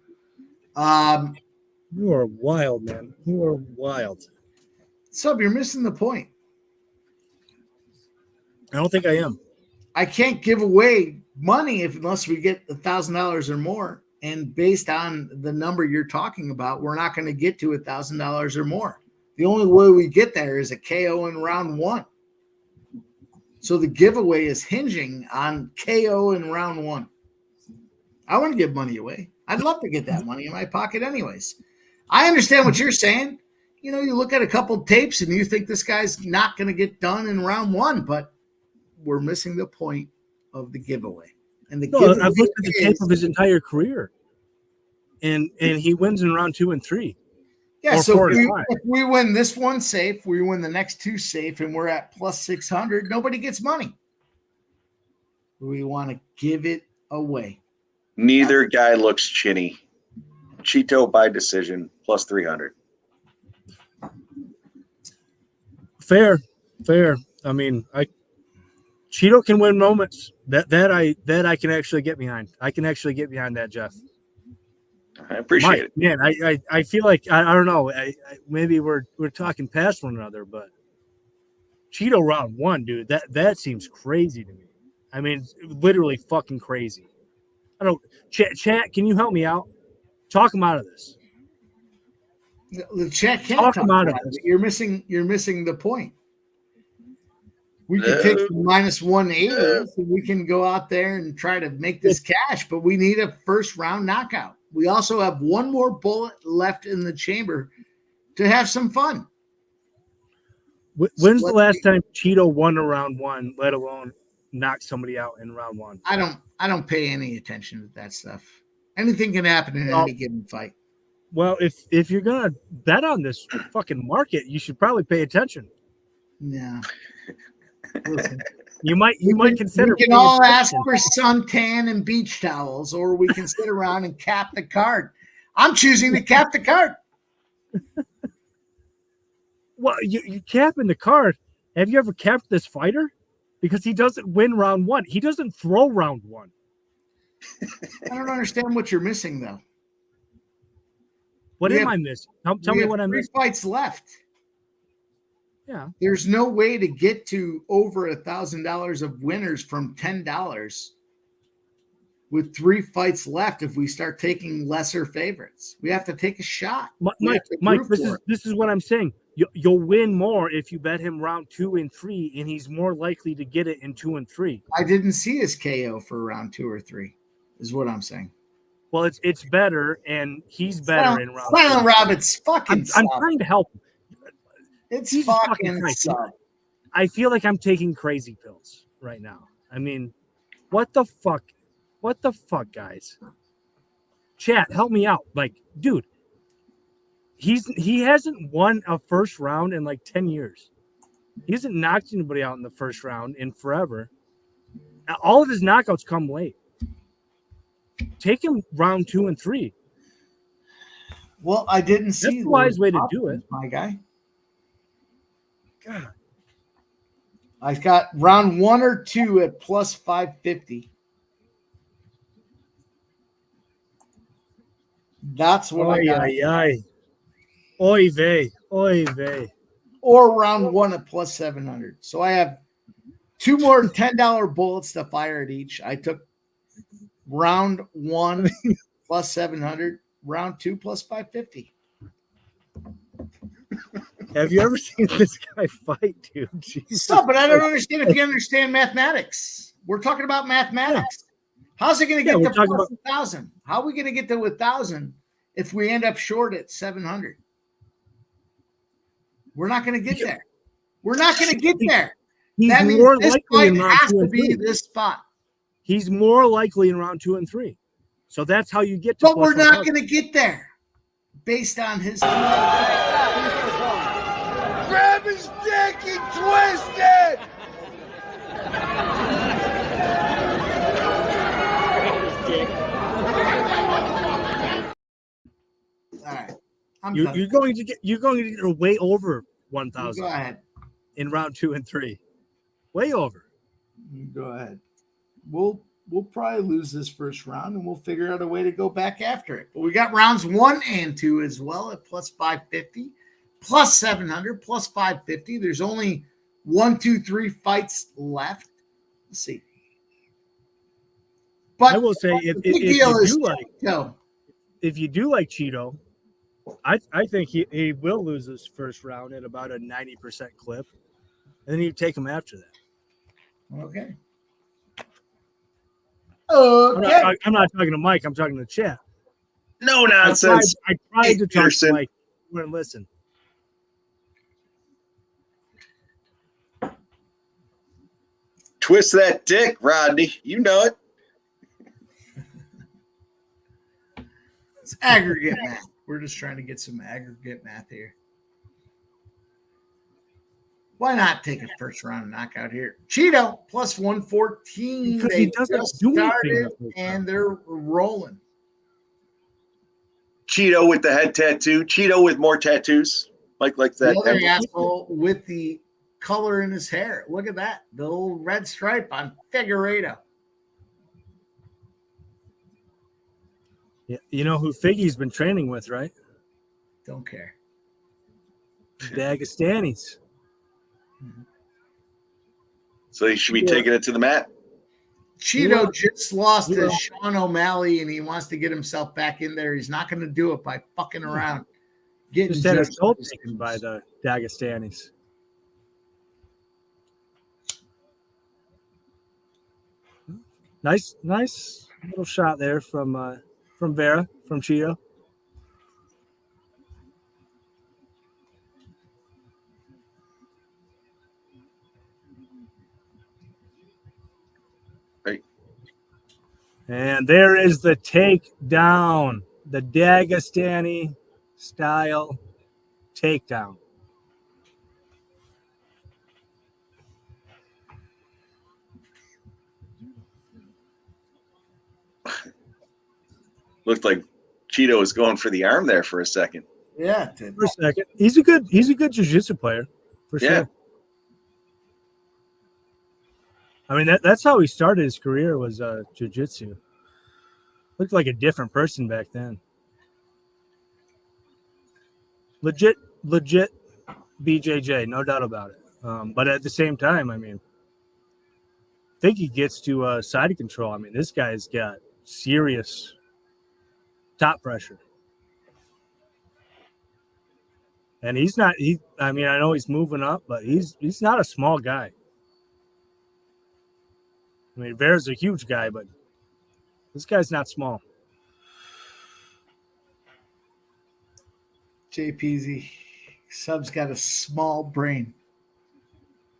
You are wild, man. You are wild. Sub, you're missing the point. I don't think I am. I can't give away money unless we get $1,000 or more. And based on the number you're talking about, we're not going to get to $1,000 or more. The only way we get there is a KO in round 1. So the giveaway is hinging on KO in round 1. I want to give money away. I'd love to get that money in my pocket anyways. I understand what you're saying. You look at a couple tapes and you think this guy's not going to get done in round 1, but we're missing the point of the giveaway. And I've looked at the tape of his entire career, and he wins in round 2 and 3. Yeah, so if we win this one safe, we win the next 2 safe, and we're at plus 600, nobody gets money. We want to give it away. Neither guy looks chinny. Cheeto by decision, plus 300. Fair. I mean, Cheeto can win moments. That I can actually get behind. I can actually get behind that, Jeff. I appreciate it. Man, I feel like I don't know. Maybe we're talking past one another, but Cheeto round 1, dude. That seems crazy to me. I mean, literally fucking crazy. I don't. Chat, can you help me out? Talk him out of this. The chat can't talk him out of it. You're missing the point. We can take the minus 180, so we can go out there and try to make this cash, but we need a first round knockout. We also have one more bullet left in the chamber to have some fun. When's the last time Cheeto won a round 1, let alone knock somebody out in round 1? I don't pay any attention to that stuff. Anything can happen in any given fight. Well, if you're gonna bet on this fucking market, you should probably pay attention. Yeah. Listen, You might consider. we can all ask for suntan and beach towels, or we can sit around and cap the card. I'm choosing to cap the card. Well, you capping the card. Have you ever capped this fighter? Because he doesn't win round one. He doesn't throw round one. I don't understand what you're missing, though. What We am have- I missing? Tell We me have what I'm 3 missing. fights left. Yeah. There's no way to get to over $1,000 of winners from $10 with 3 fights left. If we start taking lesser favorites, we have to take a shot. We Mike, have to root this for it. is what I'm saying. You'll win more if you bet him round 2 and 3, and he's more likely to get it in 2 and 3. I didn't see his KO for round 2 or 3, is what I'm saying. Well, it's better, and he's better in round 2. Silent Rabbit's fucking I'm sub. trying to help him. It's Jesus fucking Christ. sub. I feel like I'm taking crazy pills right now. I mean, what the fuck? What the fuck, guys? Chat, help me out. Like, dude, he hasn't won a first round in like 10 years. He hasn't knocked anybody out in the first round in forever. All of his knockouts come late. Take him round 2 and 3. Well, I didn't see That's the wise those way to do options, it. my guy. God. I got round 1 or 2 at plus 550. That's what I got. Ay. Oy vey. Oy vey. Or round 1 at plus 700. So I have 2 more $10 bullets to fire at each. I took round 1 plus 700, round 2 plus 550. Have you ever seen this guy fight, dude? Jesus So, but I don't Christ. understand if you understand mathematics. We're talking about mathematics. How's it going to Yeah, get we're to talking plus 1,000? How are we going to get to 1,000 if we end up short at 700? We're not going to get there. We're not going to get there. He's That means more this likely in fight round has 2 to and be 3. this spot. He's more likely in round 2 and 3. So that's how you get to But plus we're not 1,000. going to get there based on his. Grab his dick and twist it! All right. I'm You're done. going to get way over Go 1,000 ahead. in round 2 and 3. Way over. You go ahead. We'll probably lose this first round and we'll figure out a way to go back after it. But we got rounds 1 and 2 as well at plus 550, plus 700, plus 550. There's only 1, 2, 3 fights left. Let's see. But I will say the big deal is if you do like Cheeto, I think he will lose his first round at about a 90% clip, and then you take him after that. Okay. I'm not talking to Mike. I'm talking to chat. No nonsense. I tried to talk to Peterson. Mike. You wouldn't listen. Twist that dick, Rodney. You know it. It's aggregate math. We're just trying to get some aggregate math here. Why not take a first round knockout here? Cheeto plus 114. Because They he doesn't just do anything started in the first and they're rolling. Cheeto with the head tattoo. Cheeto with more tattoos. Like The that. other asshole with the color in his hair. Look at that. The little red stripe on Figueiredo. Yeah, you know who Figgy's been training with, right? Don't care. Dagestanis. So he should be taking it to the mat. Cheeto just lost to Sean O'Malley and he wants to get himself back in there. He's not going to do it by fucking around. Getting Just had his just- soul taken by the Dagestanis. Nice little shot there from Vera, from Cheeto. Right. And there is the takedown. The Dagestani style takedown. Looked like Cheeto was going for the arm there for a second. Yeah, it did. For a second. He's a good jiu-jitsu player, for Yeah. sure. I mean, that's how he started his career, was jiu-jitsu. Looked like a different person back then. Legit BJJ, no doubt about it. But at the same time, I mean, I think he gets to side control. I mean, this guy's got serious top pressure. And he's not, I mean, I know he's moving up, but he's not a small guy. I mean, Vera's a huge guy, but this guy's not small. JPZ. Sub's got a small brain.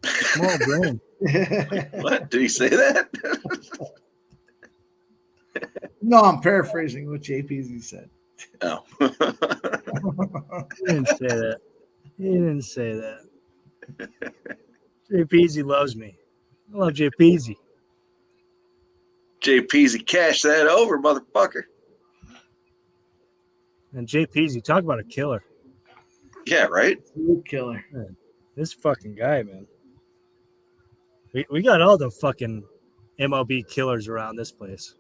Small brain. What? Did he say that? No, I'm paraphrasing what JPZ said. Oh. He didn't say that. He didn't say that. JPZ loves me. I love JPZ. JPZ, cash that over, motherfucker. And JPZ, talk about a killer. Yeah, right? Killer. Man, this fucking guy, man. We got all the fucking MLB killers around this place.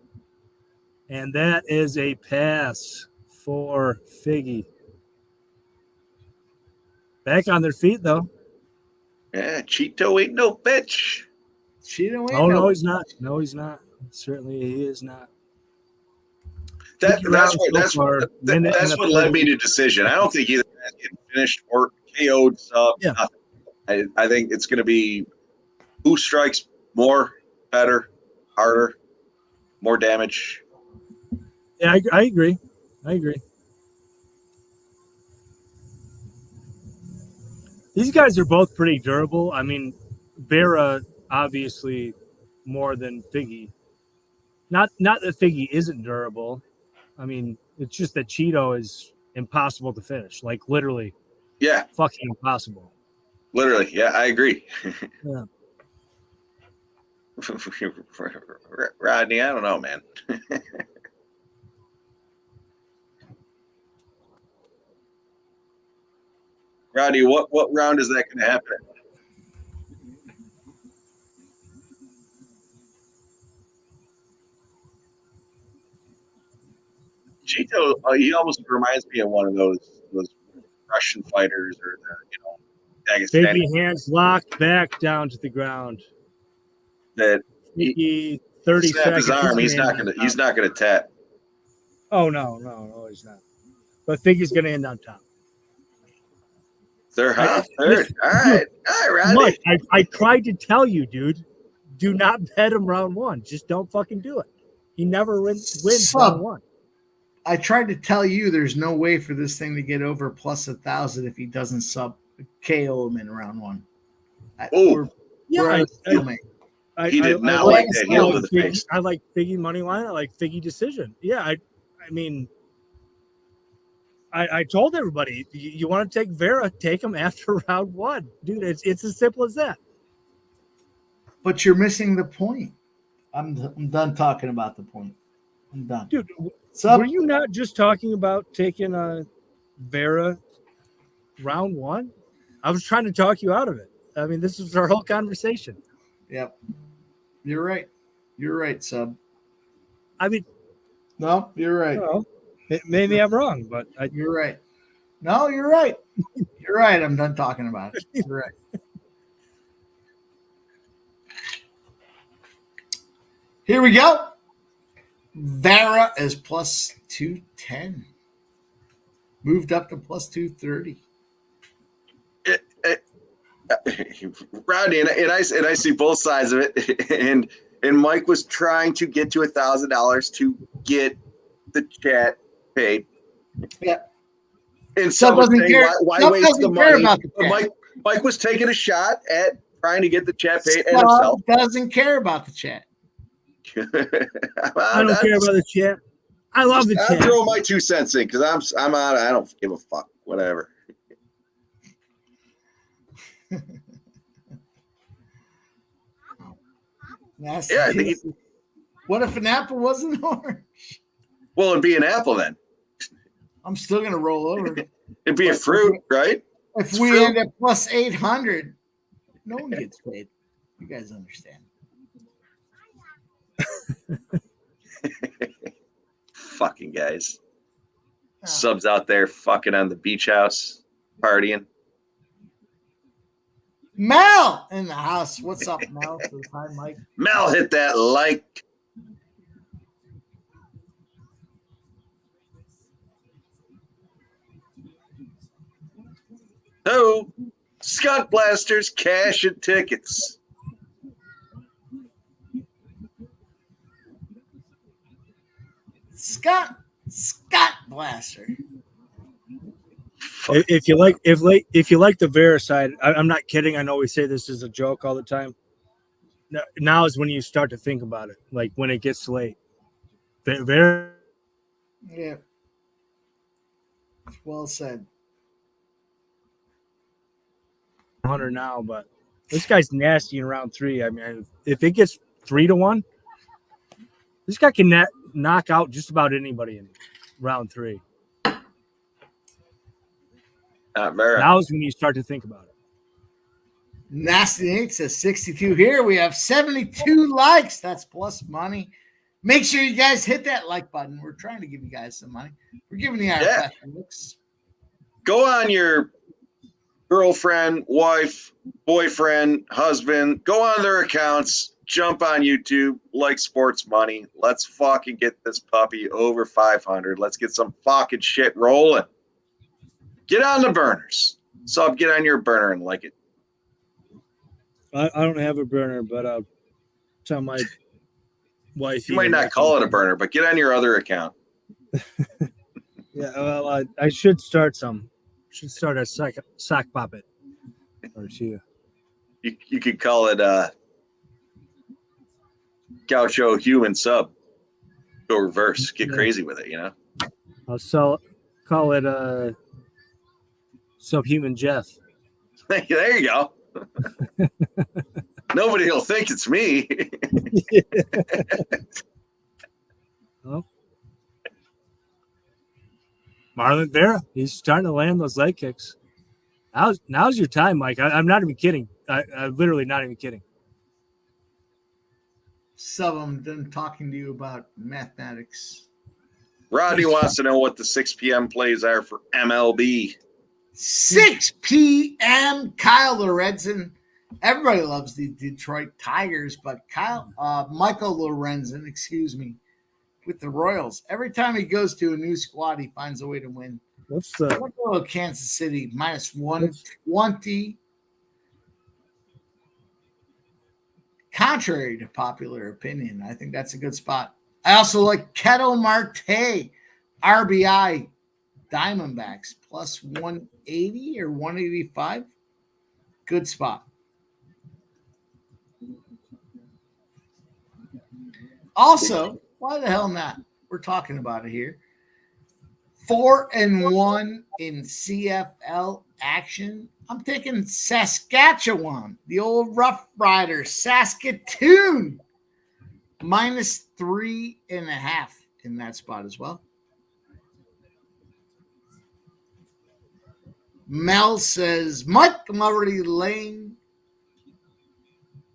And that is a pass for Figgy. Back on their feet, though. Yeah, Cheeto ain't no bitch. Cheeto ain't Oh, no, no- he's not. No, he's not. Certainly he is not. That's what Minute led me to decision. I don't think either man's getting finished or KO'd. Yeah. Nothing. I think it's going to be who strikes more, better, harder, more damage. Yeah, I agree. I agree. These guys are both pretty durable. I mean, Vera obviously more than Figgy. Not that Figgy isn't durable. I mean, it's just that Cheeto is impossible to finish. Like, literally. Yeah. Fucking impossible. Literally. Yeah, I agree. Yeah. Rodney, I don't know, man. Rodney, what round is that going to happen at? Cheeto, he almost reminds me of one of those Russian fighters or Dagestani Figgy hands locked back down to the ground. that Figgy 30 snap seconds. his arm. He's not gonna tap. Oh no, he's not. But Figgy's gonna end on top. Third. All right, Rodney. Mike, I tried to tell you, dude. Do not bet him round one. Just don't fucking do it. He never wins round one. I tried to tell you there's no way for this thing to get over plus 1,000 if he doesn't KO him in round one. Oh, yeah. He did not like that heel to the face. I like Figgy money line. I like Figgy decision. Yeah, I mean, I told everybody, you want to take Vera, take him after round one, dude. It's as simple as that. But you're missing the point. I'm done talking about the point. I'm done, dude. Sub, were you not just talking about taking Vera round one? I was trying to talk you out of it. I mean, this was our whole conversation. Yep. You're right. You're right, Sub. I mean, no, you're right. Well, maybe I'm wrong, but you're right. No, you're right. You're right. I'm done talking about it. You're right. Here we go. Vera is plus 210. Moved up to plus 230. Rodney, and I see both sides of it, and Mike was trying to get to $1,000 to get the chat paid. Yeah. And some doesn't saying, care. why waste the money? Mike was taking a shot at trying to get the chat paid and himself. Doesn't care about the chat. I don't care about the chat. I love the I'm chat. throwing my 2 cents in because I'm out. I don't give a fuck. Whatever. Nasty. Yeah, I think What if an apple wasn't orange? well, it'd be an apple then. I'm still gonna roll over. It'd be a fruit, right? If It's we fruit. end at plus 800, no one gets paid. You guys understand? Fucking guys. Oh. Subs out there fucking on the beach house, partying. Mel in the house. What's up, Mel? Hi, Mike. Mel, hit that like. Oh, Scott Blasters, cash and tickets. Scott Blaster. If you like the Vera side, I'm not kidding. I know we say this as a joke all the time. Now is when you start to think about it, like when it gets late. Vera, Yeah. Well said. 100 now, but this guy's nasty in round 3. I mean, if it gets 3-1, this guy can knock out just about anybody in round 3. Vera. Now is when you start to think about it. Nasty Nate says 62 here. We have 72 likes. That's plus money. Make sure you guys hit that like button. We're trying to give you guys some money. We're giving you our best looks. Go on your girlfriend, wife, boyfriend, husband. Go on their accounts. Jump on YouTube. Like Sports Money. Let's fucking get this puppy over 500. Let's get some fucking shit rolling. Get on the burners. Sub, get on your burner and like it. I don't have a burner, but I'll tell my wife. You might not call it a burner, but get on your other account. Yeah, well, I should start some. Should start a sock puppet or two. You could call it Gaucho Human Sub. Go reverse. Get crazy with it, you know? I'll call it Subhuman Jeff. There you go. Nobody will think it's me. Oh. Marlon Vera, he's starting to land those leg kicks. Now's your time, Mike. I'm not even kidding. I'm literally not even kidding. Some of them done talking to you about mathematics. Rodney wants to know what the 6 p.m. plays are for MLB. 6 p.m. Kyle Lorenzen. Everybody loves the Detroit Tigers, but Michael Lorenzen, with the Royals. Every time he goes to a new squad, he finds a way to win. What's the Kansas City minus 120? Contrary to popular opinion, I think that's a good spot. I also like Ketel Marte, RBI, Diamondbacks plus 180 or 185. Good spot. Also, why the hell not? We're talking about it here. 4-1 in CFL action. I'm taking Saskatchewan, the old Rough Riders, Saskatoon, minus 3.5 in that spot as well. Mel says, Mike, I'm already laying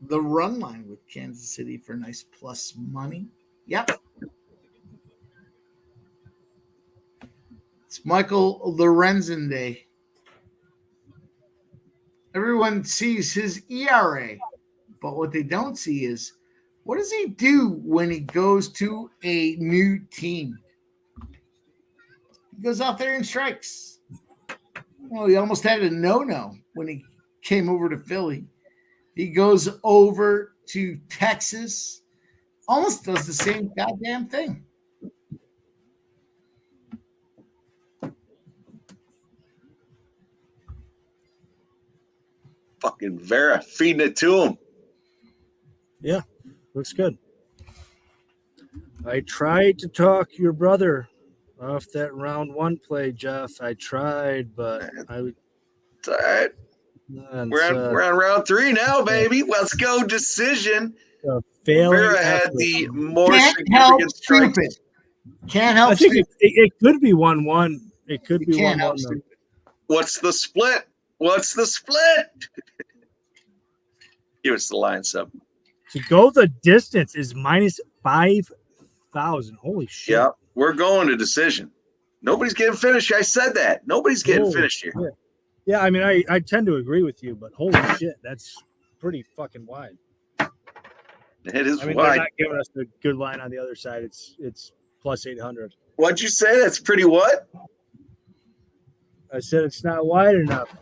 the run line with Kansas City for nice plus money. Yep. It's Michael Lorenzen Day. Everyone sees his ERA, but what they don't see is what does he do when he goes to a new team? He goes out there and strikes. Well, he almost had a no-no when he came over to Philly. He goes over to Texas, almost does the same goddamn thing. Fucking Vera feeding it to him. Yeah, looks good. I tried to talk your brother off that round 1 play, Jeff. I tried, but It's all right. We're on round 3 now, baby. Let's go decision. Failing Vera had effort. the more Can't help significant strike. stupid. Can't help I think stupid. it could be 1-1. It could be can't 1-1. help though. stupid. What's the split? What's the split? Give us the line sub. To go the distance is minus 5,000. Holy shit. Yeah, we're going to decision. Nobody's getting finished. I said that. Nobody's getting Holy finished here. shit. Yeah, I mean, I tend to agree with you, but holy shit, that's pretty fucking wide. It is I mean, wide. they're not giving us a good line on the other side. It's plus 800. What'd you say? That's pretty what? I said it's not wide enough.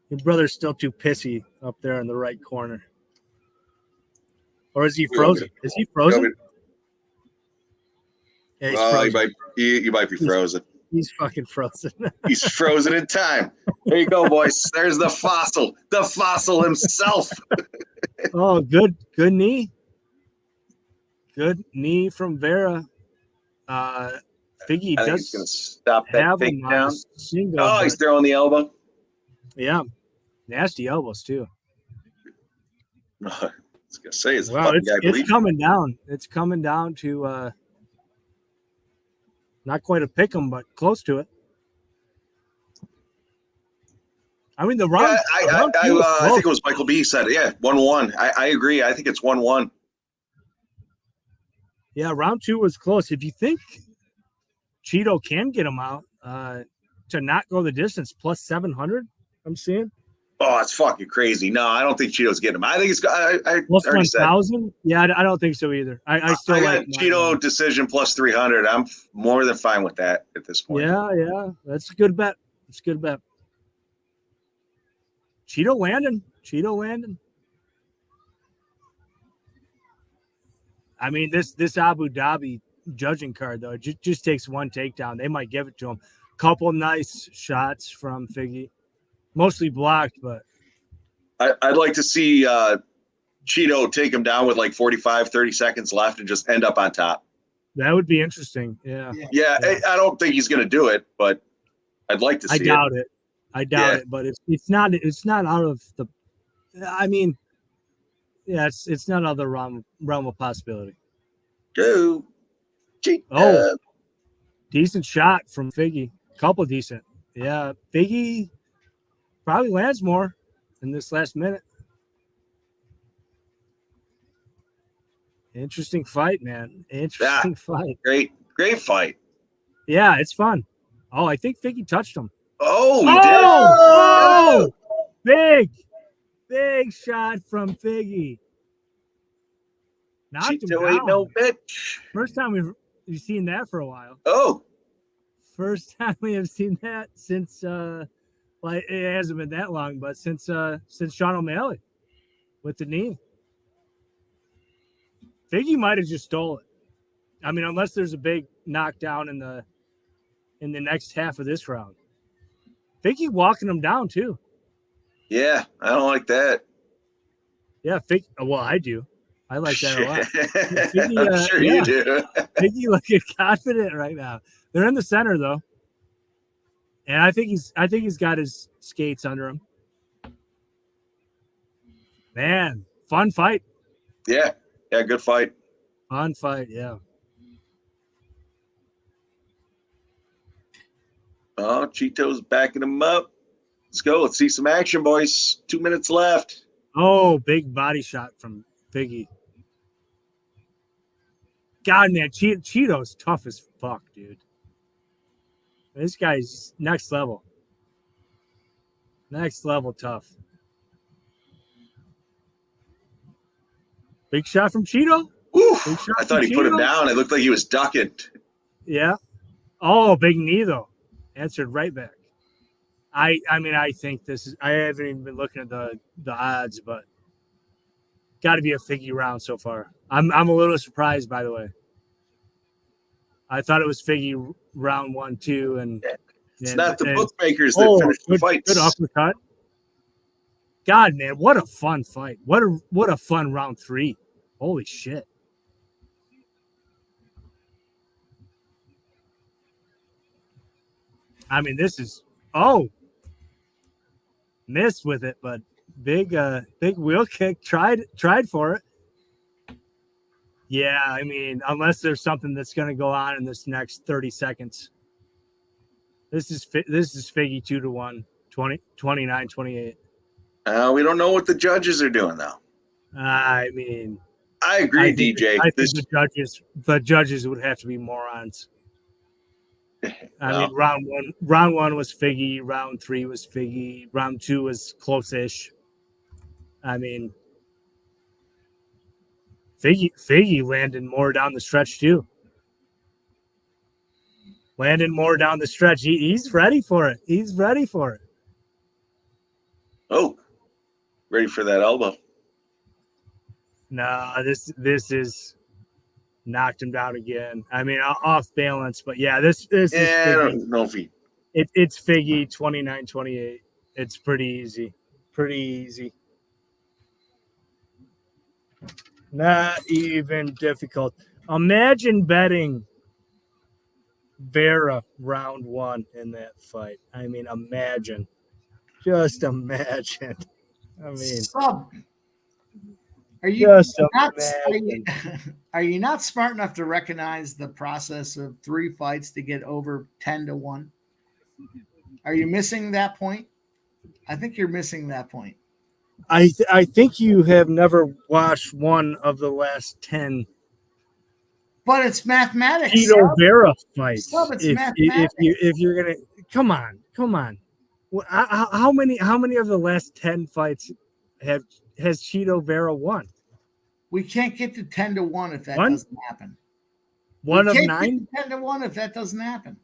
Your brother's still too pissy up there in the right corner. Or is he frozen? Is he frozen? Yeah, he's frozen. You might be frozen. He's fucking frozen. He's frozen in time. There you go, boys. There's the fossil himself. Oh, good knee. Good knee from Vera. Figgy I think does he's going to stop that have fake him on down. a single, Oh, he's but- throwing the elbow. Yeah, nasty elbows too. I was going to say, is the Wow, fucking guy it's bleeding? coming down. It's coming down to not quite a pick 'em, but close to it. I mean, the round. Yeah, the round I two was think it close. was Michael B. said it. Yeah, 1-1. I agree. I think it's 1-1. Yeah, round 2 was close. If you think Cheeto can get him out to not go the distance, plus 700, I'm seeing. Oh, it's fucking crazy. No, I don't think Cheeto's getting him. I think it's I Plus already said. 1,000? Yeah, I don't think so either. I still I like got Cheeto decision plus 300. I'm more than fine with that at this point. Yeah, that's a good bet. It's a good bet. Cheeto landing. I mean, this Abu Dhabi judging card, though, it just takes one takedown. They might give it to him. Couple nice shots from Figgy. Mostly blocked, but I'd like to see Cheeto take him down with like 45, 30 seconds left and just end up on top. that would be interesting. Yeah. Yeah. I don't think he's going to do it, but I'd like to see I doubt it. I doubt it, but it's not out of the. I mean, yeah, it's not out of the realm of possibility. Go, Cheeto. Oh, decent shot from Figgy. Couple decent. Yeah, Figgy probably lands more in this last minute. Interesting fight, man. Interesting fight. Great fight. Yeah, it's fun. Oh, I think Figgy touched him. Oh, he Oh, big shot from Figgy. Knocked him Cheeto down. ain't no bitch. First time we've seen that for a while. Oh, First time we have seen that since well, it hasn't been that long, but since Sean O'Malley with the knee. Figgy might have just stole it. I mean, unless there's a big knockdown in the next half of this round. Figgy walking him down too. yeah. I don't like that. Yeah, well, I do. I like that a lot. Figgy, I'm sure you do. Figgy looking confident right now. They're in the center though, and I think he's got his skates under him. Man, fun fight. Yeah, good fight. Fun fight, yeah. Oh, Cheeto's backing him up. Let's go. Let's see some action, boys. 2 minutes left. Oh, big body shot from Figgy. God, man, Cheeto's tough as fuck, dude. This guy's next level. Next level tough. Big shot from Cheeto. Ooh, I thought he put him down. It looked like he was ducking. Yeah. Oh, big knee though. Answered right back. I mean, I think this is. I haven't even been looking at the odds, but got to be a Figgy round so far. I'm a little surprised, by the way. I thought it was Figgy round 1, 2, and It's not the bookmakers that finish the fights. Good uppercut. God, man, what a fun fight. What a fun round 3. Holy shit. I mean, this is missed with it, but big wheel kick. Tried for it. Yeah, I mean, unless there's something that's going to go on in this next 30 seconds. This is Figgy 2-1, 29-28. We don't know what the judges are doing though. I mean, I agree, DJ. I think the judges would have to be morons. I mean, round one was Figgy, round 3 was Figgy, round 2 was close-ish. I mean, Figgy landed more down the stretch too. Landed more down the stretch. He's ready for it. He's ready for it. Oh, ready for that elbow. No, this is knocked him down again. I mean, off balance, but yeah, this is Figgy. I don't know if It's Figgy 29-28. It's pretty easy. Pretty easy. Not even difficult. Imagine betting Vera round 1 in that fight. I mean, imagine. Just imagine. I mean, are you not smart enough to recognize the process of 3 fights to get over 10-1? Are you missing that point? I think you're missing that point. I think you have never watched one of the last 10. But it's mathematics. Tito Vera fights. It's mathematics. If you're gonna come on. How many of the last 10 fights has Tito Vera won? We can't get to 10-1 if that doesn't happen. One we of can't 9? Get to 10-1 if that doesn't happen.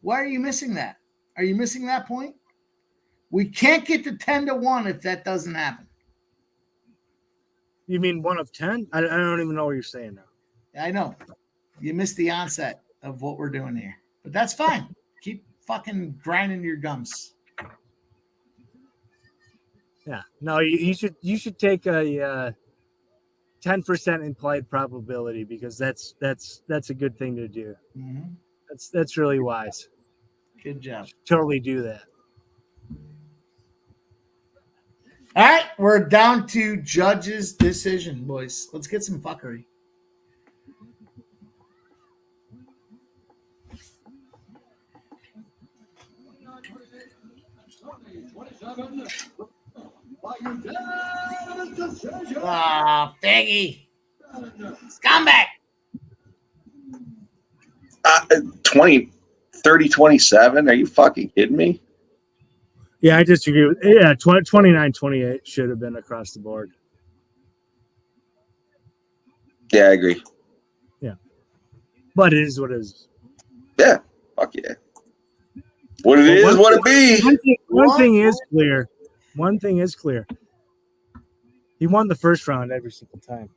Why are you missing that? Are you missing that point? We can't get to 10-1 if that doesn't happen. You mean 1 of 10? I don't even know what you're saying now. I know. You missed the onset of what we're doing here. But that's fine. Keep fucking grinding your gums. Yeah. No, you should take a 10% implied probability because that's a good thing to do. Mm-hmm. That's really wise. Good job. Totally do that. All right, we're down to judge's decision, boys. Let's get some fuckery. Ah, Figgy. Scumbag. 30-27. Are you fucking kidding me? Yeah, I disagree with 29-28 should have been across the board. Yeah, I agree. Yeah. But it is what it is. Yeah. Fuck yeah. What it is, what it be. One thing is clear. One thing is clear. He won the first round every single time.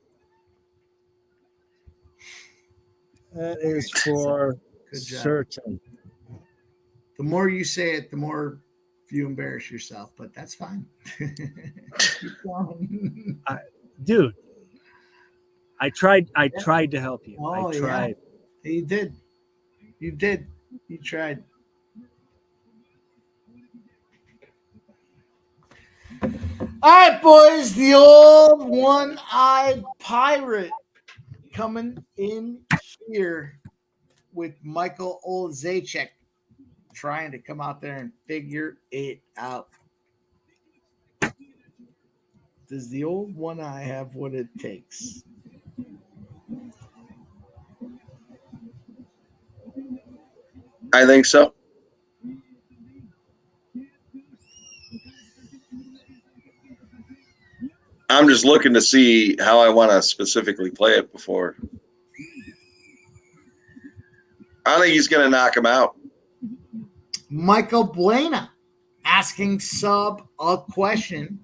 That is for certain. The more you say it, the more you embarrass yourself, but that's fine. Keep going. Dude, I tried to help you. Oh, I tried. Yeah. You did. You tried. All right, boys, the old one-eyed pirate coming in here with Michał Oleksiejczuk trying to come out there and figure it out. Does the old one eye have what it takes? I think so. I'm just looking to see how I want to specifically play it before. I think he's going to knock him out. Michael Buena asking Sub a question.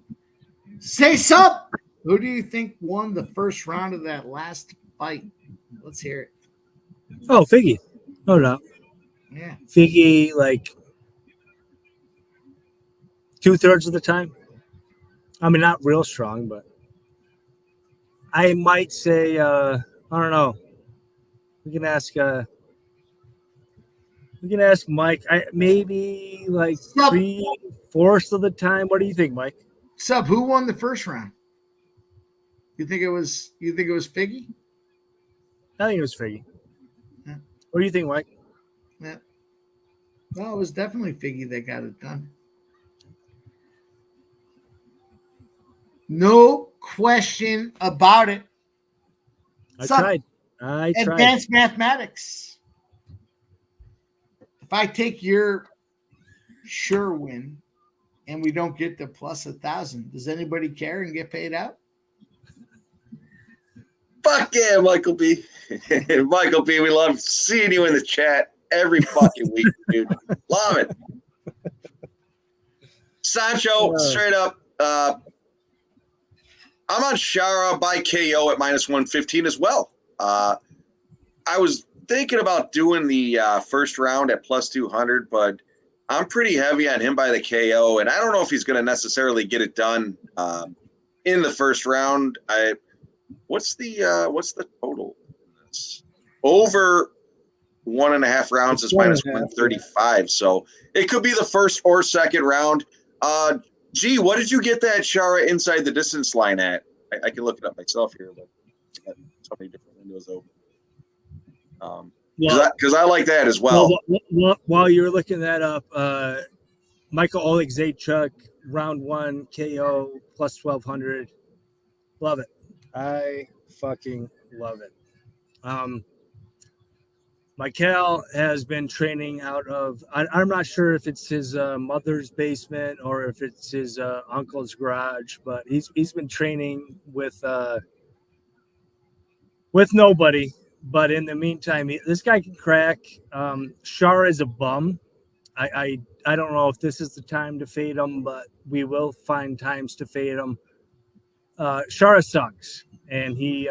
Say, Sub, who do you think won the first round of that last fight? Let's hear it. Oh, Figgy. No doubt. Yeah. Figgy, like, 2/3 of the time. I mean, not real strong, but I might say, I don't know. We can ask Mike. Maybe like 3/4 of the time. What do you think, Mike? Sub, who won the first round? You think it was Figgy? I think it was Figgy. Yeah. What do you think, Mike? Yeah. Well, it was definitely Figgy that got it done. No question about it. I tried. Advanced mathematics. If I take your sure win and we don't get the plus 1,000, does anybody care and get paid out? Fuck yeah, Michael B. Michael B, we love seeing you in the chat every fucking week, dude. Love it. Sancho, straight up. I'm on Shara by KO at -115 as well. I was thinking about doing the first round at +200, but I'm pretty heavy on him by the KO, and I don't know if he's going to necessarily get it done in the first round. What's the total? Over 1.5 rounds is -135, so it could be the first or second round. Gee, what did you get that Shara inside the distance line at? I can look it up myself here, but I have so many different windows open. Because I like that as well. While you're looking that up, Michael Oleksiejczuk, round 1 KO +1200. Love it. I fucking love it. Michał has been training out of, I'm not sure if it's his mother's basement or if it's his uncle's garage, but he's been training with nobody. But in the meantime, this guy can crack. Shara is a bum. I don't know if this is the time to fade him, but we will find times to fade him. Shara sucks, and he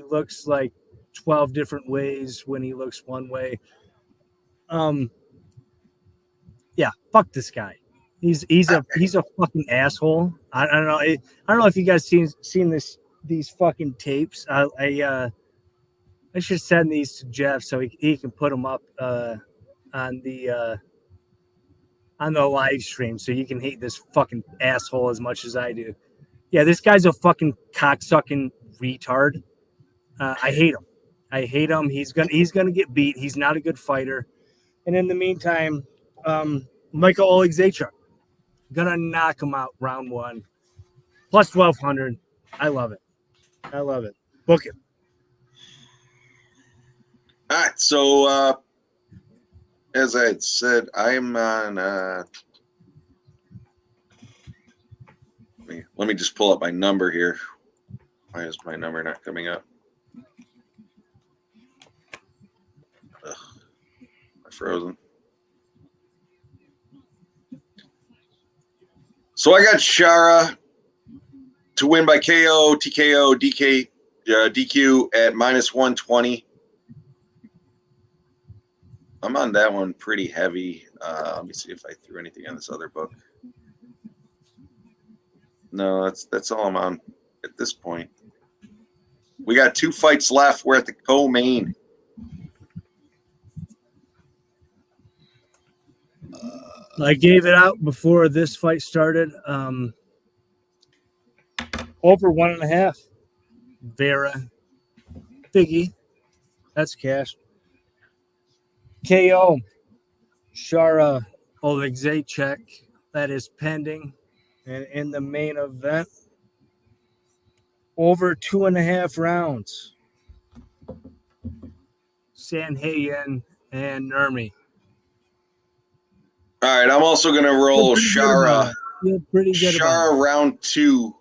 looks like 12 different ways when he looks one way. Yeah, fuck this guy. He's a fucking asshole. I don't know. I don't know if you guys seen these fucking tapes. I should send these to Jeff so he can put them up on the live stream so you can hate this fucking asshole as much as I do. Yeah, this guy's a fucking cocksucking retard. I hate him. He's gonna get beat. He's not a good fighter. And in the meantime, Michael Oleksiejczuk gonna knock him out round 1. +1200. I love it. Book it. All right, so as I had said, I'm on. Let me just pull up my number here. Why is my number not coming up? Ugh, I'm frozen. So I got Shara to win by KO, TKO, DQ at -120. I'm on that one pretty heavy. Let me see if I threw anything on this other book. No, that's all I'm on at this point. We got 2 fights left. We're at the co-main. I gave it out before this fight started. Over 1.5. Vera. Figgy. That's cash. KO. Shara Oleksiejczuk. That is pending. And in the main event, over 2.5 rounds. Sandhagen and Nurmagomedov. All right, I'm also going to roll Shara. Shara round 2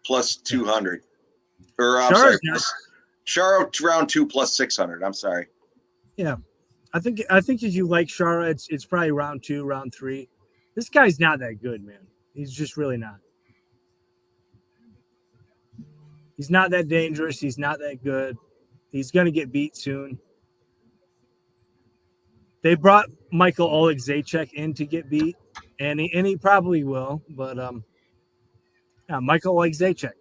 +200. Or I'm sorry, Shara round 2 +600. I'm sorry. Yeah, I think if you like Shara, it's probably round 2, round 3. This guy's not that good, man. He's just really not. He's not that dangerous. He's not that good. He's going to get beat soon. They brought Michael Oleksiejczuk in to get beat. and he probably will. But yeah, Michael Oleksiejczuk,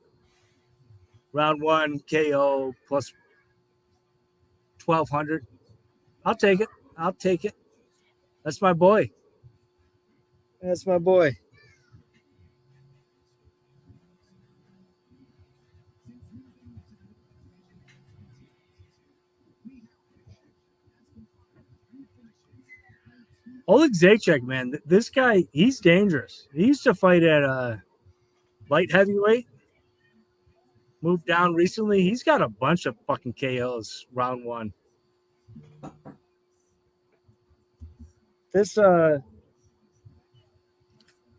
round 1 KO plus 1,200. I'll take it. I'll take it. That's my boy. That's my boy. Oleksiejczuk, man, this guy, he's dangerous. He used to fight at light heavyweight. Moved down recently. He's got a bunch of fucking KOs round 1. This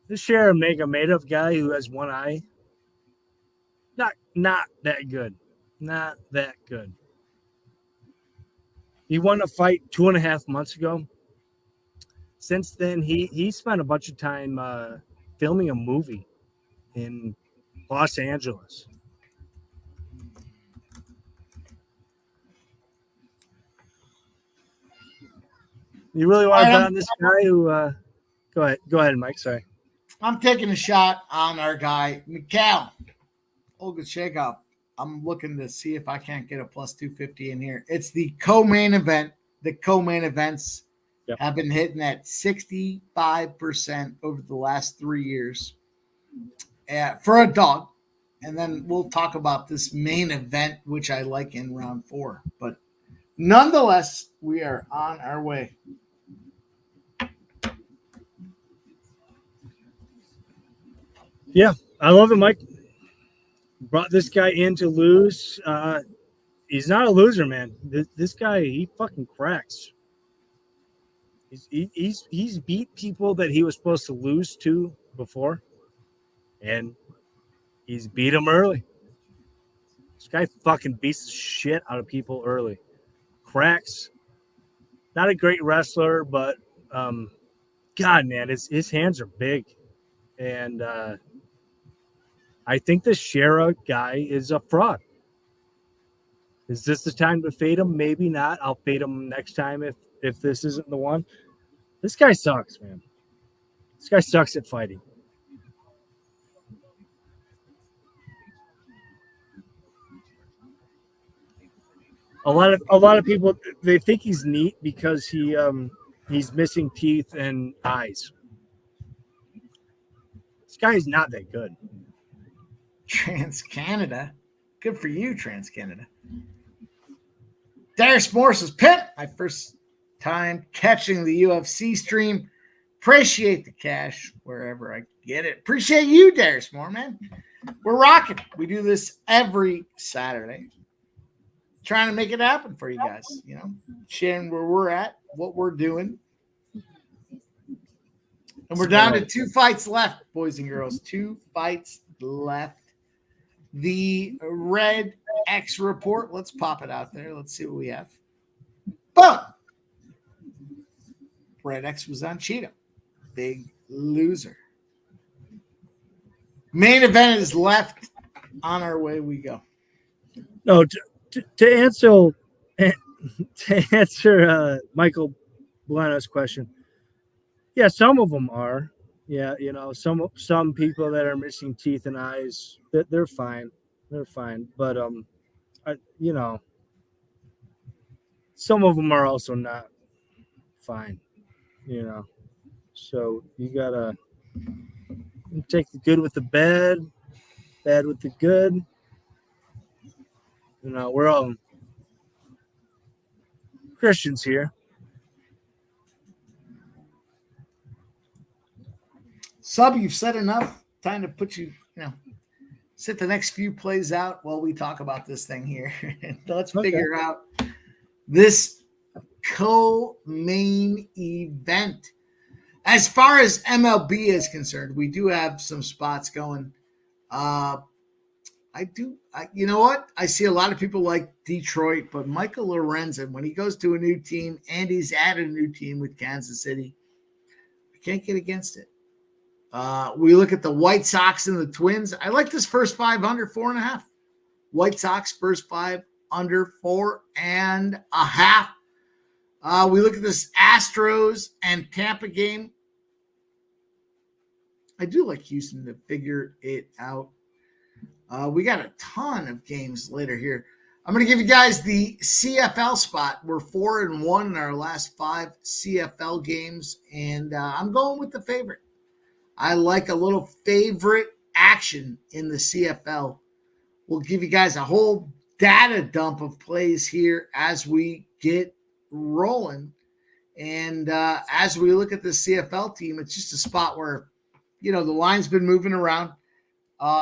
Nurmagomedov guy who has one eye, not that good. Not that good. He won a fight 2.5 months ago. Since then, he spent a bunch of time filming a movie in Los Angeles. You really want to bet on this guy who go ahead, Mike. Sorry. I'm taking a shot on our guy, Michał. Oleksiejczuk. I'm looking to see if I can't get a plus 250 in here. It's the co-main event. The co-main events have been hitting at 65% over the last 3 years for a dog. And then we'll talk about this main event, which I like in round 4. But nonetheless, we are on our way. Yeah, I love it, Mike. Brought this guy in to lose. He's not a loser, man. This guy, he fucking cracks. He's beat people that he was supposed to lose to before, and he's beat them early. This guy fucking beats the shit out of people early. Cracks. Not a great wrestler, but God, man, his hands are big, and I think this Shara guy is a fraud. Is this the time to fade him? Maybe not. I'll fade him next time if this isn't the one. This guy sucks, man. This guy sucks at fighting. A lot of people, they think he's neat because he's missing teeth and eyes. This guy is not that good. Trans-Canada. Good for you, Trans-Canada. Darius Morris is pimp. My first time catching the UFC stream. Appreciate the cash wherever I get it. Appreciate you, Darius Moore, man. We're rocking. We do this every Saturday. Trying to make it happen for you guys, you know, sharing where we're at, what we're doing. And we're down to 2 fights left, boys and girls. 2 fights left. The Red X report. Let's pop it out there. Let's see what we have. Boom. Red X was on Cheetah. Big loser. Main event is left. On our way we go. No, to answer Michael Bueno's question. Yeah, some of them are. Yeah, you know, some people that are missing teeth and eyes, they're fine. They're fine. But you know, some of them are also not fine. You know, so you gotta take the good with the bad with the good. You know, we're all Christians here. Sub, you've said enough. Time to put you, sit the next few plays out while we talk about this thing here. Let's figure out this co-main event. As far as MLB is concerned, we do have some spots going. You know what? I see a lot of people like Detroit, but Michael Lorenzen, when he goes to a new team and he's at a new team with Kansas City, I can't get against it. We look at the White Sox and the Twins. I like this first 5 under 4.5. White Sox first 5 under 4.5. We look at this Astros and Tampa game. I do like Houston to figure it out. We got a ton of games later here. I'm going to give you guys the CFL spot. We're 4-1 in our last 5 CFL games, and I'm going with the favorite. I like a little favorite action in the CFL. We'll give you guys a whole data dump of plays here as we get rolling. And as we look at the CFL team, it's just a spot where, the line's been moving around.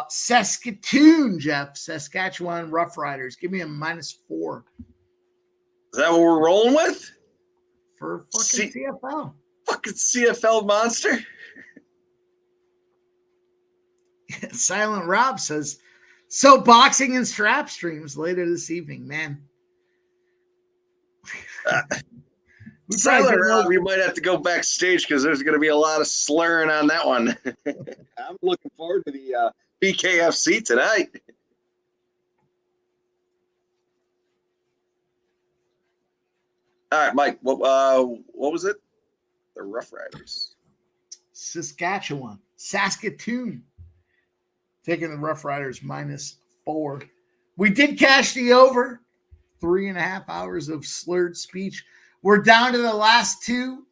Saskatoon, Jeff. Saskatchewan Roughriders. Give me a -4. Is that what we're rolling with? For fucking CFL. Fucking CFL monster. Silent Rob says, so boxing and strap streams later this evening, man. Silent Rob, we might have to go backstage because there's going to be a lot of slurring on that one. I'm looking forward to the BKFC tonight. All right, Mike, what was it? The Rough Riders. Saskatchewan. Saskatoon. Taking the Rough Riders -4. We did cash the over. 3.5 hours of slurred speech. We're down to the last 2.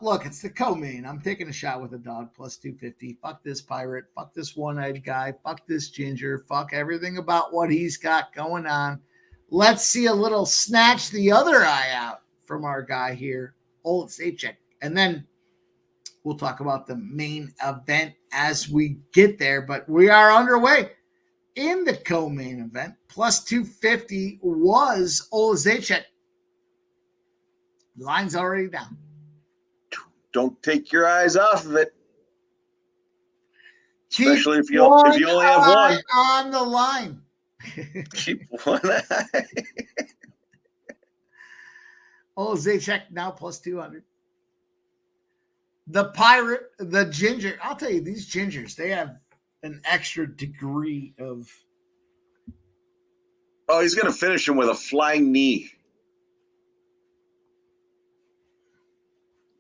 Look, it's the co-main. I'm taking a shot with a dog +250. Fuck this pirate. Fuck this one-eyed guy. Fuck this ginger. Fuck everything about what he's got going on. Let's see a little snatch the other eye out from our guy here, Oleksiejczuk. And then we'll talk about the main event as we get there. But we are underway in the co-main event. +250 was Oleksiejczuk. Line's already down. Don't take your eyes off of it. Especially if you only have one on the line. Keep one eye. Oleksiejczuk now +200. The pirate, the ginger. I'll tell you, these gingers, they have an extra degree of. Oh, he's going to finish him with a flying knee.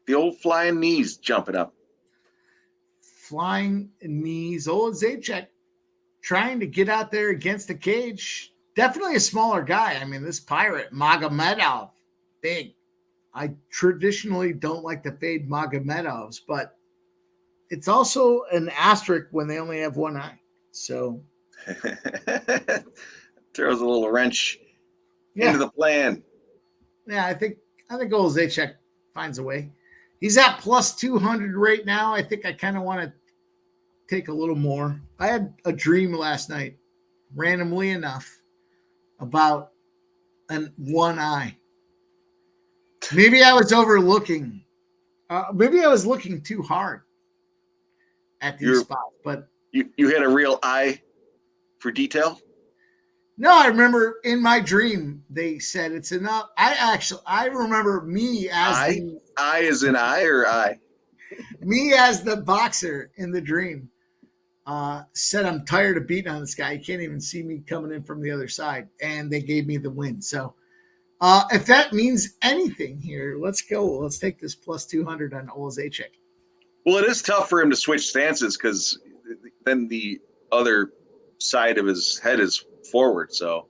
The old flying knees jumping up. Flying knees. Oleksiejczuk trying to get out there against the cage. Definitely a smaller guy. I mean, this pirate, Magomedov, big. I traditionally don't like to fade Magomedovs, but it's also an asterisk when they only have one eye. So throws a little wrench into the plan. Yeah, I think Oleksiejczuk finds a way. He's at +200 right now. I think I kind of want to take a little more. I had a dream last night, randomly enough, about one eye. Maybe I was overlooking. Maybe I was looking too hard at these spots. But you had a real eye for detail? No, I remember in my dream they said it's enough. I remember me as eye is an eye or eye? Me as the boxer in the dream said I'm tired of beating on this guy. You can't even see me coming in from the other side, and they gave me the win. So if that means anything here, let's go. Let's take this +200 on Oleksiejczuk. Well, it is tough for him to switch stances because then the other side of his head is forward. So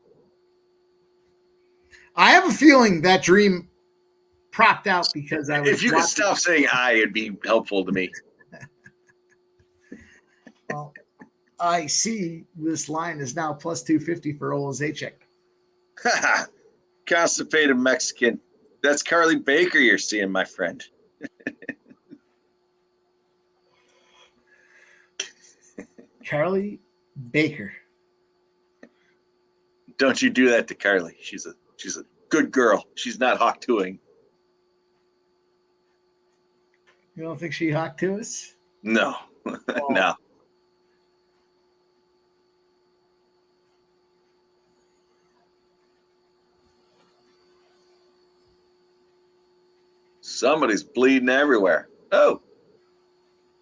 I have a feeling that dream propped out because I was. If you could stop saying "I," it'd be helpful to me. Well, I see this line is now +250 for Oleksiejczuk. Constipated Mexican. That's Carly Baker you're seeing, my friend. Carly Baker. Don't you do that to Carly. She's a good girl. She's not hawk toing. You don't think she hawked to us? No. Oh. No. Somebody's bleeding everywhere. Oh.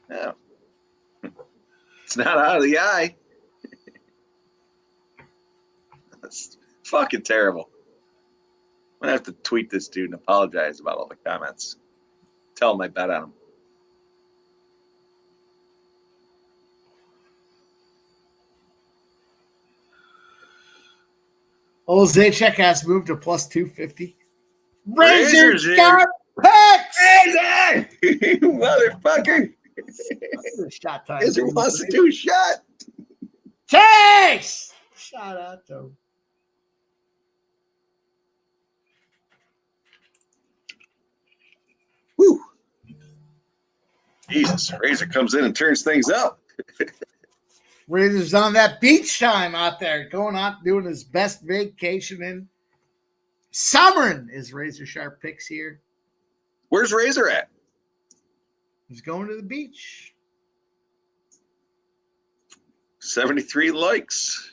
No. It's not out of the eye. That's fucking terrible. I'm going to have to tweet this dude and apologize about all the comments. Tell him I bet on him. Old Zajac has moved to plus 250. Razor's Razor in. sharp picks. Crazy! Motherfucker. Shot time. Razor wants to do a shot. Chase! Shout out to him. Whew. Jesus, Razor comes in and turns things up. Razor's on that beach time out there, going out doing his best vacation in Summering is Razor Sharp picks here. Where's Razor at? He's going to the beach. 73 likes.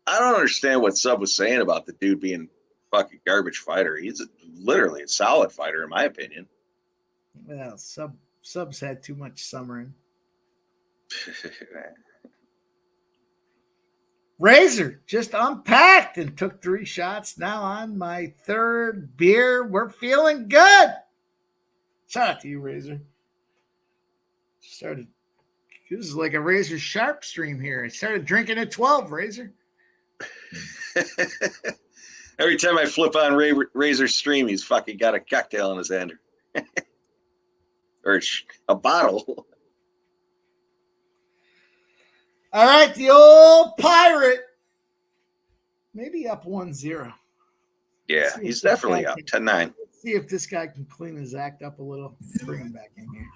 I don't understand what Sub was saying about the dude being a fucking garbage fighter. He's literally a solid fighter, in my opinion. Well, Sub's had too much summering. Razor just unpacked and took 3 shots. Now on my 3rd beer. We're feeling good. Shout out to you, Razor. This is like a Razor Sharp stream here. I started drinking at 12, Razor. Every time I flip on Razor's stream, he's fucking got a cocktail in his hand. Or a bottle. All right, the old Pirate. Maybe up 1-0. Yeah, he's definitely up 10-9. See if this guy can clean his act up a little. Bring him back in here.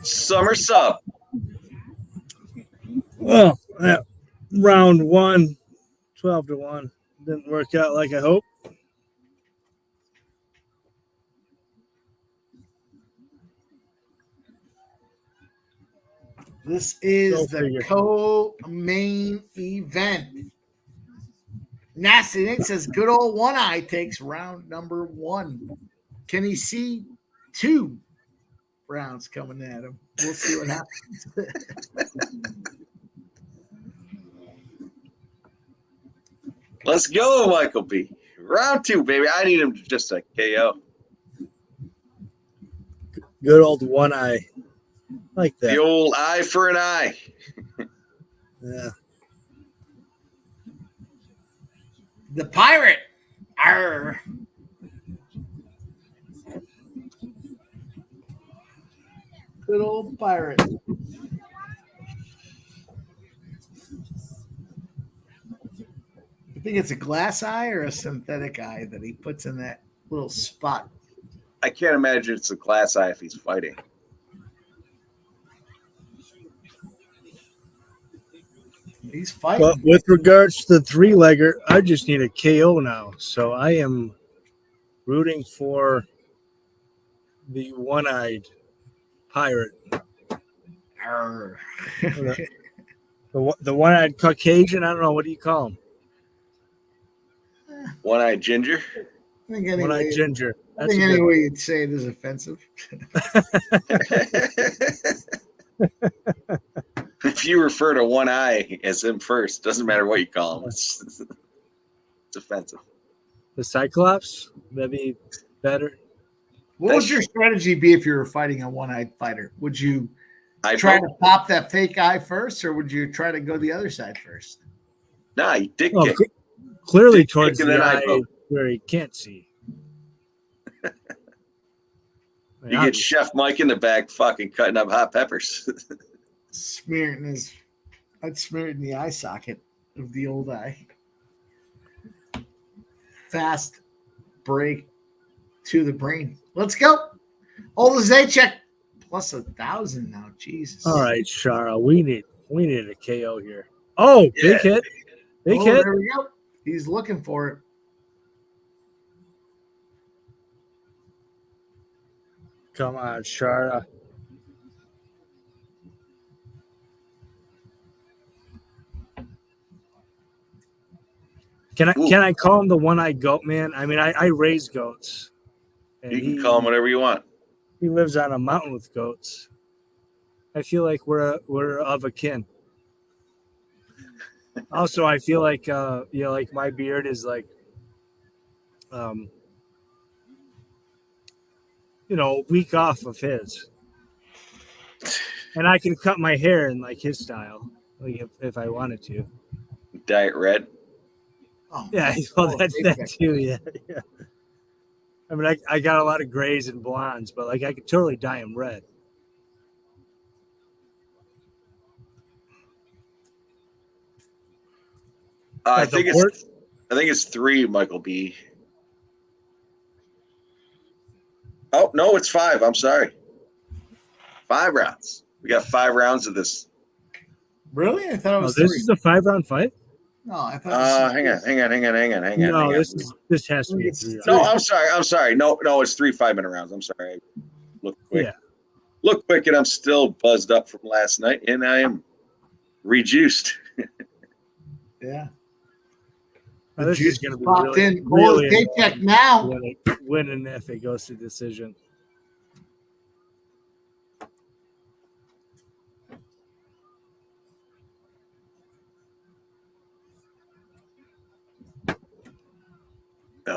Summer Sub. Well, round 1, 12-1. Didn't work out like I hoped. This is the co-main event. Nasty Nick says, good old One Eye takes round number 1. Can he see 2 rounds coming at him? We'll see what happens. Let's go, Michael B. Round 2, baby. I need him just a KO. Good old One Eye. Like that. The old eye for an eye. Yeah. The Pirate. Arr. Good old Pirate. I think it's a glass eye or a synthetic eye that he puts in that little spot. I can't imagine it's a glass eye if he's fighting. He's fighting. But with regards to the 3-legger, I just need a KO now. So I am rooting for the one-eyed pirate. The one-eyed Caucasian. I don't know. What do you call him? One-eyed ginger. I think anyway, One-eyed ginger. I think any way you'd say it is offensive. If you refer to one eye as him first, doesn't matter what you call him. It's offensive. The Cyclops? That'd be better. What would your strategy be if you were fighting a one-eyed fighter? Would you try to pop that fake eye first, or would you try to go the other side first? Nah, you dick kick. Clearly Dick towards kick the and then eye vote. where he can't see. You get Chef Mike in the back fucking cutting up hot peppers. Smear it in his, I'd smear it in the eye socket of the old eye. Fast break to the brain. Let's go. Old Zajac plus 1,000 now. Jesus. All right, Shara. We need a KO here. Oh, big hit. Big hit. There we go. He's looking for it. Come on, Shara. Can I call him the one-eyed goat man? I mean, I raise goats. And You can call him whatever you want. He lives on a mountain with goats. I feel like we're of a kin. Also, I feel like like my beard is like a week off of his. And I can cut my hair in like his style, like if I wanted to. Dye it red. Oh, Yeah, well, that's that too. Yeah. I mean, I got a lot of grays and blondes, but like I could totally dye them red. I think it's 3, Michael B. Oh no, it's 5. I'm sorry. 5 rounds. We got 5 rounds of this. Really? I thought it was this 3. is a 5-round fight. No, I thought. It was Hang on. No, this has to be a 3 round. No, I'm sorry. No, it's 3 5-minute rounds. I'm sorry. Look quick. Yeah. Look quick, and I'm still buzzed up from last night, and I am rejuiced. Yeah. Now, this is going to be Popped really, in. really Paycheck now. winning if it goes to decision.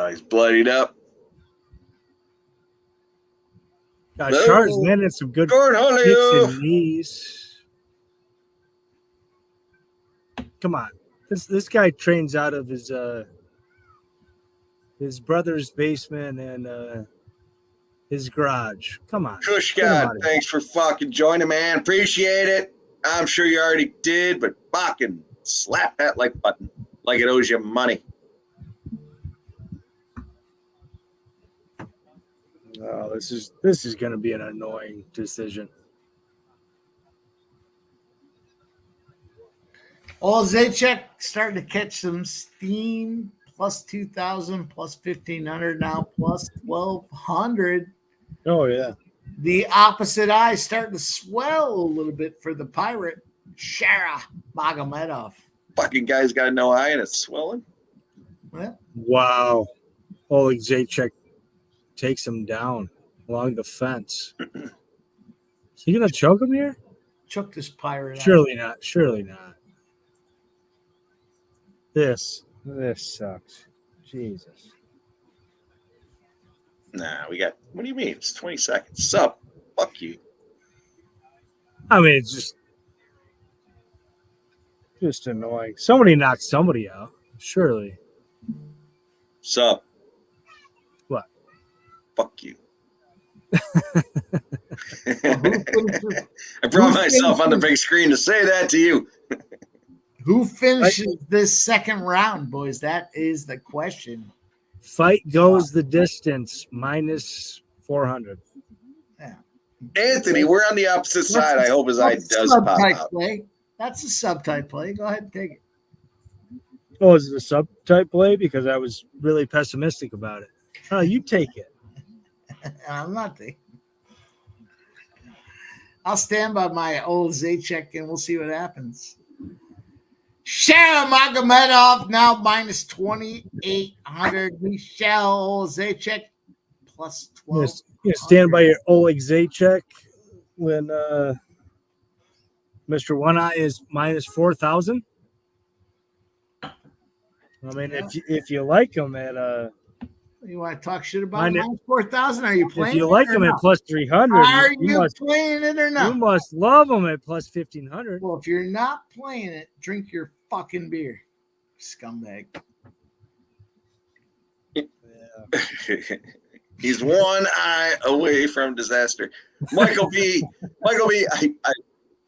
He's bloodied up. Shar's landing some good kicks and knees. Come on. This guy trains out of his brother's basement and his garage. Come on. Kush God, thanks for fucking joining, man. Appreciate it. I'm sure you already did, but fucking slap that like button like it owes you money. Oh, this is going to be an annoying decision. Oleksiejczuk starting to catch some steam. Plus 2,000, plus 1,500 now, plus 1,200. Oh yeah. The opposite eye starting to swell a little bit for the Pirate, Sharabutdin. Fucking guy's got no eye and it's swelling. Well, Wow. Oleksiejczuk takes him down along the fence. Is he going to choke him here? choke this Pirate out. Surely not. Surely not. This sucks. Jesus. Nah, we got. What do you mean? It's 20 seconds. Sup? Fuck you. I mean, it's just annoying. Somebody knocked somebody out. Surely. Sup? What? Fuck you. I brought myself on the big screen to say that to you. Who finishes this second round, boys? That is the question. Fight goes the distance, minus 400. Yeah. Anthony, we're on the opposite side. I hope his eye does pop out. Play. That's a subtype play. Go ahead and take it. Oh, is it a subtype play? Because I was really pessimistic about it. Oh, you take it. I'm not taking. I'll stand by my old Zajac and we'll see what happens. Magomedov now minus 2,800. Michał Zajac plus 12. You stand by your Oleksiejczuk when Mr. One Eye is minus 4,000. I mean, if you like him at you want to talk shit about minus 4,000? Are you playing? If you like him at plus 300, are you playing it or not? You must love him at plus 1,500. Well, if you're not playing it, drink your fucking beer, scumbag. Yeah. He's one eye away from disaster. Michael B. I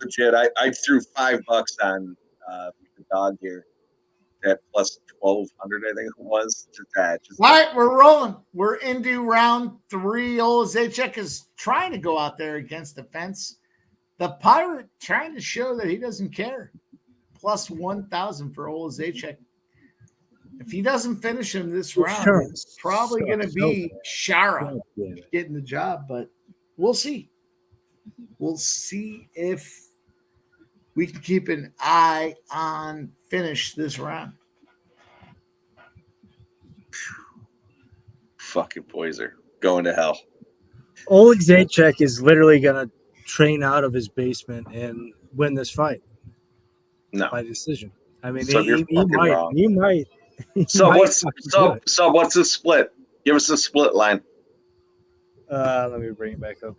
legit. I threw $5 on the dog here at plus 1,200. I think it was. All right, we're rolling. We're into round 3. Oleksiejczuk is trying to go out there against the fence. The Pirate trying to show that he doesn't care. Plus 1,000 for Oleksiejczuk. If he doesn't finish him this round, it's probably going to be Shara getting the job, but we'll see. We'll see if we can keep an eye on finish this round. Fucking boys are going to hell. Oleksiejczuk is literally going to train out of his basement and win this fight. No. By decision. I mean, so he might. So might what's fucking do it. what's the split? Give us a split line. Let me bring it back up.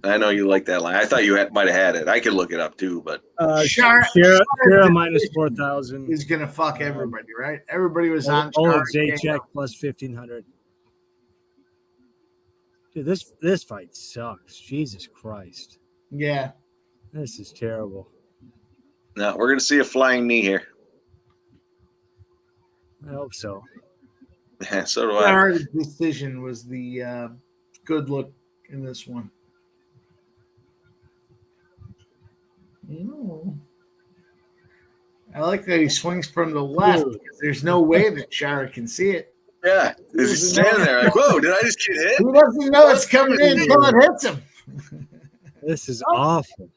I know you like that line. I thought you might have had it. I could look it up too, but Shara minus 4,000. Is gonna fuck everybody, right? Everybody was on Shara. Oleksiejczuk plus 1,500. Dude, this fight sucks. Jesus Christ. Yeah. This is terrible. no, we're gonna see a flying knee here. I hope so. So do I. Shara's decision was the good look in this one. I like that he swings from the left because there's no way that Shara can see it. Yeah, he's standing there like, whoa, did I just get hit? He doesn't know it's coming in until it hits him. This is awful.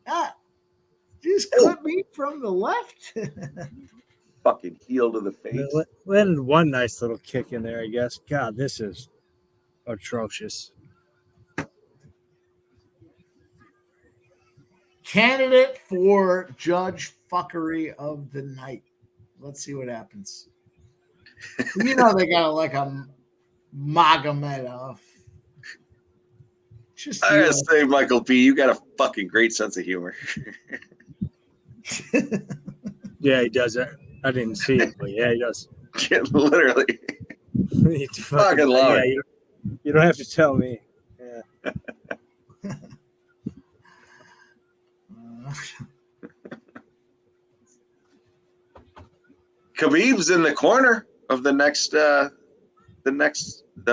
Ah, just clip me from the left. Fucking heel to the face. Landed one nice little kick in there, I guess. God, this is atrocious. Candidate for judge fuckery of the night. Let's see what happens. You know they got like a Magomedov. Just I gotta say, Michael B, you got a fucking great sense of humor. Yeah, he does it. I didn't see it, but yeah, he does. Literally. Fucking love it. You don't have to tell me. Yeah. Khabib's in the corner of the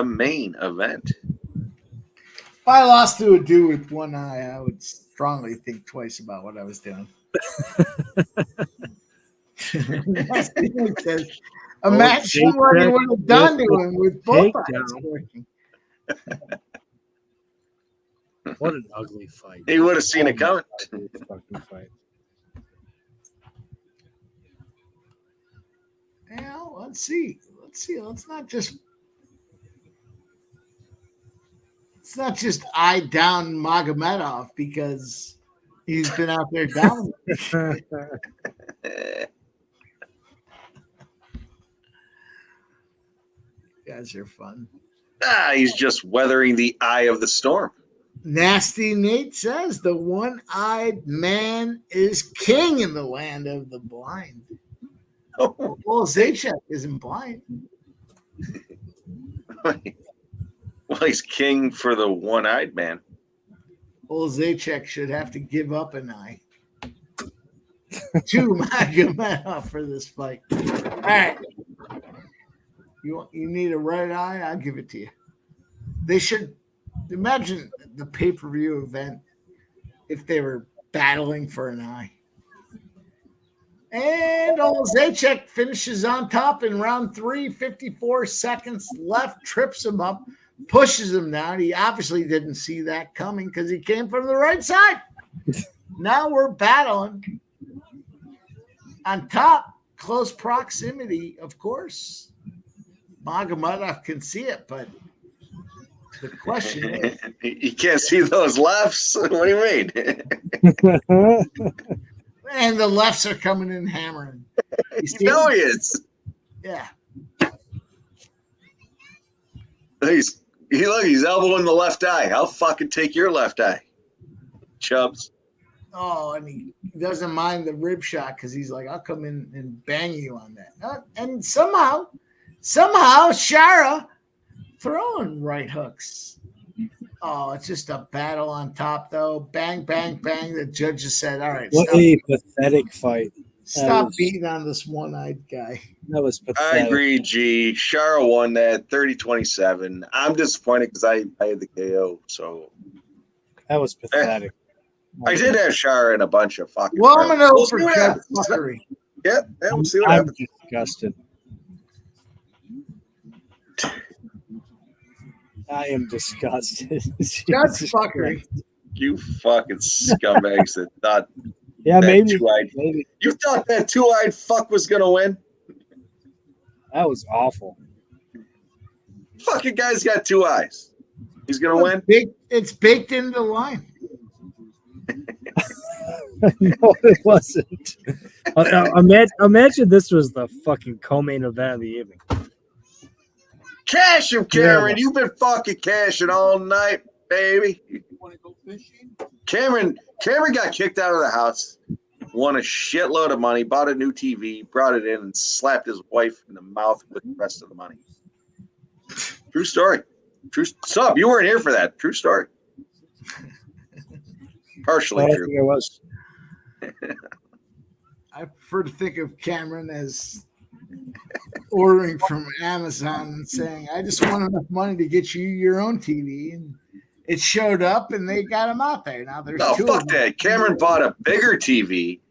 main event. If I lost to a dude with one eye, I would strongly think twice about what I was doing. Imagine what he would have done to him with both eyes working. What an ugly fight. He would have seen it coming. Fucking fight. Yeah, let's see. Let's not just eye down Magomedov because he's been out there down. You guys are fun. He's just weathering the eye of the storm. Nasty Nate says the one-eyed man is king in the land of the blind. Oh. Well, Zajac isn't blind. Well, he's king for the one-eyed man. Well, Zajac should have to give up an eye to Magomedov for this fight. All right. You need a right eye? I'll give it to you. They should imagine the pay-per-view event if they were battling for an eye. And Oleksiejczuk finishes on top in round 3, 54 seconds left, trips him up, pushes him down. He obviously didn't see that coming because he came from the right side. Now we're battling on top, close proximity, of course. Magomedov can see it, but the question is, you can't see those lefts. What do you mean? and the lefts are coming in hammering. You see No, him? he is. Yeah. He's elbowing the left eye. I'll fucking take your left eye, Chubbs. Oh, and he doesn't mind the rib shot because he's like, I'll come in and bang you on that. And somehow, Shara throwing right hooks. Oh, it's just a battle on top, though. Bang, bang, bang. The judge just said, all right, What a pathetic fight. Stop beating on this one-eyed guy. That was pathetic. I agree, G. Shara won that 30-27. I'm disappointed because I had the KO. So that was pathetic. I did have Shara in a bunch of fucking. Well, I'm going to We'll for see what judge happens. fuckery. Yeah, we'll see what I'm happens. disgusted. I am disgusted. Judge fuckery. You fucking scumbags that thought Yeah, that maybe. two-eyed. You thought that two-eyed fuck was gonna win? That was awful. Fucking guy's got two eyes. He's gonna win. It's baked into the line. No, it wasn't. Imagine this was the fucking co-main event of the evening. Cash him, Cameron. You've been fucking cashing all night, baby. Cameron got kicked out of the house, won a shitload of money, bought a new TV, brought it in, and slapped his wife in the mouth with the rest of the money. True story. True. Sub, you weren't here for that. True story. Partially I true. think it was. I prefer to think of Cameron as ordering from Amazon and saying, I just want enough money to get you your own TV. And it showed up and they got him out there. Now there's No, two fuck of them. that. Cameron bought a bigger TV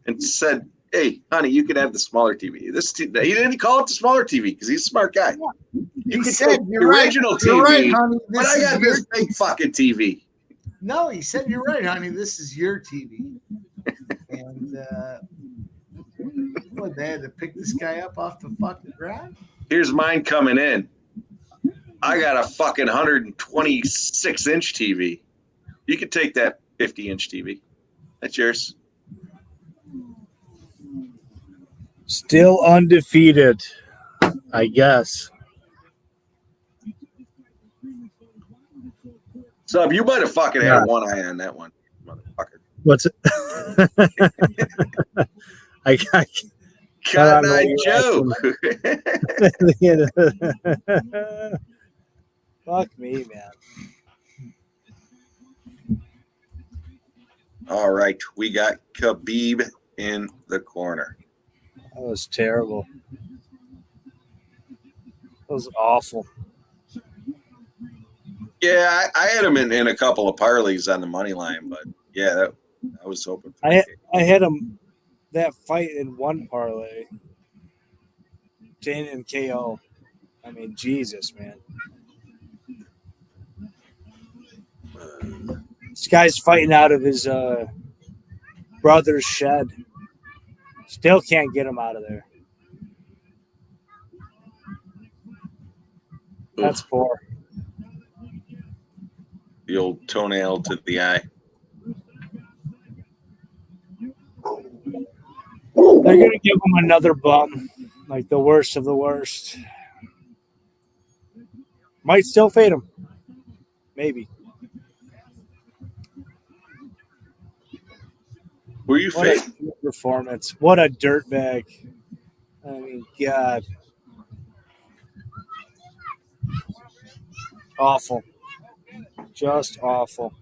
and said, hey, honey, you can have the smaller TV. He didn't call it the smaller TV because he's a smart guy. You can take the original TV, You're right, honey. but I got this big fucking TV. No, he said, you're right, honey. This is your TV. And what, they had to pick this guy up off the fucking ground? Here's mine coming in. I got a fucking 126-inch TV. You can take that 50-inch TV. That's yours. Still undefeated, I guess. Sub, you might have fucking had one eye on that one, motherfucker. What's it? I got Cotton Eye Joe. Fuck me, man. All right, we got Khabib in the corner. That was terrible. That was awful. Yeah, I had him in a couple of parlays on the money line, but yeah, I was hoping. I had him that fight in one parlay. Jane and KO. I mean, Jesus, man. This guy's fighting out of his brother's shed. Still can't get him out of there. That's poor. The old toenail to the eye. They're going to give him another bum, like the worst of the worst. Might still fade him. Maybe. Who are you What a facing? performance. What a dirtbag. I mean, God. Awful. Just awful.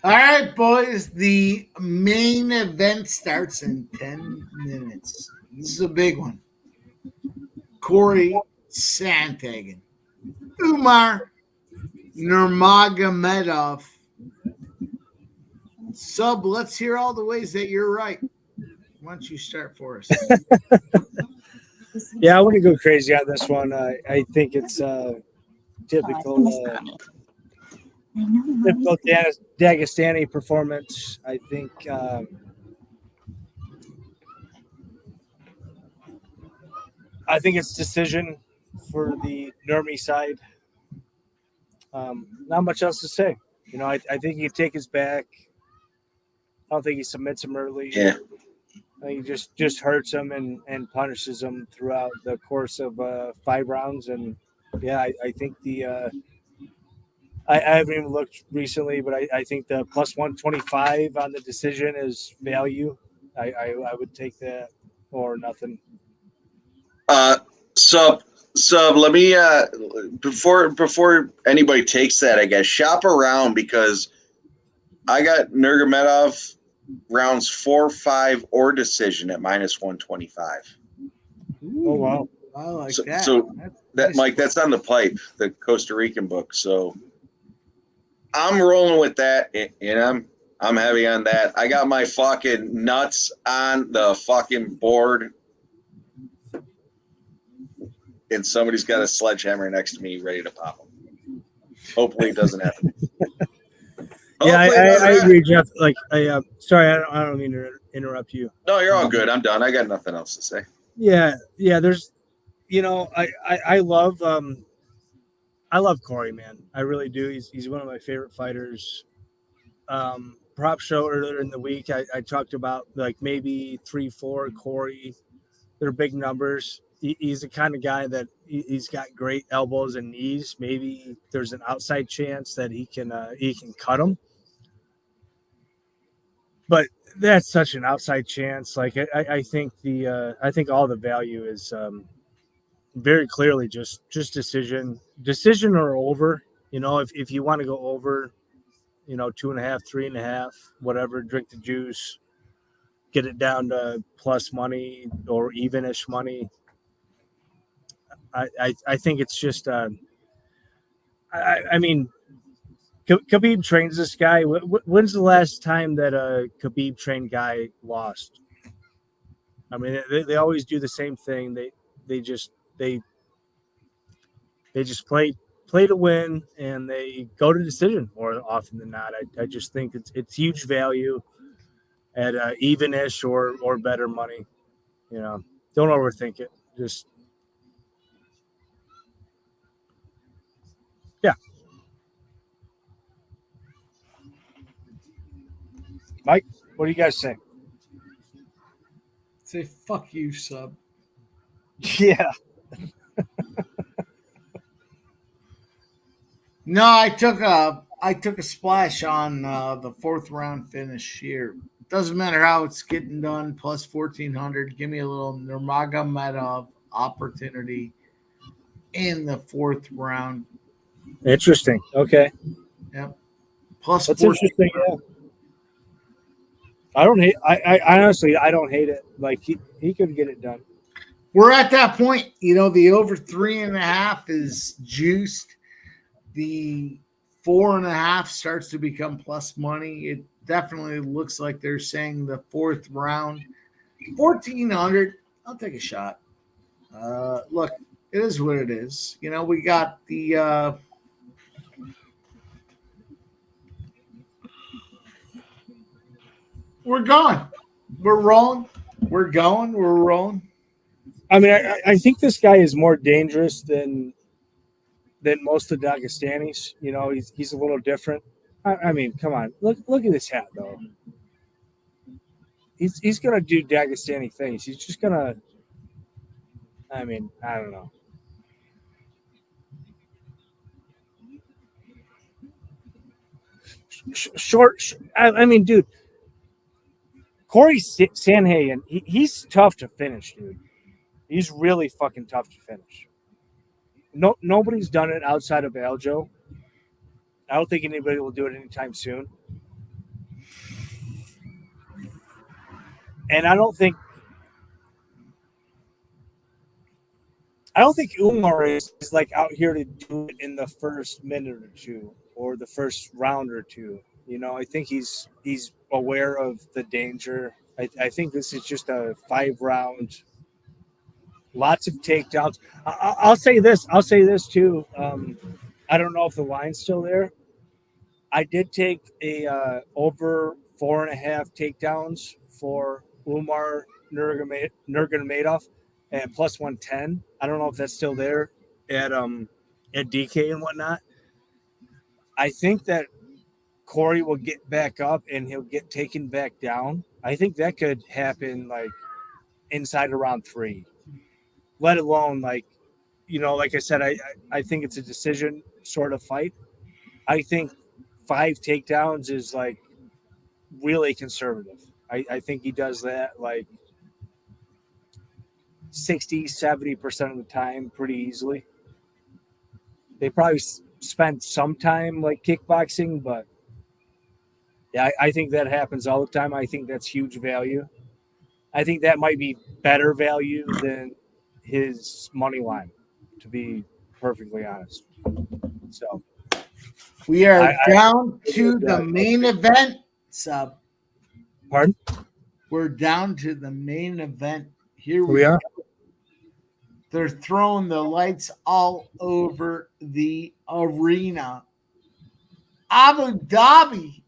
All right, boys. The main event starts in 10 minutes. This is a big one. Cory Sandhagen. Umar Nurmagomedov. Sub, let's hear all the ways that you're right. Why don't you start for us? Yeah, I want to go crazy on this one. I think it's typical Dagestani performance. I think it's decision for the Nurmi side. Not much else to say. You know, I think he takes his back. I don't think he submits him early. Yeah. I think he just hurts him and punishes him throughout the course of 5 rounds. And yeah, I think I haven't even looked recently, but I think the plus 125 on the decision is value. I would take that or nothing. Sub, let me before anybody takes that, I guess shop around because I got Nurmagomedov rounds 4, 5, or decision at minus 125. Oh wow! I like So, that. so That's that nice. Mike, that's on the pipe, the Costa Rican book. So I'm rolling with that, and I'm heavy on that. I got my fucking nuts on the fucking board, and somebody's got a sledgehammer next to me ready to pop them. Hopefully it doesn't happen. Yeah, Hopefully it doesn't I happen. agree, Jeff. Like, sorry, I don't mean to interrupt you. No, you're all good. I'm done. I got nothing else to say. Yeah. There's, I love. I love Cory, man. I really do. He's one of my favorite fighters. Prop show earlier in the week, I talked about like maybe 3-4 Cory. They're big numbers. He's the kind of guy that he's got great elbows and knees. Maybe there's an outside chance that he can cut him. But that's such an outside chance. Like I think I think all the value is very clearly just decision or over. You know, if you want to go over, 2.5, 3.5, whatever, drink the juice, get it down to plus money or evenish money. I think it's just I mean, Khabib trains this guy. When's the last time that a Khabib trained guy lost? I mean, they always do the same thing. They just play to win, and they go to decision more often than not. I just think it's huge value at evenish or better money. Don't overthink it. Just yeah. Mike, what do you guys say? Say fuck you, sub. Yeah. No, I took a splash on the fourth round finish here. Doesn't matter how it's getting done. Plus 1,400. Give me a little Nurmagomedov opportunity in the fourth round. Interesting. Okay. Yep. Plus that's interesting. Yeah. I don't hate. I honestly I don't hate it. Like he could get it done. We're at that point. The over 3.5 is juiced. The 4.5 starts to become plus money. It definitely looks like they're saying the fourth round, 1,400. I'll take a shot. Look, it is what it is. We got the we're going. We're rolling. We're going. We're rolling. I mean, I think this guy is more dangerous than most of the Dagestanis. He's a little different. I mean, come on. Look at this hat, though. He's going to do Dagestani things. He's just going to – I mean, I don't know. Short – I mean, dude, Cory Sandhagen, he's tough to finish, dude. He's really fucking tough to finish. Nobody's done it outside of Aljo. I don't think anybody will do it anytime soon. And I don't think Umar is like out here to do it in the first minute or two or the first round or two. I think he's aware of the danger. I think this is just a 5-round. Lots of takedowns. I'll say this. I'll say this too. I don't know if the line's still there. I did take a over 4.5 takedowns for Umar Nurmagomedov at plus 110. I don't know if that's still there at DK and whatnot. I think that Cory will get back up and he'll get taken back down. I think that could happen like inside of round 3. Let alone like I said, I think it's a decision sort of fight. I think 5 takedowns is like really conservative. I think he does that like 60-70% of the time pretty easily. They probably spend some time like kickboxing, but yeah, I think that happens all the time. I think that's huge value. I think that might be better value than his money line, to be perfectly honest. So we are down to the main event, sub. Pardon? We're down to the main event. Here we are. They're throwing the lights all over the arena. Abu Dhabi.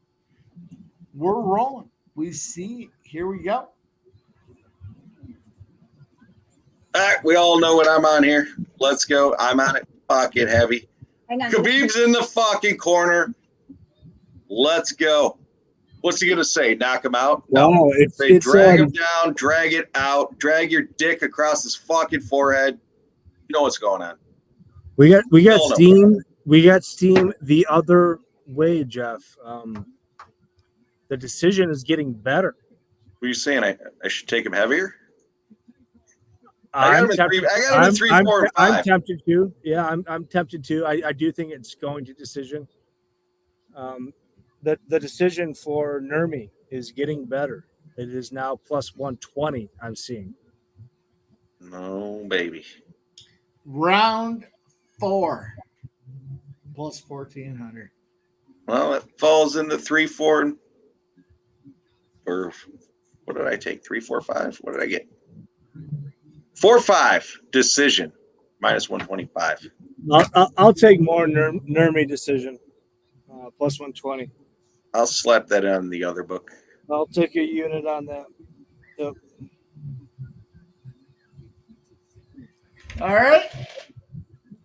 We're rolling. We see. Here we go. All right, we all know what I'm on here. Let's go. I'm on it. Pocket heavy. Khabib's in the fucking corner. Let's go. What's he gonna say? Knock him out? Wow, Say drag him down, drag it out, drag your dick across his fucking forehead. You know what's going on. We got No. steam. We got steam the other way, Jeff. The decision is getting better. What are you saying? I should take him heavier? I'm I got him at 3, 4, and 5. I'm tempted to. Yeah, I'm tempted to. I do think it's going to decision. The decision for Nurmi is getting better. It is now plus 120. I'm seeing. No, baby. Round 4. Plus 1,400. Well, it falls into 3, 4, or what did I take? 3, 4, 5. What did I get? 4, 5 decision minus 125. I'll take more Nurmi decision. Plus 120. I'll slap that on the other book. I'll take a unit on that. Yep. All right.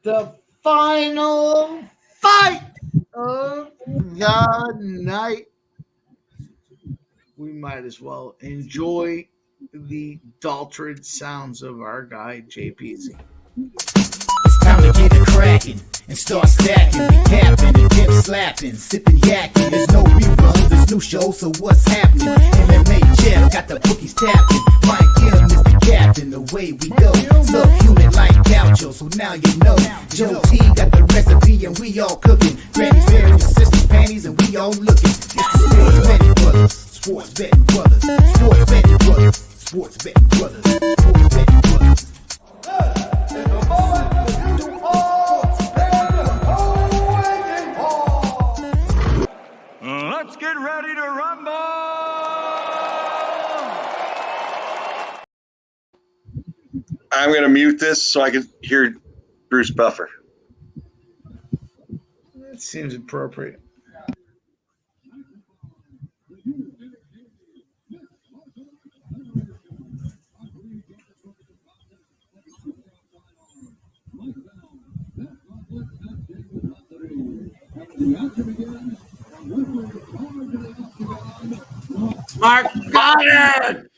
The final fight of the night. We might as well enjoy the dulcet sounds of our guy, JPZ. It's time to get it cracking and start stacking. We capping and dip slapping, sipping yakking. There's no rerun, there's new show, so what's happening? MMA Jeff got the bookies tapping. Mike Hill, Mr. Captain, the way we go. Subunit like gaucho, so now you know. Joe T got the recipe and we all cooking. Granny's wearing your sister's panties and we all looking. It's the Sports Betting Brothers, Sports Betting Brothers, Sports Betting Brothers, Sports Betting Brothers, Sports Betting Brothers. Let's get ready to rumble! I'm going to mute this so I can hear Bruce Buffer. That seems appropriate. Mark Goddard!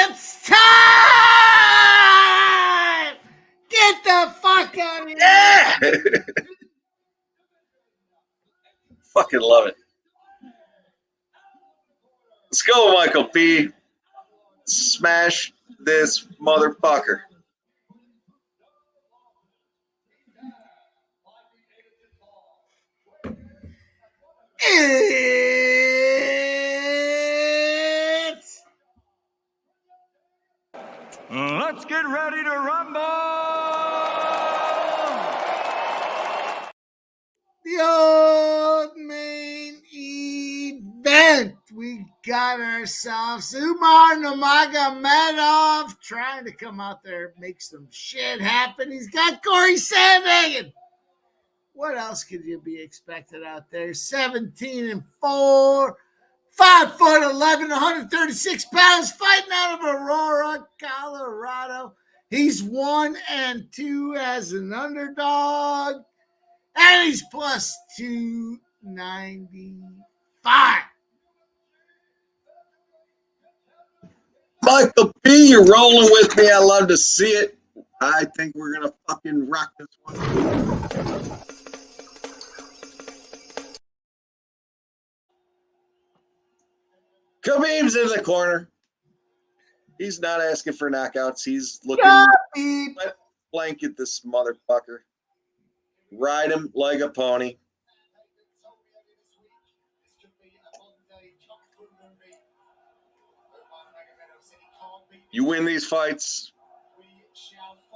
It's time! Get the fuck out of here! Yeah! Fucking love it. Let's go, Michael P. Smash this motherfucker. It's Let's get ready to rumble! the old main event. We got ourselves Umar Nurmagomedov trying to come out there, make some shit happen. He's got Cory Sandhagen. What else could you be expected out there? 17-4, 5'11", 136 pounds, fighting out of Aurora, Colorado. He's 1-2 as an underdog, and he's plus 295. Michael P., you're rolling with me. I love to see it. I think we're going to fucking rock this one. Khabib's in the corner. He's not asking for knockouts. He's looking to blanket this motherfucker. Ride him like a pony. You win these fights,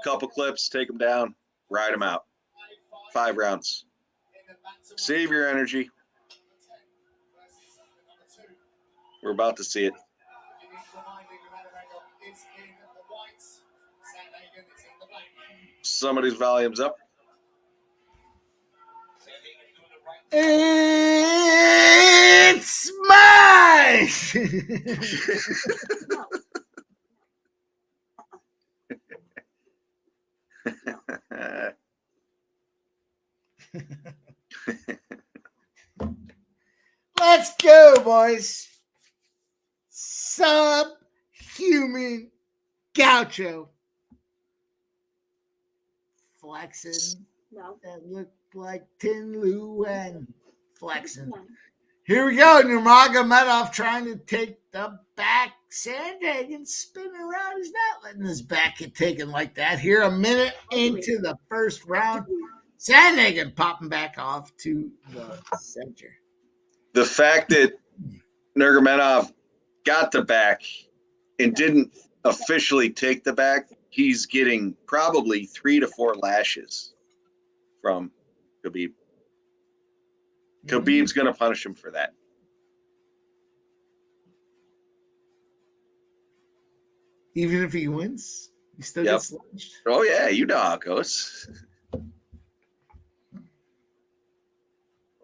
couple clips, take them down, ride them out. 5 rounds. Save your energy. We're about to see it. Somebody's volume's up. It's mine. Let's go, boys. Subhuman Gaucho. Flexing. No. That looked like Tin Luang. Flexing. Here we go. Nurmagomedov trying to take the back. Sandhagen spinning around. He's not letting his back get taken like that. Here, a minute into the first round. Sandhagen popping back off to the center. The fact that Nurmagomedov got the back and didn't officially take the back, he's getting probably 3 to 4 lashes from Khabib. Khabib's going to punish him for that. Even if he wins, he still gets lashed. Oh, yeah, you know how it goes.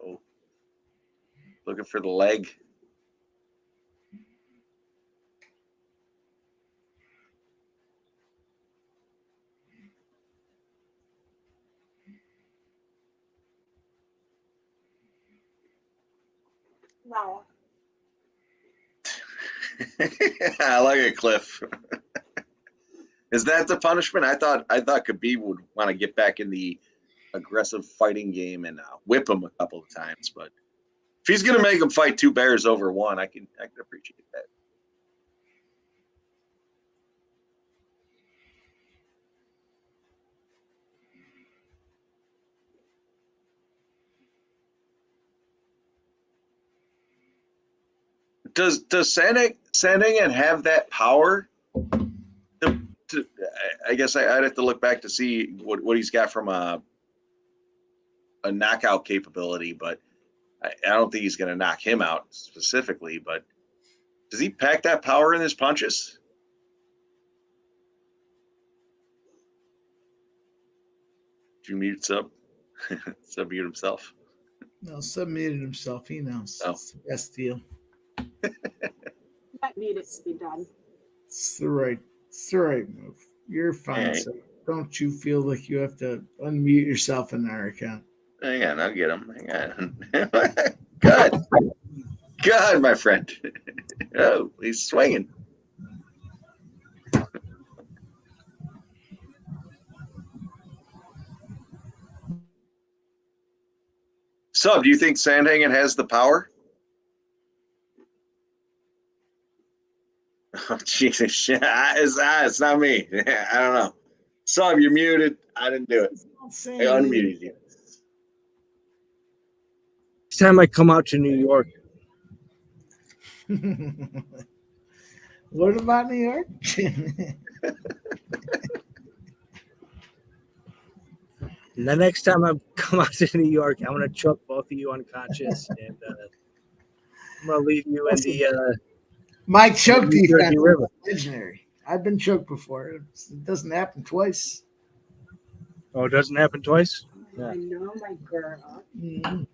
Oh, looking for the leg. Wow. I like it, Cliff. Is that the punishment? I thought Khabib would want to get back in the aggressive fighting game and whip him a couple of times. But if he's going to make him fight 2 bears over 1, I can appreciate that. Does Sandhagen have that power? I guess I'd have to look back to see what he's got from a knockout capability, but I don't think he's going to knock him out specifically. But does he pack that power in his punches? Did you mute Sub? Sub mute himself. No, Sub muted himself. He knows. Oh. It's the best deal. That needed to be done. It's the right move. You're fine, Right. so don't you feel like you have to unmute yourself in our account? Hang on, I'll get him. Hang on. God, my friend. Oh, he's swinging. Sub, do you think Sandhagen has the power? Oh, Jesus. It's not me. I don't know. Sub, you're muted. I didn't do it. I unmuted you. Next time I come out to New York, What about New York? and the next time I come out to New York, I'm gonna choke both of you unconscious, and I'm gonna leave you in the My choke New Jersey defense River. is legendary. I've been choked before. It doesn't happen twice. Oh, it doesn't happen twice? Yeah. I know, my girl. Mhm.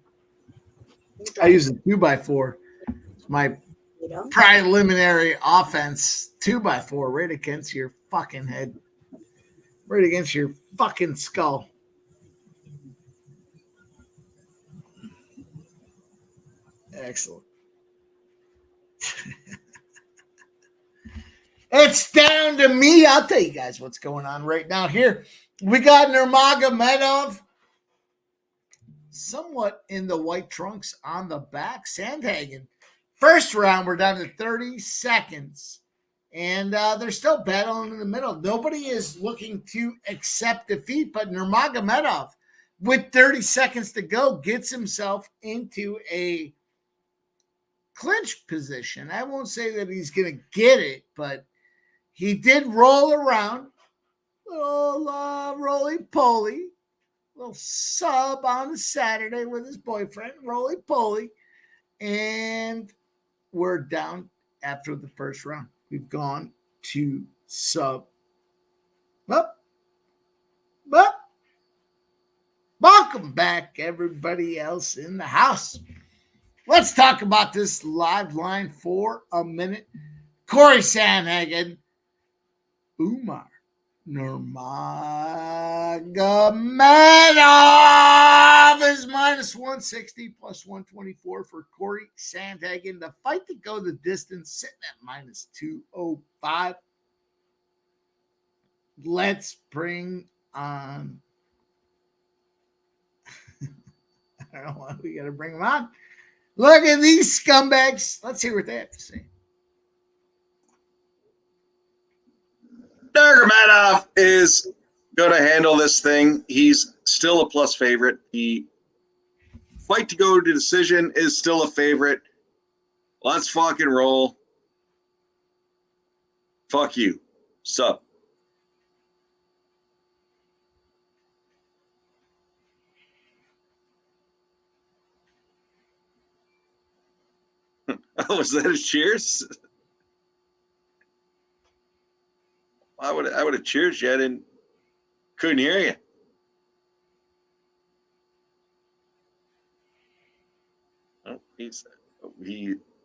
I use a 2x4. It's my You know? preliminary offense. 2x4 right against your fucking head. Right against your fucking skull. Excellent. It's down to me. I'll tell you guys what's going on right now here. We got Nurmagomedov somewhat in the white trunks on the back. Sandhagen. First round, we're down to 30 seconds. And they're still battling in the middle. Nobody is looking to accept defeat, but Nurmagomedov, with 30 seconds to go, gets himself into a clinch position. I won't say that he's going to get it, but he did roll around. Little roly-poly. Little sub on the Saturday with his boyfriend, roly-poly. And we're down after the first round. We've gone to sub. Welcome back, everybody else in the house. Let's talk about this live line for a minute. Cory Sandhagen, Umar Nurmagomedov is minus 160 plus 124 for Cory Sandhagen. The fight to go the distance sitting at minus 205. Let's bring on. I don't know why we got to bring them on. Look at these scumbags. Let's hear what they have to say. Nurmagomedov is going to handle this thing. He's still a plus favorite. The fight to go to decision is still a favorite. Let's fucking roll. Fuck you. Sup. Oh, was that a cheers? I would have cheered you. I couldn't hear you.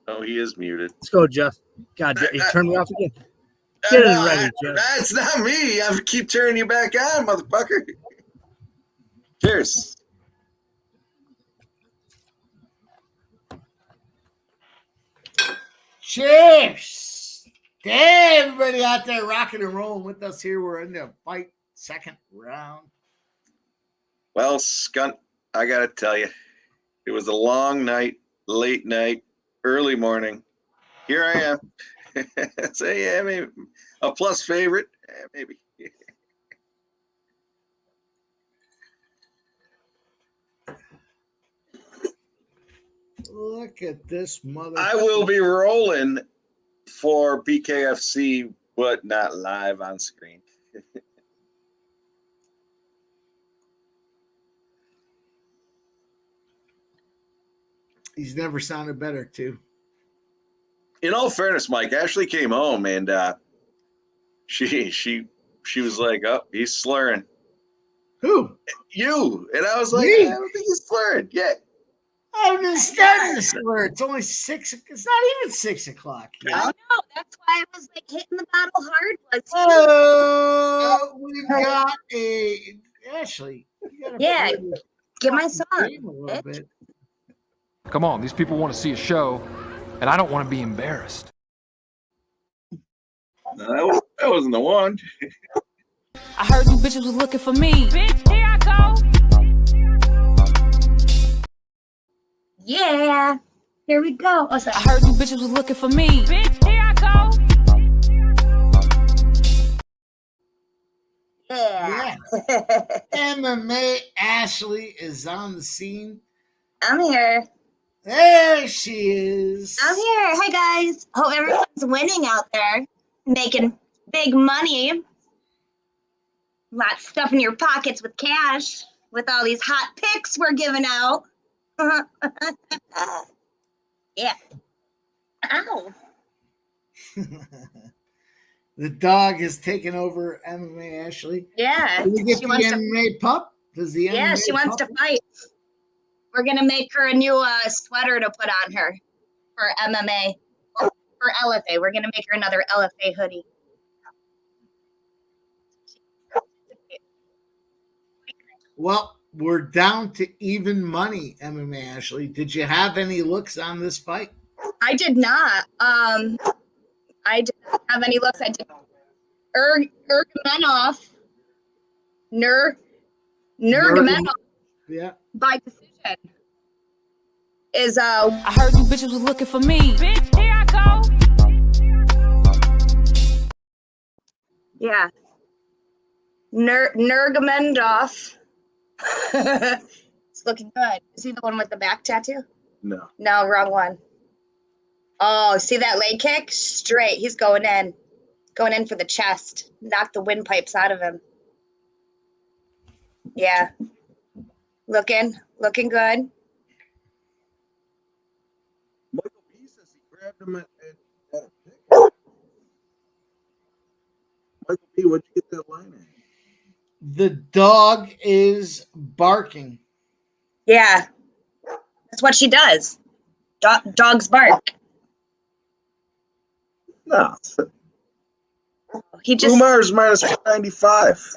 Oh, he is muted. Let's go, Jeff. God, you turned me off again. Get it ready, Jeff. That's not me. I keep turning you back on, motherfucker. Cheers. Cheers. Hey, everybody out there rocking and rolling with us here. We're in the fight second round. Well, Skunt, I got to tell you, it was a long night, late night, early morning. Here I am. So, yeah, maybe a plus favorite. Maybe. Look at this mother. I will be rolling for BKFC, but not live on screen. He's never sounded better, too. In all fairness, Mike, Ashley came home and she was like, "Oh, he's slurring." Who? You. And I was like, Me? I don't think he's slurring. Yeah. I've been starting to slur. It's only 6. It's not even 6 o'clock. I know. That's why I was like hitting the bottle hard. We've got a Ashley. Yeah, get my song. A little bit. Come on, these people want to see a show, and I don't want to be embarrassed. No, that wasn't the one. I heard you bitches was looking for me. Bitch, here I go. Yeah, here we go. Oh, sorry. I heard you bitches was looking for me. Bitch, here I go. Yeah. MMA Ashley is on the scene. I'm here. There she is. I'm here. Hi, guys. Hope everyone's winning out there, making big money. Lot stuff in your pockets with cash, with all these hot picks we're giving out. Yeah. Ow. The dog has taken over MMA Ashley. Yeah. Did we get She the wants to- MMA pup? Does the MMA Yeah, she wants pup? to fight. We're going to make her a new sweater to put on her for MMA. Or for LFA. We're going to make her another LFA hoodie. Well, we're down to even money, MMA Ashley. Did you have any looks on this fight? I did not. I didn't have any looks. I did. Nurmagomedov. Nurmagomedov. Yeah. By decision. Is I heard you bitches was looking for me. Bitch, here I go. yeah. Nurmagomedov. It's looking good. Is he the one with the back tattoo? No. No, wrong one. Oh, see that leg kick? Straight. He's going in. Going in for the chest. Knock the windpipes out of him. Yeah. Looking good. Michael B says he grabbed him at a pick. Michael B, what'd you get that line at? The dog is barking. Yeah. That's what she does. Dogs bark. No. He just Umar's minus 95.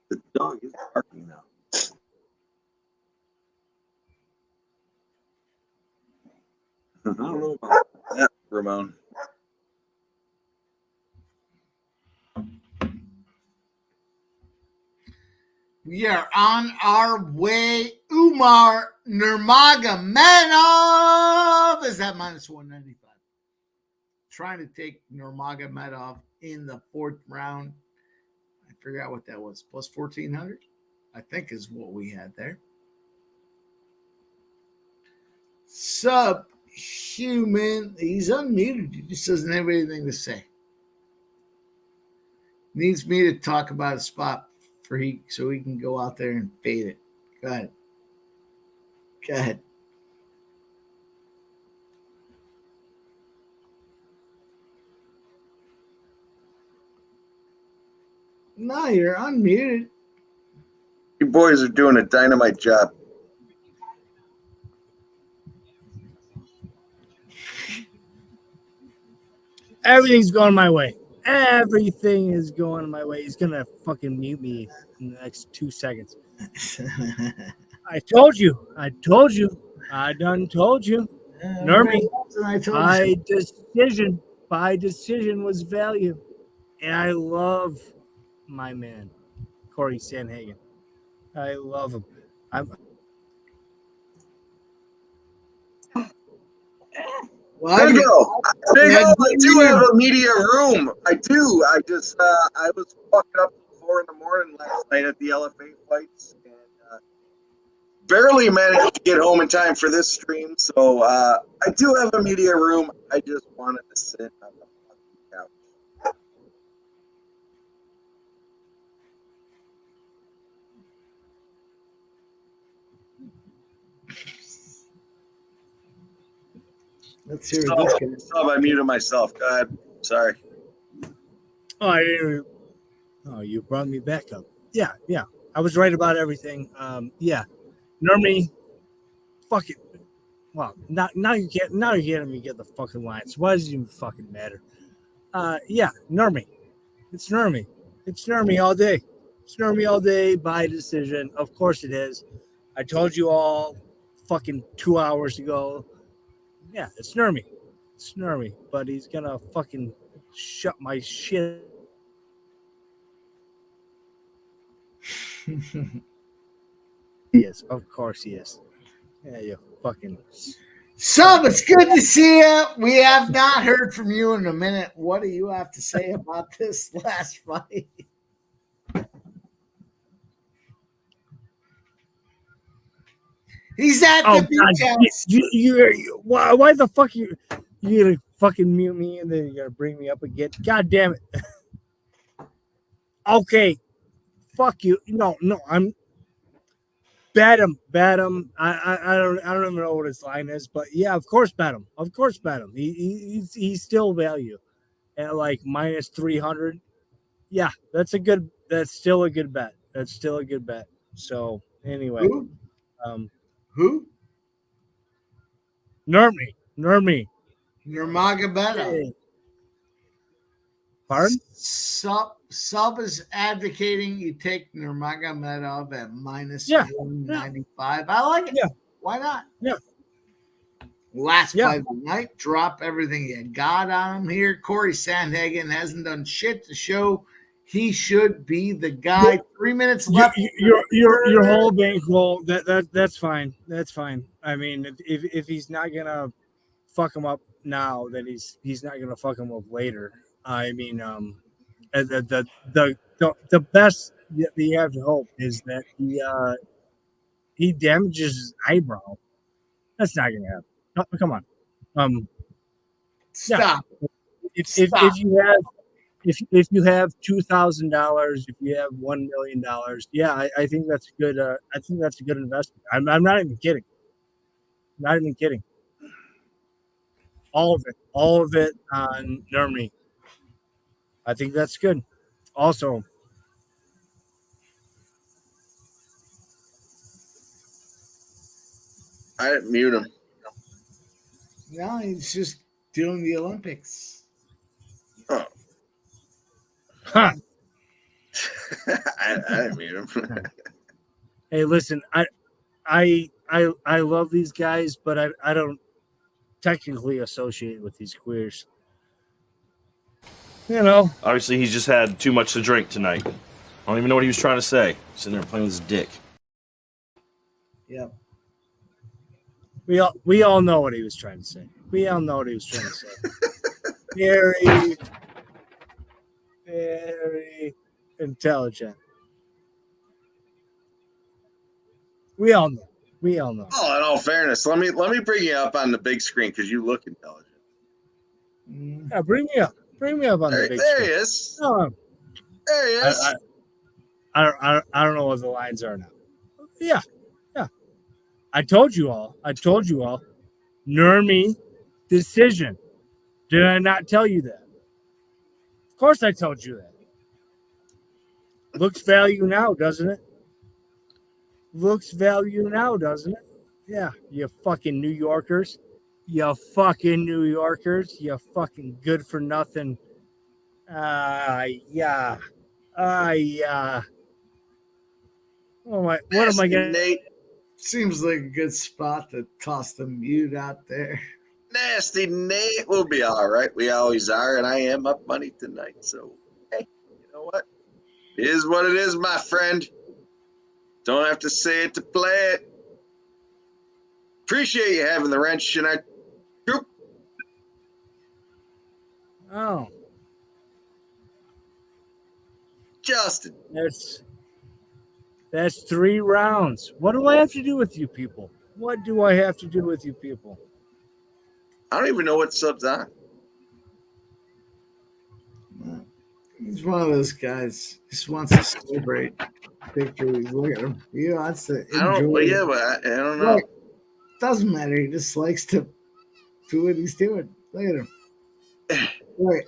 The dog is barking now. I don't know about that, Ramon. We are on our way. Umar Nurmagomedov is at minus 195. Trying to take Nurmagomedov in the 4th round. I forgot what that was. Plus 1,400, I think is what we had there. Subhuman. He's unmuted. He just doesn't have anything to say. Needs me to talk about a spot so he can go out there and fade it. Go ahead. Go ahead. No, you're unmuted. You boys are doing a dynamite job. Everything's going my way. Everything is going my way. He's gonna fucking mute me in the next 2 seconds. I told you. I done told you. Nurmy, by decision was value. And I love my man, Cory Sandhagen. I love him. Big O, I do have a media room. I do. I just, I was fucking up at 4 in the morning last night at the LFA fights, and barely managed to get home in time for this stream. So I do have a media room. I just wanted to sit on the fucking couch. Let's hear it. I muted myself. Go ahead. Sorry. Oh, I didn't. Oh, you brought me back up. Yeah. I was right about everything. Yeah. Nurmy, fuck it. Well, now you're getting me get the fucking lines. Why does it even fucking matter? Yeah, Nurmy. It's Nurmy. It's Nurmy all day. It's Nurmy all day by decision. Of course it is. I told you all fucking 2 hours ago. Yeah, it's Nurmy. It's Nurmy. But he's gonna fucking shut my shit. He is. Of course he is. Yeah, you fucking. Sub, it's good to see you. We have not heard from you in a minute. What do you have to say about this last fight? He's at the beach house. Why the fuck you gonna fucking mute me and then you're gonna bring me up again? God damn it. Okay. Fuck you. No, I'm bet him. I don't even know what his line is, but yeah, of course bet him. He's still value at like minus 300. Yeah, that's still a good bet. So anyway. Who? Nurmagomedov. Nurmagomedov. Pardon? Sub is advocating you take Nurmagomedov at minus 195. I like it. Yeah. Why not? Yeah. Last fight of the night. Drop everything you got on him here. Cory Sandhagen hasn't done shit to show he should be the guy. 3 minutes left. Your whole bankroll. That's fine. That's fine. I mean, if he's not gonna fuck him up now, then he's not gonna fuck him up later. I mean, the best that you have to hope is that he damages his eyebrow. That's not gonna happen. Oh, come on. Stop. If you have if you have $2,000, if you have $1 million, yeah, I think that's a good. I think that's a good investment. I'm not even kidding. Not even kidding. All of it on Nurmagomedov. I think that's good. Also, I didn't mute him. No, he's just doing the Olympics. Oh. huh. I didn't mute him. Hey, listen, I love these guys, but I don't technically associate with these queers. You know, Obviously, he's just had too much to drink tonight. I don't even know what he was trying to say. Sitting there playing with his dick. Yep. we all know what he was trying to say. We all know what he was trying to say. Very, very intelligent. We all know. We all know. Oh, in all fairness, let me bring you up on the big screen because you look intelligent. Yeah, bring me up. Bring me up on the big There screen. he is. Oh, There he is. I don't know what the lines are now. Yeah. I told you all. Nurmi decision. Did I not tell you that? Of course I told you that. Looks value now, doesn't it? Looks value now, doesn't it? Yeah, you fucking New Yorkers. You fucking New Yorkers. You fucking good for nothing. Yeah. What am I getting? Nate. Seems like a good spot to toss the mute out there. Nasty Nate will be all right. We always are, and I am up money tonight. So, hey, you know what? It is what it is, my friend. Don't have to say it to play it. Appreciate you having the wrench in our group. Oh, Justin. That's 3 rounds. What do I have to do with you people? What do I have to do with you people? I don't even know what sub's on. He's one of those guys. Just wants to celebrate victories. Look at him. He wants to enjoy. I don't know. Look, doesn't matter. He just likes to do what he's doing. Look at him. Right.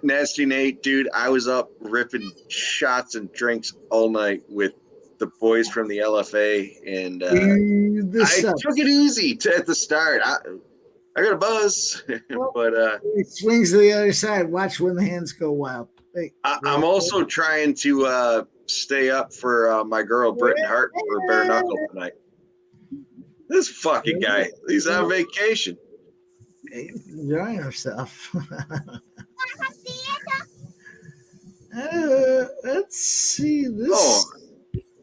Nasty Nate, dude, I was up ripping shots and drinks all night with the boys from the LFA, and I took it easy at the start. I got a buzz, but he swings to the other side. Watch when the hands go wild. Hey, I'm also trying to stay up for my girl Britton Hart for bare knuckle tonight. This fucking guy, he's on vacation. He's enjoying himself. Let's see this. Oh,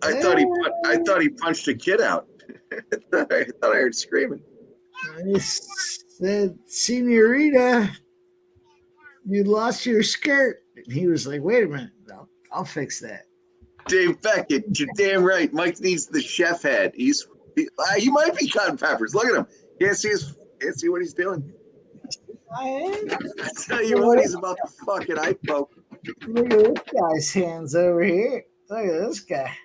I thought he punched a kid out. I thought I heard screaming. I said, "Senorita, you lost your skirt." And he was like, "Wait a minute, I'll fix that." Dave Beckett, you're damn right. Mike needs the chef head. He might be cutting peppers. Look at him. Can't see what he's doing. I tell you what, he's about to fucking eye poke. Look at this guy's hands over here. Look at this guy.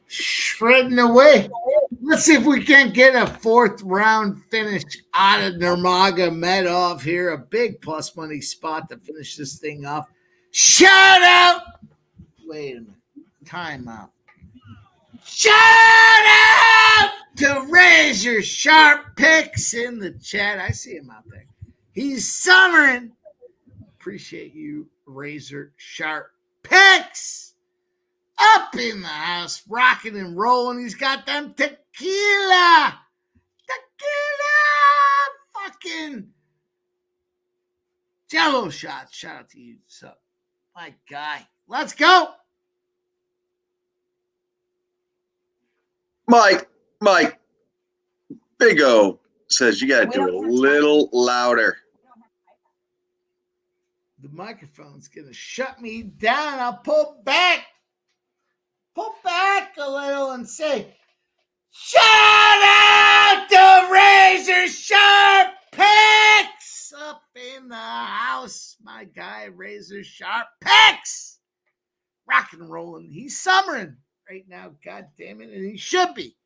Shredding away. Let's see if we can't get a 4th round finish out of Nurmagomedov here. A big plus money spot to finish this thing off. Shout out. Wait a minute. Timeout. Shout out to Razor Sharp Picks in the chat. I see him out there. He's summering. Appreciate you, Razor Sharp Picks. Up in the house, rocking and rolling. He's got them tequila. Fucking Jello shots. Shout out to you. So, my guy. Let's go. Mike, Big O says you got to do it a little louder. The microphone's going to shut me down. I'll pull back a little and say, shout out to Razor Sharp Picks up in the house. My guy, Razor Sharp Picks. Rock and rolling. He's summering right now. God damn it. And he should be.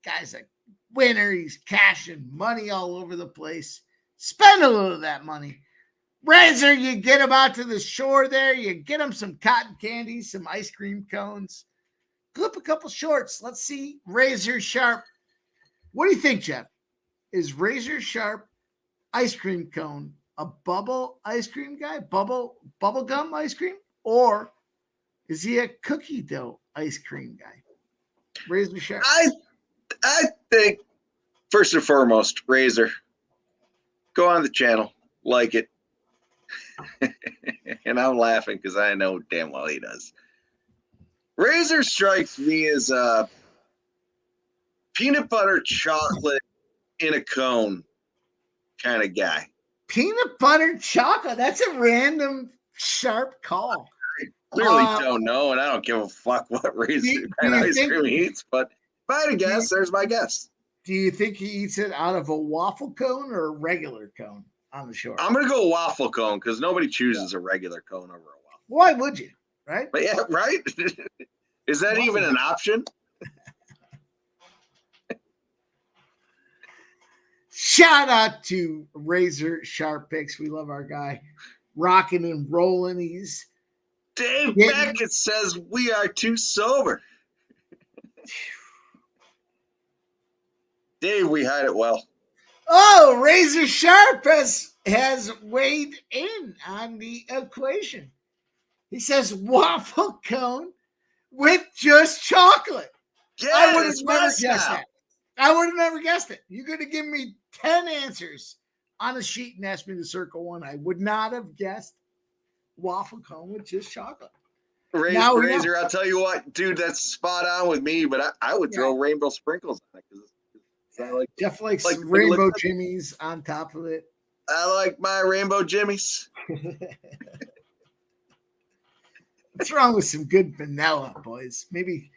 Guy's a winner. He's cashing money all over the place. Spend a little of that money. Razor, you get him out to the shore there. You get him some cotton candy, some ice cream cones. Clip a couple shorts. Let's see Razor Sharp. What do you think, Jeff? Is Razor Sharp ice cream cone a bubble ice cream guy? Bubble gum ice cream? Or is he a cookie dough ice cream guy? Razor Sharp. I think, first and foremost, Razor, go on the channel, like it. And I'm laughing because I know damn well he does. Razor strikes me as a peanut butter chocolate in a cone kind of guy. Peanut butter chocolate. That's a random sharp call. I clearly don't know, and I don't give a fuck what Razor kind of ice cream he eats, but if I had to guess, there's my guess. Do you think he eats it out of a waffle cone or a regular cone on the shore? I'm going to go waffle cone because nobody chooses a regular cone over a waffle. Why would you? Right? But yeah, right? Is that even an option? Shout out to Razor Sharp Picks. We love our guy. Rocking and rolling. He's Dave Beckett says we are too sober. Dave, we hide it well. Oh, Razor Sharp has weighed in on the equation. He says waffle cone with just chocolate. Yeah, I would have never guessed that. I would have never guessed it. You're going to give me 10 answers on a sheet and ask me to circle one. I would not have guessed waffle cone with just chocolate. Razor, I'll tell you what, dude, that's spot on with me, but I would throw rainbow sprinkles on it. Jeff likes rainbow jimmies on top of it. I like my rainbow jimmies. What's wrong with some good vanilla, boys? Maybe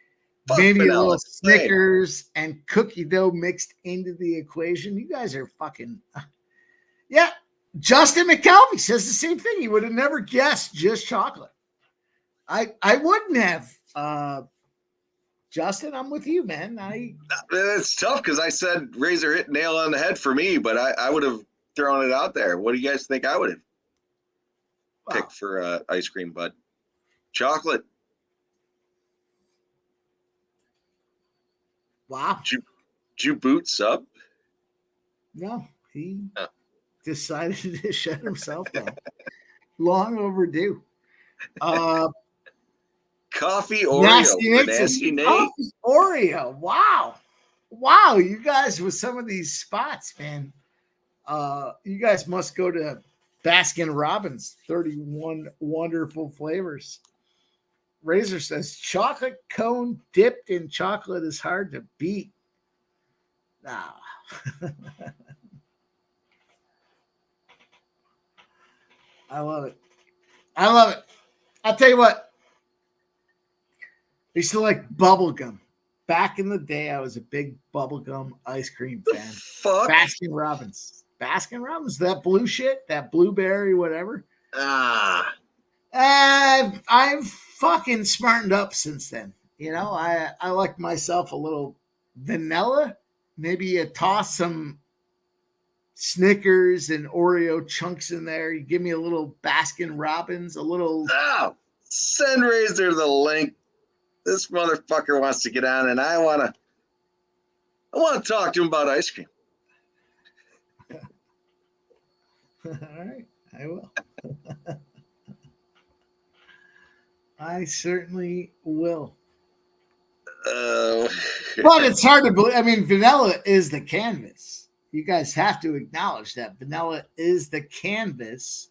vanilla. a little Snickers and cookie dough mixed into the equation. You guys are fucking yeah. Justin McKelvey says the same thing. He would have never guessed just chocolate. I wouldn't have. Justin, I'm with you, man. It's tough because I said Razor hit nail on the head for me, but I would have thrown it out there. What do you guys think I would have picked for ice cream, bud? Chocolate. Wow. Did you boot sub? No, he decided to shut himself down. Long overdue. Coffee Oreo. Nasty Nate. Coffee Oreo. Wow. You guys with some of these spots, man. You guys must go to Baskin Robbins. 31 wonderful flavors. Razor says chocolate cone dipped in chocolate is hard to beat. Nah. I love it. I'll tell you what. I used to like bubblegum. Back in the day, I was a big bubblegum ice cream fan. Fuck? Baskin Robbins. That blue shit, that blueberry, whatever. I've fucking smartened up since then. You know, I like myself a little vanilla. Maybe you toss some Snickers and Oreo chunks in there. You give me a little Baskin Robbins, a little. Oh, send Razor the link. This motherfucker wants to get on, and I want to talk to him about ice cream. All right, I will. I certainly will. But it's hard to believe. I mean, vanilla is the canvas. You guys have to acknowledge that vanilla is the canvas.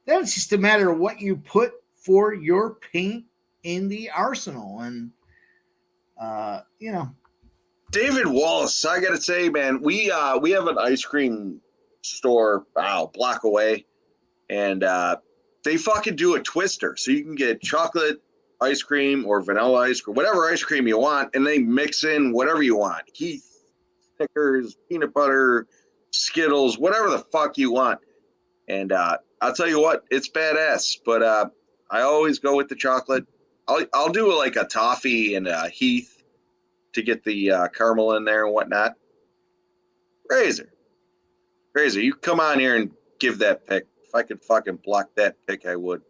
Then it's just a matter of what you put for your paint in the arsenal. And, you know. David Wallace, I got to say, man, we have an ice cream store a block away. And they fucking do a twister. So you can get chocolate ice cream or vanilla ice cream, whatever ice cream you want. And they mix in whatever you want. Keith, Snickers, peanut butter, Skittles, whatever the fuck you want. And I'll tell you what, it's badass. But I always go with the chocolate. I'll do like a toffee and a Heath to get the caramel in there and whatnot. Razor, you come on here and give that pick. If I could fucking block that pick, I would.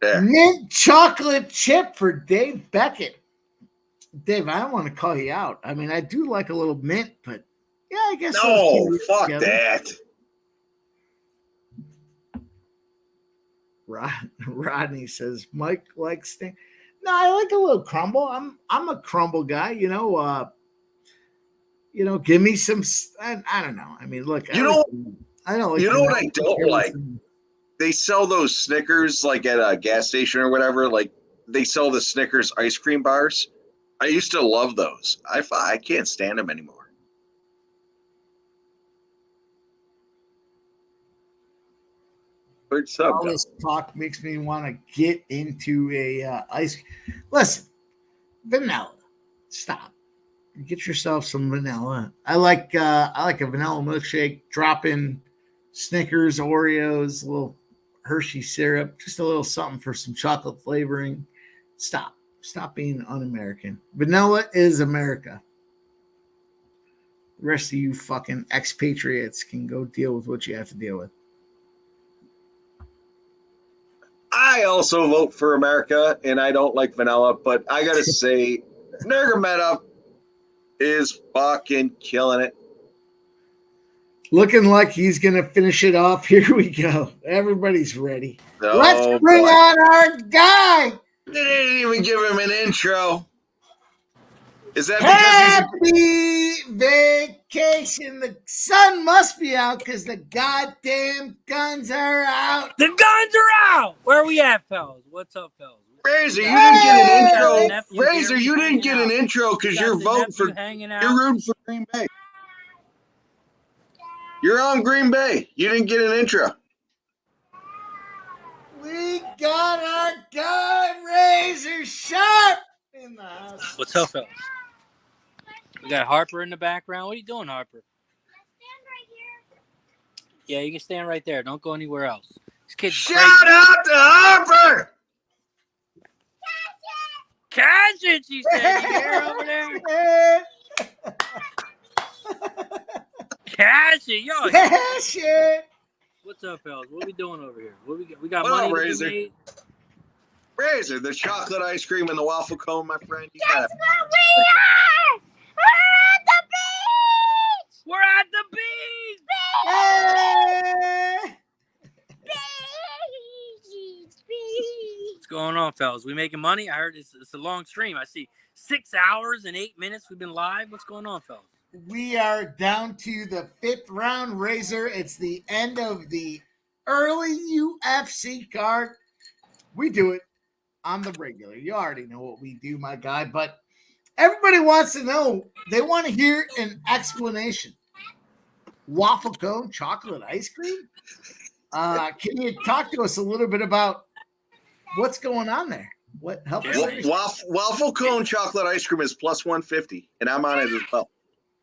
There. Mint chocolate chip for Dave Beckett. Dave, I don't want to call you out. I mean, I do like a little mint, but yeah, I guess. No, fuck that. Rodney says Mike likes things. No, I like a little crumble. I'm a crumble guy, you know. Give me some. I don't know. I mean, look. You know like what I don't like? They sell those Snickers like at a gas station or whatever. Like they sell the Snickers ice cream bars. I used to love those. I can't stand them anymore. All this talk makes me want to get into a ice. Listen, vanilla. Stop. Get yourself some vanilla. I like a vanilla milkshake. Drop in Snickers, Oreos, a little Hershey syrup, just a little something for some chocolate flavoring. Stop being un-American. Vanilla is America. The rest of you fucking expatriates can go deal with what you have to deal with. I also vote for America, and I don't like vanilla, but I gotta say, Nurmagomedov is fucking killing it. Looking like he's gonna finish it off. Here we go. Everybody's ready. Oh, let's bring on our guy. They didn't even give him an intro. Is that because Happy vacation? The sun must be out because the goddamn guns are out. The guns are out. Where are we at, fellas? What's up, fellas? Razor, you didn't get an intro. Razor, you didn't get an intro because you're voting for. You're rooting for Green Bay. You're on Green Bay. You didn't get an intro. We got our guy Razor Sharp in the house. What's up, fellas? We got Harper in the background. What are you doing, Harper? Stand right here. Yeah, you can stand right there. Don't go anywhere else. This kid's Shout out to Herbert! Cashin, she said. You hear over there? Cashin, yo. Cashin! What's up, fellas? What are we doing over here? What we got What money up, to be Razor? made? Razor, the chocolate ice cream and the waffle cone, my friend. You That's got what we are! We're at the beach! We're at the beach! What's going on, fellas? We making money? I heard it's a long stream. I see 6 hours and 8 minutes we've been live. What's going on, fellas? We are down to the 5th round, Razor. It's the end of the early UFC card. We do it on the regular. You already know what we do, my guy. But everybody wants to know. They want to hear an explanation. Waffle cone, chocolate ice cream? Can you talk to us a little bit about what's going on there? What help us understand? Waffle cone chocolate ice cream is plus 150, and I'm on it as well.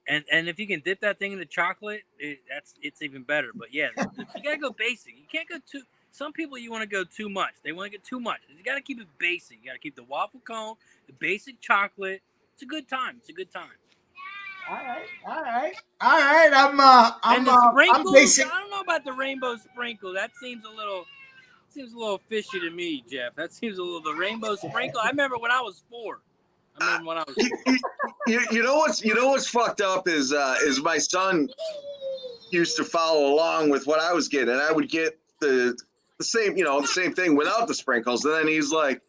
And if you can dip that thing in the chocolate, it's even better. But yeah, you gotta go basic. You can't go too. Some people you want to go too much. They want to get too much. You gotta keep it basic. You gotta keep the waffle cone, the basic chocolate. It's a good time. It's a good time. All right. I'm sprinkles. basic. I don't know about the rainbow sprinkle. That seems a little fishy to me, Jeff. That seems a little the rainbow sprinkle. I remember when I was 4. You know what's fucked up is my son used to follow along with what I was getting, and I would get the same thing without the sprinkles, and then he's like,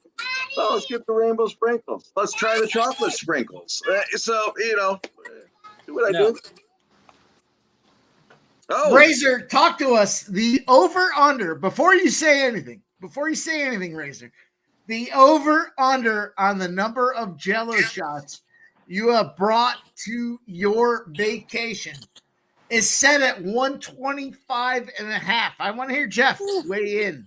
"Oh, let's get the rainbow sprinkles. Let's try the chocolate sprinkles." So do what I do. Oh, Razor, talk to us. The over/under before you say anything. Razor. The over/under on the number of Jello shots you have brought to your vacation is set at 125.5. I want to hear Jeff weigh in.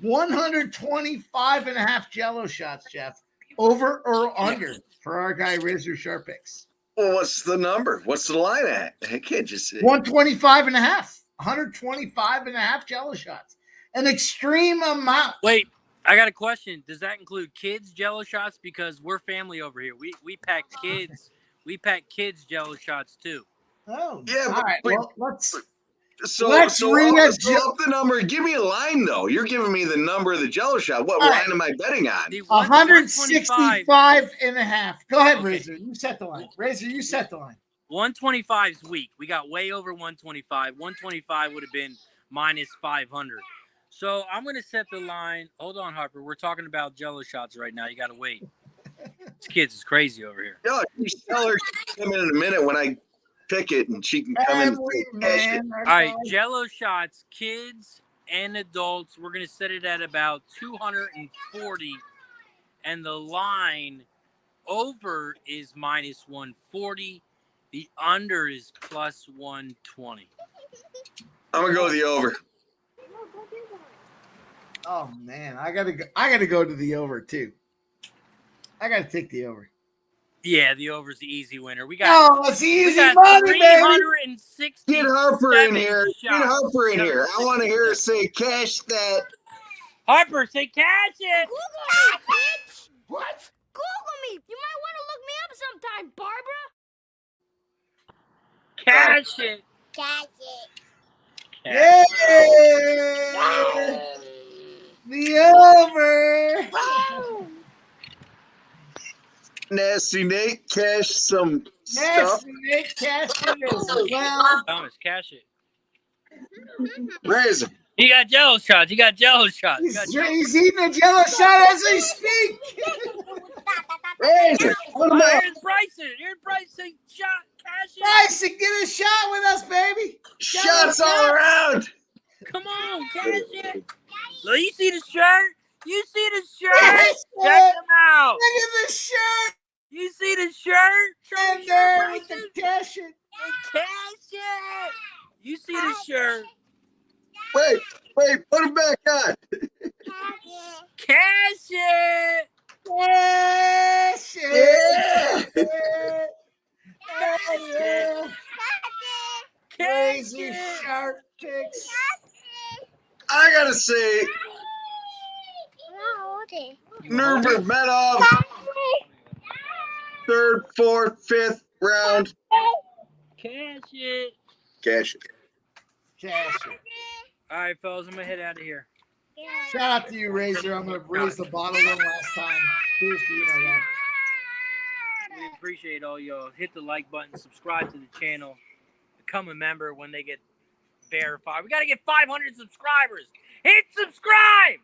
125.5 Jello shots, Jeff. Over or under for our guy Razor Sharp picks? Well, what's the number? What's the line at? I can't just say. 125 and a half. 125 and a half Jello shots. An extreme amount. Wait, I got a question. Does that include kids Jello shots? Because we're family over here. We pack kids. We pack kids Jello shots too. Oh, Yeah, all but, right. but- Well, let's so let's so readjust. up the number. Give me a line though. You're giving me the number of the Jello shot. What All line right. am I betting on? The 165 and a half. Go ahead, Okay. Razor. You set the line. Razor, you set the line. 125 is weak. We got way over 125. 125 would have been minus 500. So I'm going to set the line. Hold on, Harper. We're talking about Jello shots right now. You got to wait. This kid's is crazy over here. No, you tell her to come in a minute when I pick it, and she can come in. And cash it. All right, Jello shots, kids and adults. We're going to set it at about 240. And the line over is minus 140. The under is plus 120. I'm gonna go with the over. Oh man, I gotta go to the over too. I gotta take the over. Yeah, the over's the easy winner. We got Oh, it's easy got money, baby. 360. Get Harper in here. shots. Get Harper in here. I want to hear her say, "Cash that." Harper, say cash it. What? Google me. You might want to look me up sometime, Barbara. Cash it. Cash it. Yeah, the over. Nasty Nate, cash some stuff. Nasty Nick cashed it as well. Thomas, cash it. Razor. You got Jello shots. You got Jello shots. You got He's eating a Jello shot as we speak. Razor. Put 'em up. Here's Bryson. Here's Bryson. Shot. Cash it. Bryson, get a shot with us, baby. Shots all around. Come on, cash it. Look, you see the shirt? You see the shirt? Yes, Check them out. Look at the shirt. You see the shirt? Show And me there your with the Bryson. cash it. Cash it. You see the shirt? Wait, put him back on. Cash it. Cash it. Yeah. Yeah. Cash Crazy it. sharp picks. I gotta say, Nurmagomedov, third, fourth, fifth round. Cash it. Cash it. Cash it. All right, fellas, I'm gonna head out of here. Shout out to you, Razor. I'm gonna raise the bottle one last time. Cheers to you, my guy. We appreciate all y'all. Hit the like button, subscribe to the channel, become a member when they get verified. We gotta get 500 subscribers. Hit subscribe.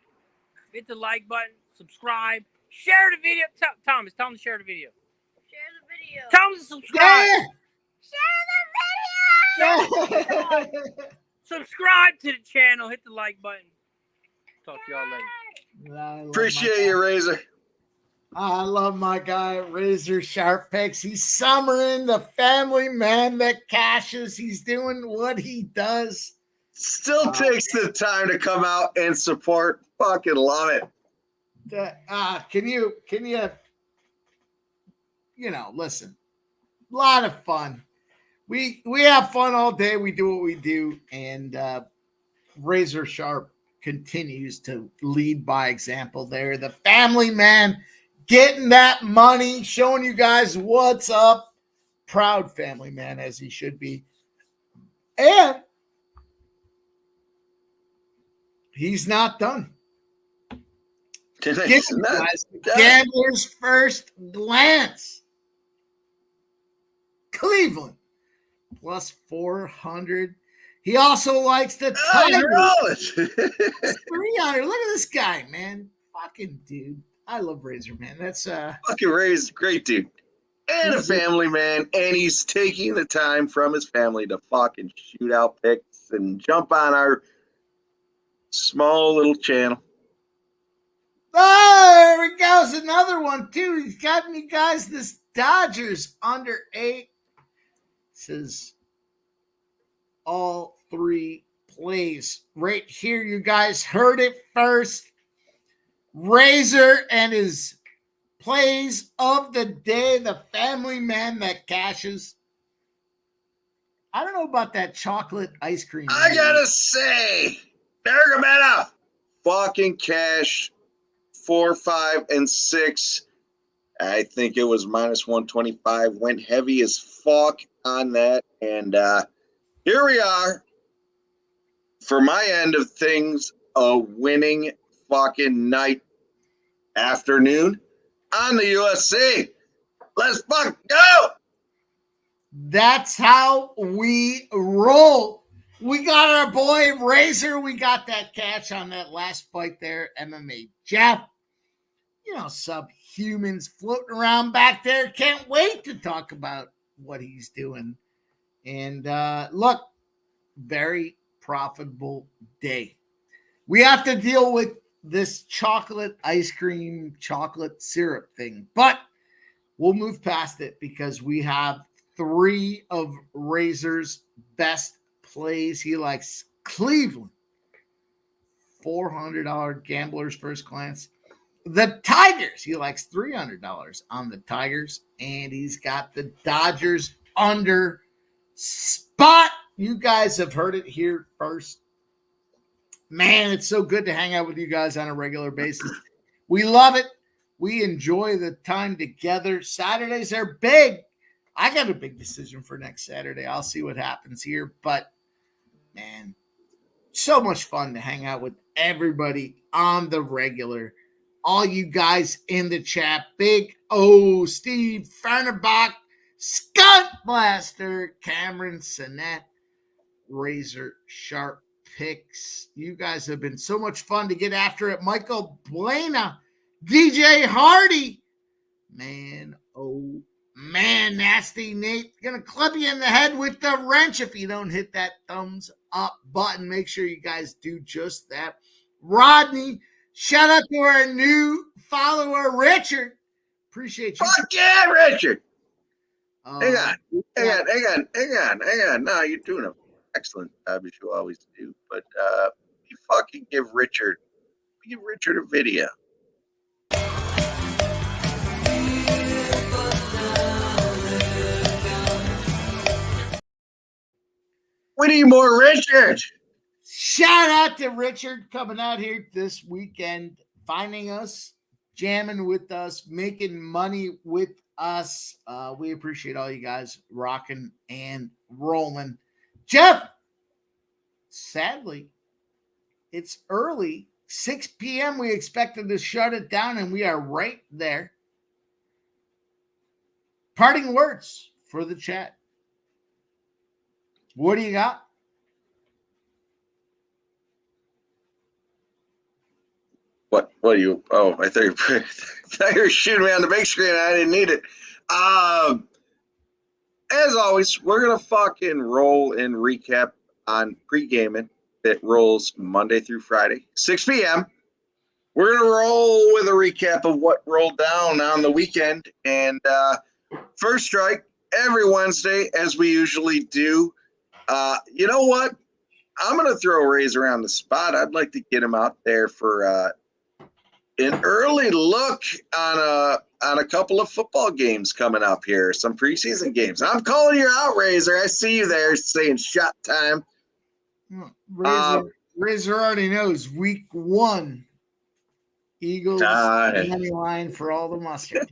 Hit the like button, subscribe, share the video. Thomas, tell them to share the video. Share the video. Tell them to subscribe. Yeah. Subscribe to the channel. Hit the like button. Talk to y'all later. Appreciate you, Razor. I love my guy, Razor Sharp Picks. He's summering the family man that cashes. He's doing what he does. Still takes the time to come out and support. Fucking love it. Can you, listen, a lot of fun. We have fun all day. We do what we do. And Razor Sharp continues to lead by example there. The family man getting that money, showing you guys what's up. Proud family man, as he should be. And he's not done. Give you guys the gambler's first glance. Cleveland plus 400. He also likes the Tigers. 300. Look at this guy, man. Fucking dude. I love Razor, man. That's fucking Razor, great dude. And a family man. And he's taking the time from his family to fucking shoot out picks and jump on our small little channel. Oh, there goes another one, too. He's got me guys this Dodgers under 8. Says all 3 plays right here. You guys heard it first. Razor and his plays of the day, the family man that cashes. I don't know about that chocolate ice cream. I gotta say, Nurmagomedov fucking cash 4, 5, and 6. I think it was minus 125. Went heavy as fuck on that. And here we are for my end of things, a winning fucking night afternoon on the UFC. Let's fuck go. That's how we roll. We got our boy Razor. We got that catch on that last fight there. MMA Jeff. You know, subhumans floating around back there. Can't wait to talk about what he's doing. And look, very profitable day. We have to deal with this chocolate ice cream, chocolate syrup thing, but we'll move past it because we have 3 of Razor's best plays. He likes Cleveland. $400 gambler's first glance. The Tigers. He likes $300 on the Tigers. And he's got the Dodgers under spot. You guys have heard it here first. Man, it's so good to hang out with you guys on a regular basis. We love it. We enjoy the time together. Saturdays are big. I got a big decision for next Saturday. I'll see what happens here. But, man, so much fun to hang out with everybody on the regular. All you guys in the chat. Big O, Steve Fernabach, Scott Blaster, Cameron Sinet, Razor Sharp Picks. You guys have been so much fun to get after it. Michael Blana, DJ Hardy. Man, oh, man, Nasty Nate. Gonna club you in the head with the wrench if you don't hit that thumbs up button. Make sure you guys do just that. Rodney, shout out to our new follower, Richard. Appreciate you. Fuck yeah, Richard. Hang on. No, you're doing an excellent job as you always do. But you fucking give Richard a video. We need more Richard. Shout out to Richard coming out here this weekend, finding us, jamming with us, making money with us. We appreciate all you guys rocking and rolling. Jeff, sadly, it's early. 6 p.m. We expected to shut it down, and we are right there. Parting words for the chat. What do you got? What are you? Oh, I thought you were shooting me on the big screen. I didn't need it. As always, we're going to fucking roll and recap on pre-gaming that rolls Monday through Friday, 6 p.m. We're going to roll with a recap of what rolled down on the weekend. And first strike every Wednesday, as we usually do. You know what? I'm going to throw Razor on the spot. I'd like to get him out there for an early look on a couple of football games coming up here, some preseason games. I'm calling you out, Razor. I see you there saying shot time. Razor already knows week 1. Eagles money line for all the mustard.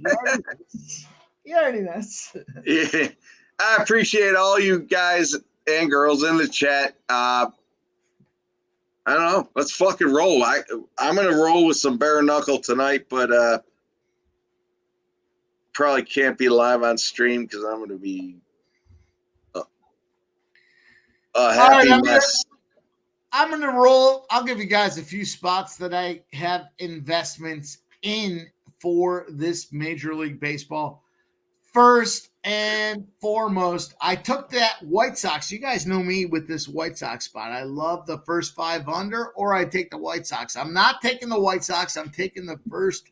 He already knows. Yeah. I appreciate all you guys and girls in the chat. I don't know. Let's fucking roll. I'm going to roll with some bare knuckle tonight, but probably can't be live on stream because I'm going to be a happy mess. I'm going to roll. I'll give you guys a few spots that I have investments in for this Major League Baseball. First and foremost, I took that White Sox. You guys know me with this White Sox spot. I love the first 5 under, or I take the White Sox. I'm not taking the White Sox. I'm taking the first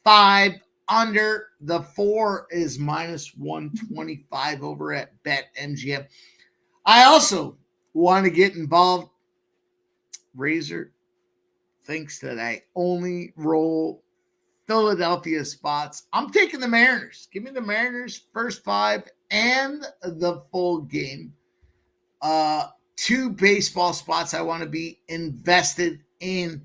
5 under. The 4 is minus 125 over at BetMGM. I also want to get involved. Razor thinks that I only roll Philadelphia spots. I'm taking the Mariners. Give me the Mariners first 5 and the full game. 2 baseball spots I want to be invested in.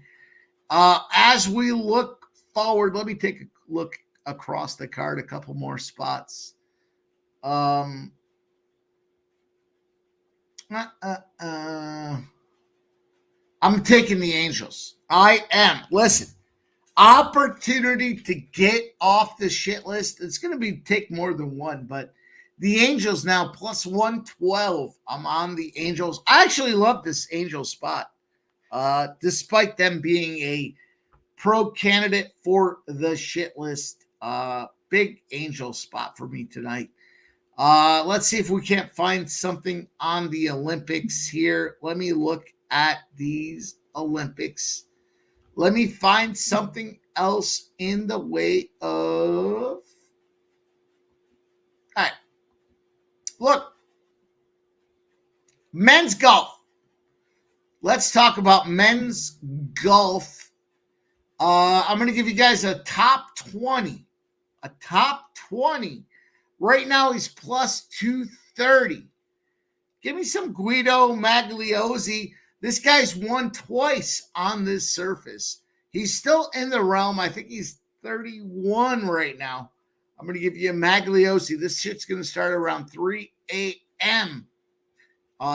As we look forward, let me take a look across the card, a couple more spots. I'm taking the Angels. I am. Listen, opportunity to get off the shit list. It's going to take more than one, but the Angels now plus 112. I'm on the Angels. I actually love this Angel spot, despite them being a pro candidate for the shit list. Big Angel spot for me tonight. Let's see if we can't find something on the Olympics here. Let me look at these Olympics. Let me find something else in the way of... All right. Look. Men's golf. Let's talk about men's golf. I'm going to give you guys a top 20. A top 20. Right now, he's plus 230. Give me some Guido Magliozzi. This guy's won twice on this surface. He's still in the realm. I think he's 31 right now. I'm going to give you a Magliozzi. This shit's going to start around 3 a.m.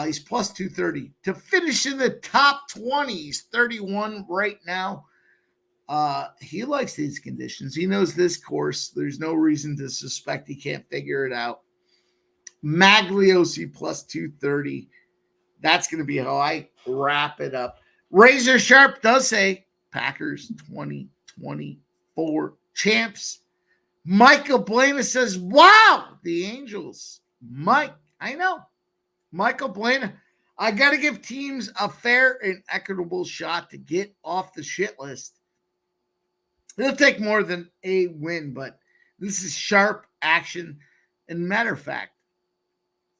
He's plus 230. To finish in the top 20, he's 31 right now. He likes these conditions. He knows this course. There's no reason to suspect he can't figure it out. Magliozzi plus 230. That's going to be how I wrap it up. Razor Sharp does say Packers 2024 champs. Michael Blana says, wow, the Angels. Mike, I know. Michael Blana, I got to give teams a fair and equitable shot to get off the shit list. It'll take more than a win, but this is sharp action. And matter of fact,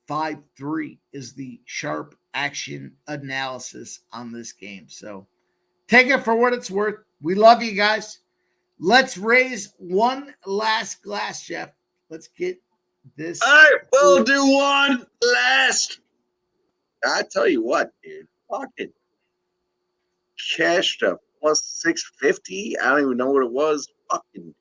5-3 is the sharp action analysis on this game. So take it for what it's worth. We love you guys. Let's raise one last glass, Jeff. Let's get this. All right, we'll do one last. I tell you what, dude. Fucking cashed up plus 650. I don't even know what it was. Fucking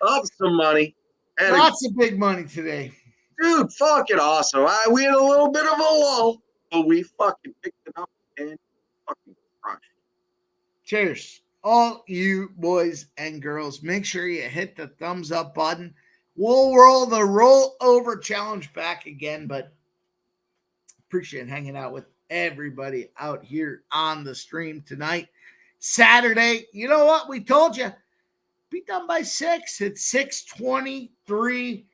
up some money. Lots of big money today. Dude, fucking awesome. We had a little bit of a lull, but we fucking picked it up and fucking crushed. Cheers. All you boys and girls, make sure you hit the thumbs up button. We'll roll the rollover challenge back again, but appreciate hanging out with everybody out here on the stream tonight. Saturday, you know what? We told you. Be done by 6. It's 6:23.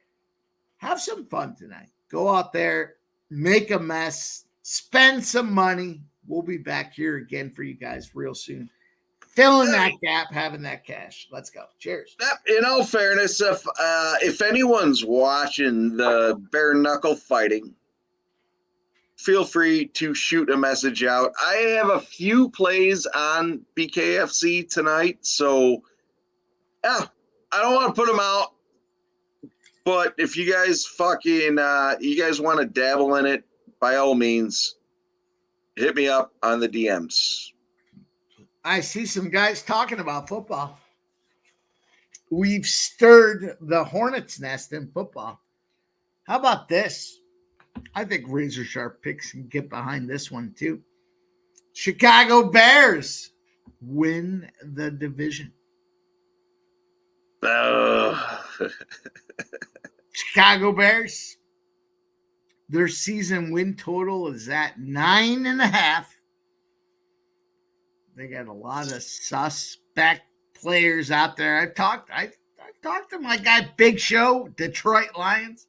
Have some fun tonight. Go out there, make a mess, spend some money. We'll be back here again for you guys real soon. Filling that gap, having that cash. Let's go. Cheers. In all fairness, if anyone's watching the bare knuckle fighting, feel free to shoot a message out. I have a few plays on BKFC tonight, so yeah, I don't want to put them out. But if you guys you guys want to dabble in it, by all means, hit me up on the DMs. I see some guys talking about football. We've stirred the hornet's nest in football. How about this? I think Razor Sharp picks can get behind this one too. Chicago Bears win the division. Chicago Bears, their season win total is at 9.5. They got a lot of suspect players out there. I've talked to my guy Big Show, Detroit Lions.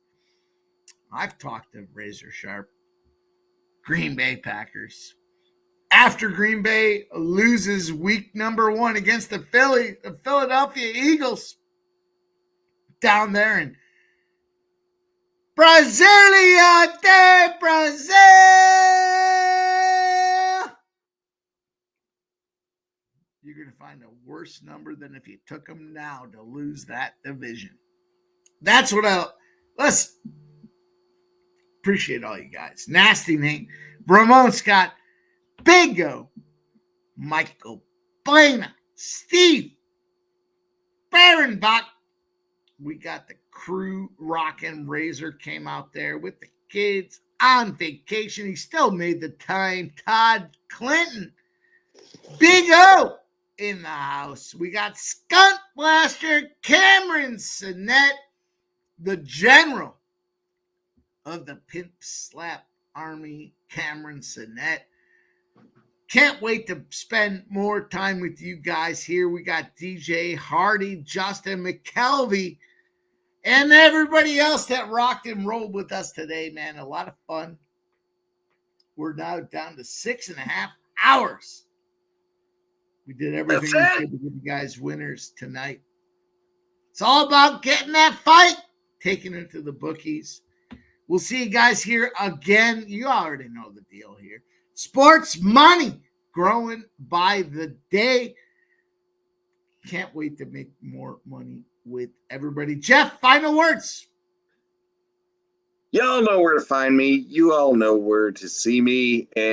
I've talked to Razor Sharp, Green Bay Packers. After Green Bay loses week number 1 against the Philadelphia Eagles down there in Brasilia de Brazil. You're going to find a worse number than if you took them now to lose that division. That's what let's appreciate all you guys. Nasty Nate, Ramon Scott, Bingo, Michael, Blana, Steve, Barenbach. We got the crew rocking. Razor came out there with the kids on vacation. He still made the time. Todd Clinton, Big O in the house. We got Skunt Blaster, Cameron Sinet, the general of the Pimp Slap Army, Cameron Sinet. Can't wait to spend more time with you guys here. We got DJ Hardy, Justin McKelvey, and everybody else that rocked and rolled with us today, man. A lot of fun. We're now down to 6.5 hours. We did everything we could to give you guys winners tonight. It's all about getting that fight, taking it to the bookies. We'll see you guys here again. You already know the deal here. Sports money growing by the day. Can't wait to make more money with everybody. Jeff, final words. Y'all know where to find me. You all know where to see me. And